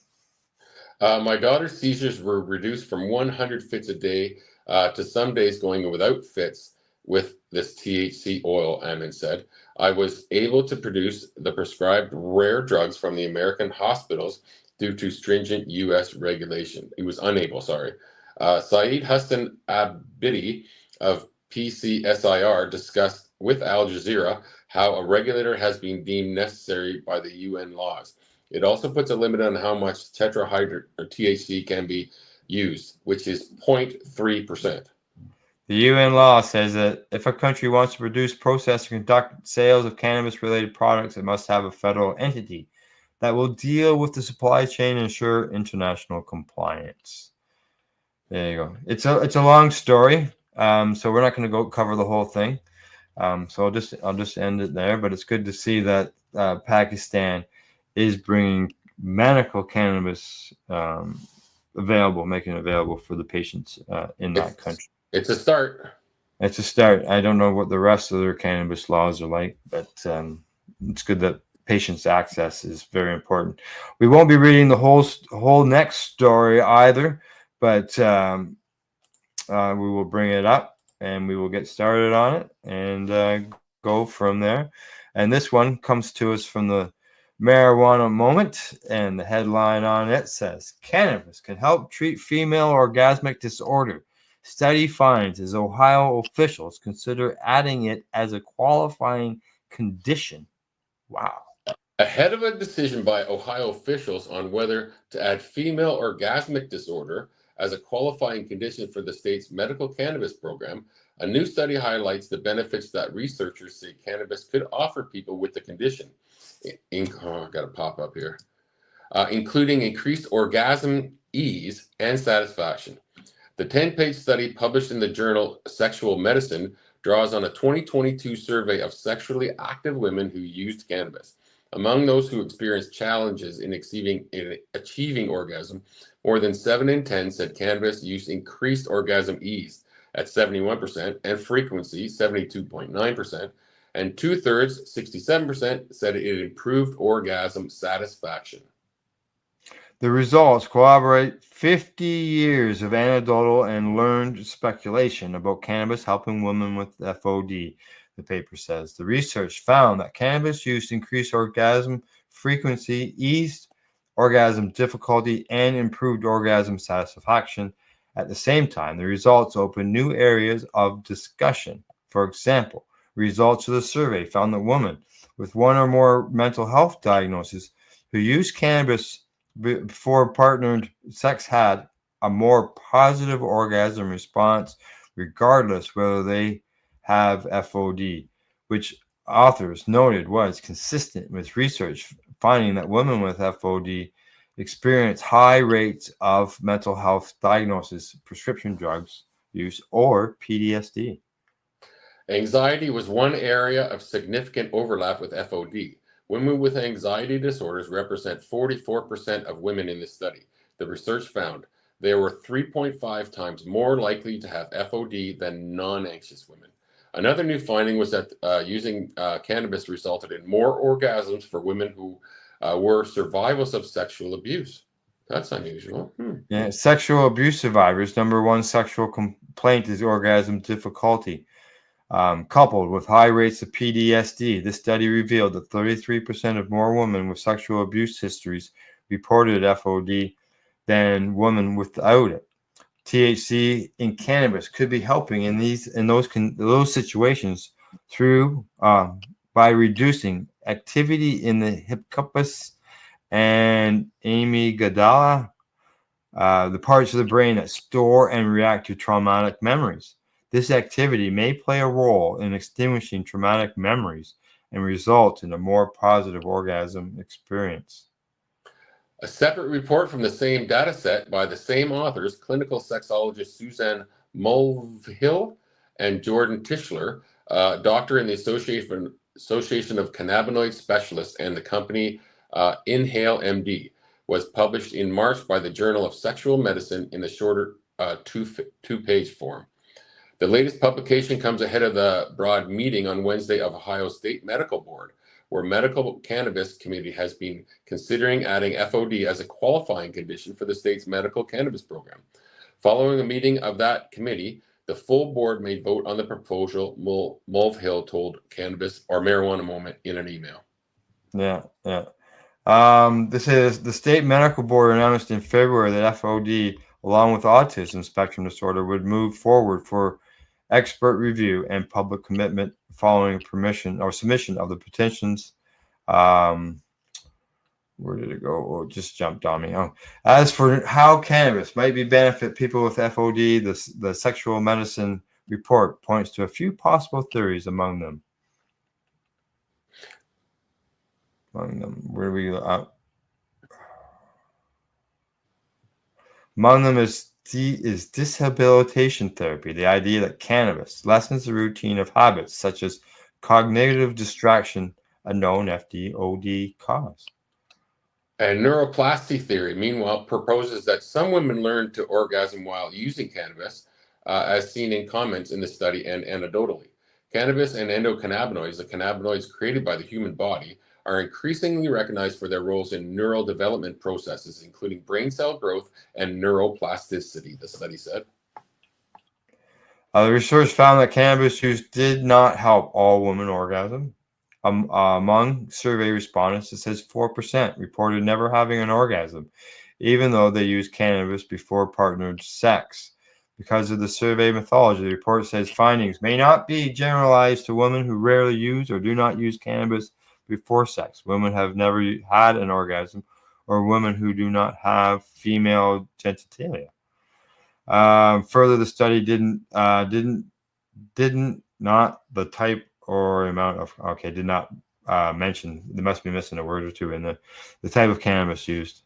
My daughter's seizures were reduced from 100 fits a day to some days going without fits with this THC oil, Ammon said. I was able to produce the prescribed rare drugs from the American hospitals due to stringent U.S. regulation. He was unable, sorry. Saeed Hussein Abidi of PCSIR discussed with Al Jazeera how a regulator has been deemed necessary by the UN laws. It also puts a limit on how much tetrahydro or THC can be used, which is 0.3%. The UN law says that if a country wants to produce, process, or conduct sales of cannabis-related products, it must have a federal entity that will deal with the supply chain and ensure international compliance. There you go. It's a long story, so we're not going to go cover the whole thing. So I'll just end it there. But it's good to see that Pakistan is bringing medical cannabis available, making it available for the patients in that country. It's a start. It's a start. I don't know what the rest of their cannabis laws are like, but it's good that patients' access is very important. We won't be reading the whole next story either, but we will bring it up and we will get started on it and go from there. And this one comes to us from the Marijuana Moment, and the headline on it says, "Cannabis can help treat female orgasmic disorder. Study finds as Ohio officials consider adding it as a qualifying condition." Wow. Ahead of a decision by Ohio officials on whether to add female orgasmic disorder as a qualifying condition for the state's medical cannabis program, a new study highlights the benefits that researchers say cannabis could offer people with the condition. I got to pop up here. Including increased orgasm ease and satisfaction. The 10-page study published in the journal Sexual Medicine draws on a 2022 survey of sexually active women who used cannabis. Among those who experienced challenges in achieving orgasm, more than 7 in 10 said cannabis use increased orgasm ease at 71% and frequency 72.9%, and 2/3, 67%, said it improved orgasm satisfaction. The results corroborate 50 years of anecdotal and learned speculation about cannabis helping women with FOD, the paper says. The research found that cannabis use increased orgasm frequency, eased orgasm difficulty, and improved orgasm satisfaction. At the same time, the results open new areas of discussion. For example, results of the survey found that women with one or more mental health diagnoses who used cannabis before partnered sex had a more positive orgasm response regardless whether they have FOD, which authors noted was consistent with research finding that women with FOD experience high rates of mental health diagnosis, prescription drugs use, or PTSD. Anxiety was one area of significant overlap with FOD. Women with anxiety disorders represent 44% of women in this study. The research found they were 3.5 times more likely to have FOD than non-anxious women. Another new finding was that using cannabis resulted in more orgasms for women who were survivors of sexual abuse. That's unusual. Yeah, sexual abuse survivors, number one sexual complaint is orgasm difficulty. Coupled with high rates of PTSD, this study revealed that 33% of more women with sexual abuse histories reported FOD than women without it. THC in cannabis could be helping in those situations through by reducing activity in the hippocampus and amygdala, the parts of the brain that store and react to traumatic memories. This activity may play a role in extinguishing traumatic memories and result in a more positive orgasm experience. A separate report from the same data set by the same authors, clinical sexologist Suzanne Mulvihill and Jordan Tischler, doctor in the Association of Cannabinoid Specialists and the company Inhale MD, was published in March by the Journal of Sexual Medicine in the shorter two-page form. The latest publication comes ahead of the broad meeting on Wednesday of Ohio State Medical Board, where medical cannabis community has been considering adding FOD as a qualifying condition for the state's medical cannabis program. Following a meeting of that committee, the full board may vote on the proposal, Mulvihill told Cannabis or Marijuana Moment in an email. Yeah. This is the state medical board announced in February that FOD, along with autism spectrum disorder, would move forward for expert review and public commitment following permission or submission of the petitions. Where did it go? Oh, it just jumped on me. Oh, as for how cannabis might be benefit people with FOD, the sexual medicine report points to a few possible theories among them. Among them is dishabilitation therapy, the idea that cannabis lessens the routine of habits such as cognitive distraction, a known FOD cause. And neuroplasty theory, meanwhile, proposes that some women learn to orgasm while using cannabis, as seen in comments in the study and anecdotally. Cannabis and endocannabinoids, the cannabinoids created by the human body, are increasingly recognized for their roles in neural development processes, including brain cell growth and neuroplasticity, the study said. The research found that cannabis use did not help all women orgasm. Among survey respondents, it says 4% reported never having an orgasm, even though they used cannabis before partnered sex. Because of the survey methodology, the report says findings may not be generalized to women who rarely use or do not use cannabis before sex. Women have never had an orgasm, or women who do not have female genitalia. Further, the study did not the type or amount of did not mention. They must be missing a word or two in the type of cannabis used.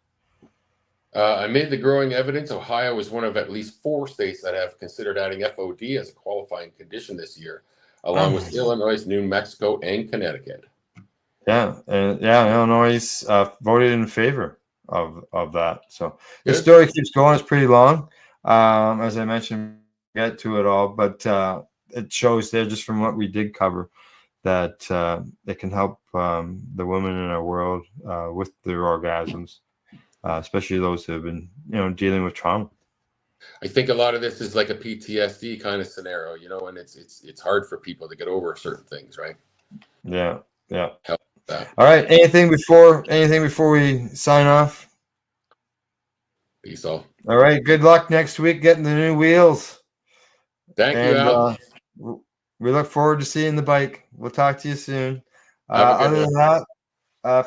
Amid the growing evidence, Ohio is one of at least 4 states that have considered adding FOD as a qualifying condition this year, along with Illinois, New Mexico, and Connecticut. Illinois voted in favor of that. So the story keeps going. It's pretty long. As I mentioned, get to it all, but it shows there, just from what we did cover, that it can help the women in our world with their orgasms, especially those who have been, dealing with trauma. I think a lot of this is like a PTSD kind of scenario, and it's hard for people to get over certain things, right? Yeah. Help that. All right. Anything before we sign off? Peace all. All right. Good luck next week getting the new wheels. Thank you, Al. We look forward to seeing the bike. We'll talk to you soon. Other than that,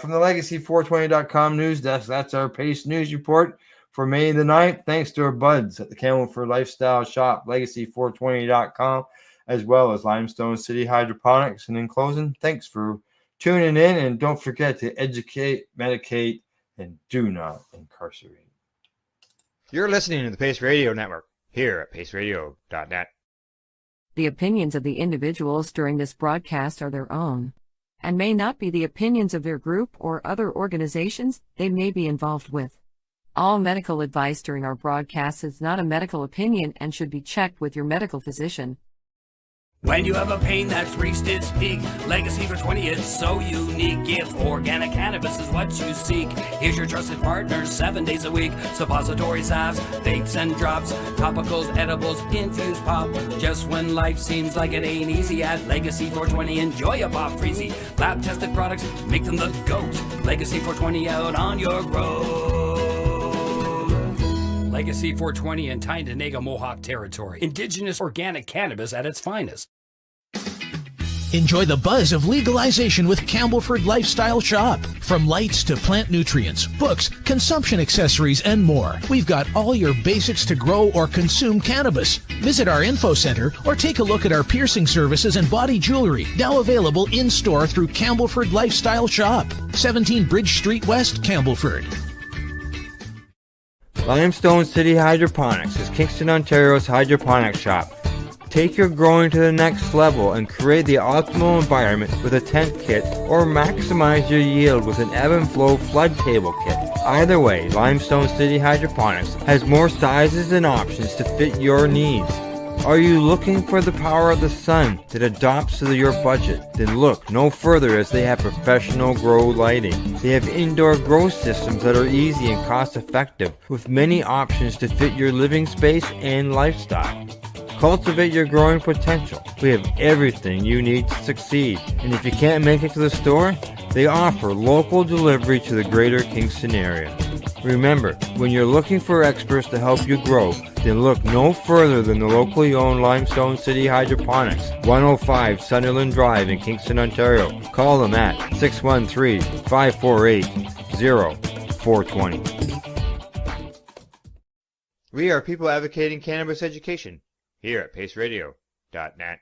from the Legacy420.com news desk, that's our PACE news report for May the 9th. Thanks to our buds at the Campbellford Lifestyle Shop, Legacy420.com, as well as Limestone City Hydroponics. And in closing, thanks for tuning in, and don't forget to educate, medicate, and do not incarcerate. You're listening to the Pace Radio Network here at paceradio.net. The opinions of the individuals during this broadcast are their own, and may not be the opinions of their group or other organizations they may be involved with. All medical advice during our broadcast is not a medical opinion and should be checked with your medical physician. When you have a pain that's reached its peak, Legacy for 20, it's so unique. If organic cannabis is what you seek, here's your trusted partner 7 days a week. Suppository salves, vapes and drops, topicals, edibles, infused pop. Just when life seems like it ain't easy, at Legacy 420, enjoy a pop freezy. Lab tested products, make them the GOAT. Legacy 420 out on your road. Legacy 420 in Tyendinaga Mohawk territory. Indigenous organic cannabis at its finest. Enjoy the buzz of legalization with Campbellford Lifestyle Shop. From lights to plant nutrients, books, consumption accessories, and more, we've got all your basics to grow or consume cannabis. Visit our info center or take a look at our piercing services and body jewelry, now available in-store through Campbellford Lifestyle Shop, 17 Bridge Street West, Campbellford. Limestone City Hydroponics is Kingston, Ontario's hydroponics shop. Take your growing to the next level and create the optimal environment with a tent kit, or maximize your yield with an ebb and flow flood table kit. Either way, Limestone City Hydroponics has more sizes and options to fit your needs. Are you looking for the power of the sun that adapts to your budget? Then look no further, as they have professional grow lighting. They have indoor grow systems that are easy and cost effective, with many options to fit your living space and lifestyle. Cultivate your growing potential. We have everything you need to succeed. And if you can't make it to the store, they offer local delivery to the greater Kingston area. Remember, when you're looking for experts to help you grow, then look no further than the locally owned Limestone City Hydroponics, 105 Sunderland Drive in Kingston, Ontario. Call them at 613-548-0420. We are people advocating cannabis education here at paceradio.net.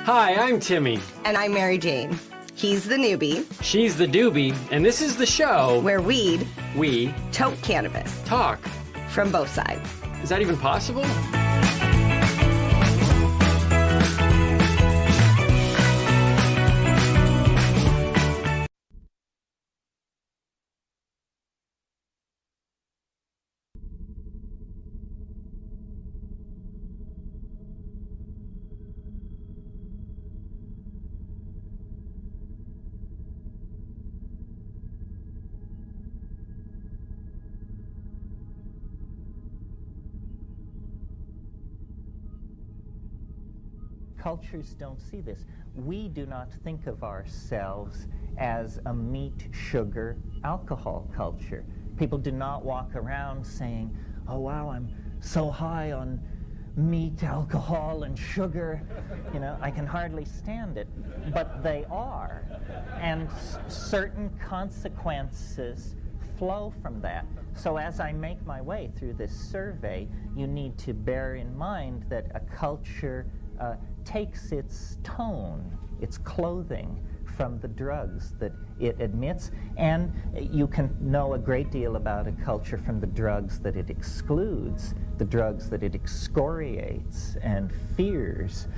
Hi, I'm Timmy. And I'm Mary Jane. He's the newbie. She's the doobie, and this is the show where we tote cannabis. Talk. From both sides. Is that even possible? Cultures don't see this. We do not think of ourselves as a meat, sugar, alcohol culture. People do not walk around saying, oh wow, I'm so high on meat, alcohol, and sugar. You know, I can hardly stand it. But they are. And certain consequences flow from that. So as I make my way through this survey, you need to bear in mind that a culture takes its tone, its clothing, from the drugs that it admits, and you can know a great deal about a culture from the drugs that it excludes, the drugs that it excoriates and fears,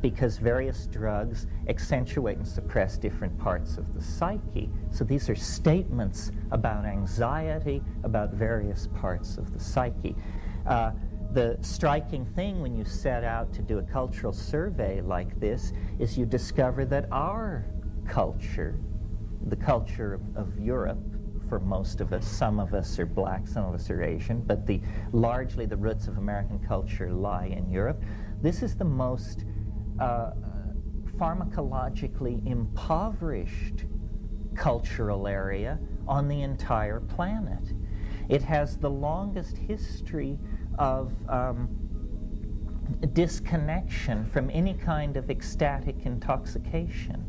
because various drugs accentuate and suppress different parts of the psyche. So these are statements about anxiety, about various parts of the psyche. The striking thing when you set out to do a cultural survey like this is you discover that our culture, the culture of Europe, for most of us, some of us are black, some of us are Asian, but largely the roots of American culture lie in Europe. This is the most pharmacologically impoverished cultural area on the entire planet. It has the longest history of disconnection from any kind of ecstatic intoxication.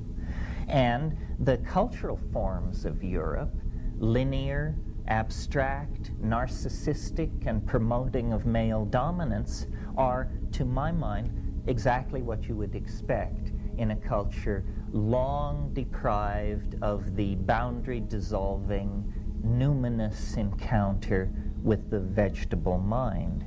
And the cultural forms of Europe, linear, abstract, narcissistic, and promoting of male dominance, are, to my mind, exactly what you would expect in a culture long deprived of the boundary-dissolving, numinous encounter with the vegetable mind.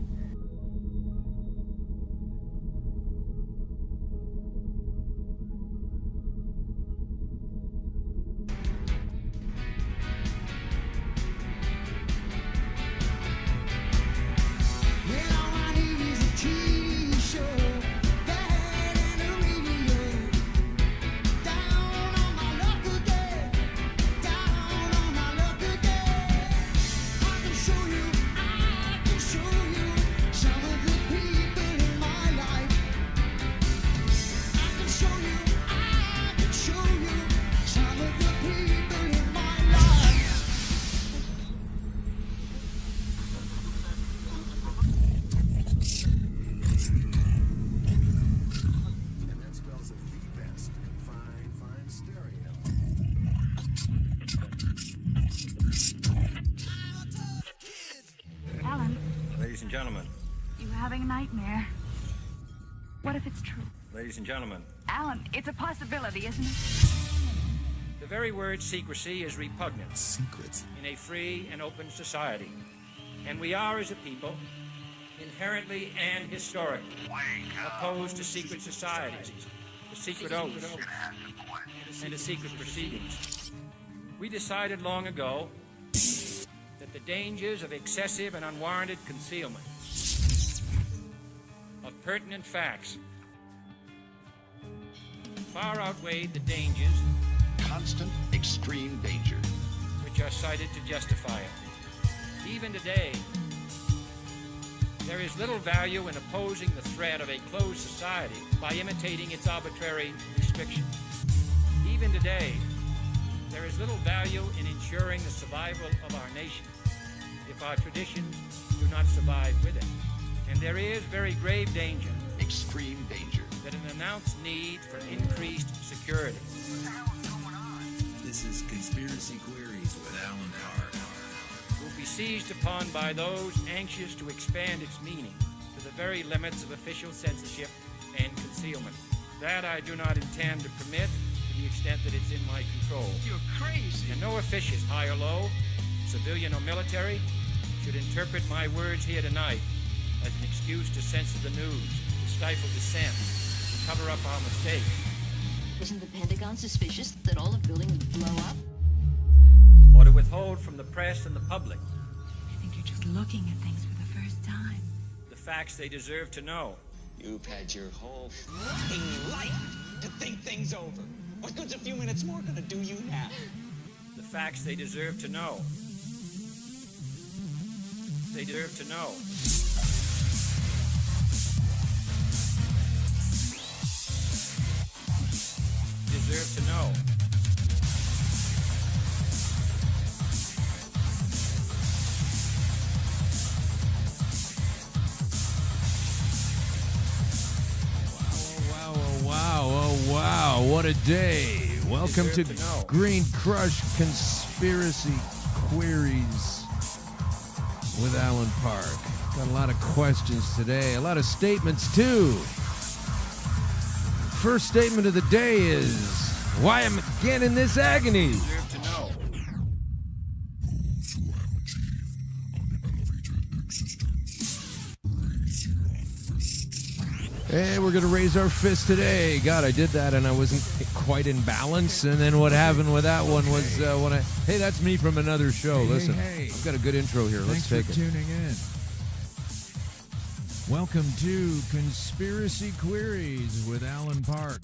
You having a nightmare? What if it's true? Ladies and gentlemen, Alan, it's a possibility, isn't it? the very word secrecy is repugnant. Secrets. In a free and open society. And we are, as a people, inherently and historically opposed to secret societies, to secret oaths, and to secret proceedings. We decided long ago that the dangers of excessive and unwarranted concealment of pertinent facts far outweighed the dangers, constant, extreme danger, which are cited to justify it. Even today, there is little value in opposing the threat of a closed society by imitating its arbitrary restrictions. Even today, there is little value in ensuring the survival of our nation if our traditions do not survive with it. And there is very grave danger, extreme danger, that an announced need for increased security. This is Conspiracy Queries with Alan Park. Will be seized upon by those anxious to expand its meaning to the very limits of official censorship and concealment. That I do not intend to permit to the extent that it's in my control. You're crazy. And no officious, high or low, civilian or military, should interpret my words here tonight as an excuse to censor the news, to stifle dissent, to cover up our mistakes. Isn't the Pentagon suspicious that all of building would blow up? Or to withhold from the press and the public I think you're just looking at things for the first time. the facts they deserve to know. You've had your whole f***ing life to think things over. What good's a few minutes more gonna do you now? The facts they deserve to know. They deserve to know. Deserve to know. Wow, what a day. Welcome to Green Crush Conspiracy Queries with Alan Park. Got a lot of questions today, a lot of statements too. First statement of the day is, why am I again in this agony? Deserve to know. Hey, we're going to raise our fist today. God, I did that and I wasn't quite in balance. And then what happened with that one was when I... Hey, that's me from another show. Listen, I've got a good intro here. Let's take it. Thanks for tuning in. Welcome to Conspiracy Queries with Alan Park.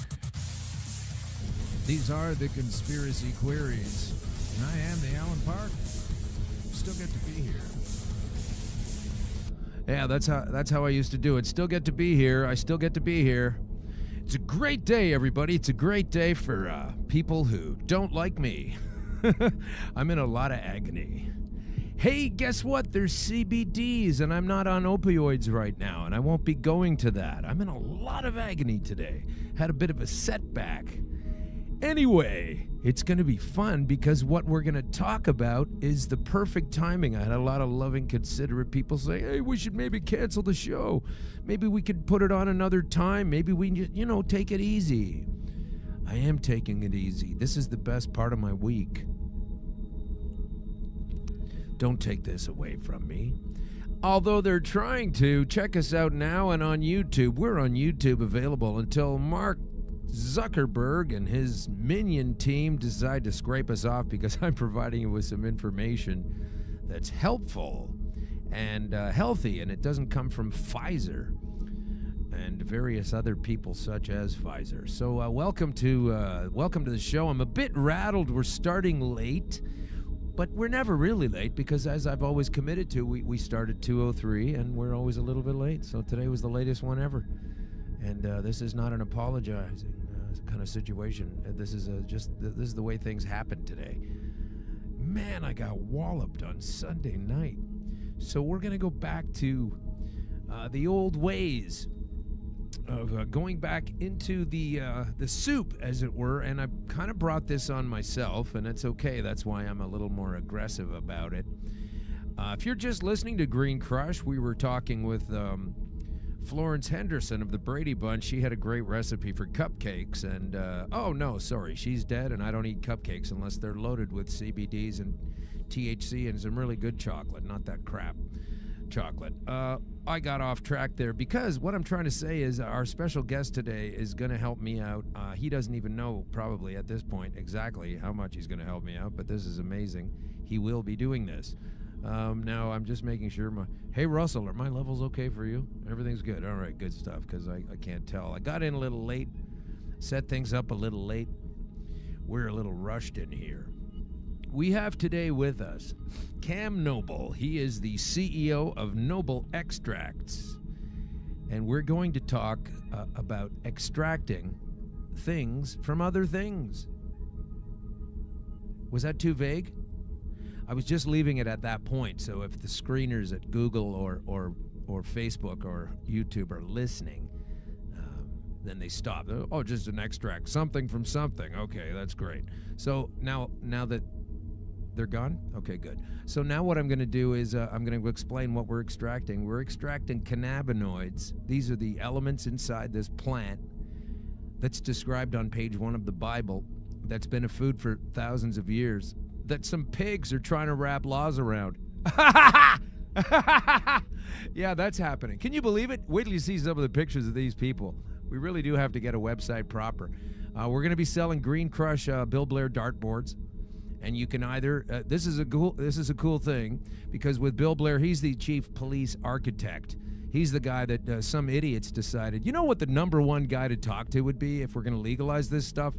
These are the Conspiracy Queries. And I am the Alan Park. Still get to be here. Yeah, that's how I used to do it. Still get to be here. I still get to be here. It's a great day, everybody. It's a great day for people who don't like me. I'm in a lot of agony. Hey, guess what? There's CBDs, and I'm not on opioids right now, and I won't be going to that. I'm in a lot of agony today. Had a bit of a setback. Anyway, it's going to be fun because what we're going to talk about is the perfect timing. I had a lot of loving, considerate people say, hey, we should maybe cancel the show. Maybe we could put it on another time. Maybe we just, take it easy. I am taking it easy. This is the best part of my week. Don't take this away from me. Although they're trying to, check us out now and on YouTube. We're on YouTube, available until Mark Zuckerberg and his minion team decide to scrape us off because I'm providing you with some information that's helpful and healthy, and it doesn't come from Pfizer and various other people such as Pfizer. So welcome to the show. I'm a bit rattled. We're starting late, but we're never really late because, as I've always committed to, we start at 2:03 and we're always a little bit late. So today was the latest one ever. And this is not an apologizing kind of situation. This is this is the way things happen today. Man, I got walloped on Sunday night. So we're gonna go back to the old ways of going back into the soup, as it were. And I kind of brought this on myself, and it's okay. That's why I'm a little more aggressive about it. If you're just listening to Green Crush, we were talking with Florence Henderson of the Brady Bunch. She had a great recipe for cupcakes, and oh no, sorry, she's dead, and I don't eat cupcakes unless they're loaded with CBDs and THC and some really good chocolate, not that crap chocolate. I got off track there because what I'm trying to say is our special guest today is going to help me out. He doesn't even know probably at this point exactly how much he's going to help me out, but this is amazing. He will be doing this. Now I'm just making sure hey Russell, are my levels okay for you? Everything's good. All right, good stuff, because I can't tell. I got in a little late, set things up a little late. We're a little rushed in here. We have today with us Cam Noble. He is the CEO of Noble Extracts, and we're going to talk about extracting things from other things. Was that too vague? I was just leaving it at that point, so if the screeners at Google or Facebook or YouTube are listening, then they stop. Oh, just an extract, something from something. Okay, that's great. So now that they're gone? Okay, good. So now what I'm going to do is I'm going to explain what we're extracting. We're extracting cannabinoids. These are the elements inside this plant that's described on page 1 of the Bible, that's been a food for thousands of years, that some pigs are trying to wrap laws around. Yeah, that's happening. Can you believe it? Wait till you see some of the pictures of these people. We really do have to get a website proper. We're going to be selling Green Crush Bill Blair dartboards, and you can either this is a cool thing, because with Bill Blair, he's the chief police architect. He's the guy that some idiots decided, you know what the number one guy to talk to would be if we're going to legalize this stuff?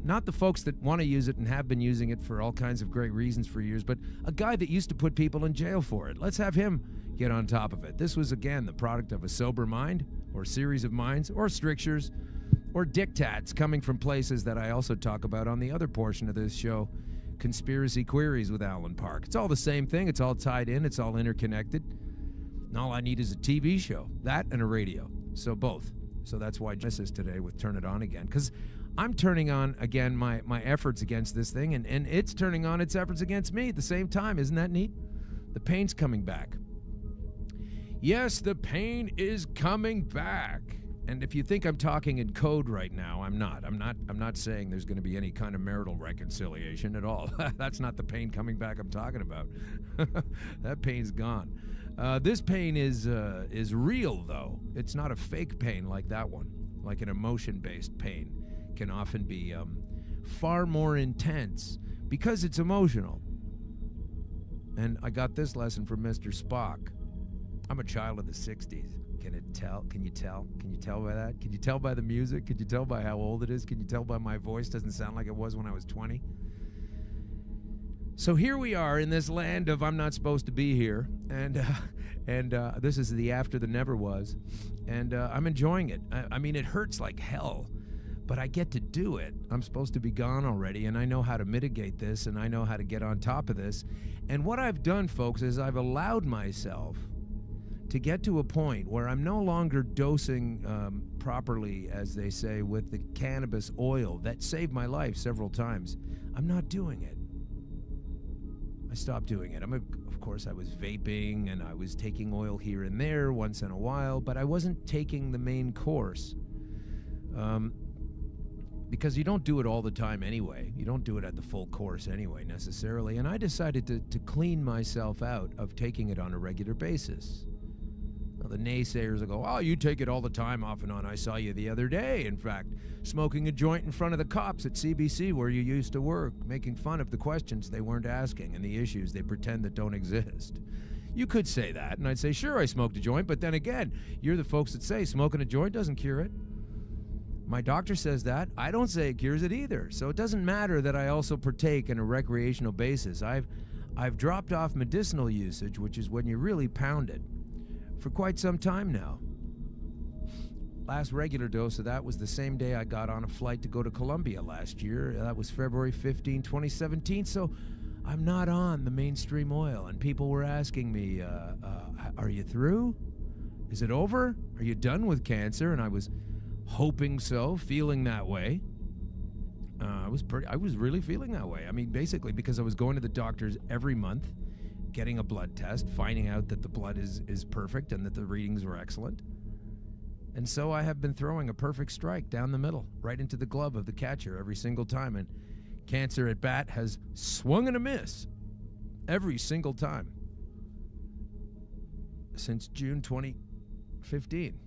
Not the folks that want to use it and have been using it for all kinds of great reasons for years, but a guy that used to put people in jail for it. Let's have him get on top of it. This was, again, the product of a sober mind, or series of minds, or strictures, or diktats coming from places that I also talk about on the other portion of this show, Conspiracy Queries with Alan Park. It's all the same thing. It's all tied in. It's all interconnected. And all I need is a TV show, that and a radio. So both. So that's why Jess is today with Turn It On Again, because I'm turning on, again, my efforts against this thing, and it's turning on its efforts against me at the same time. Isn't that neat? The pain's coming back. Yes, the pain is coming back. And if you think I'm talking in code right now, I'm not. I'm not saying there's going to be any kind of marital reconciliation at all. That's not the pain coming back I'm talking about. That pain's gone. This pain is real, though. It's not a fake pain like that one. Like an emotion-based pain can often be far more intense because it's emotional. And I got this lesson from Mr. Spock. I'm a child of the 60s. Can you tell? Can you tell by that? Can you tell by the music? Can you tell by how old it is? Can you tell by my voice? Doesn't sound like it was when I was 20. So here we are in this land of I'm not supposed to be here, and this is the after the never was, and I'm enjoying it. I mean, it hurts like hell, but I get to do it. I'm supposed to be gone already, and I know how to mitigate this, and I know how to get on top of this. And what I've done, folks, is I've allowed myself to get to a point where I'm no longer dosing properly, as they say, with the cannabis oil that saved my life several times. I'm not doing it. I stopped doing it. Of course, I was vaping, and I was taking oil here and there once in a while, but I wasn't taking the main course. Because you don't do it all the time anyway. You don't do it at the full course anyway, necessarily. And I decided to clean myself out of taking it on a regular basis. Now, the naysayers will go, oh, you take it all the time off and on. I saw you the other day, in fact, smoking a joint in front of the cops at CBC where you used to work, making fun of the questions they weren't asking and the issues they pretend that don't exist. You could say that, and I'd say, sure, I smoked a joint, but then again, you're the folks that say smoking a joint doesn't cure it. My doctor says that. I don't say it cures it either. So it doesn't matter that I also partake on a recreational basis. I've dropped off medicinal usage, which is when you really pound it, for quite some time now. Last regular dose of that was the same day I got on a flight to go to Colombia last year. That was February 15, 2017. So I'm not on the mainstream oil. And people were asking me, are you through? Is it over? Are you done with cancer? And I was hoping so, feeling that way. I was really feeling that way. I mean, basically because I was going to the doctors every month, getting a blood test, finding out that the blood is perfect and that the readings were excellent. And so I have been throwing a perfect strike down the middle, right into the glove of the catcher every single time. And Cancer at bat has swung and a miss every single time since June 2015.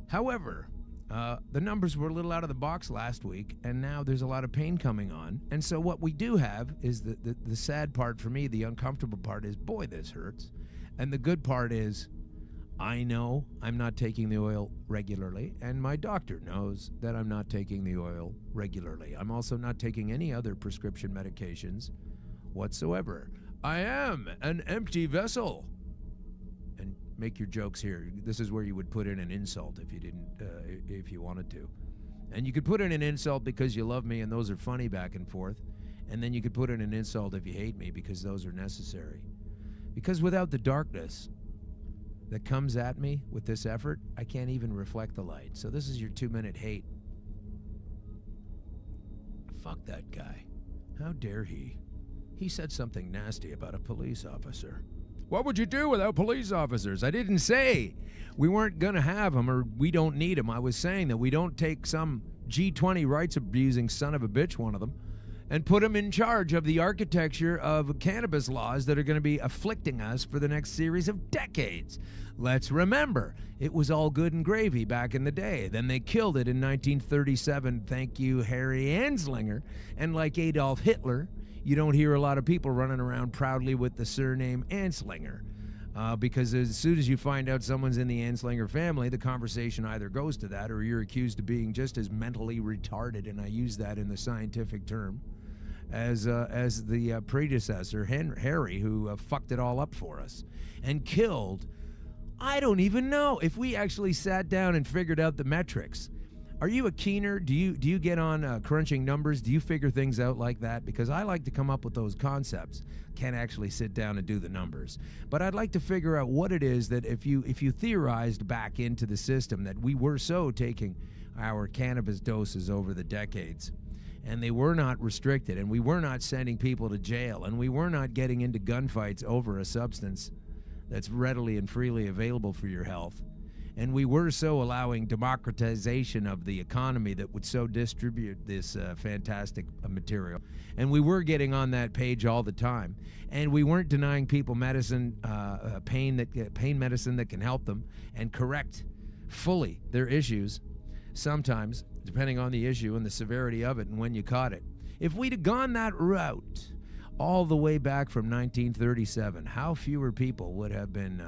However, the numbers were a little out of the box last week, and now there's a lot of pain coming on. And so what we do have is the sad part for me, the uncomfortable part is, boy, this hurts. And the good part is, I know I'm not taking the oil regularly, and my doctor knows that I'm not taking the oil regularly. I'm also not taking any other prescription medications whatsoever. I am an empty vessel. And make your jokes here. This is where you would put in an insult if you didn't, if you wanted to. And you could put in an insult because you love me, and those are funny back and forth. And then you could put in an insult if you hate me, because those are necessary. Because without the darkness that comes at me with this effort, I can't even reflect the light. So this is your 2-minute hate. Fuck that guy. How dare he? He said something nasty about a police officer. What would you do without police officers? I didn't say we weren't going to have them or we don't need them. I was saying that we don't take some G20 rights abusing son of a bitch, one of them, and put them in charge of the architecture of cannabis laws that are going to be afflicting us for the next series of decades. Let's remember, it was all good and gravy back in the day. Then they killed it in 1937. Thank you, Harry Anslinger. And like Adolf Hitler, you don't hear a lot of people running around proudly with the surname Anslinger. Because as soon as you find out someone's in the Anslinger family, the conversation either goes to that or you're accused of being just as mentally retarded, and I use that in the scientific term, as the predecessor, Harry, who fucked it all up for us and killed. I don't even know if we actually sat down and figured out the metrics. Are you a keener? Do you get on crunching numbers? Do you figure things out like that? Because I like to come up with those concepts. Can't actually sit down and do the numbers. But I'd like to figure out what it is that if you theorized back into the system that we were so taking our cannabis doses over the decades, and they were not restricted, and we were not sending people to jail, and we were not getting into gunfights over a substance that's readily and freely available for your health. And we were so allowing democratization of the economy that would so distribute this fantastic material. And we were getting on that page all the time. And we weren't denying people medicine, pain medicine that can help them and correct fully their issues, sometimes, depending on the issue and the severity of it and when you caught it. If we'd have gone that route all the way back from 1937, how fewer people would have been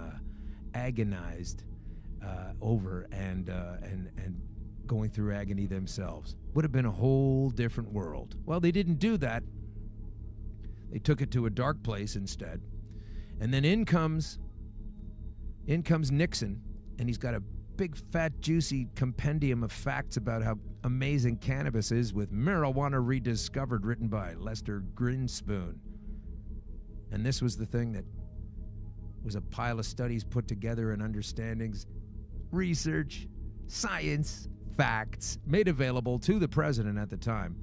agonized over and going through agony themselves. Would have been a whole different world. Well, they didn't do that. They took it to a dark place instead. And then in comes Nixon, and he's got a big, fat, juicy compendium of facts about how amazing cannabis is, with Marijuana Rediscovered, written by Lester Grinspoon. And this was the thing that was a pile of studies put together and understandings, research, science, facts, made available to the president at the time.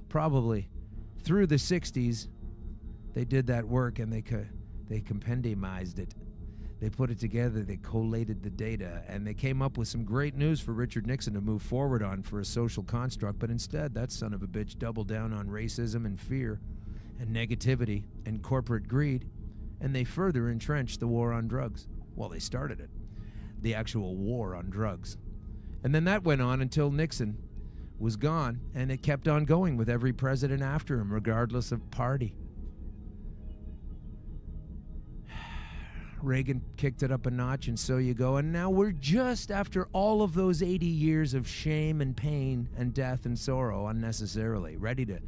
Probably through the 60s, they did that work, and they compendiumized it. They put it together, they collated the data, and they came up with some great news for Richard Nixon to move forward on for a social construct. But instead, that son of a bitch doubled down on racism and fear and negativity and corporate greed, and they further entrenched the war on drugs. Well, they started it, the actual war on drugs. And then that went on until Nixon was gone, and it kept on going with every president after him, regardless of party. Reagan kicked it up a notch, and so you go. And now we're just after all of those 80 years of shame and pain and death and sorrow unnecessarily, ready to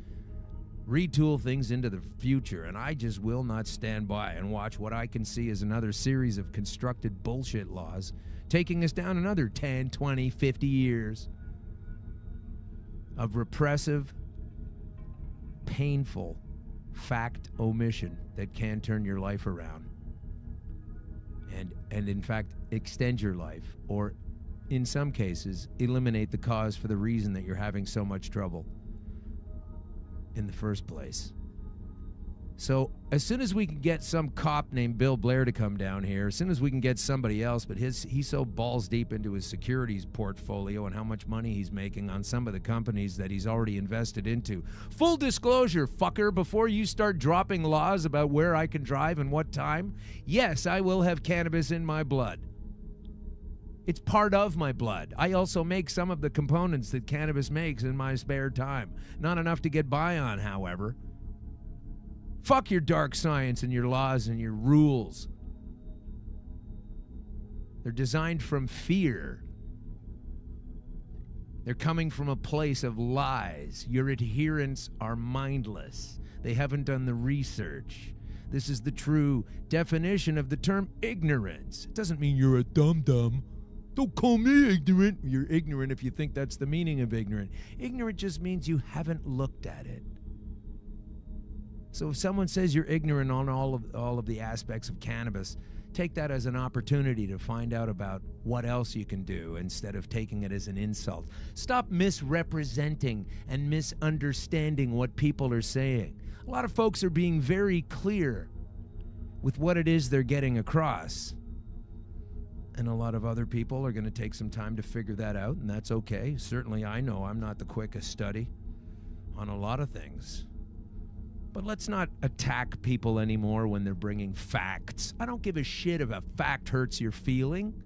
retool things into the future. And I just will not stand by and watch what I can see as another series of constructed bullshit laws taking us down another 10, 20, 50 years of repressive, painful fact omission that can turn your life around. And in fact, extend your life, or in some cases, eliminate the cause for the reason that you're having so much trouble in the first place. So as soon as we can get some cop named Bill Blair to come down here, as soon as we can get somebody else, but he's so balls deep into his securities portfolio and how much money he's making on some of the companies that he's already invested into. Full disclosure, fucker, before you start dropping laws about where I can drive and what time, yes, I will have cannabis in my blood. It's part of my blood. I also make some of the components that cannabis makes in my spare time. Not enough to get by on, however. Fuck your dark science and your laws and your rules. They're designed from fear. They're coming from a place of lies. Your adherents are mindless. They haven't done the research. This is the true definition of the term ignorance. It doesn't mean you're a dum-dum. Don't call me ignorant. You're ignorant if you think that's the meaning of ignorant. Ignorant just means you haven't looked at it. So if someone says you're ignorant on all of the aspects of cannabis, take that as an opportunity to find out about what else you can do instead of taking it as an insult. Stop misrepresenting and misunderstanding what people are saying. A lot of folks are being very clear with what it is they're getting across. And a lot of other people are going to take some time to figure that out, and that's okay. Certainly I know I'm not the quickest study on a lot of things. But let's not attack people anymore when they're bringing facts. I don't give a shit if a fact hurts your feeling.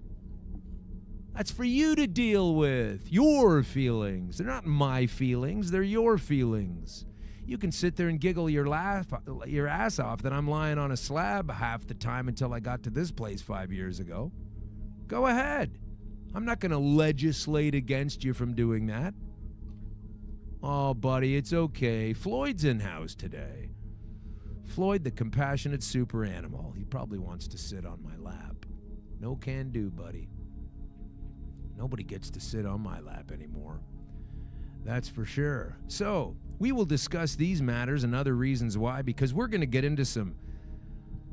That's for you to deal with. Your feelings. They're not my feelings. They're your feelings. You can sit there and giggle your ass off that I'm lying on a slab half the time until I got to this place 5 years ago. Go ahead. I'm not going to legislate against you from doing that. Oh, buddy, it's okay. Floyd's in house today. Floyd, the compassionate super animal. He probably wants to sit on my lap. No can do, buddy. Nobody gets to sit on my lap anymore. That's for sure. So, we will discuss these matters and other reasons why, because we're going to get into some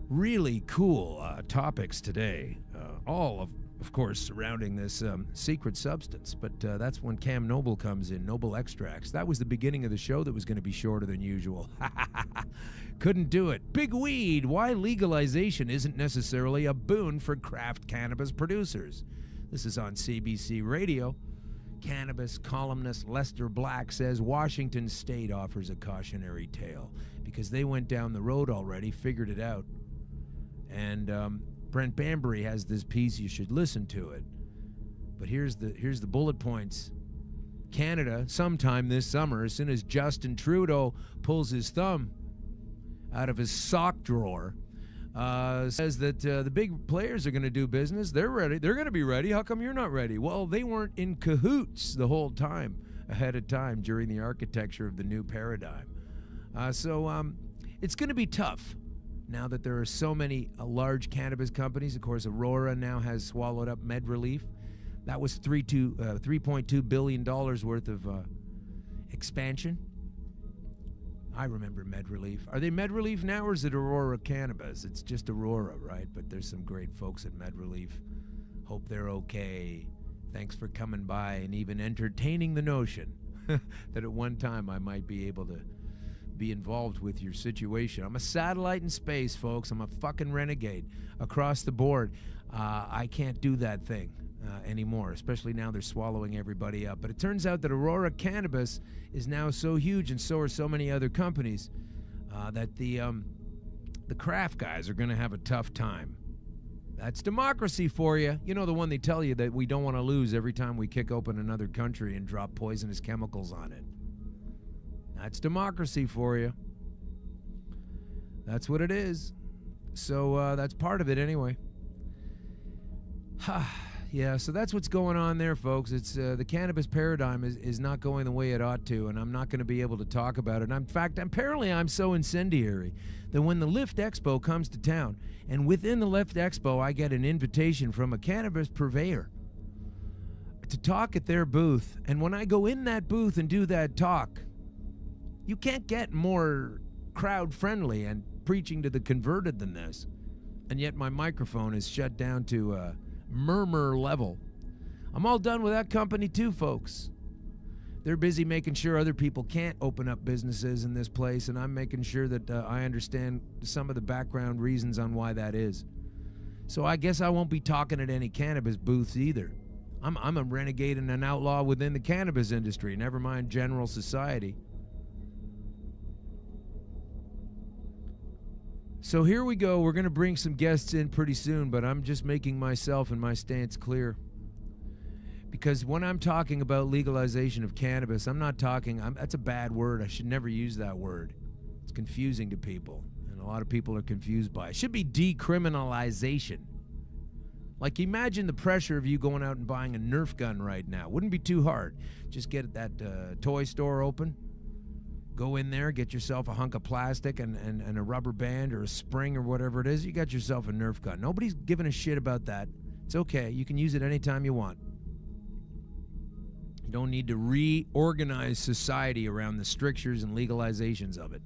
really cool topics today. All of course, surrounding this secret substance. But that's when Cam Noble comes in, Noble Extracts. That was the beginning of the show that was going to be shorter than usual. Couldn't do it. Big Weed, why legalization isn't necessarily a boon for craft cannabis producers. This is on CBC Radio. Cannabis columnist Lester Black says Washington State offers a cautionary tale because they went down the road already, figured it out. And Brent Bambury has this piece. You should listen to it. But here's the bullet points. Canada, sometime this summer, as soon as Justin Trudeau pulls his thumb out of his sock drawer, says that the big players are going to do business. They're ready. They're going to be ready. How come you're not ready? Well, they weren't in cahoots the whole time, ahead of time, during the architecture of the new paradigm. So it's going to be tough. Now that there are so many large cannabis companies, of course, Aurora now has swallowed up MedReleaf. That was $3.2 billion worth of expansion. I remember MedReleaf. Are they MedReleaf now, or is it Aurora Cannabis? It's just Aurora, right? But there's some great folks at MedReleaf. Hope they're okay. Thanks for coming by and even entertaining the notion that at one time I might be able to be involved with your situation. I'm a satellite in space, folks. I'm a fucking renegade across the board. I can't do that thing anymore, especially now they're swallowing everybody up. But it turns out that Aurora Cannabis is now so huge, and so are so many other companies, that the craft guys are going to have a tough time. That's democracy for you. You know, the one they tell you that we don't want to lose every time we kick open another country and drop poisonous chemicals on it. That's democracy for you. That's what it is. So that's part of it anyway. Yeah, so that's what's going on there, folks. It's the cannabis paradigm is not going the way it ought to, and I'm not going to be able to talk about it. In fact, apparently I'm so incendiary that when the Lift Expo comes to town, and within the Lift Expo I get an invitation from a cannabis purveyor to talk at their booth, and when I go in that booth and do that talk, you can't get more crowd-friendly and preaching to the converted than this. And yet my microphone is shut down to murmur level. I'm all done with that company too, folks. They're busy making sure other people can't open up businesses in this place, and I'm making sure that I understand some of the background reasons on why that is. So I guess I won't be talking at any cannabis booths either. I'm a renegade and an outlaw within the cannabis industry, never mind general society. So here we go. We're going to bring some guests in pretty soon, but I'm just making myself and my stance clear. Because when I'm talking about legalization of cannabis, I'm not talking, that's a bad word. I should never use that word. It's confusing to people, and a lot of people are confused by it. It should be decriminalization. Like, imagine the pressure of you going out and buying a Nerf gun right now. Wouldn't be too hard. Just get that toy store open, go in there, get yourself a hunk of plastic and a rubber band or a spring or whatever it is. You got yourself a Nerf gun. Nobody's giving a shit about that. It's okay. You can use it anytime you want. You don't need to reorganize society around the strictures and legalizations of it.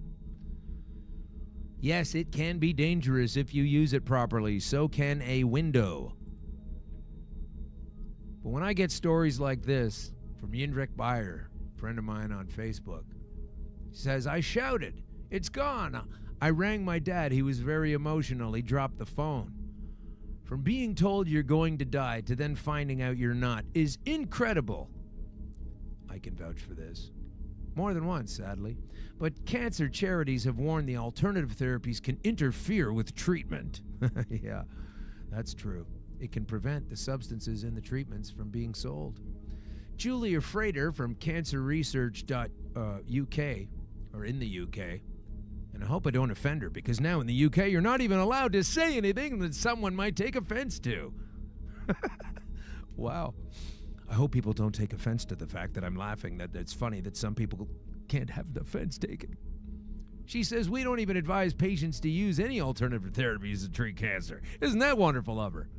Yes, it can be dangerous if you use it properly. So can a window. But when I get stories like this from Yindrik Bayer, a friend of mine on Facebook, he says, I shouted, it's gone. I rang my dad. He was very emotional. He dropped the phone. From being told you're going to die to then finding out you're not is incredible. I can vouch for this. More than once, sadly. But cancer charities have warned the alternative therapies can interfere with treatment. Yeah, that's true. It can prevent the substances in the treatments from being sold. Julia Frater from cancerresearch.uk, or in the UK, and I hope I don't offend her, because now in the UK you're not even allowed to say anything that someone might take offense to. Wow. I hope people don't take offense to the fact that I'm laughing, that it's funny that some people can't have the offense taken. She says, we don't even advise patients to use any alternative therapies to treat cancer. Isn't that wonderful of her?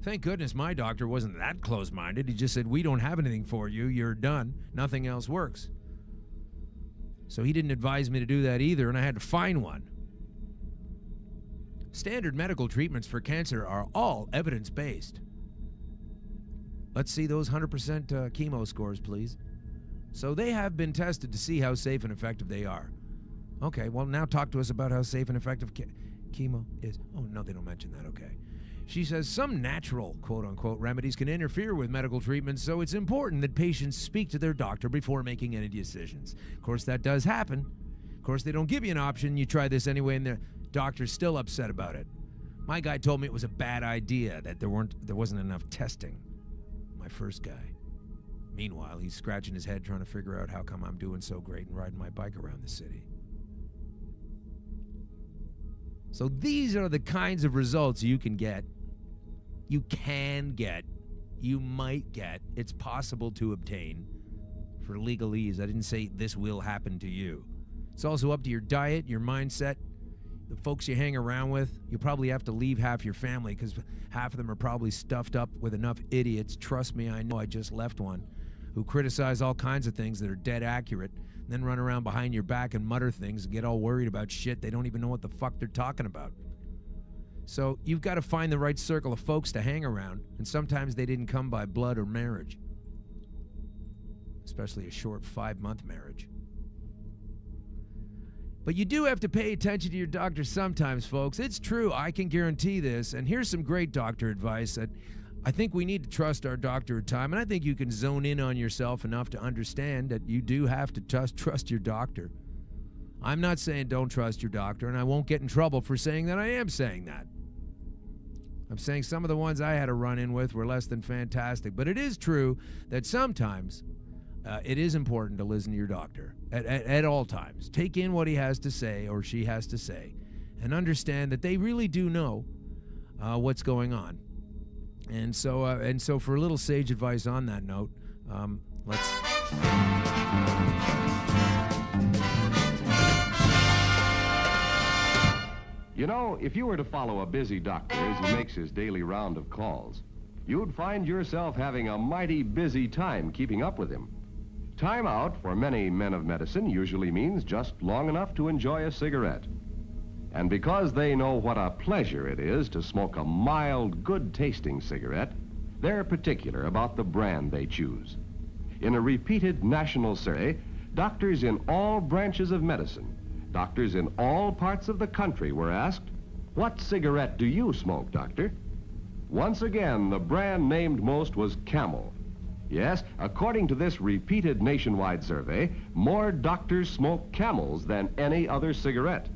Thank goodness my doctor wasn't that close-minded. He just said, we don't have anything for you. You're done. Nothing else works. So he didn't advise me to do that either, and I had to find one. Standard medical treatments for cancer are all evidence-based. Let's see those 100% chemo scores, please. So they have been tested to see how safe and effective they are. Okay, well, now talk to us about how safe and effective chemo is. Oh, no, they don't mention that. Okay. She says some natural, quote-unquote, remedies can interfere with medical treatments, so it's important that patients speak to their doctor before making any decisions. Of course, that does happen. Of course, they don't give you an option. You try this anyway, and the doctor's still upset about it. My guy told me it was a bad idea, that there wasn't enough testing. My first guy. Meanwhile, he's scratching his head trying to figure out how come I'm doing so great and riding my bike around the city. So these are the kinds of results you can get. You can get. You might get. It's possible to obtain for legalese. I didn't say this will happen to you. It's also up to your diet, your mindset, the folks you hang around with. You probably have to leave half your family because half of them are probably stuffed up with enough idiots. Trust me, I know. I just left one who criticize all kinds of things that are dead accurate, and then run around behind your back and mutter things and get all worried about shit they don't even know what the fuck they're talking about. So you've got to find the right circle of folks to hang around, and sometimes they didn't come by blood or marriage, especially a short 5-month marriage. But you do have to pay attention to your doctor sometimes, folks. It's true. I can guarantee this. And here's some great doctor advice that I think we need to trust our doctor at time. And I think you can zone in on yourself enough to understand that you do have to trust your doctor. I'm not saying don't trust your doctor, and I won't get in trouble for saying that I am saying that. I'm saying some of the ones I had to run in with were less than fantastic. But it is true that sometimes it is important to listen to your doctor at all times. Take in what he has to say or she has to say and understand that they really do know what's going on. And so for a little sage advice on that note, let's... You know, if you were to follow a busy doctor as he makes his daily round of calls, you'd find yourself having a mighty busy time keeping up with him. Time out for many men of medicine usually means just long enough to enjoy a cigarette. And because they know what a pleasure it is to smoke a mild, good-tasting cigarette, they're particular about the brand they choose. In a repeated national survey, doctors in all branches of medicine, doctors in all parts of the country were asked, "What cigarette do you smoke, doctor?" Once again, the brand named most was Camel. Yes, according to this repeated nationwide survey, more doctors smoke Camels than any other cigarette.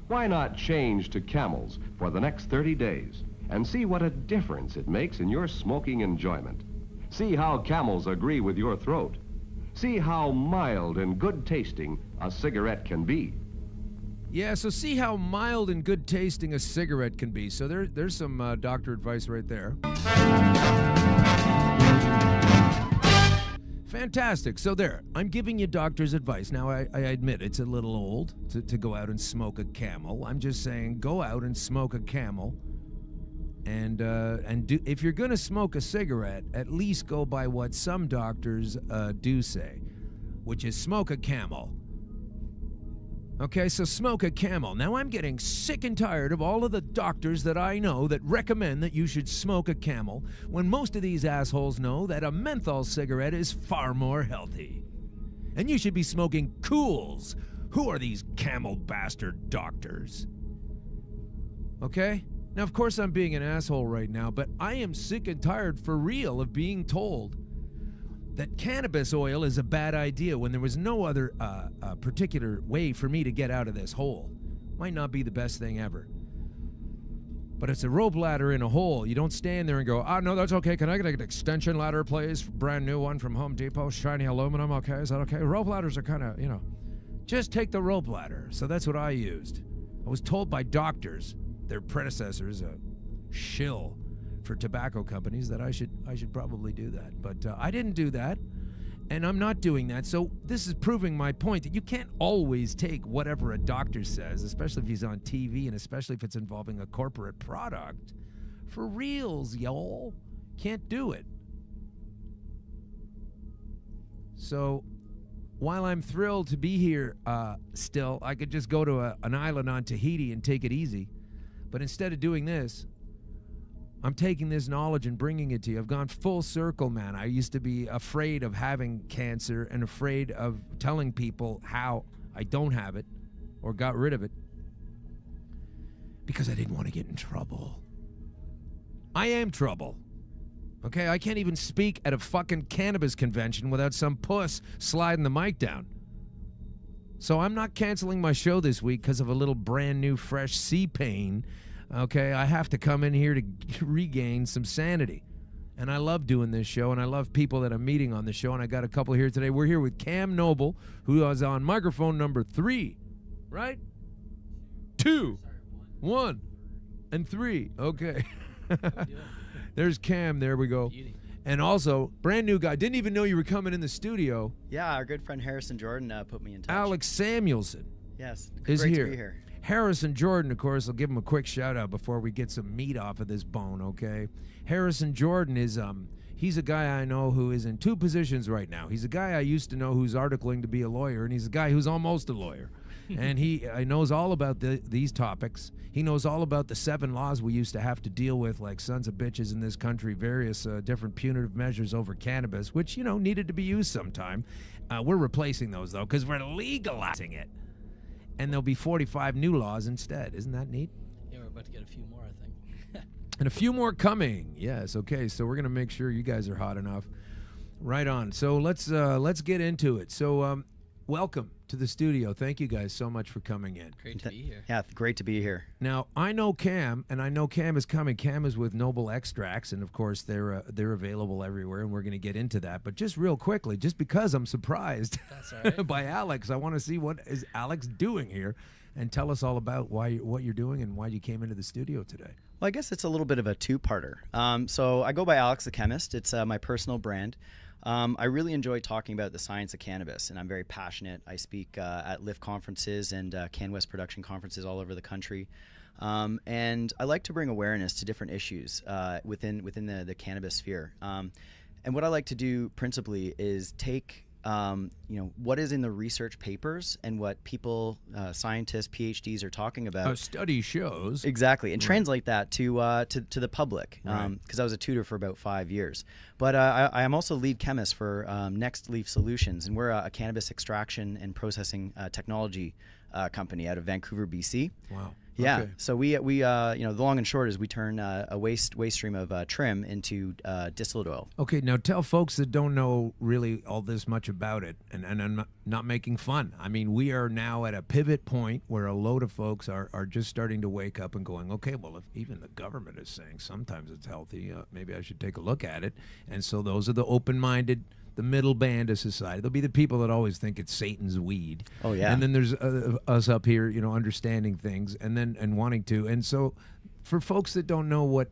Why not change to Camels for the next 30 days and see what a difference it makes in your smoking enjoyment? See how Camels agree with your throat. See how mild and good tasting a cigarette can be. Yeah, so see how mild and good tasting a cigarette can be. So there's some doctor advice right there. Fantastic. So there, I'm giving you doctor's advice. Now, I admit it's a little old to go out and smoke a Camel. I'm just saying go out and smoke a Camel. And do, if you're going to smoke a cigarette, at least go by what some doctors do say, which is smoke a Camel. Okay, so smoke a Camel. Now, I'm getting sick and tired of all of the doctors that I know that recommend that you should smoke a Camel when most of these assholes know that a menthol cigarette is far more healthy. And you should be smoking Cools. Who are these Camel bastard doctors? Okay? Now, of course, I'm being an asshole right now, but I am sick and tired for real of being told that cannabis oil is a bad idea when there was no other particular way for me to get out of this hole. Might not be the best thing ever. But it's a rope ladder in a hole. You don't stand there and go, "Oh, no, that's okay. Can I get an extension ladder, please? Brand new one from Home Depot, shiny aluminum. Okay, is that okay?" Rope ladders are kind of, just take the rope ladder. So that's what I used. I was told by doctors, their predecessors, a shill for tobacco companies, that I should probably do that. But I didn't do that, and I'm not doing that. So this is proving my point that you can't always take whatever a doctor says, especially if he's on TV and especially if it's involving a corporate product. For reals, y'all. Can't do it. So while I'm thrilled to be here still, I could just go to an island on Tahiti and take it easy. But instead of doing this, I'm taking this knowledge and bringing it to you. I've gone full circle, man. I used to be afraid of having cancer and afraid of telling people how I don't have it or got rid of it because I didn't want to get in trouble. I am trouble. Okay, I can't even speak at a fucking cannabis convention without some puss sliding the mic down. So I'm not canceling my show this week because of a little brand new fresh sea pain. Okay, I have to come in here to regain some sanity. And I love doing this show, and I love people that I'm meeting on the show, and I got a couple here today. We're here with Cam Noble, who is on microphone number 3, right? 2, 1, and 3. Okay. There's Cam. There we go. And also, brand new guy. Didn't even know you were coming in the studio. Yeah, our good friend Harrison Jordan put me in touch. Alex Samuelson. Yes, is great here. to be here. Harrison Jordan, of course, I'll give him a quick shout out before we get some meat off of this bone, okay? Harrison Jordan is, he's a guy I know who is in 2 positions right now. He's a guy I used to know who's articling to be a lawyer, and he's a guy who's almost a lawyer. And he knows all about these topics. He knows all about the 7 laws we used to have to deal with, like sons of bitches in this country, various different punitive measures over cannabis, which, needed to be used sometime. We're replacing those, though, because we're legalizing it. And there'll be 45 new laws instead. Isn't that neat? Yeah, we're about to get a few more, I think. And a few more coming. Yes, okay. So we're going to make sure you guys are hot enough. Right on. So let's get into it. So welcome to the studio. Thank you guys so much for coming in. Great to be here. Yeah, great to be here. Now, I know Cam, and I know Cam is coming. Cam is with Noble Extracts, and of course they're available everywhere, and we're going to get into that. But just real quickly, just because I'm surprised by Alex, I want to see what is Alex doing here, and tell us all about what you're doing and why you came into the studio today. Well, I guess it's a little bit of a two-parter. So I go by Alex the Chemist. It's my personal brand. I really enjoy talking about the science of cannabis, and I'm very passionate. I speak at LIFT conferences and CanWest production conferences all over the country. And I like to bring awareness to different issues within the cannabis sphere. And what I like to do principally is take what is in the research papers and what people, scientists, PhDs are talking about. A study shows. Exactly, and Right. translate that to the public. Right. Because I was a tutor for about 5 years. But I am also lead chemist for Next Leaf Solutions, and we're a cannabis extraction and processing technology company out of Vancouver, BC. Wow. Yeah. Okay. So we the long and short is we turn a waste stream of trim into distillate oil. Okay, now tell folks that don't know really all this much about it, and I'm not making fun. I mean, we are now at a pivot point where a load of folks are just starting to wake up and going, okay, well, if even the government is saying sometimes it's healthy, maybe I should take a look at it. And so those are the open-minded, the middle band of society. They'll be the people that always think it's Satan's weed. Oh, yeah. And then there's us up here, understanding things and wanting to. And so for folks that don't know what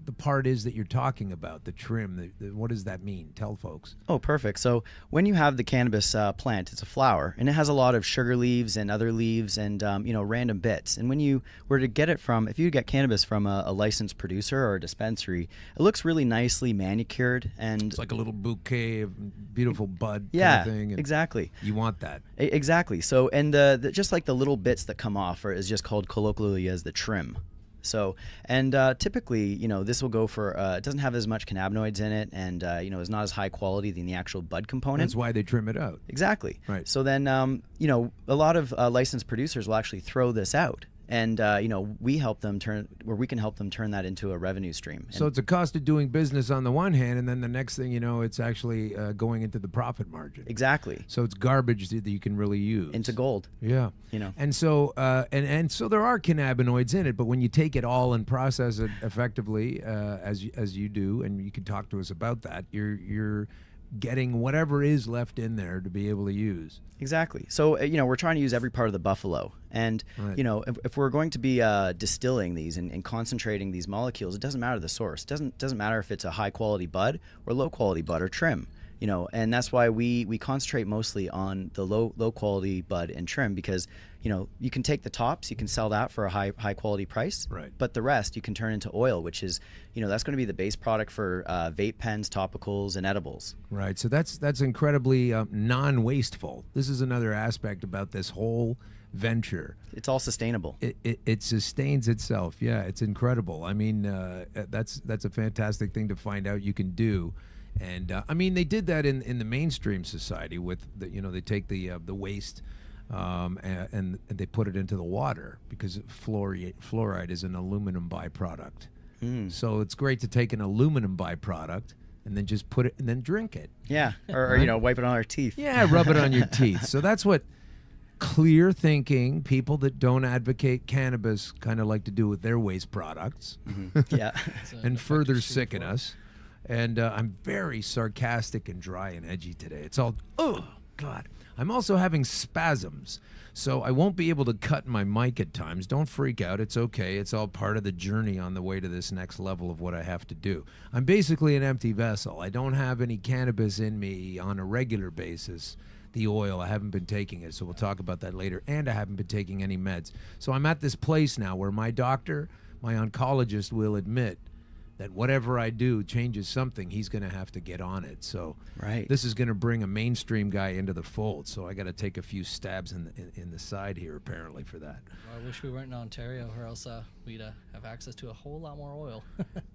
the part is that you're talking about, the trim, what does that mean? Tell folks. Oh, perfect. So when you have the cannabis plant, it's a flower, and it has a lot of sugar leaves and other leaves and random bits. And when you were to get it if you get cannabis from a licensed producer or a dispensary, it looks really nicely manicured, and It's like a little bouquet of beautiful bud yeah, kind of thing. And exactly. You want that. Exactly. So and just like the little bits that come off is just called colloquially as the trim. So, and typically, this will go for, it doesn't have as much cannabinoids in it, and, is not as high quality than the actual bud component. That's why they trim it out. Exactly. Right. So then, a lot of licensed producers will actually throw this out. And, we can help them turn that into a revenue stream. So it's a cost of doing business on the one hand, and then the next thing you know, it's actually going into the profit margin. Exactly. So it's garbage that you can really use. Into gold. Yeah. And so and so there are cannabinoids in it, but when you take it all and process it effectively, as you do, and you can talk to us about that, you're getting whatever is left in there to be able to use. Exactly. So, we're trying to use every part of the buffalo. And, Right. if we're going to be distilling these and concentrating these molecules, it doesn't matter the source. It doesn't matter if it's a high quality bud or low quality bud or trim. And that's why we concentrate mostly on the low quality bud and trim, because you can take the tops, you can sell that for a high quality price, right? But the rest you can turn into oil, which is that's going to be the base product for vape pens, topicals, and edibles. Right. So that's incredibly non-wasteful. This is another aspect about this whole venture. It's all sustainable. It sustains itself. Yeah, it's incredible. I mean, that's a fantastic thing to find out you can do. And I mean, they did that in the mainstream society with they take the waste and they put it into the water because fluoride is an aluminum byproduct. So it's great to take an aluminum byproduct and then just put it and then drink it. Yeah, or wipe it on our teeth. Yeah, rub it on your teeth. So that's what clear thinking people that don't advocate cannabis kind of like to do with their waste products. Mm-hmm. Yeah. And further sicken us. And I'm very sarcastic and dry and edgy today. It's all, oh, God. I'm also having spasms, so I won't be able to cut my mic at times. Don't freak out. It's okay. It's all part of the journey on the way to this next level of what I have to do. I'm basically an empty vessel. I don't have any cannabis in me on a regular basis. The oil, I haven't been taking it, so we'll talk about that later. And I haven't been taking any meds. So I'm at this place now where my doctor, my oncologist will admit that whatever I do changes something, he's going to have to get on it. So right. This is going to bring a mainstream guy into the fold. So I got to take a few stabs in the side here, apparently, for that. Well, I wish we weren't in Ontario, or else we'd have access to a whole lot more oil.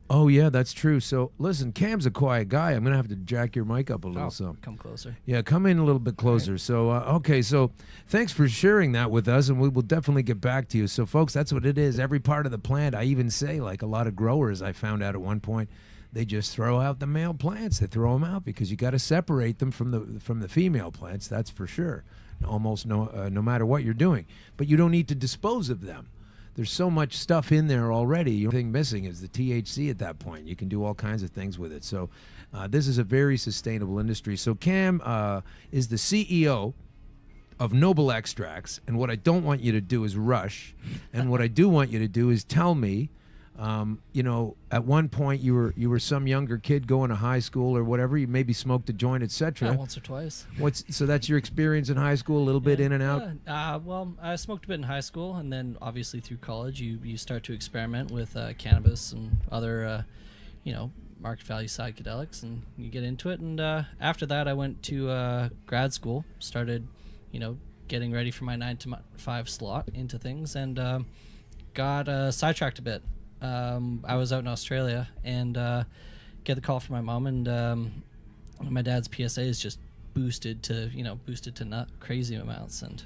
Oh, yeah, that's true. So, listen, Cam's a quiet guy. I'm going to have to jack your mic up a little. Come closer. Yeah, come in a little bit closer. Right. So, okay, so thanks for sharing that with us, and we will definitely get back to you. So, folks, that's what it is. Every part of the plant, I even say, like a lot of growers I found out at one point, they just throw out the male plants. They throw them out because you got to separate them from the female plants, that's for sure, almost no matter what you're doing. But you don't need to dispose of them. There's so much stuff in there already. The only thing missing is the THC at that point. You can do all kinds of things with it. So this is a very sustainable industry. So Cam is the CEO of Noble Extracts, and what I don't want you to do is rush, and what I do want you to do is tell me, at one point you were some younger kid going to high school or whatever. You maybe smoked a joint, etc. Yeah, once or twice. So that's your experience in high school, a little bit in and out? Well, I smoked a bit in high school, and then obviously through college you start to experiment with cannabis and other, market value psychedelics, and you get into it. And after that, I went to grad school, started, getting ready for my 9 to 5 slot into things, and got sidetracked a bit. I was out in Australia and get the call from my mom, and my dad's PSA is just boosted to nut crazy amounts, and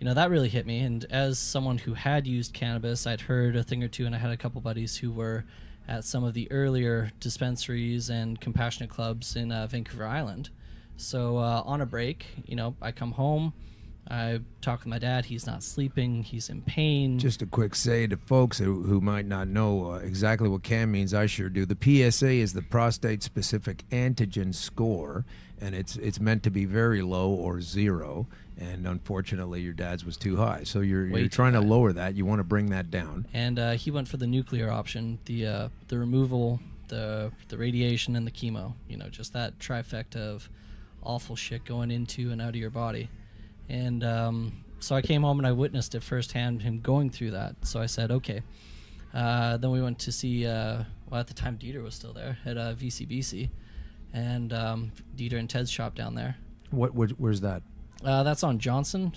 that really hit me. And as someone who had used cannabis, I'd heard a thing or two, and I had a couple buddies who were at some of the earlier dispensaries and compassionate clubs in Vancouver Island. So on a break, I come home, I talk with my dad. He's not sleeping. He's in pain. Just a quick say to folks who might not know exactly what CAN means. I sure do. The PSA is the prostate-specific antigen score, and it's meant to be very low or 0. And unfortunately, your dad's was too high. So you're trying to lower that. You want to bring that down. And he went for the nuclear option, the removal, the radiation, and the chemo. Just that trifecta of awful shit going into and out of your body. And so I came home and I witnessed it firsthand, him going through that. So I said, okay. Then we went to see, at the time Dieter was still there, at VCBC. And Dieter and Ted's shop down there. Where's that? That's on Johnson,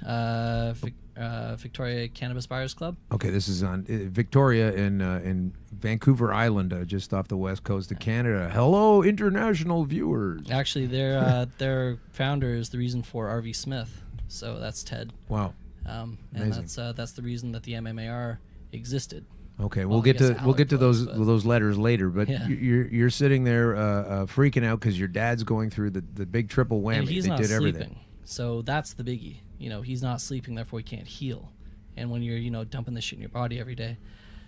Victoria Cannabis Buyers Club. Okay, this is on Victoria in Vancouver Island, just off the west coast of Canada. Hello, international viewers. Actually, their founder is the reason for RV Smith. So that's Ted. Wow. And that's the reason that the MMAR existed. Okay, we'll get to those letters later. But yeah. you're sitting there freaking out because your dad's going through the big triple whammy. And he's they not did sleeping. Everything. So that's the biggie. He's not sleeping, therefore he can't heal. And when you're dumping this shit in your body every day.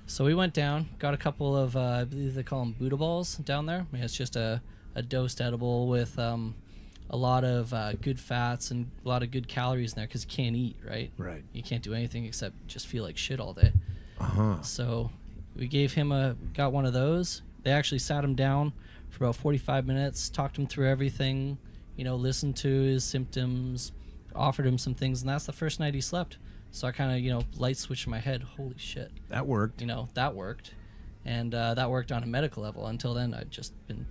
So we went down, got a couple of I believe they call them Buddha balls down there. I mean, it's just a dosed edible with a lot of good fats and a lot of good calories in there because you can't eat, right? Right. You can't do anything except just feel like shit all day. So we gave him got one of those. They actually sat him down for about 45 minutes, talked him through everything, listened to his symptoms, offered him some things, and that's the first night he slept. So I kind of, light switched in my head. Holy shit. That worked. That worked. And that worked on a medical level. Until then, I'd just been,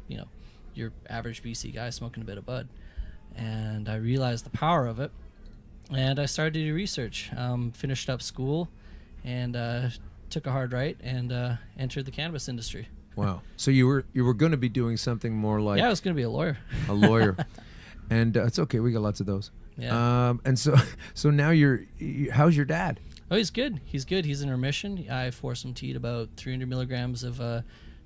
your average BC guy smoking a bit of bud. And I realized the power of it. And I started to do research. Finished up school and took a hard right and entered the cannabis industry. Wow. So you were going to be doing something more like... Yeah, I was going to be a lawyer. A lawyer. And it's okay. We got lots of those. Yeah. And so now how's your dad? Oh, he's good. He's good. He's in remission. I force him to eat about 300 milligrams of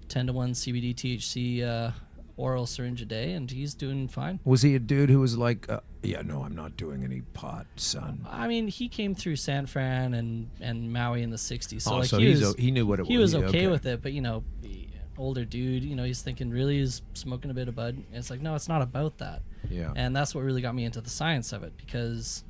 10 to 1 CBD THC oral syringe a day, and he's doing fine. Was he a dude who was like, yeah, no, I'm not doing any pot, son? I mean, he came through San Fran and Maui in the 60s. So, he knew what it was. He was okay with it, but, older dude, he's thinking, really, he's smoking a bit of bud. And it's like, no, it's not about that. Yeah. And that's what really got me into the science of it because,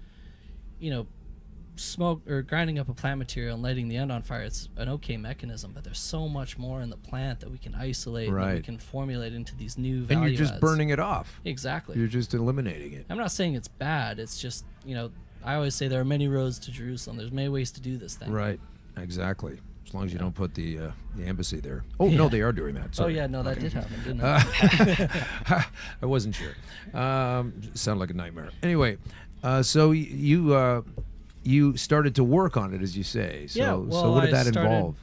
smoke or grinding up a plant material and lighting the end on fire, it's an okay mechanism, but there's so much more in the plant that we can isolate and that we can formulate into these new value and you're just adds. Burning it off. Exactly. You're just eliminating it. I'm not saying it's bad. It's just, I always say there are many roads to Jerusalem. There's many ways to do this thing. Right. Exactly. As long as you don't put the embassy there. Oh, no, they are doing that. Sorry. Oh, yeah, no, that did happen, didn't it? I wasn't sure. Sounded like a nightmare. Anyway, so you started to work on it, as you say. So, yeah, well, so what did that involve?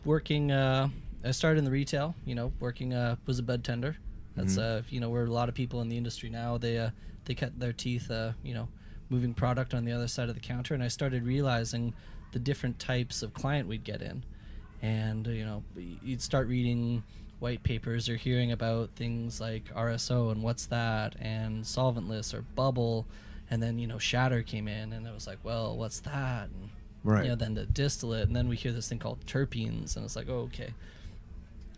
I started in the retail, working was a bud tender. That's, where a lot of people in the industry now, they cut their teeth, moving product on the other side of the counter. And I started realizing the different types of client we'd get in. And, you'd start reading white papers or hearing about things like RSO and what's that, and solventless or bubble. And then, shatter came in, and it was like, well, what's that? And, right. Then the distillate, and then we hear this thing called terpenes, and it's like, oh, okay.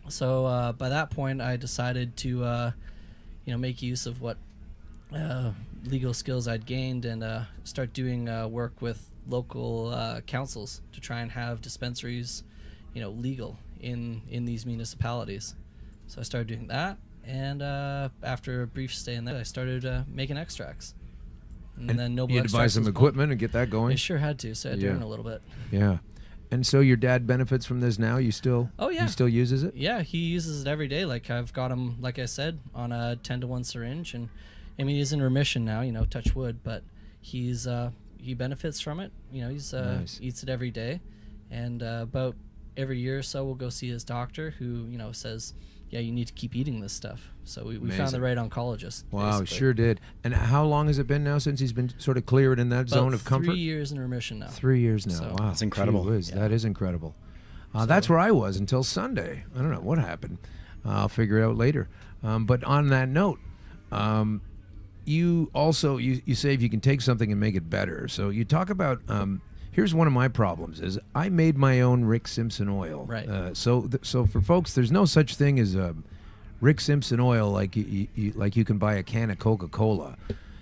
So by that point, I decided to, make use of what legal skills I'd gained and start doing work with local councils to try and have dispensaries, legal in these municipalities. So I started doing that, and after a brief stay in there, I started making extracts. And then Noble you had to buy some equipment and get that going? I sure had to, so I had to learn a little bit. Yeah. And so your dad benefits from this now? You still? Oh yeah. He still uses it? Yeah, he uses it every day. Like I've got him, like I said, on a 10-to-1 syringe, and I mean he's in remission now. You know, touch wood, but he's he benefits from it. You know, he's Nice. eats it every day, and about every year or so we'll go see his doctor, who says, yeah, you need to keep eating this stuff. So we found the right oncologist. Wow, basically. sure did. And how long has it been now since he's been sort of cleared in that About zone of comfort? 3 years in remission now. 3 years now. So- Wow, That's incredible. Gee whiz, That is incredible. That's where I was until Sunday. I don't know what happened. I'll figure it out later. But on that note, you also you say if you can take something and make it better. So you talk about. Here's one of my problems: is I made my own Rick Simpson oil. Right. So for folks, there's no such thing as Rick Simpson oil like you can buy a can of Coca-Cola.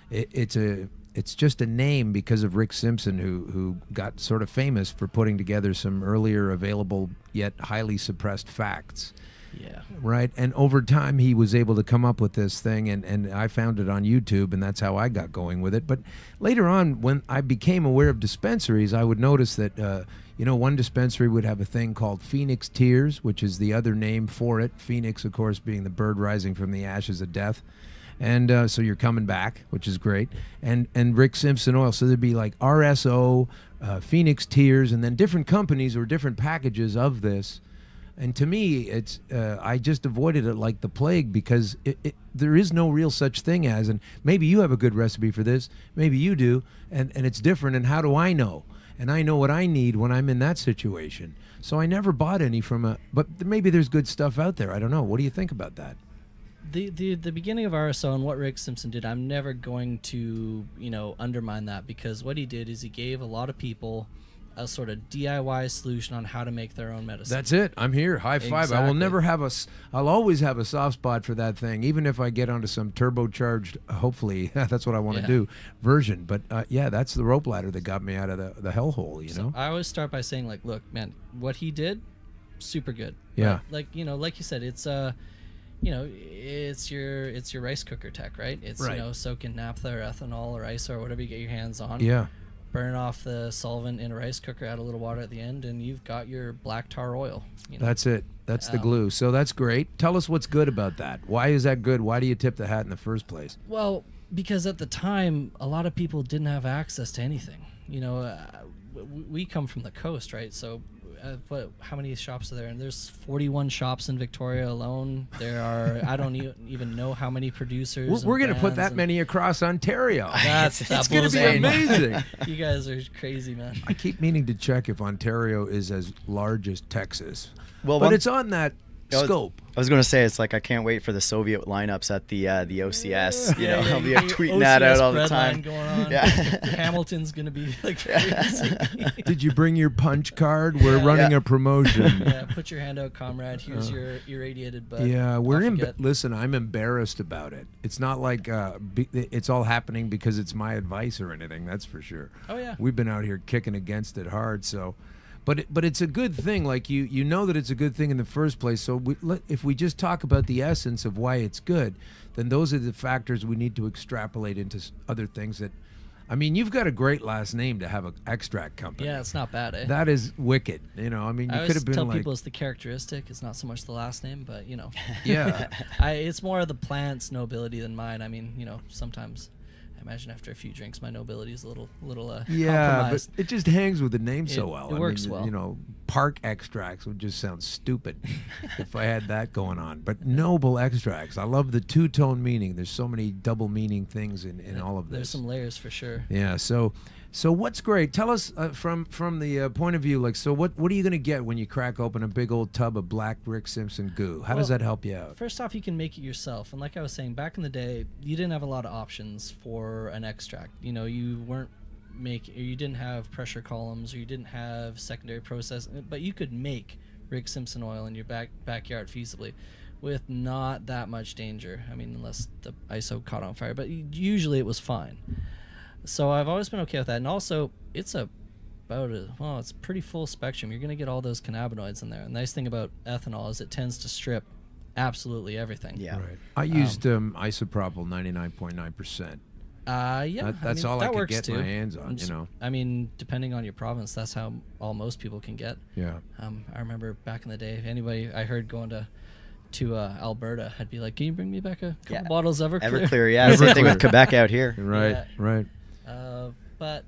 It's just a name because of Rick Simpson, who got sort of famous for putting together some earlier available yet highly suppressed facts. Yeah. Right. And over time, he was able to come up with this thing, and I found it on YouTube, and that's how I got going with it. But later on, when I became aware of dispensaries, I would notice that, one dispensary would have a thing called Phoenix Tears, which is the other name for it. Phoenix, of course, being the bird rising from the ashes of death. And so you're coming back, which is great. And Rick Simpson oil. So there'd be like RSO, Phoenix Tears, and then different companies or different packages of this. And to me, it's I just avoided it like the plague because there is no real such thing as, and maybe you have a good recipe for this, maybe you do, and it's different, and how do I know? And I know what I need when I'm in that situation. So I never bought any but maybe there's good stuff out there. I don't know. What do you think about that? The beginning of RSO and what Rick Simpson did, I'm never going to, undermine that, because what he did is he gave a lot of people a sort of DIY solution on how to make their own medicine. That's it. I'm here. High five. I will never have I'll always have a soft spot for that thing, even if I get onto some turbocharged, hopefully, that's what I want to do, version. But that's the rope ladder that got me out of the hellhole, you know? I always start by saying, like, look, man, what he did, super good. Yeah. Like you said, it's it's your rice cooker tech, right? It's right. Soak in naphtha or ethanol or ice or whatever you get your hands on. Yeah. Burn off the solvent in a rice cooker, add a little water at the end, and you've got your black tar oil. That's it. That's the glue. So that's great. Tell us what's good about that. Why is that good? Why do you tip the hat in the first place? Well, because at the time, a lot of people didn't have access to anything. We come from the coast, right? So how many shops are there? And there's 41 shops in Victoria alone. There are, I don't even know how many producers. We're going to put that many across Ontario. That's going to be amazing. You guys are crazy, man. I keep meaning to check if Ontario is as large as Texas. Well, but it's on that scope. I was going to say, it's like I can't wait for the Soviet lineups at the OCS. I'll be tweeting OCS that out all the bread time. line going on. Yeah. Hamilton's going to be like crazy. Did you bring your punch card? We're running a promotion. Yeah, put your hand out, comrade. Here's your irradiated butt. Yeah, listen, I'm embarrassed about it. It's not like it's all happening because it's my advice or anything, that's for sure. Oh, yeah. We've been out here kicking against it hard, so... But it's a good thing. Like you know that it's a good thing in the first place. So if we just talk about the essence of why it's good, then those are the factors we need to extrapolate into other things that. I mean, you've got a great last name to have an extract company. Yeah, it's not bad, eh? That is wicked. I mean, you could have been tell like. people it's the characteristic. It's not so much the last name, but Yeah. It's more of the plant's nobility than mine. I mean, sometimes. I imagine after a few drinks, my nobility is a little compromised. But it just hangs with the name so well. It works well. Park extracts would just sound stupid if I had that going on. But noble extracts, I love the two-tone meaning. There's so many double meaning things in all of this. There's some layers for sure. Yeah. So what's great? Tell us from the point of view, like, so what are you going to get when you crack open a big old tub of black Rick Simpson goo? How does that help you out? First off, you can make it yourself. And like I was saying, back in the day, you didn't have a lot of options for an extract. You didn't have pressure columns, or you didn't have secondary process, but you could make Rick Simpson oil in your backyard feasibly with not that much danger. I mean, unless the ISO caught on fire, but usually it was fine. So I've always been okay with that. And also, it's it's pretty full spectrum. You're going to get all those cannabinoids in there. The nice thing about ethanol is it tends to strip absolutely everything. Yeah. Right. I used isopropyl 99.9%. Yeah. That's all I that could works get too. my hands on, you know. I mean, depending on your province, that's how all most people can get. Yeah. I remember back in the day, if anybody I heard going to Alberta, I'd be like, can you bring me back a couple bottles of Everclear? Everclear, yeah. Same thing with Quebec out here. Right, Yeah. right. But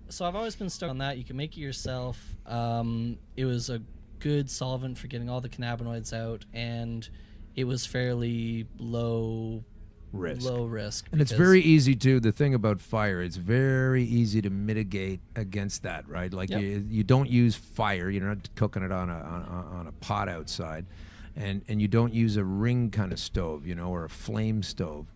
so I've always been stuck on that. You can make it yourself. It was a good solvent for getting all the cannabinoids out, and it was fairly low risk. And it's very easy to, the thing about fire, it's very easy to mitigate against that, right? Like you don't use fire, you're not cooking it on a pot outside, and you don't use a ring kind of stove, you know, or a flame stove.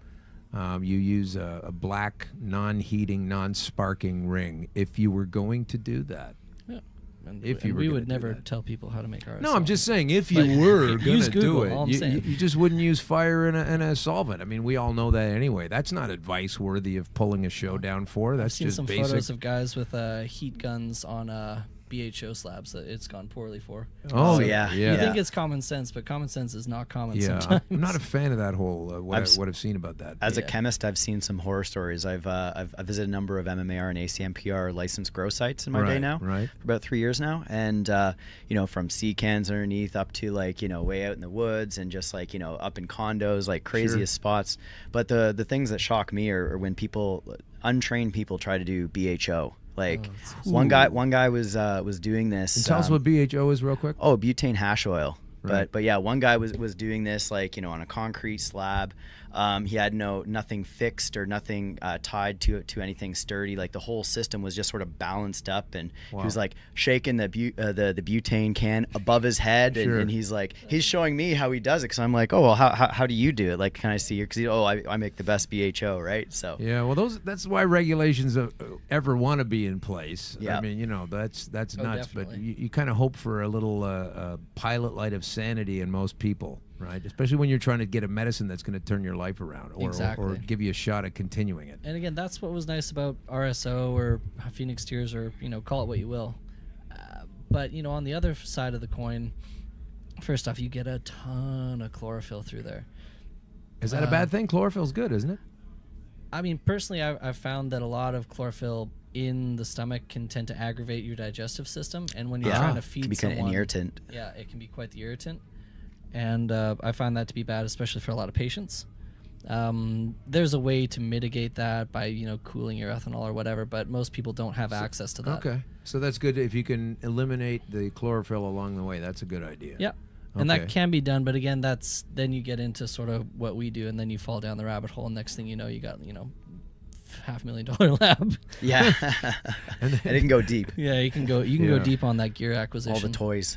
You use a black, non-heating, non-sparking ring if you were going to do that. Yeah. And, If and you were we gonna would do never that. tell people how to make RSO. No, I'm just saying, if you But were going use to Google, do all I'm it, saying. you just wouldn't use fire in a solvent. I mean, we all know that anyway. That's not advice worthy of pulling a show down for. I've That's seen just some basic. photos of guys with heat guns on BHO slabs that it's gone poorly for. Oh, So yeah. You Yeah. think it's common sense, but common sense is not common Yeah, sometimes. I'm not a fan of that whole what I've I've seen about that. As a chemist, I've seen some horror stories. I've visited a number of MMAR and ACMPR licensed grow sites in my day Right, now, right. for about 3 years now, and you know, from sea cans underneath up to like, you know, way out in the woods and just like, you know, up in condos, like craziest spots. But the things that shock me are when people, untrained people, try to do BHO. Like one guy was doing this. And tell us what BHO is real quick. Oh, butane hash oil. Right. But yeah, one guy was doing this, like, you know, on a concrete slab. He had nothing fixed or nothing tied to anything sturdy. Like the whole system was just sort of balanced up, and he was like shaking the butane can above his head, and he's like, he's showing me how he does it, because I'm like, oh well, how do you do it? Like, can I see you? Because I make the best BHO, right? So Yeah, well, that's why regulations ever want to be in place. I Yeah. mean, you know, that's nuts. definitely. But you kind of hope for a little pilot light of sanity in most people, right? Especially when you're trying to get a medicine that's going to turn your life around, or Exactly. give you a shot at continuing it. And again, that's what was nice about RSO or Phoenix Tears, or, you know, call it what you will. But, you know, on the other side of the coin, first off, you get a ton of chlorophyll through there. Is that a bad thing? Chlorophyll's good, isn't it? I mean, personally, I've found that a lot of chlorophyll in the stomach can tend to aggravate your digestive system, and when you're trying to feed can be kind of someone, an irritant. yeah, it can be quite the irritant, and I find that to be bad, especially for a lot of patients. There's a way to mitigate that by, you know, cooling your ethanol or whatever, but most people don't have access to that. Okay, so that's good. If you can eliminate the chlorophyll along the way, that's a good idea. Yeah. And that can be done, but again, then you get into sort of what we do, and then you fall down the rabbit hole, and next thing you know, you got, you know, $500,000 lab. Yeah, and it can go deep. Yeah, you can go deep on that gear acquisition. All the toys.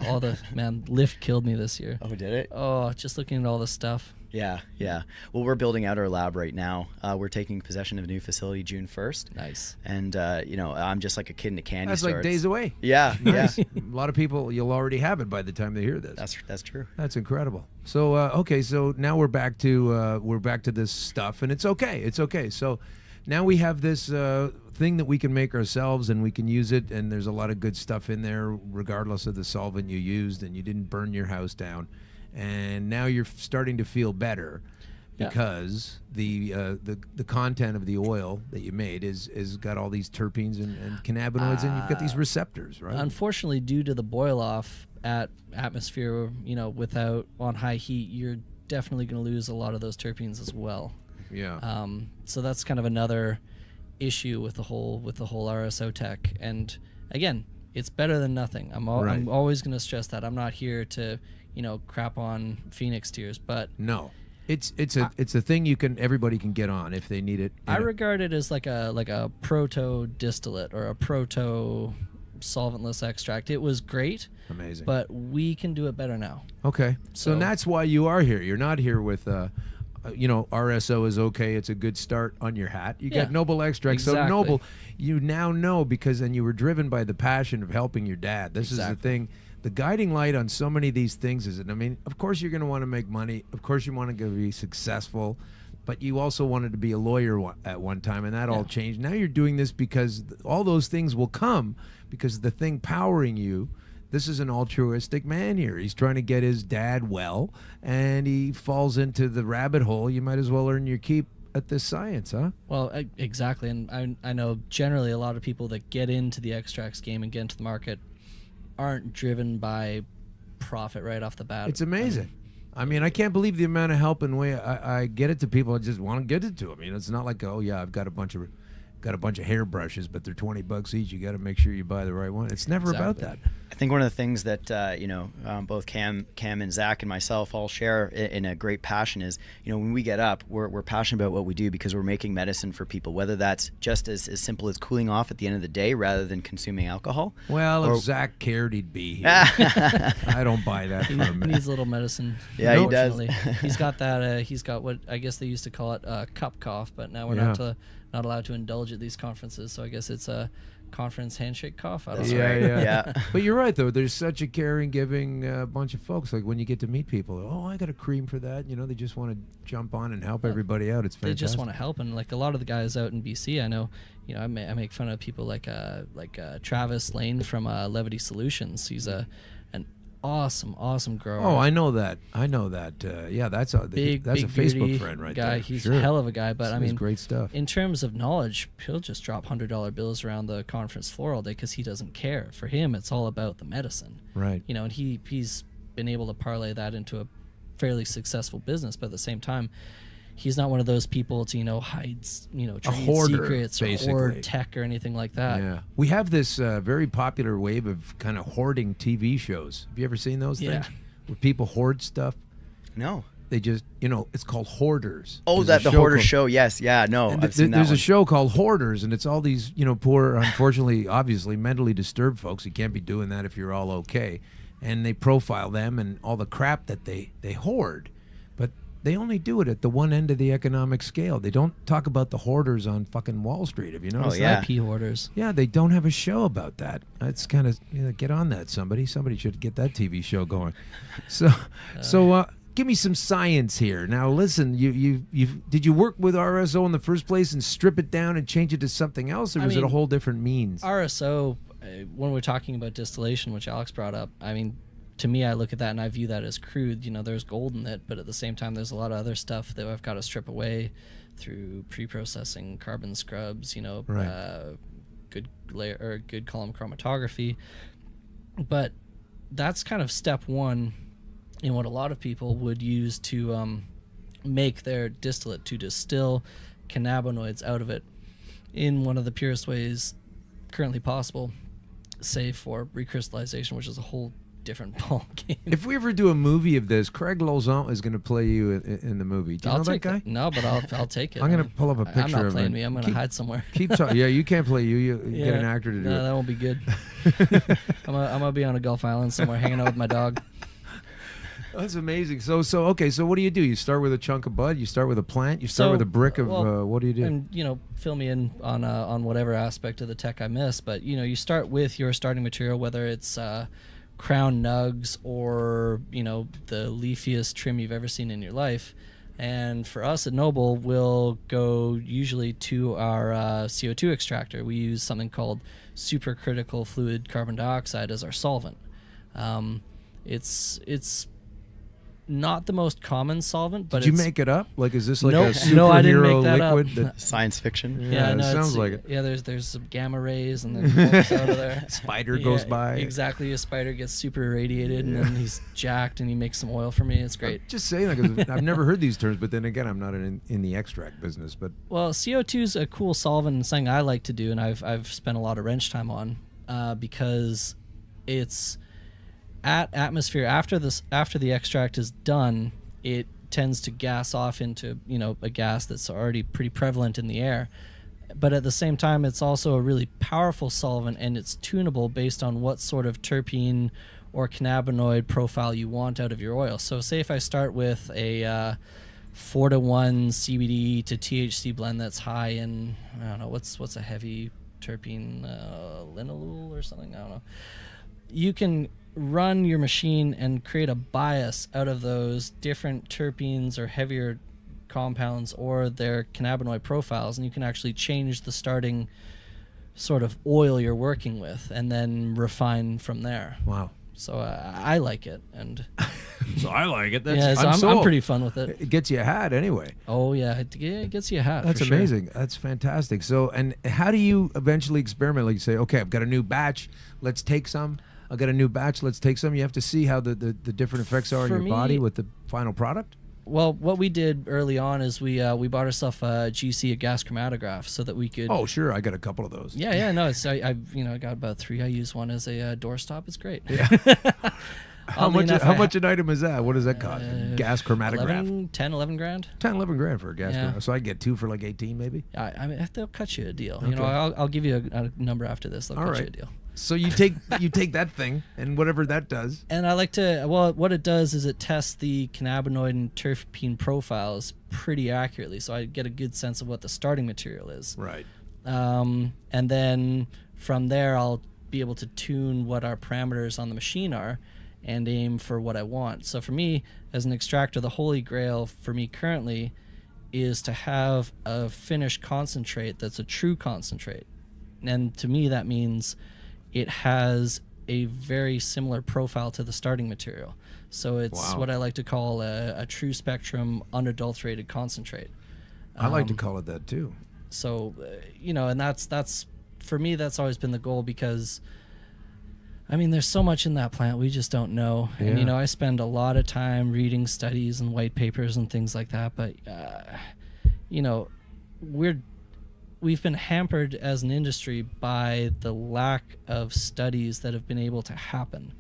All the Lyft killed me this year. Oh, did it? Oh, just looking at all the stuff. Yeah. Well, we're building out our lab right now. We're taking possession of a new facility June 1st. Nice. And you know, I'm just like a kid in a candy That's store. like days away. Yeah, Nice. yeah. A lot of people, you'll already have it by the time they hear this. That's true. That's incredible. So okay, so now we're back to this stuff, and it's okay. It's okay. So now we have this thing that we can make ourselves, and we can use it, and there's a lot of good stuff in there, regardless of the solvent you used, and you didn't burn your house down, and now you're starting to feel better. Yeah. Because the content of the oil that you made is got all these terpenes and cannabinoids, and you've got these receptors, right? Unfortunately, due to the boil off at atmosphere, you know, on high heat, you're definitely going to lose a lot of those terpenes as well. Yeah. So that's kind of another issue with the whole RSO tech. And again, it's better than nothing. I'm always going to stress that. I'm not here to, you know, crap on Phoenix Tears, but no. It's a thing everybody can get on if they need it. I regard it as like a proto distillate or a proto solventless extract. It was great. Amazing. But we can do it better now. Okay. So that's why you are here. You're not here with you know, RSO is okay. It's a good start on your hat. You got Noble Extract. Exactly. So Noble, you now know and you were driven by the passion of helping your dad. This is the thing. The guiding light on so many of these things is, I mean, of course you're going to want to make money. Of course you want to be successful, but you also wanted to be a lawyer at one time, and that all changed. Now you're doing this because all those things will come because the thing powering you. This is an altruistic man here. He's trying to get his dad well, and he falls into the rabbit hole. You might as well earn your keep at this science, huh? Well, exactly, and I know generally a lot of people that get into the extracts game and get into the market aren't driven by profit right off the bat. It's amazing. I mean, I can't believe the amount of help and way I get it to people. I just want to get it to them. You know, it's not like, oh yeah, I've got a bunch of hairbrushes, but they're $20 each. You got to make sure you buy the right one. It's never about that. I think one of the things that both Cam and Zach and myself all share in a great passion is, when we get up, we're passionate about what we do because we're making medicine for people, whether that's just as simple as cooling off at the end of the day rather than consuming alcohol. Well, if Zach cared, he'd be here. I don't buy that for a minute. He needs a little medicine. Yeah, he does. He's got that. He's got what I guess they used to call it cup cough, but now we're not allowed to indulge at these conferences. So I guess it's a conference handshake cough. I don't know. Yeah. But you're right, though. There's such a caring, giving bunch of folks. Like when you get to meet people, oh, I got a cream for that. They just want to jump on and help everybody out. It's fantastic. They just want to help, and like a lot of the guys out in BC, I know. I make fun of people like Travis Lane from Levity Solutions. He's an awesome grower. Oh, I know that. Yeah, that's a big Facebook friend right guy. there. He's a hell of a guy, but I mean, great stuff. In terms of knowledge, he'll just drop $100 bills around the conference floor all day because he doesn't care. For him, it's all about the medicine. Right. And he's been able to parlay that into a fairly successful business, but at the same time, he's not one of those people to hide trade secrets or hoard tech or anything like that. Yeah, we have this very popular wave of kind of hoarding TV shows. Have you ever seen those things where people hoard stuff? No, they just it's called Hoarders. Oh, the Hoarders show. Yes, yeah, no. I've seen that there's one. a show called Hoarders, and it's all these poor, unfortunately, obviously mentally disturbed folks. You can't be doing that if you're all okay, and they profile them and all the crap that they hoard. They only do it at the one end of the economic scale. They don't talk about the hoarders on fucking Wall Street. Have you noticed that? IP hoarders. Yeah, they don't have a show about that. It's kind of get on that. Somebody should get that TV show going. So give me some science here. Now listen, did you work with RSO in the first place and strip it down and change it to something else, or was it a whole different means? RSO, when we're talking about distillation, which Alex brought up, I mean, to me, I look at that and I view that as crude. There's gold in it, but at the same time, there's a lot of other stuff that I've got to strip away through pre-processing, carbon scrubs, good layer or good column chromatography. But that's kind of step one in what a lot of people would use to make their distillate, to distill cannabinoids out of it in one of the purest ways currently possible, save for recrystallization, which is a whole different ball game. If we ever do a movie of this, Craig Lauzon is going to play you in the movie. Do you know that guy? No, but I'll take it. I'm going to pull up a picture of him. I'm not playing me. I'm going to hide somewhere. Keep talking. Yeah, you can't play you. You get an actor to do it. No, that won't be good. I'm going to be on a Gulf Island somewhere hanging out with my dog. That's amazing. So what do? You start with a chunk of bud? You start with a plant? You start with a brick of what do you do? And fill me in on whatever aspect of the tech I miss. But you start with your starting material, whether it's Crown Nugs or the leafiest trim you've ever seen in your life. And for us at Noble, we'll go usually to our CO2 extractor. We use something called supercritical fluid carbon dioxide as our solvent. It's not the most common solvent, but did you make it up? Like, is this like nope. a superhero no, I didn't make that liquid? Up. Science fiction. Yeah, no, it sounds like it. Yeah, there's some gamma rays and then pumps out of there. Spider goes by. Exactly, a spider gets super irradiated and then he's jacked and he makes some oil for me. It's great. I'm just saying, like, I've never heard these terms, but then again, I'm not in the extract business. But well, CO2 is a cool solvent and something I like to do, and I've spent a lot of wrench time on because it's at atmosphere after the extract is done. It tends to gas off into a gas that's already pretty prevalent in the air, but at the same time it's also a really powerful solvent, and it's tunable based on what sort of terpene or cannabinoid profile you want out of your oil. So say if I start with a 4-to-1 CBD to THC blend that's high in, I don't know, what's a heavy terpene, linalool or something, I don't know. You can run your machine and create a bias out of those different terpenes or heavier compounds or their cannabinoid profiles, and you can actually change the starting sort of oil you're working with and then refine from there. Wow. So I like it, and So I like it. That's, yeah, so I'm sold. pretty fun with it. It gets you a hat anyway. Oh yeah, it gets you a hat. That's for sure. amazing. That's fantastic. So, and how do you eventually experiment? Like you say, okay, I've got a new batch. Let's take some. I've got a new batch. Let's take some. You have to see how the different effects are in For your me- body with the final product. Well, what we did early on is we bought ourselves a GC, a gas chromatograph, so that we could. Oh, sure. I got a couple of those. Yeah, no, it's I got about 3. I use one as a doorstop. It's great. Yeah. How much an item is that? What does that cost? Gas chromatograph. 11 grand. 10, 11 grand for a gas Yeah. chromatograph. So I get 2 for like 18 maybe? I mean, they'll cut you a deal. Okay. You know, I'll give you a number after this. They'll All cut you right. a deal. So you take that thing and whatever that does. And I like to, well, what it does is it tests the cannabinoid and terpene profiles pretty accurately, so I get a good sense of what the starting material is. Right. And then from there, I'll be able to tune what our parameters on the machine are and aim for what I want. So for me, as an extractor, the holy grail for me currently is to have a finished concentrate that's a true concentrate. And to me, that means it has a very similar profile to the starting material. So it's Wow. what I like to call a true spectrum unadulterated concentrate. I like to call it that too. So, and that's for me, that's always been the goal, because I mean, there's so much in that plant we just don't know. And, Yeah. I spend a lot of time reading studies and white papers and things like that. But, we've been hampered as an industry by the lack of studies that have been able to happen.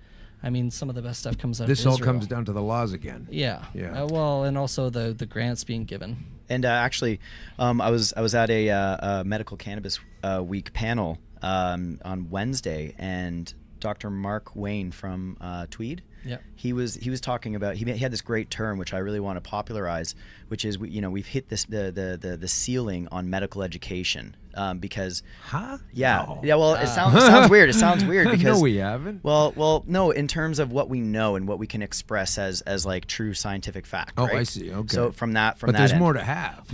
I mean, some of the best stuff comes out This of all Israel. comes down to the laws again. Yeah. Yeah. Well, and also the grants being given. And actually, I was at a medical cannabis week panel on Wednesday, and Dr. Mark Wayne from Tweed. Yep. He was talking about, he had this great term which I really want to popularize, which is we've hit this the ceiling on medical education, because well, it sounds weird. It sounds weird because No, we haven't. Well, no, in terms of what we know and what we can express as like true scientific fact. Oh, right? I see. Okay. So from that But that there's end, more to have.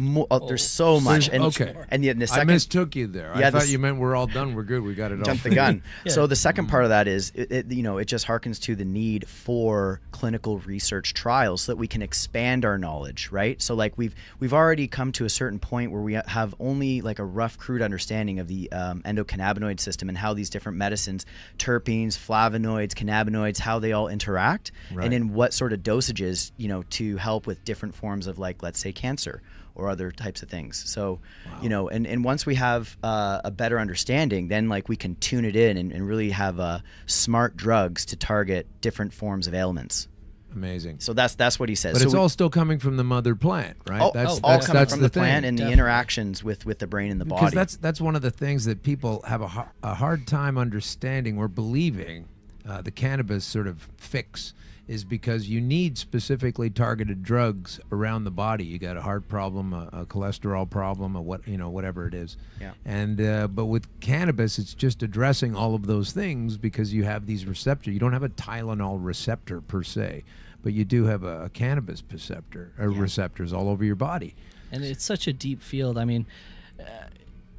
there's so much. And okay. And the I second, mistook you there. Yeah, I thought this- you meant we're all done. We're good. We got it all. Jump the figured. gun. Yeah. So the second part of that is it just harkens to the need for clinical research trials so that we can expand our knowledge, right? So like we've already come to a certain point where we have only like a rough, crude understanding of the endocannabinoid system and how these different medicines, terpenes, flavonoids, cannabinoids, how they all interact, Right. and in what sort of dosages, to help with different forms of, like, let's say, cancer or other types of things. So, and once we have a better understanding, then like we can tune it in and really have smart drugs to target different forms of ailments. Amazing. So that's what he says. But So it's all still coming from the mother plant, right? all that's coming that's from the the plant thing. and Definitely. the interactions with the brain and the Because body. that's one of the things that people have a hard time understanding or believing. The cannabis sort of fix is because you need specifically targeted drugs around the body. You got a heart problem, a cholesterol problem, whatever it is. Yeah. And but with cannabis, it's just addressing all of those things because you have these receptors. You don't have a Tylenol receptor per se, but you do have a cannabis receptor, receptors all over your body. And it's such a deep field. I mean,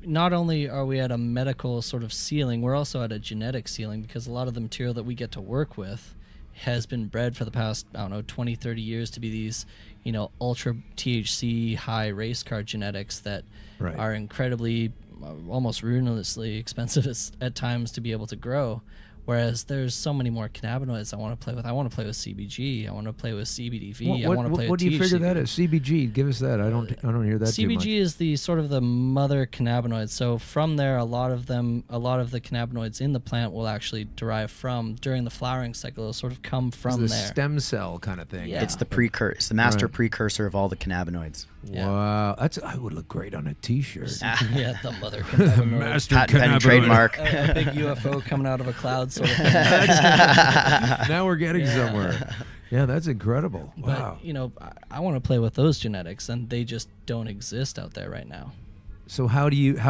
not only are we at a medical sort of ceiling, we're also at a genetic ceiling, because a lot of the material that we get to work with has been bred for the past, 20, 30 years to be these, ultra THC high race car genetics that Right. are incredibly, almost ruinously expensive at times to be able to grow. Whereas there's so many more cannabinoids I want to play with. I want to play with CBG. I want to play with CBDV. I want to play what with do you figure THC. that is? CBG. Give us that. I don't hear that too much. CBG is the sort of the mother cannabinoid. So from there, a lot of the cannabinoids in the plant will actually derive from, during the flowering cycle, it'll sort of come It's from the there. stem cell kind of thing. Yeah. It's the precursor. It's the master Right. precursor of all the cannabinoids. Wow, I would look great on a T-shirt. Yeah, the mother cannabinoid. Master Patent pending cannabinoid. trademark. A big UFO coming out of a cloud sort of thing. Now we're getting somewhere. Yeah, that's incredible. But, Wow. I want to play with those genetics, and they just don't exist out there right now. So how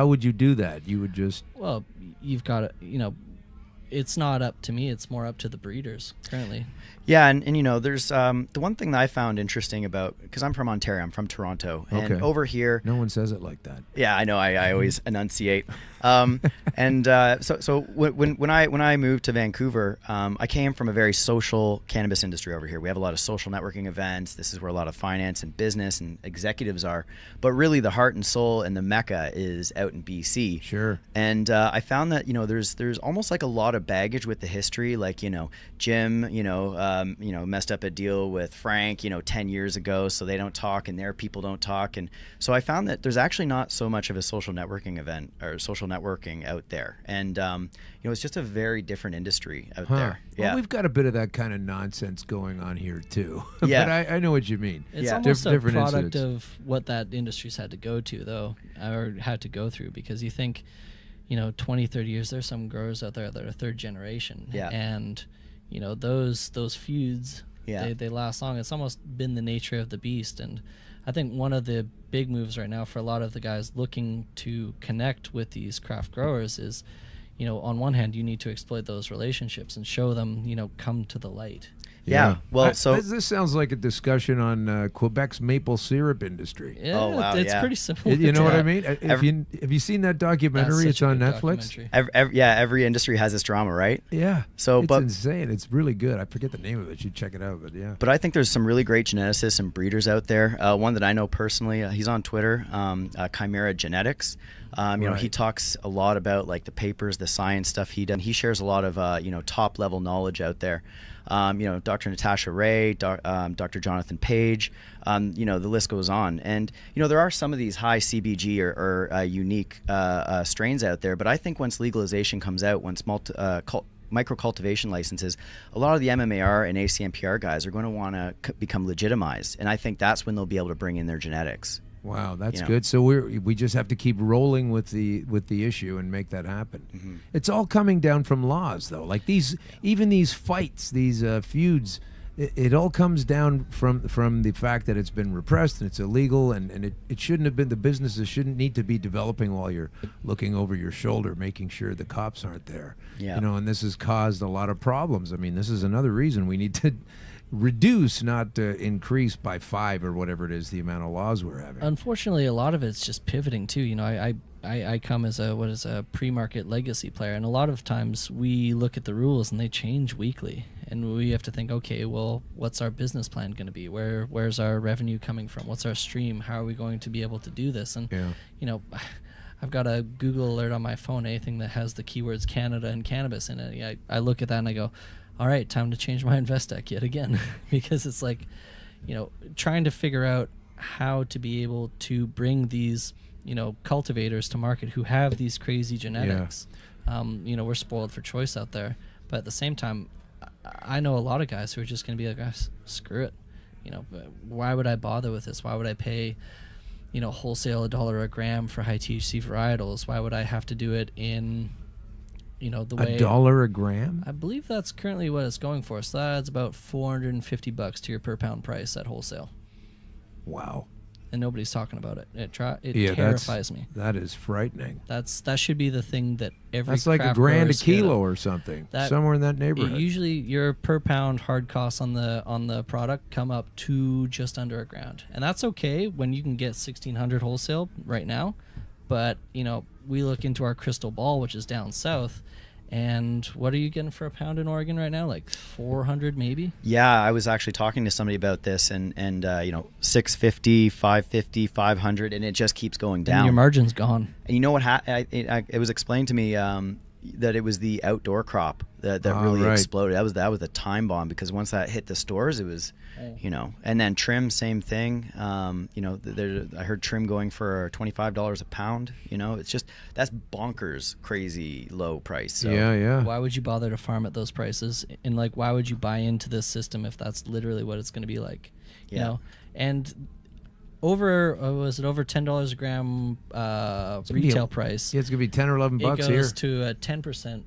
would you do that? You would just Well, you've got to, it's not up to me. It's more up to the breeders currently. Yeah, and you know, there's the one thing that I found interesting about, because I'm from Ontario, I'm from Toronto, and Okay. over here, No one says it like that. yeah, I know, I always enunciate. And so when I moved to Vancouver, I came from a very social cannabis industry over here. We have a lot of social networking events. This is where a lot of finance and business and executives are. But really, the heart and soul and the mecca is out in BC. Sure. And I found that, you know, there's almost like a lot of baggage with the history. Like, you know, Jim, messed up a deal with Frank, 10 years ago, so they don't talk and their people don't talk. And so I found that there's actually not so much of a social networking event or social networking out there. And, it's just a very different industry out there. Well, Yeah. we've got a bit of that kind of nonsense going on here too. Yeah. But I know what you mean. It's almost a Different product incidents. of what that industry's had to go to, though, or had to go through, because you think, 20, 30 years, there's some growers out there that are third generation. Yeah. And, those feuds, Yeah. they last long. It's almost been the nature of the beast. And I think one of the big moves right now for a lot of the guys looking to connect with these craft growers is, on one hand, you need to exploit those relationships and show them, come to the light. Yeah. Well, this sounds like a discussion on Quebec's maple syrup industry. Yeah, oh, wow, it's pretty similar. You know to what I that. mean? Have you seen that documentary? It's on Netflix. Every industry has its drama, right? Yeah. So, it's but insane. It's really good. I forget the name of it. You should check it out. But yeah. But I think there's some really great geneticists and breeders out there. One that I know personally, he's on Twitter, Chimera Genetics. He talks a lot about like the papers, the science stuff he does. He shares a lot of top level knowledge out there. Dr. Natasha Ray, Dr. Jonathan Page, the list goes on. And, there are some of these high CBG or unique strains out there. But I think once legalization comes out, once micro cultivation licenses, a lot of the MMAR and ACMPR guys are going to want to become legitimized. And I think that's when they'll be able to bring in their genetics. Wow, that's good. So we just have to keep rolling with the issue and make that happen. Mm-hmm. It's all coming down from laws, though. Like even these fights, these feuds, it all comes down from the fact that it's been repressed and it's illegal, and it shouldn't have been. The businesses shouldn't need to be developing while you're looking over your shoulder, making sure the cops aren't there. Yeah. And this has caused a lot of problems. I mean, this is another reason we need to reduce, not increase by 5 or whatever it is, the amount of laws we're having. Unfortunately, a lot of it's just pivoting too. I come as a pre-market legacy player, and a lot of times we look at the rules and they change weekly, and we have to think, okay, well, what's our business plan going to be? Where's our revenue coming from? What's our stream? How are we going to be able to do this? And I've got a Google alert on my phone, anything that has the keywords Canada and cannabis in it. I look at that and I go, all right, time to change my invest deck yet again. Because it's like, trying to figure out how to be able to bring these, cultivators to market who have these crazy genetics. Yeah. We're spoiled for choice out there. But at the same time, I know a lot of guys who are just going to be like, screw it. Why would I bother with this? Why would I pay, wholesale $1 a gram for high THC varietals? Why would I have to do it in... the way $1 a gram? I believe that's currently what it's going for. So that's about $450 to your per pound price at wholesale. Wow. And nobody's talking about it. It terrifies me. That is frightening. That should be the thing that every That's like craft $1 a grower's scared kilo of. or something, somewhere in that neighborhood. Usually your per pound hard costs on the product come up to just under $1,000. And that's okay when you can get 1,600 wholesale right now. But, we look into our crystal ball, which is down south, and what are you getting for a pound in Oregon right now? Like 400 maybe? Yeah, I was actually talking to somebody about this, and 650, 550, 500, and it just keeps going down. And your margin's gone. And you know what? It was explained to me that it was the outdoor crop that really exploded. That was the time bomb, because once that hit the stores, it was, and then trim, same thing. I heard trim going for $25 a pound. It's just, that's bonkers, crazy low price. So. Yeah. Why would you bother to farm at those prices? And why would you buy into this system if that's literally what it's going to be like? And over was it over $10 a gram retail price? Yeah, it's gonna be 10 or 11 bucks here. It goes to a 10%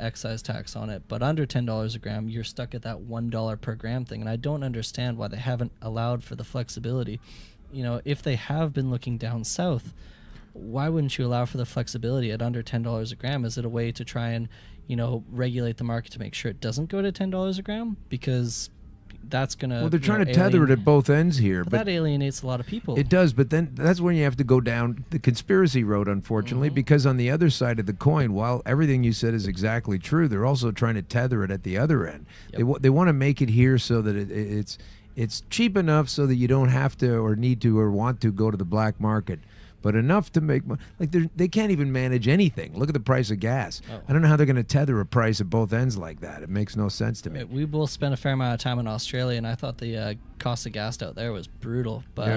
excise tax on it, but under $10 a gram, you're stuck at that $1 per gram thing. And I don't understand why they haven't allowed for the flexibility. If they have been looking down south, why wouldn't you allow for the flexibility at under $10 a gram? Is it a way to try and, regulate the market to make sure it doesn't go to $10 a gram? Because that's going to... Well, they're trying to tether it at both ends here. But that alienates a lot of people. It does, but then that's when you have to go down the conspiracy road, unfortunately, because on the other side of the coin, while everything you said is exactly true, they're also trying to tether it at the other end. Yep. They want to make it here so that it's cheap enough so that you don't have to or need to or want to go to the black market, but enough to make money. Like they can't even manage anything. Look at the price of gas. I don't know how they're going to tether a price at both ends like that. It makes no sense to me. We both spent a fair amount of time in Australia, and I thought the cost of gas out there was brutal. But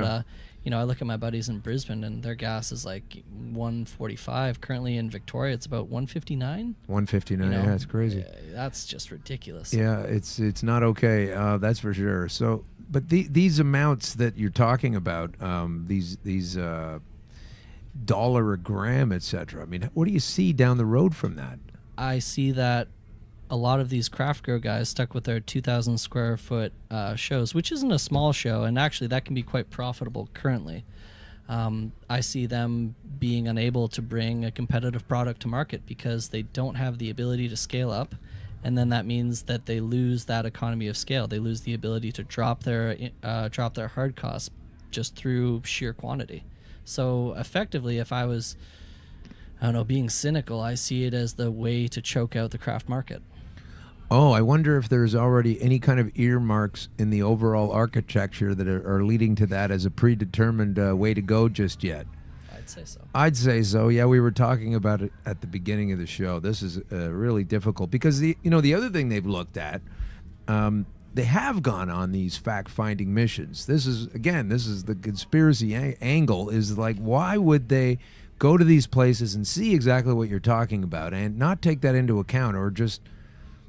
I look at my buddies in Brisbane, and their gas is like $1.45. Currently in Victoria, it's about $1.59. $1.59. Yeah, it's crazy. That's just ridiculous. Yeah, it's not okay. That's for sure. So, but these amounts that you're talking about, these dollar a gram, etc. I mean, what do you see down the road from that? I see that a lot of these craft grow guys stuck with their 2,000 square foot shows, which isn't a small show, and actually that can be quite profitable currently. I see them being unable to bring a competitive product to market because they don't have the ability to scale up, and then that means that they lose that economy of scale. They lose the ability to drop their hard costs just through sheer quantity. So effectively, if I was, being cynical, I see it as the way to choke out the craft market. Oh, I wonder if there's already any kind of earmarks in the overall architecture that are leading to that as a predetermined way to go just yet. I'd say so. Yeah, we were talking about it at the beginning of the show. This is really difficult because the other thing they've looked at, they have gone on these fact-finding missions. This is the conspiracy angle, is like, why would they go to these places and see exactly what you're talking about and not take that into account, or just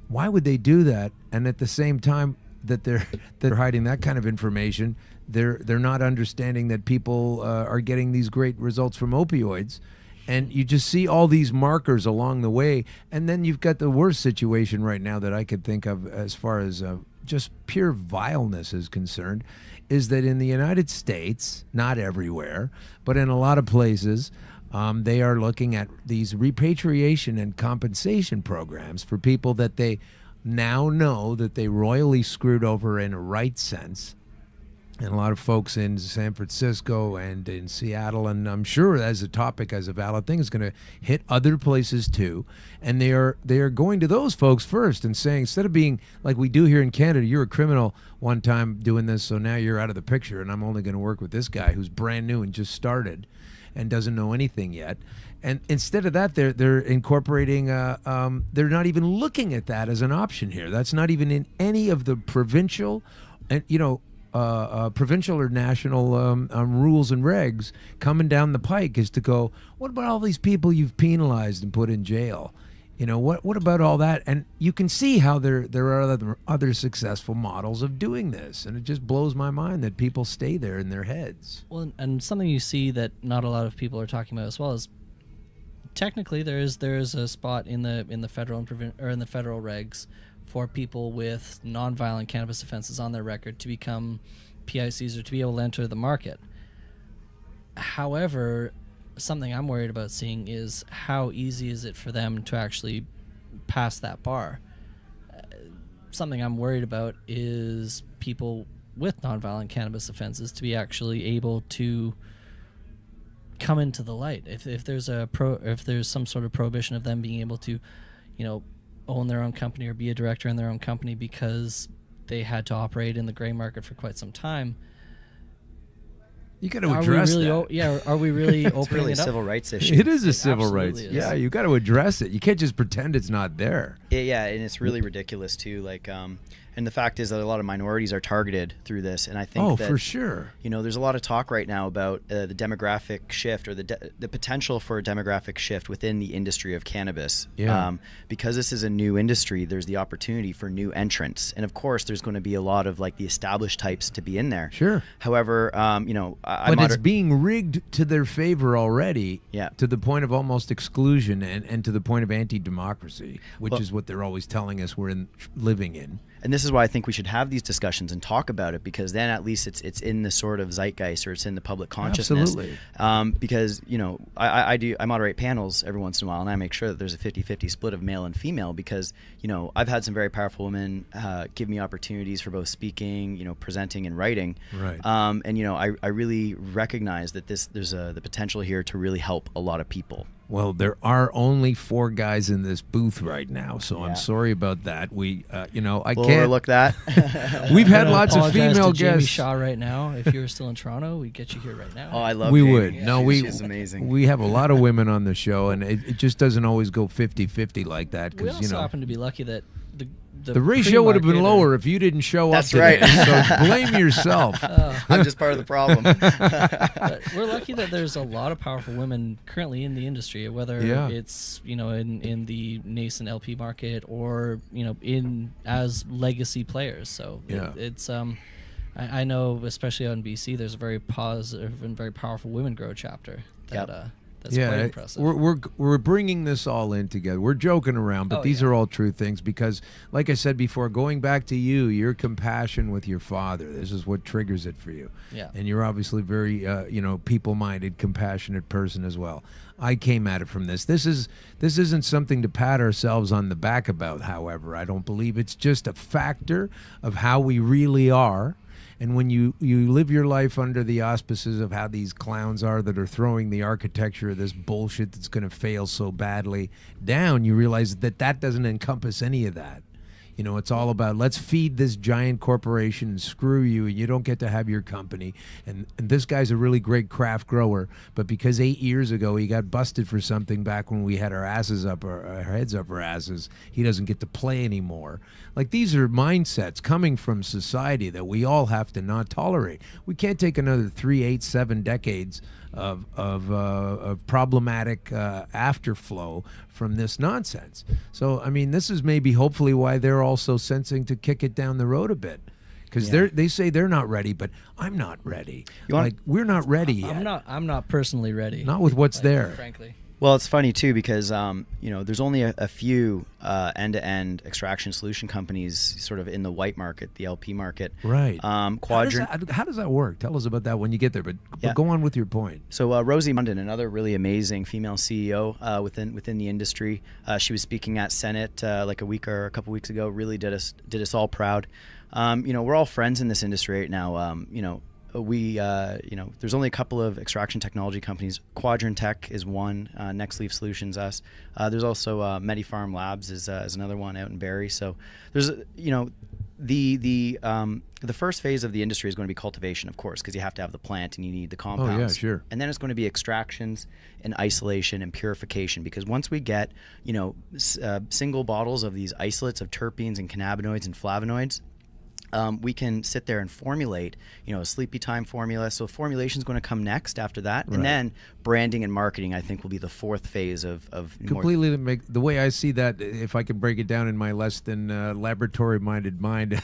why would they do that? And at the same time that they're hiding that kind of information, they're not understanding that people are getting these great results from opioids. And you just see all these markers along the way. And then you've got the worst situation right now that I could think of as far as just pure vileness is concerned, is that in the United States, not everywhere, but in a lot of places, they are looking at these repatriation and compensation programs for people that they now know that they royally screwed over in a right sense. And a lot of folks in San Francisco and in Seattle, and I'm sure as a topic, as a valid thing, is going to hit other places too. And they are going to those folks first and saying, instead of being like we do here in Canada, you're a criminal one time doing this, so now you're out of the picture, and I'm only going to work with this guy who's brand new and just started and doesn't know anything yet. And instead of that, they're incorporating. They're not even looking at that as an option here. That's not even in any of the provincial, and provincial or national rules and regs coming down the pike, is to go, what about all these people you've penalized and put in jail? What about all that? And you can see how there are other successful models of doing this, and it just blows my mind that people stay there in their heads. Well, and something you see that not a lot of people are talking about as well is, technically there is a spot in the federal in the federal regs for people with nonviolent cannabis offenses on their record to become PICs or to be able to enter the market. However, something I'm worried about seeing is how easy is it for them to actually pass that bar. Something I'm worried about is people with nonviolent cannabis offenses to be actually able to come into the light. If there's some sort of prohibition of them being able to, own their own company or be a director in their own company because they had to operate in the gray market for quite some time. You got to address that. Are we really opening It's really it a up? civil rights issue. It is a civil rights. is. Yeah, you got to address it. You can't just pretend it's not there. Yeah, and it's really ridiculous too. And the fact is that a lot of minorities are targeted through this, and I think that, for sure. There's a lot of talk right now about the demographic shift, or the potential for a demographic shift within the industry of cannabis. Yeah. Because this is a new industry, there's the opportunity for new entrants, and of course, there's going to be a lot of the established types to be in there. Sure. However, but it's being rigged to their favor already. Yeah. To the point of almost exclusion and to the point of anti-democracy, which is what they're always telling us we're living in. and this is why I think we should have these discussions and talk about it, because then at least it's in the sort of zeitgeist, or it's in the public consciousness. Absolutely. Because, you know, I moderate panels every once in a while, and I make sure that there's a 50-50 split of male and female, because, you know, I've had some very powerful women give me opportunities for both speaking, you know, presenting and writing. Right. And, you know, I really recognize that there's the potential here to really help a lot of people. Well, there are only 4 guys in this booth right now, so I'm sorry about that. We, you know, I We'll can't overlook that. We've had I'm gonna lots of apologize female to Jamie guests. Shaw right now. If you were still in Toronto, we'd get you here right now. Oh, I love We Jamie. would. Yeah, No, she's amazing. We have a lot of women on the show, and it just doesn't always go 50-50 like that. We Because also you know, happen to be lucky that the ratio would have been lower if you didn't show That's up today. right. So blame yourself. I'm just part of the problem. But we're lucky that there's a lot of powerful women currently in the industry, whether Yeah. it's, you know, in the nascent LP market, or, you know, in as legacy players. So Yeah. it's I know, especially on BC, there's a very positive and very powerful women grow chapter that that's quite impressive. We're bringing this all in together. We're joking around, but these are all true things, because, like I said before, going back to your compassion with your father, this is what triggers it for you. Yeah. And you're obviously very, you know, people-minded, compassionate person as well. I came at it from this. This isn't something to pat ourselves on the back about, however. I don't believe it's just a factor of how we really are. And when you live your life under the auspices of how these clowns are that are throwing the architecture of this bullshit that's going to fail so badly down, you realize that doesn't encompass any of that. You know, it's all about, let's feed this giant corporation and screw you, and you don't get to have your company. And this guy's a really great craft grower, but because 8 years ago he got busted for something back when we had our asses up, our heads up our asses, he doesn't get to play anymore. Like, these are mindsets coming from society that we all have to not tolerate. We can't take another 3, 8, 7 decades of problematic afterflow from this nonsense. So, I mean, this is maybe hopefully why they're also sensing to kick it down the road a bit, because they say they're not ready, but I'm not ready. We're not ready yet. I'm not personally ready. Not with what's there. Frankly. Well, it's funny too, because you know, there's only a few end-to-end extraction solution companies sort of in the white market, the LP market. Right. Quadrant. How does that work? Tell us about that when you get there. But go on with your point. So Rosie Munden, another really amazing female CEO within the industry, she was speaking at Senate like a couple weeks ago. Really did us all proud. You know, we're all friends in this industry right now. You know, you know, there's only a couple of extraction technology companies. Quadrant Tech is one. Next Leaf Solutions, us. There's also MediFarm Labs is another one out in Barrie. So there's, you know, the first phase of the industry is going to be cultivation, of course, because you have to have the plant and you need the compounds. Oh yeah, sure. And then it's going to be extractions and isolation and purification, because once we get, you know, single bottles of these isolates of terpenes and cannabinoids and flavonoids, we can sit there and formulate, you know, a sleepy time formula. So formulation is going to come next after that. Right. And then branding and marketing, I think, will be the fourth phase of completely make the way I see that. If I can break it down in my less than laboratory-minded mind,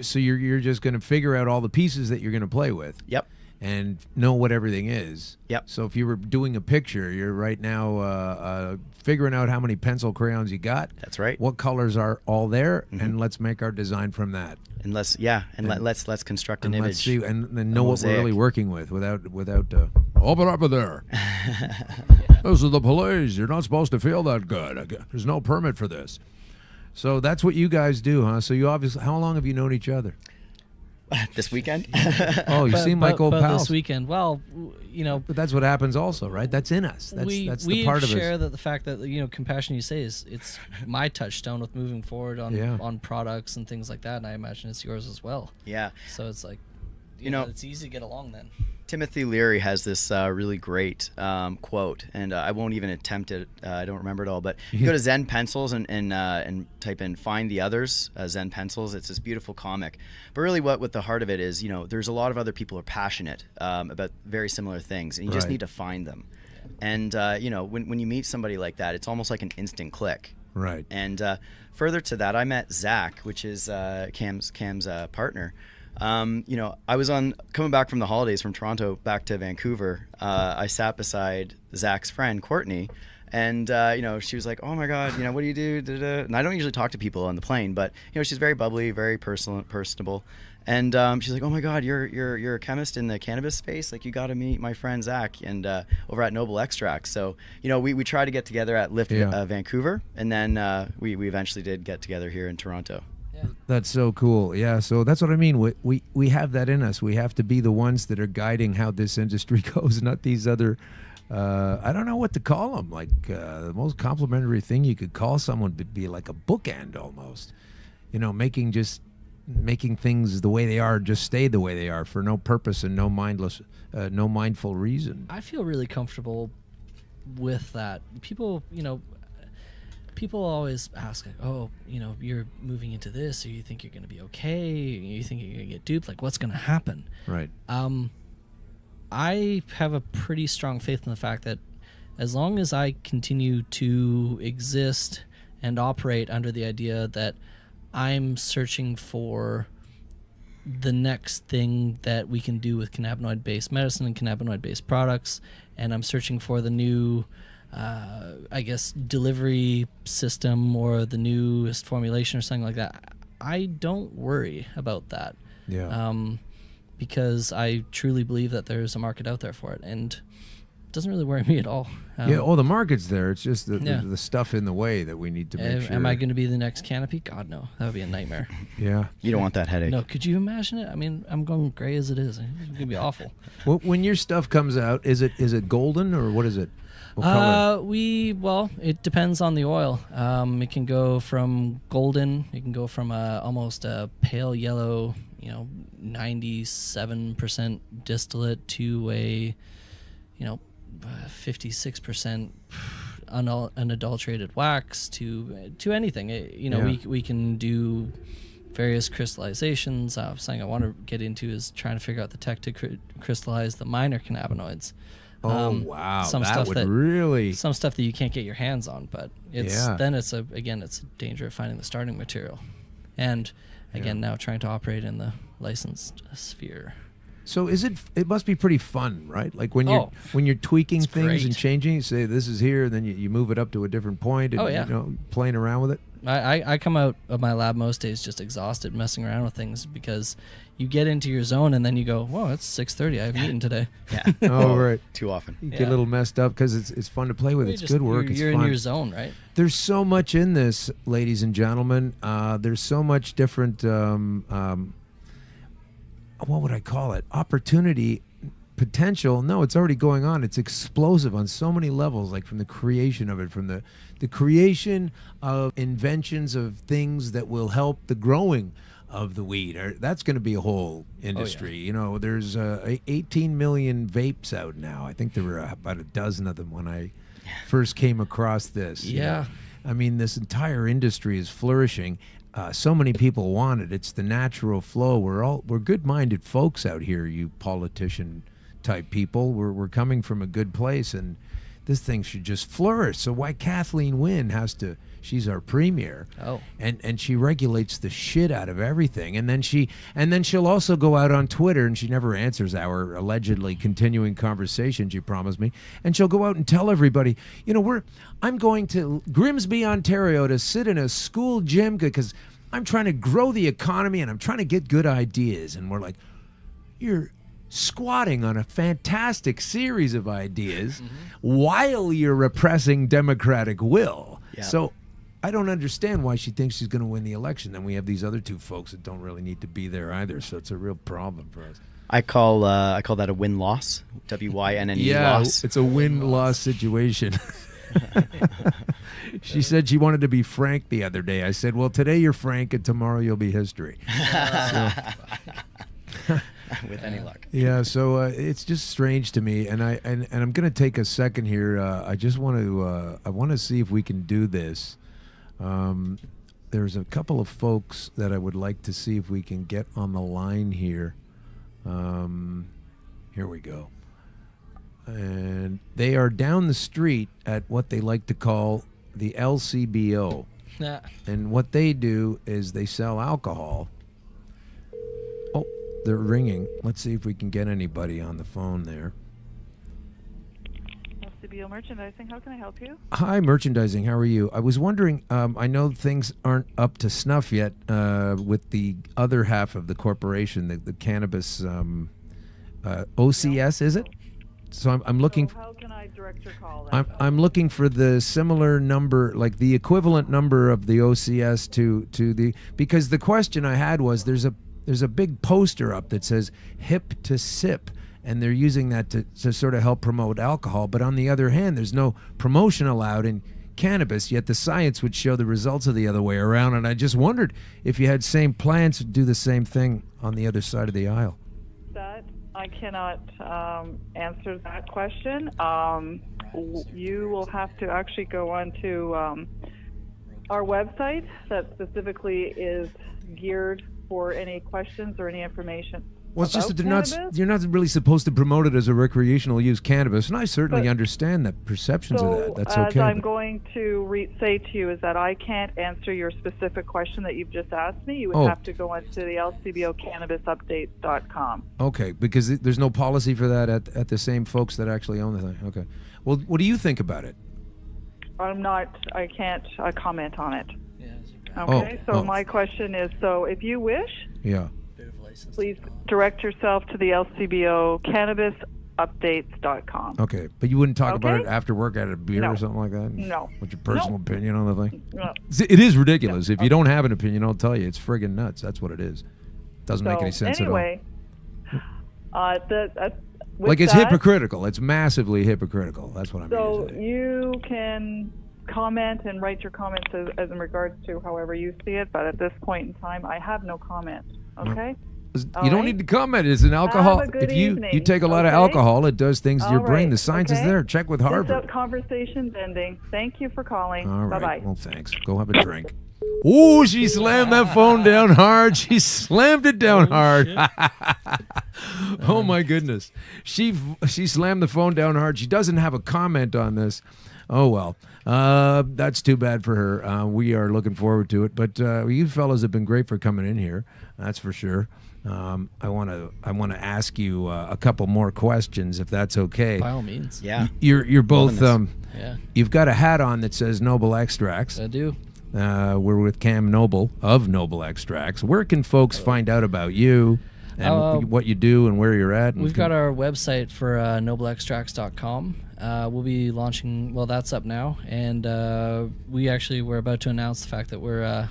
so you're just going to figure out all the pieces that you're going to play with. Yep. And know what everything is. Yep. So if you were doing a picture, you're right now figuring out how many pencil crayons you got. That's right. What colors are all there, and let's make our design from that. And let's construct an image. Let's see, and know what we're really working with without open up there. This is the police. You're not supposed to feel that good. There's no permit for this. So that's what you guys do, huh? So you obviously, how long have you known each other? This weekend? Oh, you seem like old pals. This weekend, well, you know. But that's what happens also, right? That's in us. That's the part of us. We share the fact that, you know, compassion, you say, it's my touchstone with moving forward on products and things like that, and I imagine it's yours as well. Yeah. So it's like, you know, it's easy to get along then. Timothy Leary has this really great quote, and I won't even attempt it. I don't remember it all, but you go to Zen Pencils and type in "Find the Others." Zen Pencils. It's this beautiful comic, but really, what the heart of it is, you know, there's a lot of other people who are passionate about very similar things, and you just need to find them. And you know, when you meet somebody like that, it's almost like an instant click. Right. And further to that, I met Zach, which is Cam's partner. You know, I was coming back from the holidays from Toronto back to Vancouver. I sat beside Zach's friend, Courtney, And she was like, "Oh my God, what do you do?" Da-da. And I don't usually talk to people on the plane, but she's very bubbly, very personable. And she's like, "Oh my God, you're a chemist in the cannabis space. Like, you got to meet my friend Zach and over at Noble Extracts." So we tried to get together at Lift Vancouver, and then we eventually did get together here in Toronto. That's so cool. Yeah, so that's what I mean. We have that in us. We have to be the ones that are guiding how this industry goes, not these other. I don't know what to call them. Like the most complimentary thing you could call someone would be like a bookend almost. Making things the way they are just stay the way they are for no purpose and no mindful reason. I feel really comfortable with that. People always ask, like, "Oh, you're moving into this, or you think you're going to be okay? You think you're going to get duped? Like, what's going to happen?" Right. I have a pretty strong faith in the fact that as long as I continue to exist and operate under the idea that I'm searching for the next thing that we can do with cannabinoid-based medicine and cannabinoid-based products, and I'm searching for the new delivery system or the newest formulation or something like that, I don't worry about that. Yeah. Because I truly believe that there's a market out there for it, and it doesn't really worry me at all. The market's there. It's just the stuff in the way that we need to make sure. Am I going to be the next Canopy? God, no. That would be a nightmare. Yeah. You don't want that headache. No, could you imagine it? I mean, I'm going gray as it is. It's going to be awful. Well, when your stuff comes out, is it golden or what is it? What color? It depends on the oil. It can go from golden. It can go from almost a pale yellow, 97% distillate to a, 56% unadulterated wax to anything. We can do various crystallizations. Something I want to get into is trying to figure out the tech to crystallize the minor cannabinoids. Oh wow! Some stuff that you can't get your hands on, but it's a danger of finding the starting material, and again now trying to operate in the licensed sphere. So it must be pretty fun, right? Like when you're tweaking things great. And changing, you say this is here, and then you move it up to a different point, and playing around with it. I come out of my lab most days just exhausted messing around with things because you get into your zone and then you go, whoa, it's 6:30. I haven't eaten today. Yeah. Oh, right. Too often. You get a little messed up because it's fun to play with. It's good work. You're it's fun. in your zone, right? There's so much in this, ladies and gentlemen. There's so much different, what would I call it? Opportunity, potential. No, it's already going on. It's explosive on so many levels, like from the creation of it, from the creation of inventions of things that will help the growing of the weed. That's going to be a whole industry. There's 18 million vapes out now. I think there were about a dozen of them when I first came across this. I mean, this entire industry is flourishing. So many people want it. It's the natural flow. We're good-minded folks out here, you politician type people. We're coming from a good place, and this thing should just flourish. So why Kathleen Wynne has to? She's our premier. Oh. And she regulates the shit out of everything. And then she'll also go out on Twitter, and she never answers our allegedly continuing conversation she promised me. And she'll go out and tell everybody, I'm going to Grimsby, Ontario to sit in a school gym because I'm trying to grow the economy and I'm trying to get good ideas. And we're like, you're squatting on a fantastic series of ideas while you're repressing democratic will. Yeah. So I don't understand why she thinks she's going to win the election. Then we have these other two folks that don't really need to be there either. So it's a real problem for us. I call that a win-loss. WYNNE loss. It's a win-loss situation. She said she wanted to be Frank the other day. I said, well, today you're Frank and tomorrow you'll be history. With any luck. Yeah, so it's just strange to me, and I'm going to take a second here. I just want to see if we can do this. There's a couple of folks that I would like to see if we can get on the line here. Here we go. And they are down the street at what they like to call the LCBO. Yeah. And what they do is they sell alcohol. Oh, they're ringing. Let's see if we can get anybody on the phone there. LCBO Merchandising. How can I help you? Hi, merchandising. How are you? I was wondering. I know things aren't up to snuff yet with the other half of the corporation, the cannabis OCS. Is it? So I'm looking. So how can I direct your call? Then? I'm looking for the similar number, like the equivalent number of the OCS to the, because the question I had was there's a big poster up that says hip to sip, and they're using that to sort of help promote alcohol. But on the other hand, there's no promotion allowed in cannabis, yet the science would show the results of the other way around. And I just wondered if you had same plans to do the same thing on the other side of the aisle. That I cannot answer that question. You will have to actually go on to our website that specifically is geared for any questions or any information. Well, it's just that cannabis. you're not really supposed to promote it as a recreational use cannabis, and I certainly understand the perceptions of that. That's okay. As I'm going to say to you is that I can't answer your specific question that you've just asked me. You would have to go onto the LCBOCannabisUpdates.com. Okay, because there's no policy for that at the same folks that actually own the thing. Okay. Well, what do you think about it? I can't comment on it. Okay, so my question is, so if you wish, please direct yourself to the LCBOCannabisUpdates.com. Okay, but you wouldn't talk about it after work at a beer or something like that? No. What's your personal opinion on the thing? No. It is ridiculous. If you don't have an opinion, I'll tell you. It's friggin' nuts. That's what it is. Doesn't make any sense at all. Anyway, like it's hypocritical. It's massively hypocritical. That's what I'm So you can comment and write your comments as in regards to however you see it, but at this point in time, I have no comment. Okay? You don't need to comment. It's an alcohol. If you take a lot of alcohol, it does things to your brain. The science is there. Check with Harvard. This conversation's ending. Thank you for calling. All right. Bye-bye. Well, thanks. Go have a drink. Oh, she slammed that phone down hard. She slammed it down hard. Oh my goodness. She slammed the phone down hard. She doesn't have a comment on this. Oh well. That's too bad for her. We are looking forward to it. But you fellas have been great for coming in here. That's for sure. I want to ask you a couple more questions, if that's okay. By all means. Yeah. You're both. Yeah. You've got a hat on that says Noble Extracts. I do. We're with Cam Noble of Noble Extracts. Where can folks find out about you and what you do and where you're at? We've got our website for nobleextracts.com. We'll be launching. Well, that's up now, and we're about to announce the fact that we're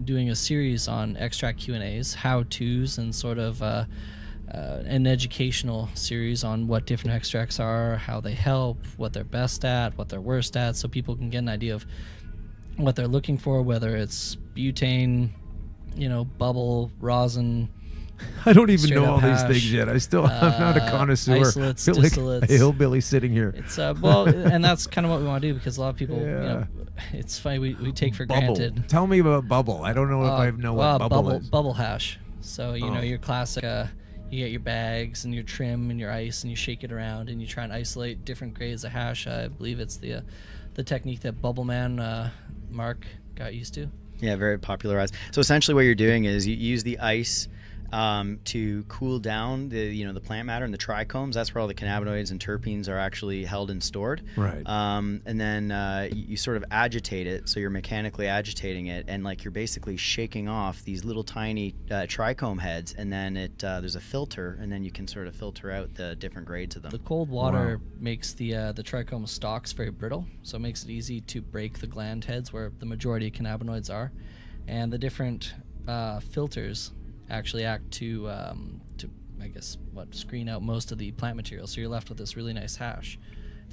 doing a series on extract Q&As, how-tos, and sort of an educational series on what different extracts are, how they help, what they're best at, what they're worst at, so people can get an idea of what they're looking for, whether it's butane, bubble, rosin. I don't even know all hash, these things yet. I'm not a connoisseur. Isolates, I feel like distillates. a hillbilly sitting here. It's and that's kind of what we want to do, because a lot of people, it's funny, we take for Bubble. granted. Tell me about bubble. I don't know if I know what bubble is. Bubble hash. So your classic. You get your bags and your trim and your ice, and you shake it around, and you try and isolate different grades of hash. I believe it's the technique that Bubble Man Mark got used to. Yeah, very popularized. So essentially what you're doing is you use the ice to cool down the plant matter and the trichomes. That's where all the cannabinoids and terpenes are actually held and stored. Right. And then you sort of agitate it, so you're mechanically agitating it, and like you're basically shaking off these little tiny trichome heads, and then there's a filter, and then you can sort of filter out the different grades of them. The cold water makes the trichome stalks very brittle, so it makes it easy to break the gland heads where the majority of cannabinoids are, and the different filters actually act to I guess screen out most of the plant material, so you're left with this really nice hash.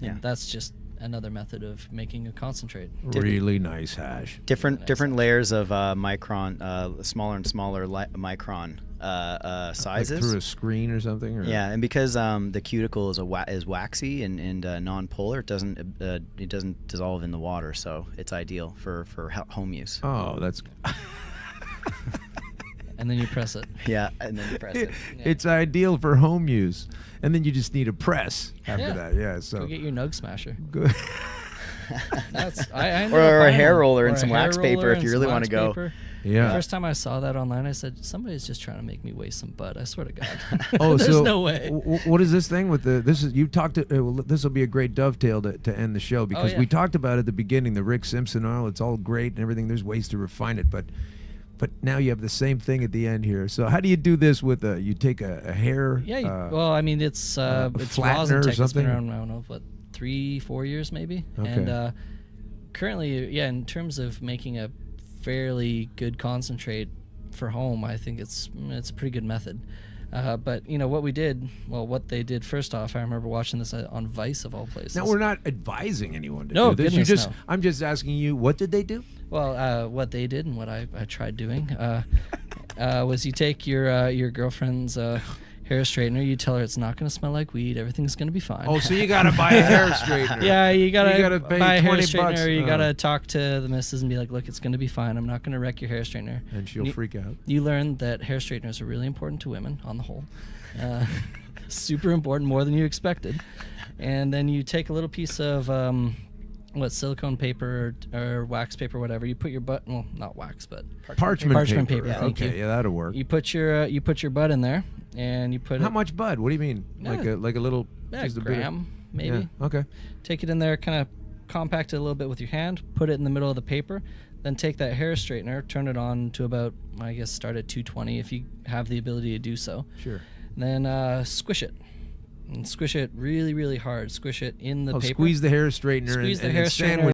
And that's just another method of making a concentrate. Really nice hash. Different layers of micron, smaller and smaller micron sizes. Like through a screen or something? Or? Yeah, and because the cuticle is waxy and non-polar, it doesn't dissolve in the water, so it's ideal for home use. Oh, that's. And then you press it. Yeah, and then you press it. It's ideal for home use, and then you just need a press after that. Yeah, so go get your Nug Smasher. Good. I or a hair roller and some wax paper if you really want to go. Yeah. The first time I saw that online, I said, somebody's just trying to make me waste some butt. I swear to God. Oh, There's so no way. What is this thing with the? This is you talked to. This will be a great dovetail to end the show because yeah. we talked about at the beginning the Rick Simpson oil. It's all great and everything. There's ways to refine it, but now you have the same thing at the end here. So how do you do this with you take a hair? Yeah. Well, I mean, it's flattener or Rosentec. It's been something? around, I don't know, what, 3-4 years maybe. Okay. And currently, yeah, in terms of making a fairly good concentrate for home, I think it's a pretty good method. But you know what what they did first off, I remember watching this on Vice of all places. Now we're not advising anyone to No, do this. goodness, no. I'm just asking you, what did they do? Well, what they did and what I tried doing was you take your girlfriend's hair straightener, you tell her it's not going to smell like weed, everything's going to be fine. Oh, so you got to buy a hair straightener. Yeah, you gotta pay buy a hair 20 straightener. bucks. You gotta talk to the missus and be like, look, it's going to be fine. I'm not going to wreck your hair straightener. And she'll freak out. You learn that hair straighteners are really important to women on the whole. Super important, more than you expected. And then you take a little piece of silicone paper or wax paper, whatever. You put your butt, well, not wax, but Parchment paper. Yeah, thank Okay, you. yeah, that'll work. You put your butt in there, and you put How much bud? What do you mean? Like a little, just a bit of- gram, maybe. Yeah, okay. Take it in there, kind of compact it a little bit with your hand, put it in the middle of the paper, then take that hair straightener, turn it on to about, I guess, start at 220 if you have the ability to do so. Sure. Then squish it. And squish it really, really hard. Squish it in the paper. Squeeze the hair straightener Squeeze and the hair then straightener sandwich